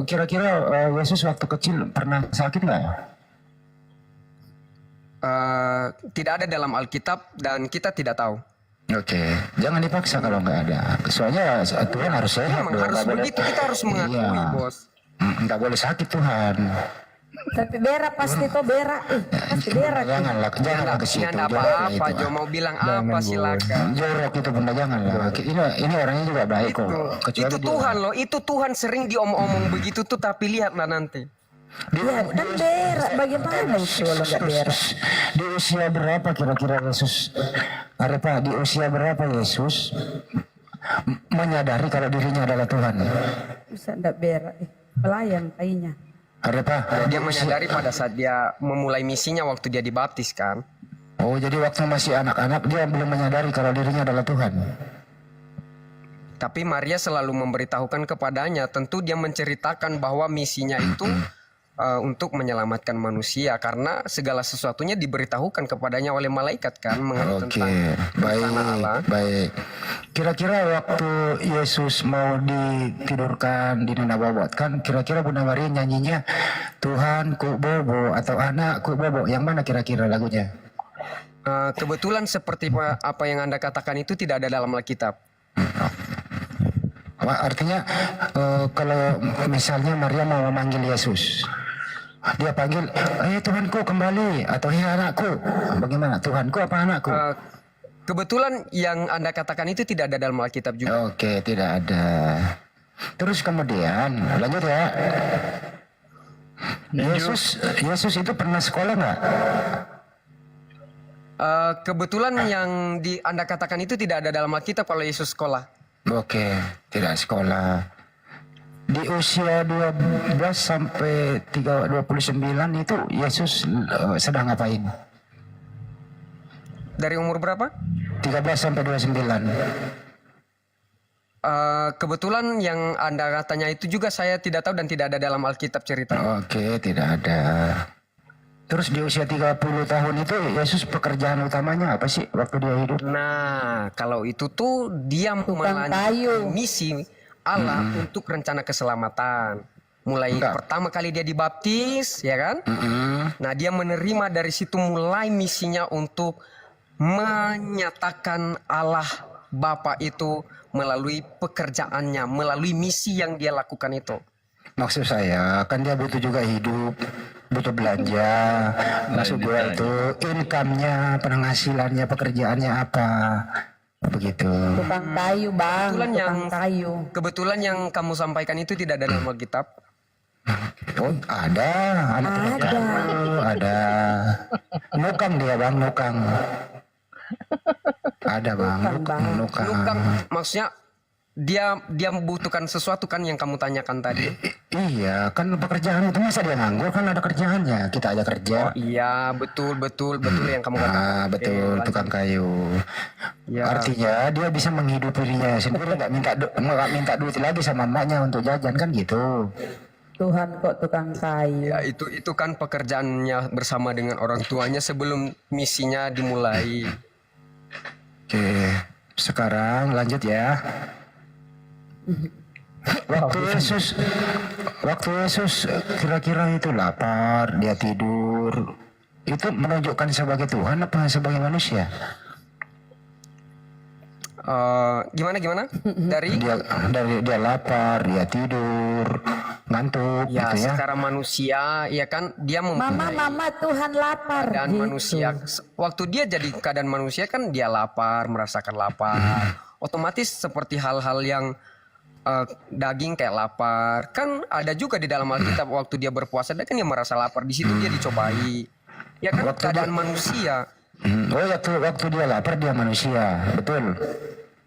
Kira-kira Yesus waktu kecil pernah sakit nggak? Tidak ada dalam Alkitab dan kita tidak tahu. Oke, jangan dipaksa kalau nggak ada. Soalnya Tuhan harus sehat. Memang harus begitu, kita harus mengakui bos. Nggak boleh sakit Tuhan. Tapi berak pasti tuh berak. Pasti berak. Janganlah ke situ. Tidak apa-apa, Jo mau bilang apa silakan. Jorok itu Bunda, janganlah. Ini orangnya juga baik kok. Itu Tuhan loh, itu Tuhan sering diomong-omong begitu tuh, tapi lihatlah nanti. Iya, dan berak bagaimana itu kalau nggak berak? Di usia berapa kira-kira Yesus? Di usia berapa Yesus menyadari kalau dirinya adalah Tuhan? Bisa nggak berak? Pelayan tainya. Dia menyadari pada saat dia memulai misinya waktu dia dibaptis kan. Oh jadi waktu masih anak-anak dia belum menyadari kalau dirinya adalah Tuhan. Tapi Maria selalu memberitahukan kepadanya, tentu dia menceritakan bahwa misinya itu untuk menyelamatkan manusia, karena segala sesuatunya diberitahukan kepadanya oleh malaikat kan mengenai tentang rencana Allah. Baik. Kira-kira waktu Yesus mau ditidurkan di Nana Bobot kan, kira-kira Bunda Maria nyanyinya Tuhanku Bobo atau Anakku Bobo, yang mana kira-kira lagunya? Kebetulan seperti apa yang Anda katakan itu tidak ada dalam Alkitab. Artinya kalau misalnya Maria mau memanggil Yesus, dia panggil, Tuhanku kembali, atau anakku, bagaimana? Tuhanku apa anakku? Kebetulan yang Anda katakan itu tidak ada dalam Alkitab juga. Oke, tidak ada. Terus kemudian lanjut ya. Yesus itu pernah sekolah nggak? Kebetulan yang Anda katakan itu tidak ada dalam Alkitab kalau Yesus sekolah. Oke, tidak sekolah. Di usia 12 sampai 29 itu Yesus sedang ngapain? Dari umur berapa? 13 sampai 29. Kebetulan yang Anda katanya itu juga saya tidak tahu dan tidak ada dalam Alkitab cerita. Oke, tidak ada. Terus di usia 30 tahun itu Yesus pekerjaan utamanya apa sih waktu dia hidup? Nah, kalau itu tuh dia melanjutkan misi Allah untuk rencana keselamatan. Mulai pertama kali dia dibaptis, ya kan? Nah, dia menerima dari situ mulai misinya untuk menyatakan Allah Bapa itu melalui pekerjaannya, melalui misi yang dia lakukan itu. Maksud saya, kan dia butuh juga hidup, butuh belanja. Maksud gue itu income-nya, penghasilannya, pekerjaannya apa. Begitu. Tukang kayu, Bang. Kebetulan yang kamu sampaikan itu tidak ada dalam Alkitab. Oh, ada. Ada. Nukang dia, Bang, nukang. Ada, Bang. Nukang. Maksudnya dia membutuhkan sesuatu kan yang kamu tanyakan tadi. Iya, kan pekerjaan itu masa dia nganggur, kan ada kerjaannya. Kita aja kerja. Oh iya, betul yang kamu katakan. Betul, tukang kayu. Ya. Artinya dia bisa menghidupi dirinya sendiri, nggak minta duit lagi sama emaknya untuk jajan kan gitu. Tuhan kok tukang kayu. Ya, itu kan pekerjaannya bersama dengan orang tuanya sebelum misinya dimulai. Oke, sekarang lanjut ya. Waktu Yesus kira-kira itu lapar, dia tidur, itu menunjukkan sebagai Tuhan apa sebagai manusia? Gimana? Dia lapar, dia tidur, ngantuk, ya, gitu ya. Secara manusia, ya kan dia mempunyai Mama, Tuhan lapar. Keadaan gitu. manusia. Waktu dia jadi keadaan manusia kan dia lapar, merasakan lapar. Otomatis seperti hal-hal yang daging kayak lapar. Kan ada juga di dalam Alkitab waktu dia berpuasa, dia kan dia merasa lapar. Di situ dia dicobai. Ya kan keadaan manusia. Waktu dia lapar dia manusia, betul.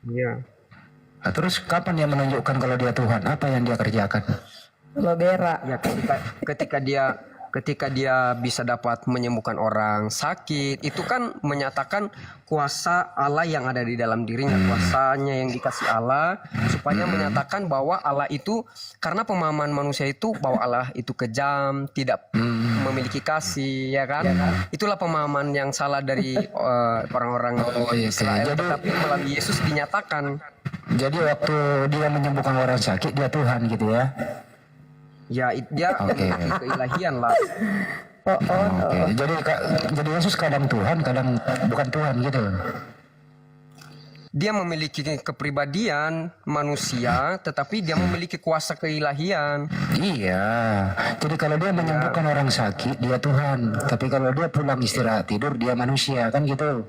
Iya. Nah, terus kapan dia menunjukkan kalau dia Tuhan? Apa yang dia kerjakan? Lobera. Ya ketika dia bisa dapat menyembuhkan orang sakit, itu kan menyatakan kuasa Allah yang ada di dalam dirinya, kuasanya yang dikasih Allah, supaya menyatakan bahwa Allah itu, karena pemahaman manusia itu bahwa Allah itu kejam, tidak memiliki kasih, ya kan? Itulah pemahaman yang salah dari orang-orang Israel, tetapi melalui Yesus dinyatakan. Jadi waktu dia menyembuhkan orang sakit, dia Tuhan gitu ya? Ya, dia keilahian lah. Jadi Yesus kadang Tuhan, kadang bukan Tuhan gitu. Dia memiliki kepribadian manusia, tetapi dia memiliki kuasa keilahian. Iya. Jadi kalau dia menyembuhkan orang sakit, dia Tuhan. Tapi kalau dia pulang istirahat tidur, dia manusia, kan gitu.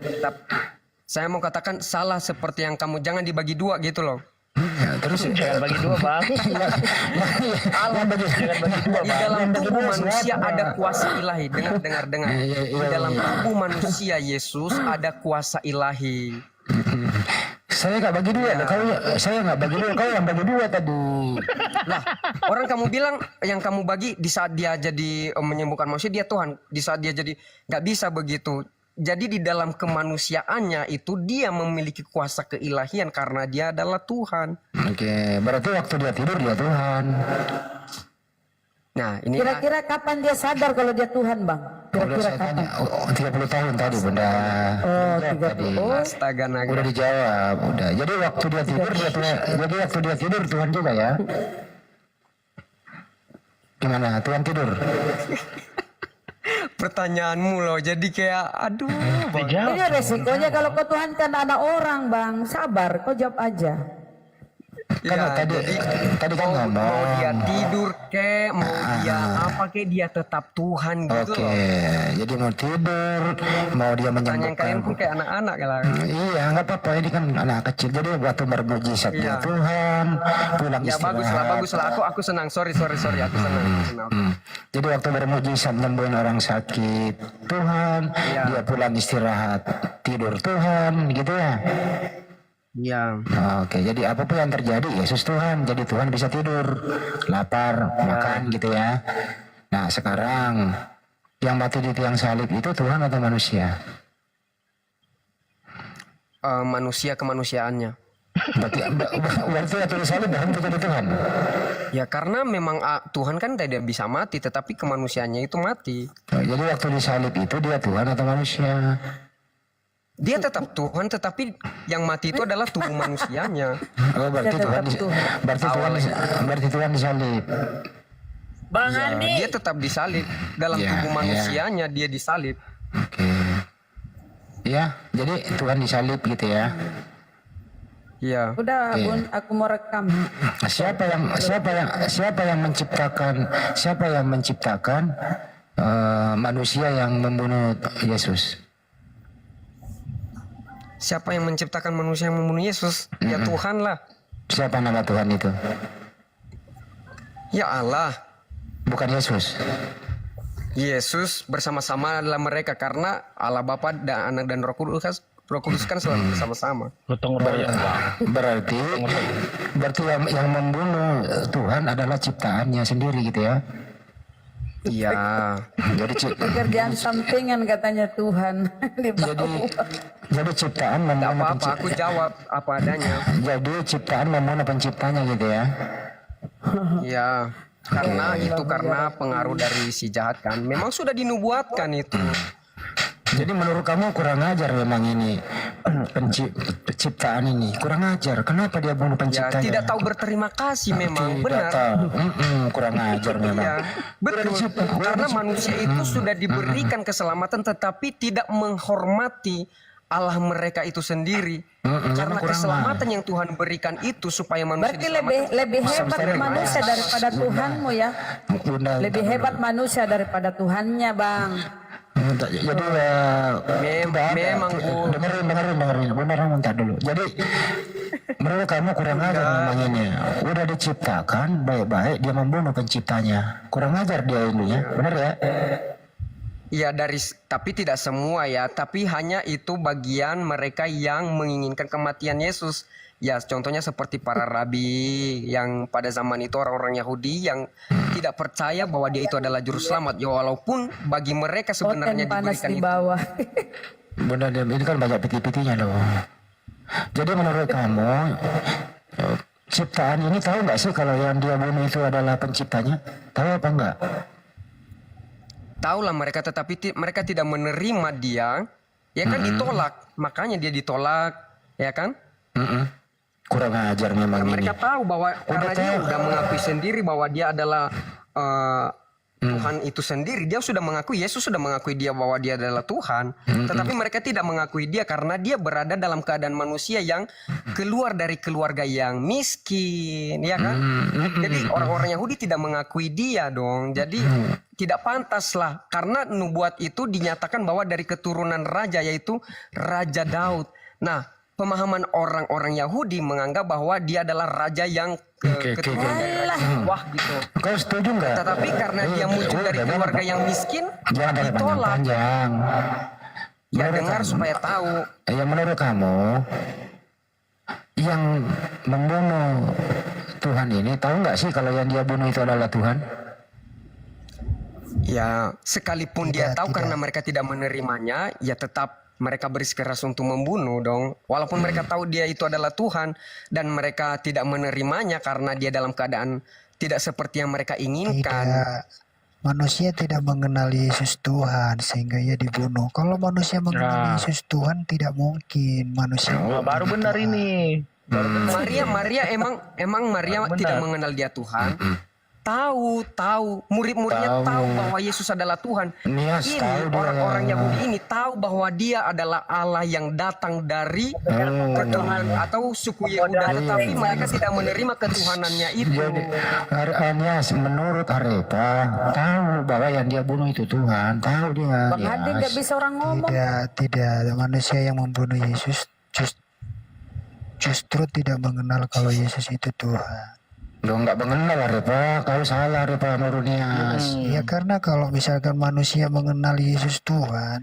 Saya mau katakan salah seperti yang kamu, jangan dibagi dua gitu loh. Ya, terus jangan bagi dua, Bang. Jangan bagi dua, Bang. Di dalam tubuh manusia ada kuasa ilahi. Dengar. Di dalam tubuh manusia Yesus ada kuasa ilahi. Saya nggak bagi dua, saya nggak bagi dua, kau yang bagi dua tadi. Lah, orang kamu bilang yang kamu bagi di saat dia jadi menyembuhkan manusia dia Tuhan, di saat dia jadi nggak bisa begitu. jadi di dalam kemanusiaannya itu dia memiliki kuasa keilahian karena dia adalah Tuhan. Oke, berarti waktu dia tidur dia Tuhan. Nah, ini Kira-kira kapan dia sadar kalau dia Tuhan, Bang? Kira-kira kapan? 30 tahun tadi Bunda. Oh, Tadi. 30. Oh, astaga naga. Udah dijawab, udah. Jadi waktu dia tidur dia Tuhan. Jadi waktu dia tidur Tuhan juga ya. Gimana? Tuhan tidur? Pertanyaanmu loh, jadi kayak aduh. Bang. ini resikonya kalau kau Tuhan kan anak orang, Bang. Sabar, kau jawab aja. Karena tadi kan ngomong. Mau dia tidur kek, mau dia apa kek, dia tetap Tuhan gitu. Oke, jadi mau tidur, mau dia Pertanyaan kalian menyembuhkan. pun kayak anak-anak lah. Iya, nggak apa-apa. Ini kan anak kecil. Jadi waktu bermujizat dia Tuhan, pulang Ya istirahat. bagus lah. Aku senang. Sorry. Aku senang. Jadi waktu bermujizat nyembuhin orang sakit, Tuhan, dia pulang istirahat, tidur Tuhan, gitu ya. Iya. Oke, jadi apapun yang terjadi, Yesus Tuhan. Jadi Tuhan bisa tidur, lapar, makan gitu ya. Nah sekarang yang mati di tiang salib itu Tuhan atau manusia? Manusia kemanusiaannya. Berarti waktu di salib berhenti jadi Tuhan? Ya karena memang Tuhan kan tidak bisa mati, tetapi kemanusiaannya itu mati. Jadi waktu di salib itu dia Tuhan atau manusia? Dia tetap Tuhan, tetapi yang mati itu adalah tubuh manusianya. Oh, berarti Tuhan disalib. Bang Ya, Andi. dia tetap disalib dalam tubuh manusianya, dia disalib. Oke. Ya, jadi Tuhan disalib gitu ya. Iya. Udah, Oke. Bun, aku mau rekam. Siapa yang menciptakan manusia yang membunuh Yesus? Siapa yang menciptakan manusia yang membunuh Yesus? Ya Tuhan lah. Siapa nama Tuhan itu? Ya Allah. Bukan Yesus. Yesus bersama-sama adalah mereka karena Allah Bapa dan Anak dan Roh Kudus kan selalu bersama-sama. Berarti yang membunuh Tuhan adalah ciptaannya sendiri gitu ya. Iya. Jadi Pekerjaan sampingan katanya Tuhan. jadi ciptaan Tidak membunuh apa-apa, aku jawab apa adanya. Jadi ciptaan membunuh penciptanya gitu ya. Ya, karena pengaruh dari si jahat kan. Memang sudah dinubuatkan itu. Jadi menurut kamu kurang ajar memang ini penciptaan ini kurang ajar. Kenapa dia bunuh Ya, penciptanya? tidak tahu berterima kasih memang, Tidak benar. tahu. Kurang ajar memang. Iya, betul. Karena manusia itu sudah diberikan keselamatan tetapi tidak menghormati Allah mereka itu sendiri. Karena keselamatan yang Tuhan berikan itu supaya manusia Berarti diselamatkan. lebih hebat manusia daripada Tuhanmu ya. Lebih hebat manusia daripada Tuhannya, Bang. Jadi memang dengerin benar bentar dulu. Jadi menurut kamu kurang ajar memang ini. Udah diciptakan baik-baik dia membunuh penciptanya. Kurang ajar dia ini ya. Benar ya? Ya tapi tidak semua ya, tapi hanya itu bagian mereka yang menginginkan kematian Yesus. Ya contohnya seperti para rabi yang pada zaman itu orang-orang Yahudi yang tidak percaya bahwa dia itu adalah juru selamat. Ya walaupun bagi mereka sebenarnya panas diberikan di itu. bawah. Benar, ini kan banyak piti-pitinya loh. Jadi menurut kamu ciptaan ini tahu nggak sih kalau yang dia bunuh itu adalah penciptanya? Tahu apa enggak? Tahulah mereka, tetapi mereka tidak menerima dia. Ya kan ditolak, makanya dia ditolak, ya kan? Kurang ajar memang ini. Mereka tahu bahwa karena dia sudah mengakui sendiri bahwa dia adalah Tuhan itu sendiri. Dia sudah mengakui, Yesus sudah mengakui dia bahwa dia adalah Tuhan. Tetapi mereka tidak mengakui dia karena dia berada dalam keadaan manusia yang keluar dari keluarga yang miskin, ya kan? Jadi orang-orang Yahudi tidak mengakui dia dong. Jadi tidak pantas lah karena nubuat itu dinyatakan bahwa dari keturunan raja yaitu Raja Daud. Nah, pemahaman orang-orang Yahudi menganggap bahwa dia adalah raja yang keturunan dari Raja Wah gitu. Kau setuju nggak? Tetapi karena dia muncul dari keluarga yang miskin, ditolak. Ya dengar supaya tahu. Ya menurut kamu yang membunuh Tuhan ini tahu nggak sih kalau yang dia bunuh itu adalah Tuhan? Ya, sekalipun dia tahu karena mereka tidak menerimanya, ya tetap mereka bersikeras untuk membunuh dong. Walaupun mereka tahu dia itu adalah Tuhan dan mereka tidak menerimanya karena dia dalam keadaan tidak seperti yang mereka inginkan. Tidak. Manusia tidak mengenal Yesus Tuhan sehingga ia dibunuh. Kalau manusia mengenal Yesus Tuhan tidak mungkin manusia. Baru benar ini. Maria emang Maria tidak mengenal dia Tuhan. Tahu murid-muridnya tahu bahwa Yesus adalah Tuhan. Ini orang-orang Yahudi ini tahu bahwa dia adalah Allah yang datang dari ketuhanan atau suku Yehuda, tetapi mereka tidak menerima ketuhanannya itu. Anias, menurut Arepa tahu bahwa yang dia bunuh itu Tuhan, tahu dia. Bang Hadi nggak bisa orang ngomong. Tidak. Manusia yang membunuh Yesus justru tidak mengenal kalau Yesus itu Tuhan. Lo nggak mengenal Arepa, kau salah Arepa Nurunias. Ya karena kalau misalkan manusia mengenal Yesus Tuhan,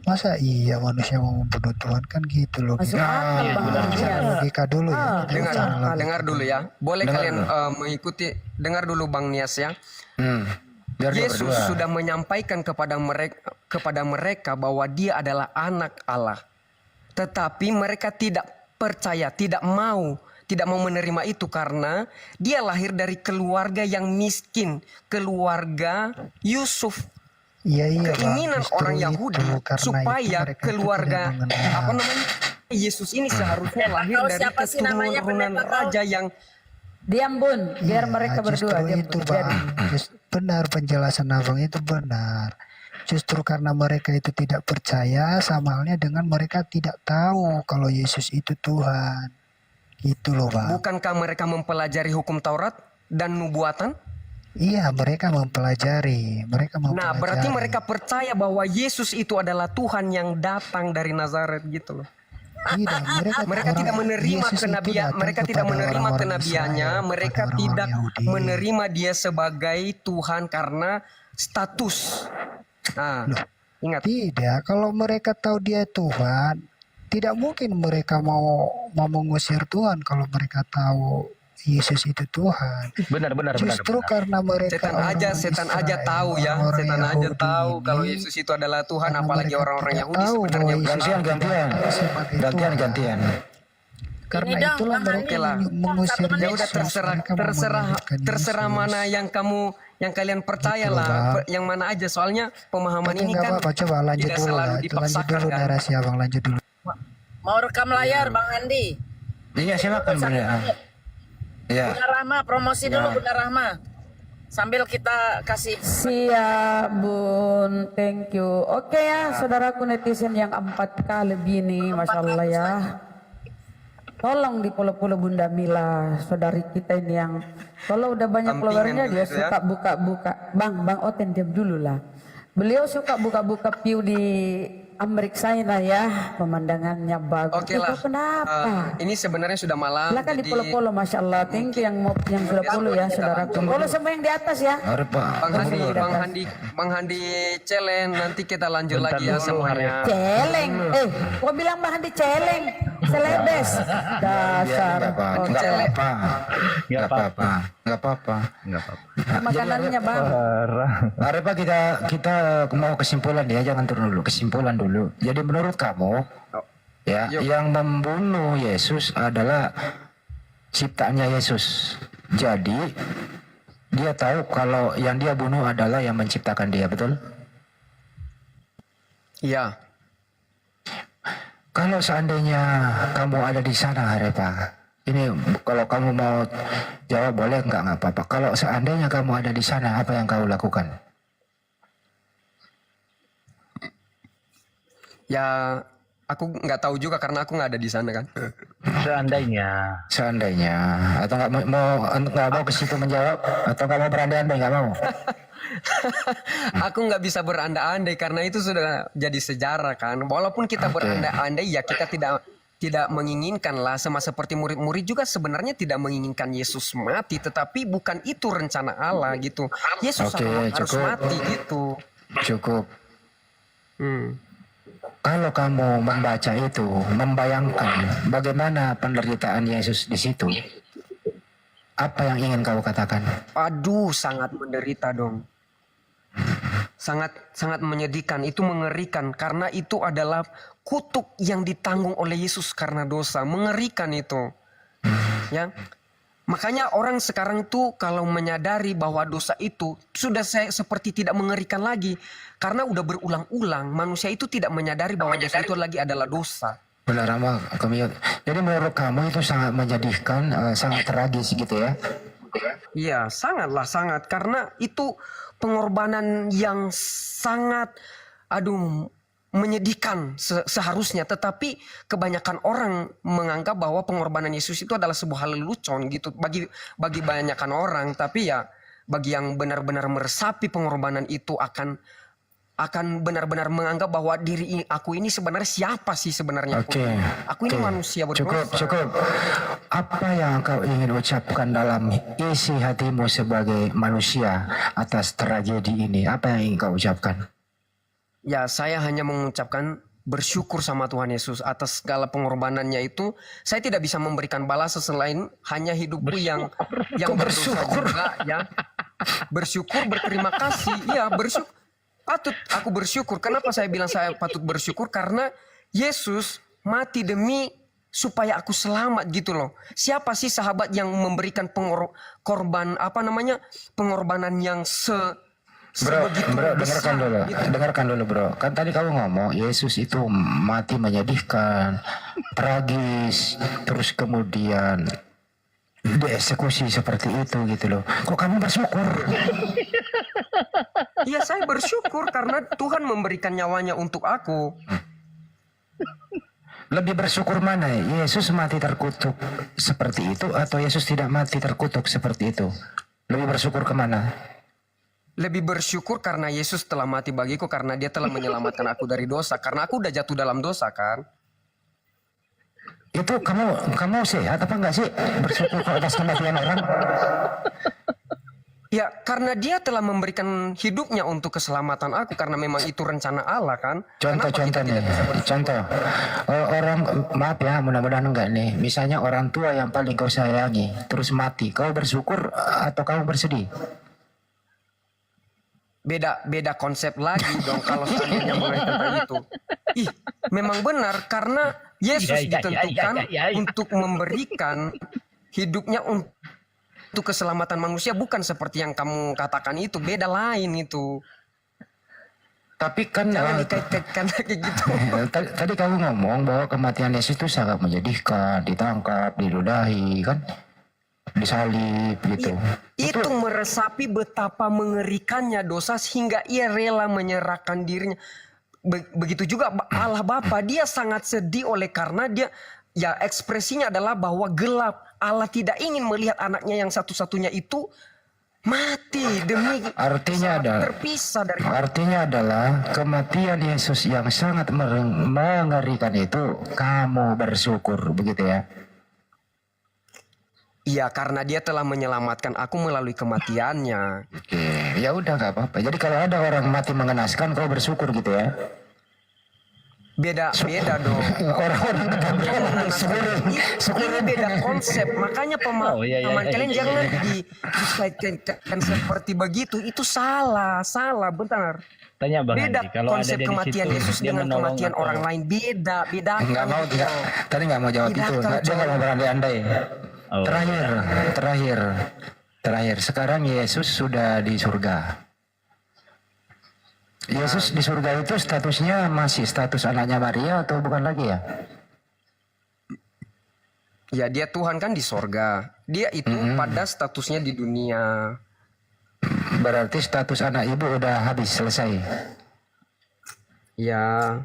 masa iya manusia mau membunuh Tuhan, kan gitu loh. Logika dulu ya. Dengar dulu ya. Boleh kalian mengikuti. Dengar dulu Bang Nias ya. Yesus sudah menyampaikan kepada mereka bahwa dia adalah anak Allah. Tetapi mereka tidak percaya, tidak mau menerima itu karena dia lahir dari keluarga yang miskin, keluarga Yusuf. Keinginan orang Yahudi supaya keluarga Yesus ini seharusnya lahir dari keturunan raja yang diam Bun, biar mereka berdua diam. Itu Bang, benar penjelasan Abang itu benar. Justru karena mereka itu tidak percaya, sama halnya dengan mereka tidak tahu kalau Yesus itu Tuhan. Gitu loh Bang. Bukankah mereka mempelajari hukum Taurat dan nubuatan? Iya, mereka mempelajari. Nah, berarti mereka percaya bahwa Yesus itu adalah Tuhan yang datang dari Nazaret gitu loh. Tidak, mereka tidak menerima kenabian, mereka tidak menerima kenabiannya, mereka tidak menerima dia sebagai Tuhan karena status. Nah, ingat. Tidak, kalau mereka tahu dia Tuhan, tidak mungkin mereka mau mengusir Tuhan kalau mereka tahu Yesus itu Tuhan. Benar. Justru karena mereka setan aja tahu ya, setan aja tahu kalau Yesus itu adalah Tuhan, apalagi orang-orang Yahudi sebenarnya gantian. Karena itulah mereka mengusir Yesus. Terserah mana yang kalian percaya lah, yang mana aja, soalnya pemahaman ini kan coba lanjut dulu narasi Abang, lanjut dulu. Mau rekam layar Bang Andi? Iya silakan Bunda. Ya. Bunda Rahma, promosi dulu Bunda Rahma. Sambil kita kasih. Siap Bun, thank you. Oke ya, saudaraku netizen yang 4K lebih nih, Masya Allah ya. Tolong di follow Bunda Mila, saudari kita ini yang kalau udah banyak followernya dia suka buka-buka. Bang Oten diam dulu lah. Beliau suka buka-buka view di Amerika sana ya, pemandangannya bagus. Oke lah. Kenapa? Ini sebenarnya sudah malam. Silakan di follow, Masya Allah. Thank you yang sudah follow ya, saudaraku. Follow semua yang di atas ya. Bang Handi celeng, nanti kita lanjut lagi ya semuanya. Celeng, kok bilang Bang Handi celeng? Celebes. Dasar. Nggak apa-apa. Makanannya Bang. Arepa kita mau kesimpulan ya, jangan turun dulu. Kesimpulan dulu. Jadi menurut kamu ya, yang membunuh Yesus adalah ciptaannya Yesus. Jadi dia tahu kalau yang dia bunuh adalah yang menciptakan dia, betul? Iya. Kalau seandainya kamu ada di sana, Arepa, ini kalau kamu mau jawab boleh nggak apa-apa. Kalau seandainya kamu ada di sana, apa yang kau lakukan? Ya, aku nggak tahu juga karena aku nggak ada di sana kan. Seandainya, atau nggak mau ke situ menjawab, atau nggak mau berandai-andai, nggak mau. Aku nggak bisa berandai-andai karena itu sudah jadi sejarah kan. Walaupun kita berandai-andai ya kita tidak menginginkan lah, sama seperti murid-murid juga sebenarnya tidak menginginkan Yesus mati, tetapi bukan itu rencana Allah gitu. Yesus harus mati gitu. Cukup. Kalau kamu membaca itu, membayangkan bagaimana penderitaan Yesus di situ, apa yang ingin kau katakan? Aduh, sangat menderita dong. sangat menyedihkan, itu mengerikan karena itu adalah kutuk yang ditanggung oleh Yesus karena dosa. Mengerikan itu. Ya. Makanya orang sekarang tuh kalau menyadari bahwa dosa itu sudah seperti tidak mengerikan lagi karena udah berulang-ulang manusia itu tidak menyadari bahwa dosa itu lagi adalah dosa. Benar, Rama. Jadi menurut kamu itu sangat menyedihkan, sangat tragis gitu ya? Iya, sangat karena itu pengorbanan yang sangat menyedihkan seharusnya, tetapi kebanyakan orang menganggap bahwa pengorbanan Yesus itu adalah sebuah hal lelucon gitu bagi banyakan orang, tapi ya bagi yang benar-benar meresapi pengorbanan itu akan benar-benar menganggap bahwa diri aku ini sebenarnya siapa sih sebenarnya. Aku ini manusia berdosa. Cukup. Apa yang kau ingin ucapkan dalam isi hatimu sebagai manusia atas tragedi ini? Apa yang ingin kau ucapkan? Ya, saya hanya mengucapkan bersyukur sama Tuhan Yesus atas segala pengorbanannya itu. Saya tidak bisa memberikan balasan selain hanya hidupku yang berdosa juga ya. Bersyukur, berterima kasih. Ya, bersyukur. Patut aku bersyukur. Kenapa saya bilang saya patut bersyukur? Karena Yesus mati demi supaya aku selamat gitu loh. Siapa sih sahabat yang memberikan pengorbanan yang Bro, dengarkan dulu bro. Kan tadi kamu ngomong Yesus itu mati menyedihkan, tragis, terus kemudian dieksekusi seperti itu gitu loh. Kok kamu bersyukur? Iya, saya bersyukur karena Tuhan memberikan nyawanya untuk aku. Lebih bersyukur mana? Yesus mati terkutuk seperti itu atau Yesus tidak mati terkutuk seperti itu? Lebih bersyukur kemana? Lebih bersyukur karena Yesus telah mati bagiku karena dia telah menyelamatkan aku dari dosa. Karena aku udah jatuh dalam dosa kan. Itu kamu sehat apa enggak sih bersyukur atas kematian orang? Ya karena dia telah memberikan hidupnya untuk keselamatan aku. Karena memang itu rencana Allah kan. Contoh orang, maaf ya, mudah-mudahan enggak nih. Misalnya orang tua yang paling kau sayangi terus mati, kau bersyukur atau kamu bersedih? Beda konsep lagi dong kalau seandainya mulai tentang itu. Memang benar karena Yesus ditentukan untuk memberikan hidupnya untuk keselamatan manusia, bukan seperti yang kamu katakan itu. Beda lain itu. Tapi kan jangan dikait-kaitkan lagi gitu. Tadi kamu ngomong bahwa kematian Yesus itu sangat menyedihkan, ditangkap, diludahi kan, disalib gitu. Itu meresapi betapa mengerikannya dosa sehingga ia rela menyerahkan dirinya. Begitu juga Allah Bapa, dia sangat sedih oleh karena dia ya ekspresinya adalah bahwa gelap. Allah tidak ingin melihat anaknya yang satu-satunya itu mati demi terpisah dari. Artinya adalah kematian Yesus yang sangat mengerikan itu kamu bersyukur begitu ya. Iya, karena dia telah menyelamatkan aku melalui kematiannya. Oke, ya udah nggak apa-apa. Jadi kalau ada orang mati mengenaskan, kau bersyukur gitu ya? Beda dong. Orang-orang ini beda konsep. Makanya pemahaman kalian jangan dikaitkan seperti begitu. Itu salah, benar. Tanya Bang beda Andi, kalau konsep ada kematian Yesus dengan kematian orang lain beda. Tadi nggak mau jawab itu. Dia nggak mau berandai-andai. Terakhir. Sekarang Yesus sudah di surga. Yesus di surga itu statusnya masih status anaknya Maria atau bukan lagi ya? Ya dia Tuhan kan di surga. Dia itu pada statusnya di dunia. Berarti status anak ibu udah habis, selesai. Ya.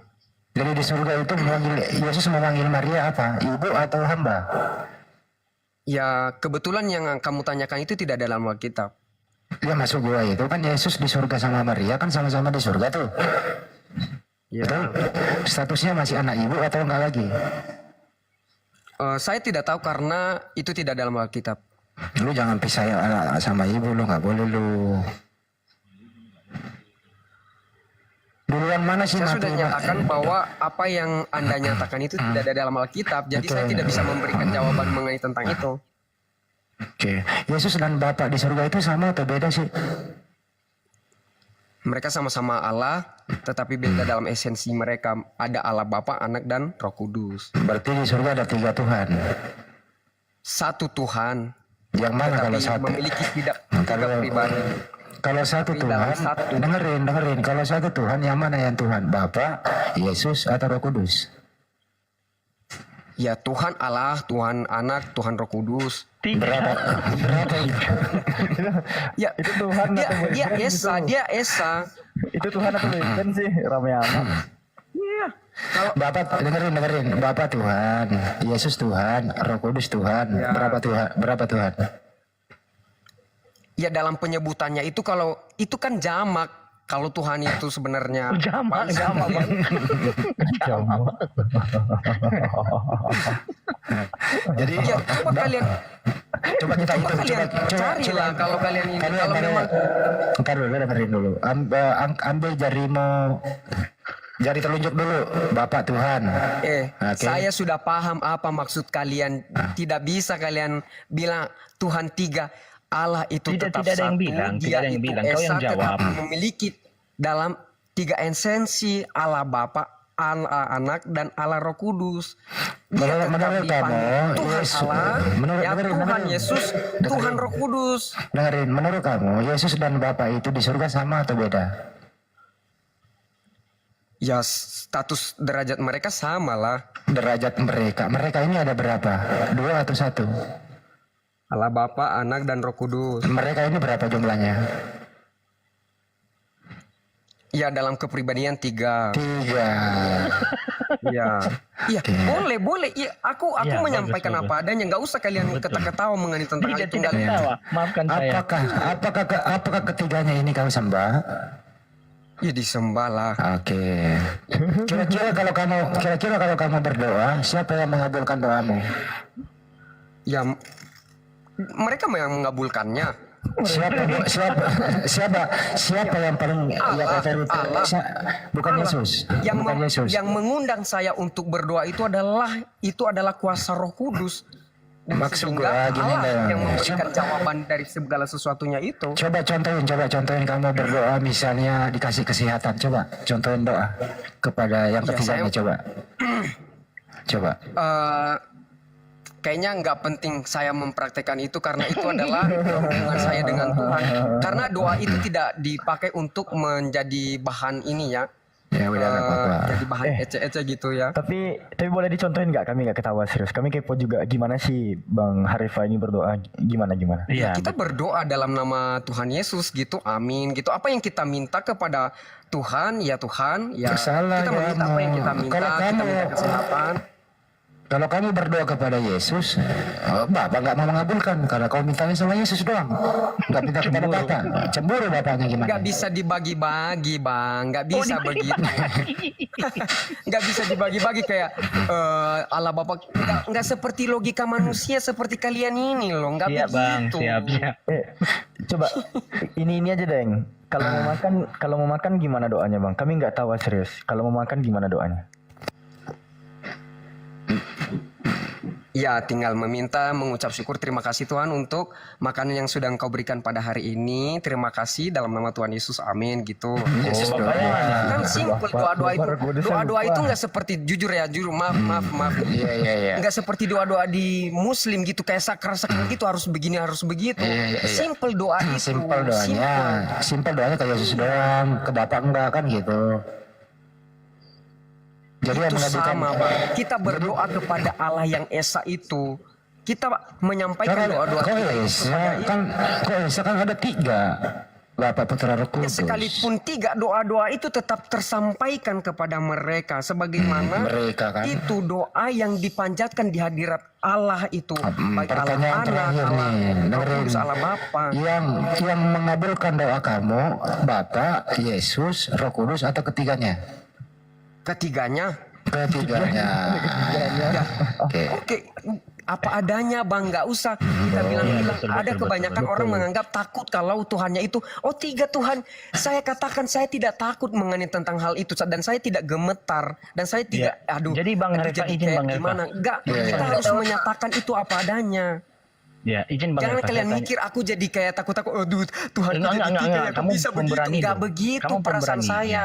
Jadi di surga itu Yesus memanggil Maria apa? Ibu atau hamba? Ya kebetulan yang kamu tanyakan itu tidak dalam Alkitab. Ya masuk gua itu kan Yesus di surga sama Maria kan sama-sama di surga tuh. Ya. Betul? Statusnya masih anak ibu atau enggak lagi? Saya tidak tahu karena itu tidak dalam Alkitab. Lu jangan pisah anak sama ibu, lu nggak boleh lu. Duluan mana sih? Saya sudah nyatakan bahwa apa yang Anda nyatakan itu tidak ada dalam Alkitab. Jadi saya tidak bisa memberikan jawaban mengenai tentang itu. Oke. Yesus dan Bapak di surga itu sama atau beda sih? Mereka sama-sama Allah, tetapi beda dalam esensi mereka. Ada Allah Bapa, Anak, dan Roh Kudus. Berarti di surga ada 3 Tuhan. Satu Tuhan. Yang mana tetapi kalau satu? memiliki tiga pribadi. Kalau satu Tapi Tuhan, dalam satu. dengerin. Kalau satu Tuhan, yang mana yang Tuhan? Bapa, Yesus, atau Roh Kudus? Ya Tuhan Allah, Tuhan Anak, Tuhan Roh Kudus. Berapa itu? Ya Itu Tuhan atau dia bukan Esa, gitu? dia Esa. Itu Tuhan atau bukan sih? Rame amat. Iya. Kalau Bapak dengerin. Bapak Tuhan, Yesus Tuhan, Roh Kudus Tuhan. Ya. Berapa Tuhan? ya dalam penyebutannya itu kalau itu kan jamak. Kalau Tuhan itu sebenarnya jamak Bang. Jadi ya coba kalian kita hitung, carilah kalau kalian ini kalau memang Ntar dulu, dengerin dulu. Ambil jari telunjuk dulu, Bapak Tuhan. Oke. Saya sudah paham apa maksud kalian. Tidak bisa kalian bilang Tuhan 3. Allah itu Tidak tetap ada satu. yang bilang, Dia tidak ada yang itu bilang. Kau Esa yang jawab. tetapi memiliki dalam 3 esensi Allah Bapa, Allah Anak, dan Allah Roh Kudus. Dia Menurut tetap kamu, dipanggil Tuhan Yesus, Allah, Tuhan Yesus, Tuhan Roh Kudus. Dengerin, menurut kamu Yesus dan Bapa itu di surga sama atau beda? Ya status derajat mereka sama lah. Derajat mereka ini ada berapa? 2 atau 1? Allah Bapa, Anak, dan Roh Kudus. Mereka ini berapa jumlahnya? Ya dalam kepribadian 3. 3. Iya. Iya, boleh. Iya, aku Ya, menyampaikan bagus. apa adanya. Nggak usah kalian ketawa mengenai tentang Tidak, itu. tidak ketawa. Maafkan saya. Apakah ketiganya ini kau sembah? Ya disembah lah. Oke. Kira-kira kalau kamu berdoa, siapa yang mengabulkan doamu? Ya mereka yang mengabulkannya. Siapa yang paling Allah. Bukan Yesus. Bukan Yesus. Yang mengundang saya untuk berdoa itu adalah kuasa Roh Kudus. Dan Maksud sehingga gua gini Allah dong. yang memberikan jawaban dari segala sesuatunya itu. Coba contohin kamu berdoa misalnya dikasih kesehatan. Coba contohin doa kepada yang ketiganya. Coba. Kayaknya nggak penting saya mempraktekkan itu karena itu adalah hubungan saya dengan Tuhan. Karena doa itu tidak dipakai untuk menjadi bahan ini ya. Ya udah nggak apa-apa. Jadi bahan ece-ece gitu ya. Tapi boleh dicontohin nggak? Kami nggak ketawa serius. Kami kepo juga gimana sih Bang Harifa ini berdoa gimana? Ya, kita berdoa dalam nama Tuhan Yesus gitu, amin gitu. Apa yang kita minta kepada Tuhan, ya Tuhan, ya Salah, kita meminta apa yang kita minta, kita minta kesehatan. Kalau kamu berdoa kepada Yesus, Bapak nggak mau mengabulkan karena kau mintanya sama Yesus doang, nggak minta kepada Bapak. Cemburu Bapaknya gimana? Nggak bisa dibagi-bagi Bang, nggak bisa begitu. Nggak bisa dibagi-bagi kayak Allah Bapak. Nggak seperti logika manusia seperti kalian ini loh, nggak begitu. Bang, siap. Coba ini aja Deng. Kalau mau makan gimana doanya Bang? Kami nggak tahu serius. Kalau mau makan gimana doanya? Ya, tinggal meminta, mengucap syukur, terima kasih Tuhan untuk makanan yang sudah Engkau berikan pada hari ini. Terima kasih dalam nama Tuhan Yesus, amin gitu. Kan simple doa-doa itu. Doa-doa itu nggak seperti jujur, maaf. Iya. Nggak seperti doa-doa di Muslim gitu kayak sakral gitu harus begini harus begitu. Simple doa itu. Simple doanya ke Yesus doang, ke Bapak enggak kan gitu. Jadi itu sama Bang. Kita berdoa kepada Allah yang Esa itu. Kita menyampaikan doa-doa Esa kan ada 3. Bapak Putra Roh Kudus. Sekalipun 3 doa-doa itu tetap tersampaikan kepada mereka. Sebagaimana itu doa yang dipanjatkan di hadirat Allah itu. Baik Allah Anak, Allah Roh Kudus, Allah Bapa. Yang mengabulkan doa kamu, Bapak, Yesus, Roh Kudus atau ketiganya? Ketiganya. Ya. Oke. Apa adanya Bang, nggak usah kita bilang. Ada kebanyakan orang menganggap takut kalau Tuhannya itu 3 Tuhan. Saya katakan saya tidak takut mengenai tentang hal itu dan saya tidak gemetar dan saya tidak Jadi Bang Harifa izin Bang Harifa. Gimana? Enggak, kita harus menyatakan itu apa adanya. Ya, izin Bang Jangan Eva, kalian saya mikir aku jadi kayak takut-takut. Aduh, Tuhan Enggak, kayak kamu bisa begitu. pemberani Enggak loh. begitu Kamu perasaan pemberani, saya.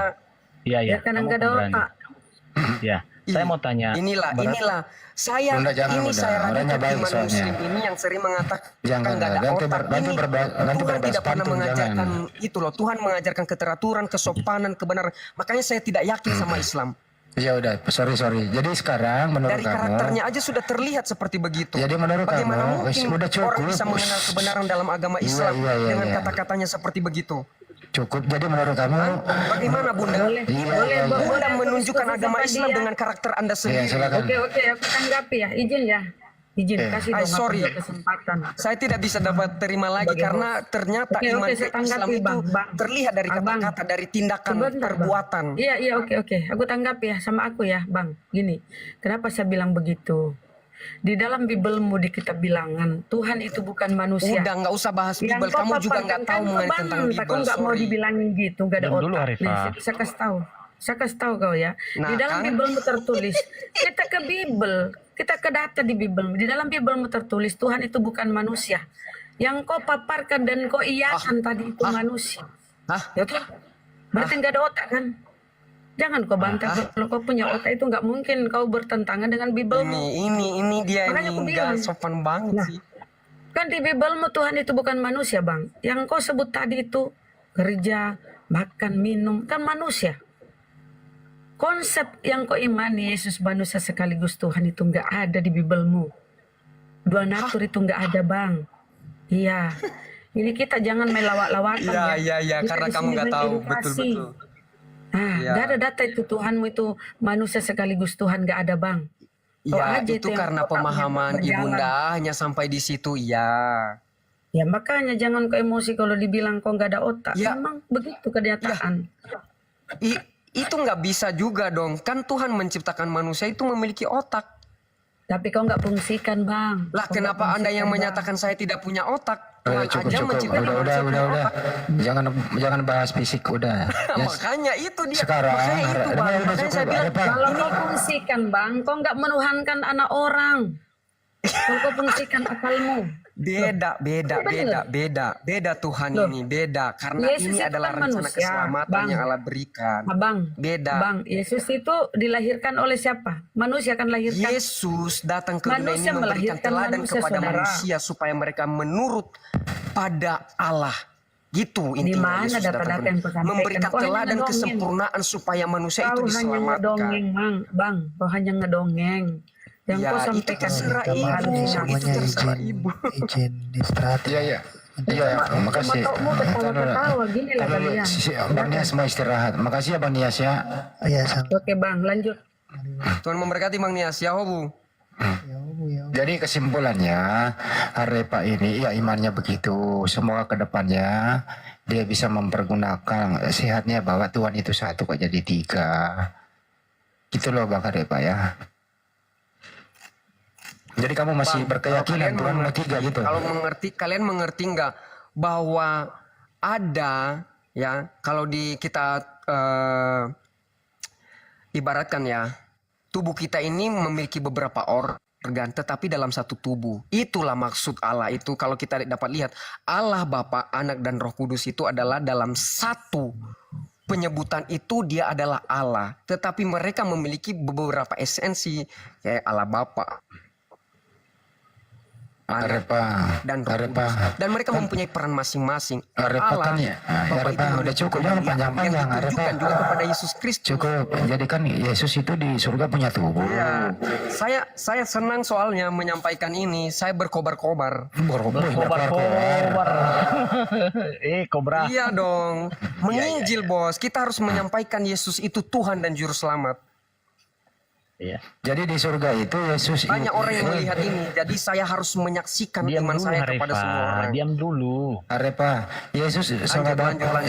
Iya, ya. Karena Kamu nggak ada pemberani. otak. Ya, saya mau tanya. Inilah saya Bunda, jangan, ini Bunda. saya Orangnya ragukan baik iman soalnya. muslim ini yang sering mengatakan Jangan, nggak ada ganti otak. ganti Ini ganti Tuhan tidak pernah pantun, mengajarkan jangan. itu loh. Tuhan mengajarkan keteraturan, kesopanan, kebenaran. Makanya saya tidak yakin sama Islam. Ya udah, sorry. Jadi sekarang menurut Dari kamu, karakternya aja sudah terlihat seperti begitu. Jadi menurut Bagaimana kamu, mungkin udah cukup. orang bisa mengenal kebenaran dalam agama Iya, Islam iya, dengan iya. kata-katanya seperti begitu? cukup. Jadi menurut kamu, Bagaimana Bunda? Iya, Bunda menunjukkan agama Islam dengan karakter Anda sendiri. silakan. Oke, aku tanggapi ya. Izin ya. Izin kasih dong aku sorry. kesempatan. Saya tidak bisa dapat terima lagi karena ternyata Oke, iman saya ke Islam tanggapi, itu Bang. terlihat dari kata-kata, dari tindakan, Sebentar, perbuatan. Bang. Iya, oke. Aku tanggapi ya sama aku ya, Bang. Gini, kenapa saya bilang begitu? Di dalam Bibelmu di kitab Bilangan, Tuhan itu bukan manusia. Udah nggak usah bahas Yang Bibel, kau kamu juga nggak tahu paparkan mengenai kan tentang kau Bibel. nggak mau dibilangin gitu, nggak ada Diam dulu, otak. Arifah. Nih, saya kasih tahu. Saya kasih tahu kau ya. Nah, Di dalam kan? Bibelmu tertulis, kita ke Bibel, kita ke data di Bibelmu. Di dalam Bibelmu tertulis, Tuhan itu bukan manusia. Yang kau paparkan dan kau iyakan tadi itu manusia. Ya tuh, berarti nggak ada otak kan? Jangan kau bantah. Kalau kau punya otak itu nggak mungkin kau bertentangan dengan Bibelmu. Ini dia Makanya aku ini bilang. nggak sopan banget sih. Kan di Bibelmu Tuhan itu bukan manusia, Bang. Yang kau sebut tadi itu kerja, makan, minum, kan manusia. Konsep yang kau imani Yesus manusia sekaligus Tuhan itu nggak ada di Bibelmu. Dua natur itu nggak ada, Bang. Iya. Ini kita jangan melawak-lawakan ya. Iya, Kita karena di kamu sini nggak tahu mengedukasi. betul-betul. Nah, Iya. nggak ada data itu Tuhanmu itu manusia sekaligus Tuhan, nggak ada, Bang. Kau Ya, aja itu yang karena otaknya pemahaman berjalan. ibunda hanya sampai di situ, ya. Ya makanya jangan kau emosi kalau dibilang kau nggak ada otak. Ya. Memang begitu kenyataan. Itu nggak bisa juga dong. Kan Tuhan menciptakan manusia itu memiliki otak. Tapi kau nggak fungsikan, Bang. Lah, Kau nggak kenapa Anda yang fungsikan, Bang. menyatakan saya tidak punya otak? Tuhan cukup. aja menciptakan Udah. manusia punya otak. Jangan bahas fisik udah. Ya, Makanya itu dia. Sekarang, Makanya itu, Bang. udah Makanya cukup, saya bilang, Arifah. Kalau kau fungsikan, Bang, kau nggak menuhankan anak orang. Kalau kau fungsikan akalmu. beda Tuhan Loh. ini beda karena Yesus ini itu adalah kan rencana manusia, keselamatan Bang. yang Allah berikan. Bang, Beda. Bang, Yesus itu dilahirkan oleh siapa? Manusia kan lahirkan. Yesus datang ke dunia ini Manusia memberikan melahirkan teladan manusia, kepada saudara. manusia supaya mereka menurut pada Allah. Gitu Di intinya mana Yesus datang data-data ke yang dunia. kau sampaikan? Memberikan Kau hanya teladan ngedongeng. kesempurnaan supaya manusia itu Kau hanya diselamatkan. ngedongeng, Bang. Kau hanya ngedongeng. Yang Ya, kau itu sampaikan terserah itu ibu. halusinasi. Itu terserah ibu. izin istirahat. Iya. Makasih. Matamu ketawa-ketawa gini lah kalian. Bang Nias mau istirahat. Makasih ya Bang Nias ya. Iya, sama. Oke, Bang, lanjut. Tuhan memberkati Bang Nias ya Hobu. Jadi kesimpulannya, Arepa ini ya imannya begitu. Semoga kedepannya dia bisa mempergunakan sehatnya bahwa Tuhan itu satu kok jadi tiga. Gitu loh Bang Arepa ya. Jadi kamu masih Bang, berkeyakinan kalau Tuhan kalian mau tiga gitu. Kalau kalian mengerti nggak bahwa ada ya kalau kita ibaratkan ya tubuh kita ini memiliki beberapa organ tetapi dalam satu tubuh. Itulah maksud Allah itu kalau kita dapat lihat Allah Bapa, Anak dan Roh Kudus itu adalah dalam satu penyebutan itu dia adalah Allah. Tetapi mereka memiliki beberapa esensi kayak Allah Bapa, Arepa dan Roh Kudus. Dan mereka mempunyai peran masing-masing. Arepa kan ya. Bapak itu Arepa udah cukup jangan panjang-panjang yang Arepa. ditujukan juga kepada Yesus Kristus. Cukup. Jadi kan Yesus itu di surga punya tubuh. Ya, saya senang soalnya menyampaikan ini. Saya berkobar-kobar. Berkobar-kobar. Kobra. Iya dong. Menginjil bos. Kita harus menyampaikan Yesus itu Tuhan dan Juru Selamat. Iya. Jadi di surga itu Yesus Banyak orang yang melihat ini. Jadi saya harus menyaksikan Diam iman dulu, saya kepada Arifah. semua orang. Diam dulu. Arepa, Yesus sama Bapa,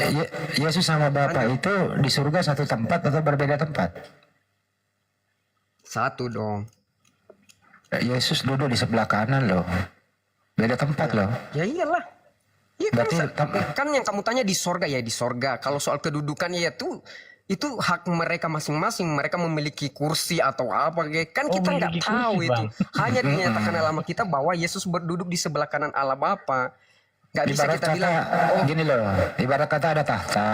Yesus sama Bapa itu di surga satu tempat atau berbeda tempat? Satu dong. Yesus duduk di sebelah kanan loh. Beda tempat loh. Ya iyalah. Iya Berarti kan yang kamu tanya di sorga ya di sorga. Kalau soal kedudukan ya tuh itu hak mereka masing-masing. Mereka memiliki kursi atau apa, kan kita nggak tahu itu. Hanya dinyatakan dalam kita bahwa Yesus berduduk di sebelah kanan Allah Bapa. Nggak bisa Ibarat kita kata, bilang, gini loh, ibarat kata ada tahta,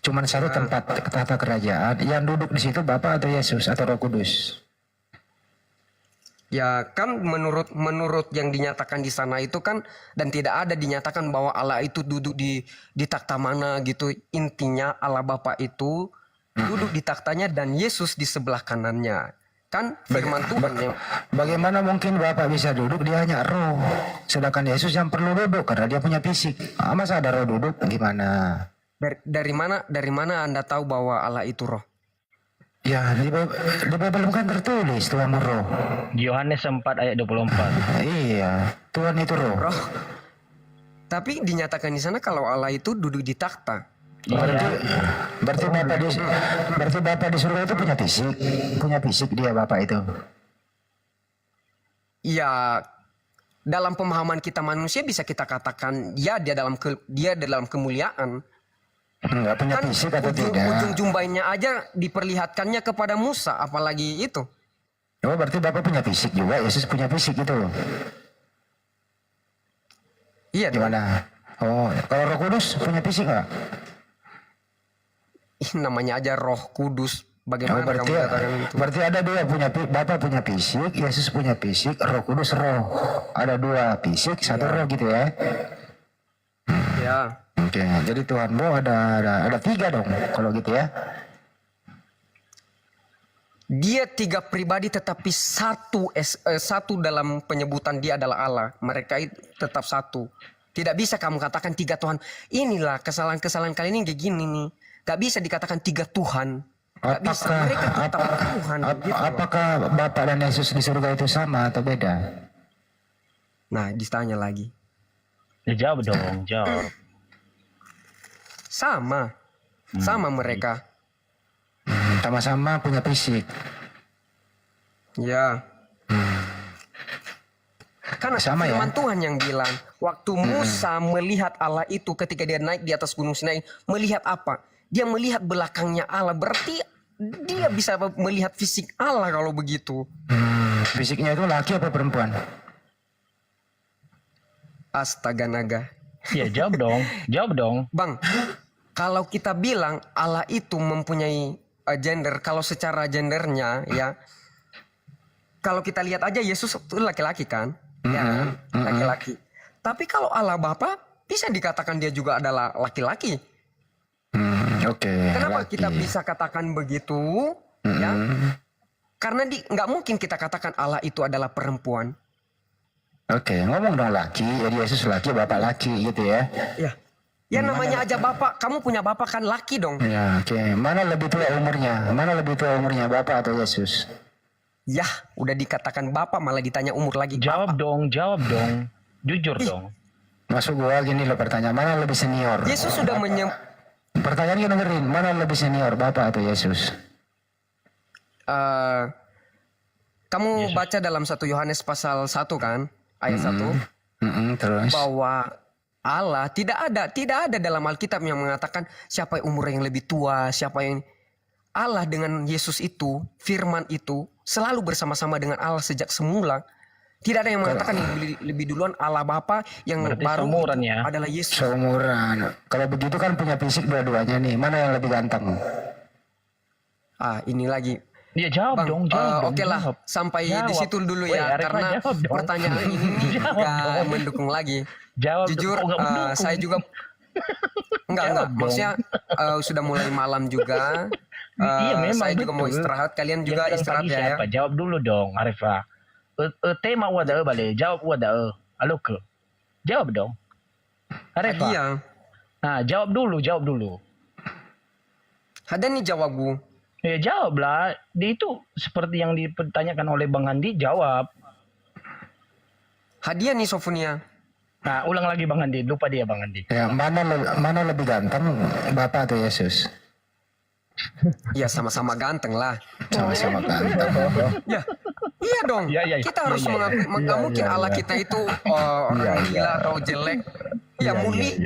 cuman satu tempat tahta kerajaan, yang duduk di situ Bapa atau Yesus atau Roh Kudus? ya kan menurut yang dinyatakan di sana itu kan, dan tidak ada dinyatakan bahwa Allah itu duduk di takhta mana gitu. Intinya Allah Bapa itu duduk di takhtanya dan Yesus di sebelah kanannya. Kan firman Tuhan yang Bagaimana mungkin Bapak bisa duduk, dia hanya roh, sedangkan Yesus yang perlu duduk karena dia punya fisik. Masa ada roh duduk, gimana? dari mana Anda tahu bahwa Allah itu roh? Ya, di Bible kan tertulis Tuhan roh. Yohanes 4 ayat 24. Iya, Tuhan itu roh. Tapi dinyatakan di sana kalau Allah itu duduk di takhta. Berarti Bapak di surga itu punya fisik dia Bapak itu. Ya, dalam pemahaman kita manusia bisa kita katakan ya dia dalam kemuliaan. Enggak punya fisik atau tidak? Ujung jumbainya aja diperlihatkannya kepada Musa, apalagi itu. Oh, berarti Bapak punya fisik juga, Yesus punya fisik itu. Iya. Gimana? Oh, kalau Roh Kudus punya fisik nggak? Namanya aja Roh Kudus. Bagaimana kamu katakan itu? Berarti ada dua, Bapak punya fisik, Yesus punya fisik, Roh Kudus roh. Ada dua fisik, satu roh gitu ya? Ya. Oke, jadi Tuhanmu ada tiga dong, kalau gitu ya? Dia tiga pribadi tetapi satu dalam penyebutan dia adalah Allah. Mereka itu tetap satu. Tidak bisa kamu katakan tiga Tuhan. Inilah kesalahan-kesalahan kali ini kayak gini nih. Gak bisa dikatakan tiga Tuhan. Gak bisa. Mereka tetap Tuhan. Apakah Bapak dan Yesus di surga itu sama atau beda? Nah, ditanya lagi. Ya, jawab dong, jawab. Sama mereka. Sama-sama punya fisik. Ya. Karena sama firman ya? Tuhan yang bilang, waktu Musa melihat Allah itu ketika dia naik di atas gunung Sinai, melihat apa? Dia melihat belakangnya Allah. Berarti dia bisa melihat fisik Allah kalau begitu. Fisiknya itu laki apa perempuan? Astaga naga. Ya, jawab dong. Bang, kalau kita bilang Allah itu mempunyai gender, kalau secara gendernya ya, kalau kita lihat aja Yesus itu laki-laki kan? Ya, laki-laki. Tapi kalau Allah Bapa bisa dikatakan dia juga adalah laki-laki. Oke. Kenapa kita bisa katakan begitu? Ya, karena nggak mungkin kita katakan Allah itu adalah perempuan. Oke, ngomong dong laki, jadi Yesus laki, Bapak laki gitu ya? Ya. Ya namanya aja Bapak, kamu punya Bapak kan laki dong. Ya, oke. Mana lebih tua umurnya, Bapak atau Yesus? Ya, udah dikatakan Bapak malah ditanya umur lagi. Jawab dong. Jujur dong. Masuk gua gini loh pertanyaan, mana lebih senior? Yesus sudah Pertanyaannya dengerin, mana lebih senior, Bapak atau Yesus? Kamu baca dalam 1 Yohanes pasal 1 kan? Ayat 1. Terus? Bahwa Allah tidak ada dalam Alkitab yang mengatakan siapa yang umur yang lebih tua, siapa yang Allah dengan Yesus itu, firman itu selalu bersama-sama dengan Allah sejak semula. Tidak ada yang mengatakan yang lebih duluan Allah Bapa yang berarti baru seumuran ya? Adalah Yesus. Seumuran. Kalau begitu kan punya fisik dua-duanya nih. Mana yang lebih ganteng? Ini lagi. Ya jawab dong. Oke lah, sampai di situ dulu ya, karena pertanyaan ini nggak mendukung lagi. Jujur, saya juga enggak. Maksudnya sudah mulai malam juga. Iya, memang saya juga mau istirahat. Kalian juga istirahat ya. Jawab dulu dong, Arifah. Tema wada balik. Jawab wada. Halo ke. Jawab dong. Arifah. Iya. Nah, jawab dulu. Ada nih jawabku. Ya jawablah. Itu seperti yang dipertanyakan oleh Bang Andi, jawab. Hadiah nih Sofonia. Nah, ulang lagi Bang Andi, lupa dia Bang Andi. Ya, mana lebih ganteng, Bapak atau Yesus? Ya sama-sama ganteng lah. Sama-sama ganteng. Ya, iya dong. Kita harus mengakui. Nggak mungkin Allah kita itu orang gila atau jelek. Ya mulia,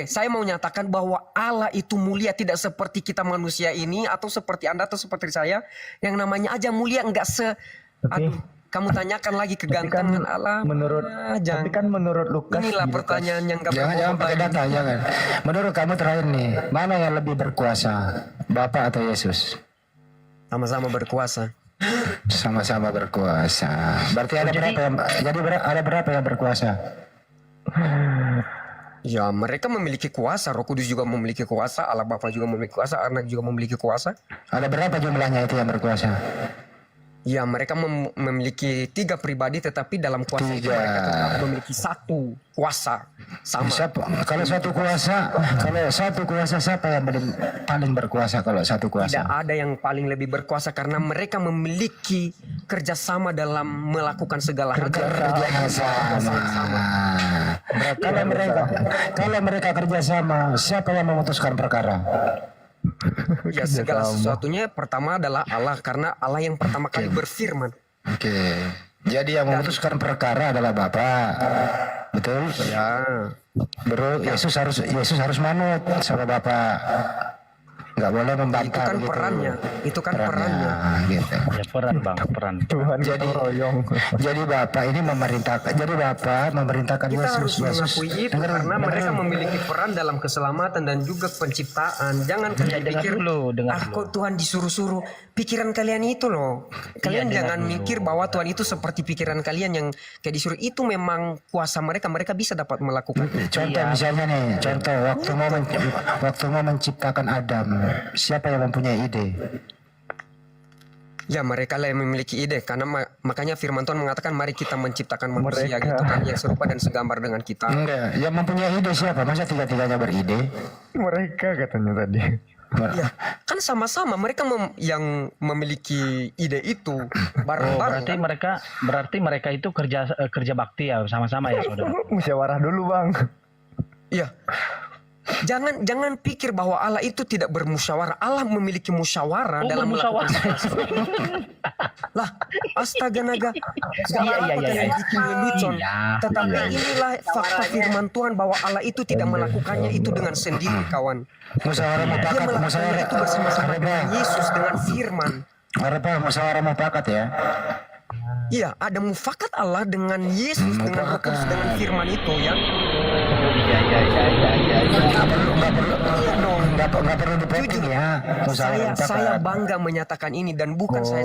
saya mau nyatakan bahwa Allah itu mulia tidak seperti kita manusia ini atau seperti Anda atau seperti saya yang namanya aja mulia enggak aduh, kamu tanyakan lagi kegantengan Allah. Tapi kan menurut Lukas. Inilah pertanyaan yang jangan pakai data, jangan. Menurut kamu terakhir nih, mana yang lebih berkuasa, Bapa atau Yesus? Sama-sama berkuasa. Sama-sama berkuasa. Berarti ada berapa yang berkuasa? Ya, mereka memiliki kuasa. Roh Kudus juga memiliki kuasa. Allah Bapa juga memiliki kuasa. Anak juga memiliki kuasa. Ada berapa jumlahnya itu yang berkuasa? Ya, mereka memiliki 3 pribadi, tetapi dalam kuasa itu mereka tetap memiliki satu kuasa sama. Kalau satu kuasa siapa yang paling berkuasa kalau satu kuasa? Tidak ada yang paling lebih berkuasa karena mereka memiliki kerjasama dalam melakukan segala hal. Kerjasama. Kalau mereka kerjasama, siapa yang memutuskan perkara? Ya, segala sesuatunya pertama adalah Allah, karena Allah yang pertama kali berfirman. Oke. Jadi yang memutuskan perkara adalah Bapa. Betul? Ya. Bro, Yesus harus manut sama Bapa. Nggak boleh membantah. Itu kan gitu. perannya. Itu kan perannya. Gitu. Ya, peran. Tuhan jadi Bapak ini memerintahkan. Jadi Bapak memerintahkan Kita Yesus. harus mengakui itu karena mereka memiliki peran dalam keselamatan dan juga penciptaan. Jangan kalian pikir, kok Tuhan disuruh-suruh. Pikiran kalian itu loh. Kalian jangan mikir bahwa Tuhan itu seperti pikiran kalian yang kayak disuruh. Itu memang kuasa mereka. Mereka bisa dapat melakukan. Contoh misalnya nih, waktu mau menciptakan Adam, siapa yang mempunyai ide? Ya, mereka lah yang memiliki ide, karena makanya firman Tuhan mengatakan mari kita menciptakan manusia gitu kan, yang serupa dan segambar dengan kita. Enggak, yang mempunyai ide siapa? Masa tiga-tiganya beride? Mereka katanya tadi. Ya, kan sama-sama mereka yang memiliki ide itu bareng-bareng. Berarti mereka itu kerja bakti ya, sama-sama ya, saudara. Musyawarah dulu, Bang. Iya. Jangan pikir bahwa Allah itu tidak bermusyawarah. Allah memiliki musyawarah dalam melakukan lah, astaga naga. Kalian bikin lelucon. Tetapi inilah fakta firman Tuhan bahwa Allah itu tidak melakukannya itu dengan sendiri, kawan. Musyawarah mufakat, musyawarah itu bersama-sama dengan Yesus dengan firman. Musyawarah mufakat ya. Iya, ada mufakat Allah dengan Yesus, dengan Roh Kudus, dengan firman itu ya. Nggak perlu dipotong ya. Saya bangga menyatakan ini dan bukan saya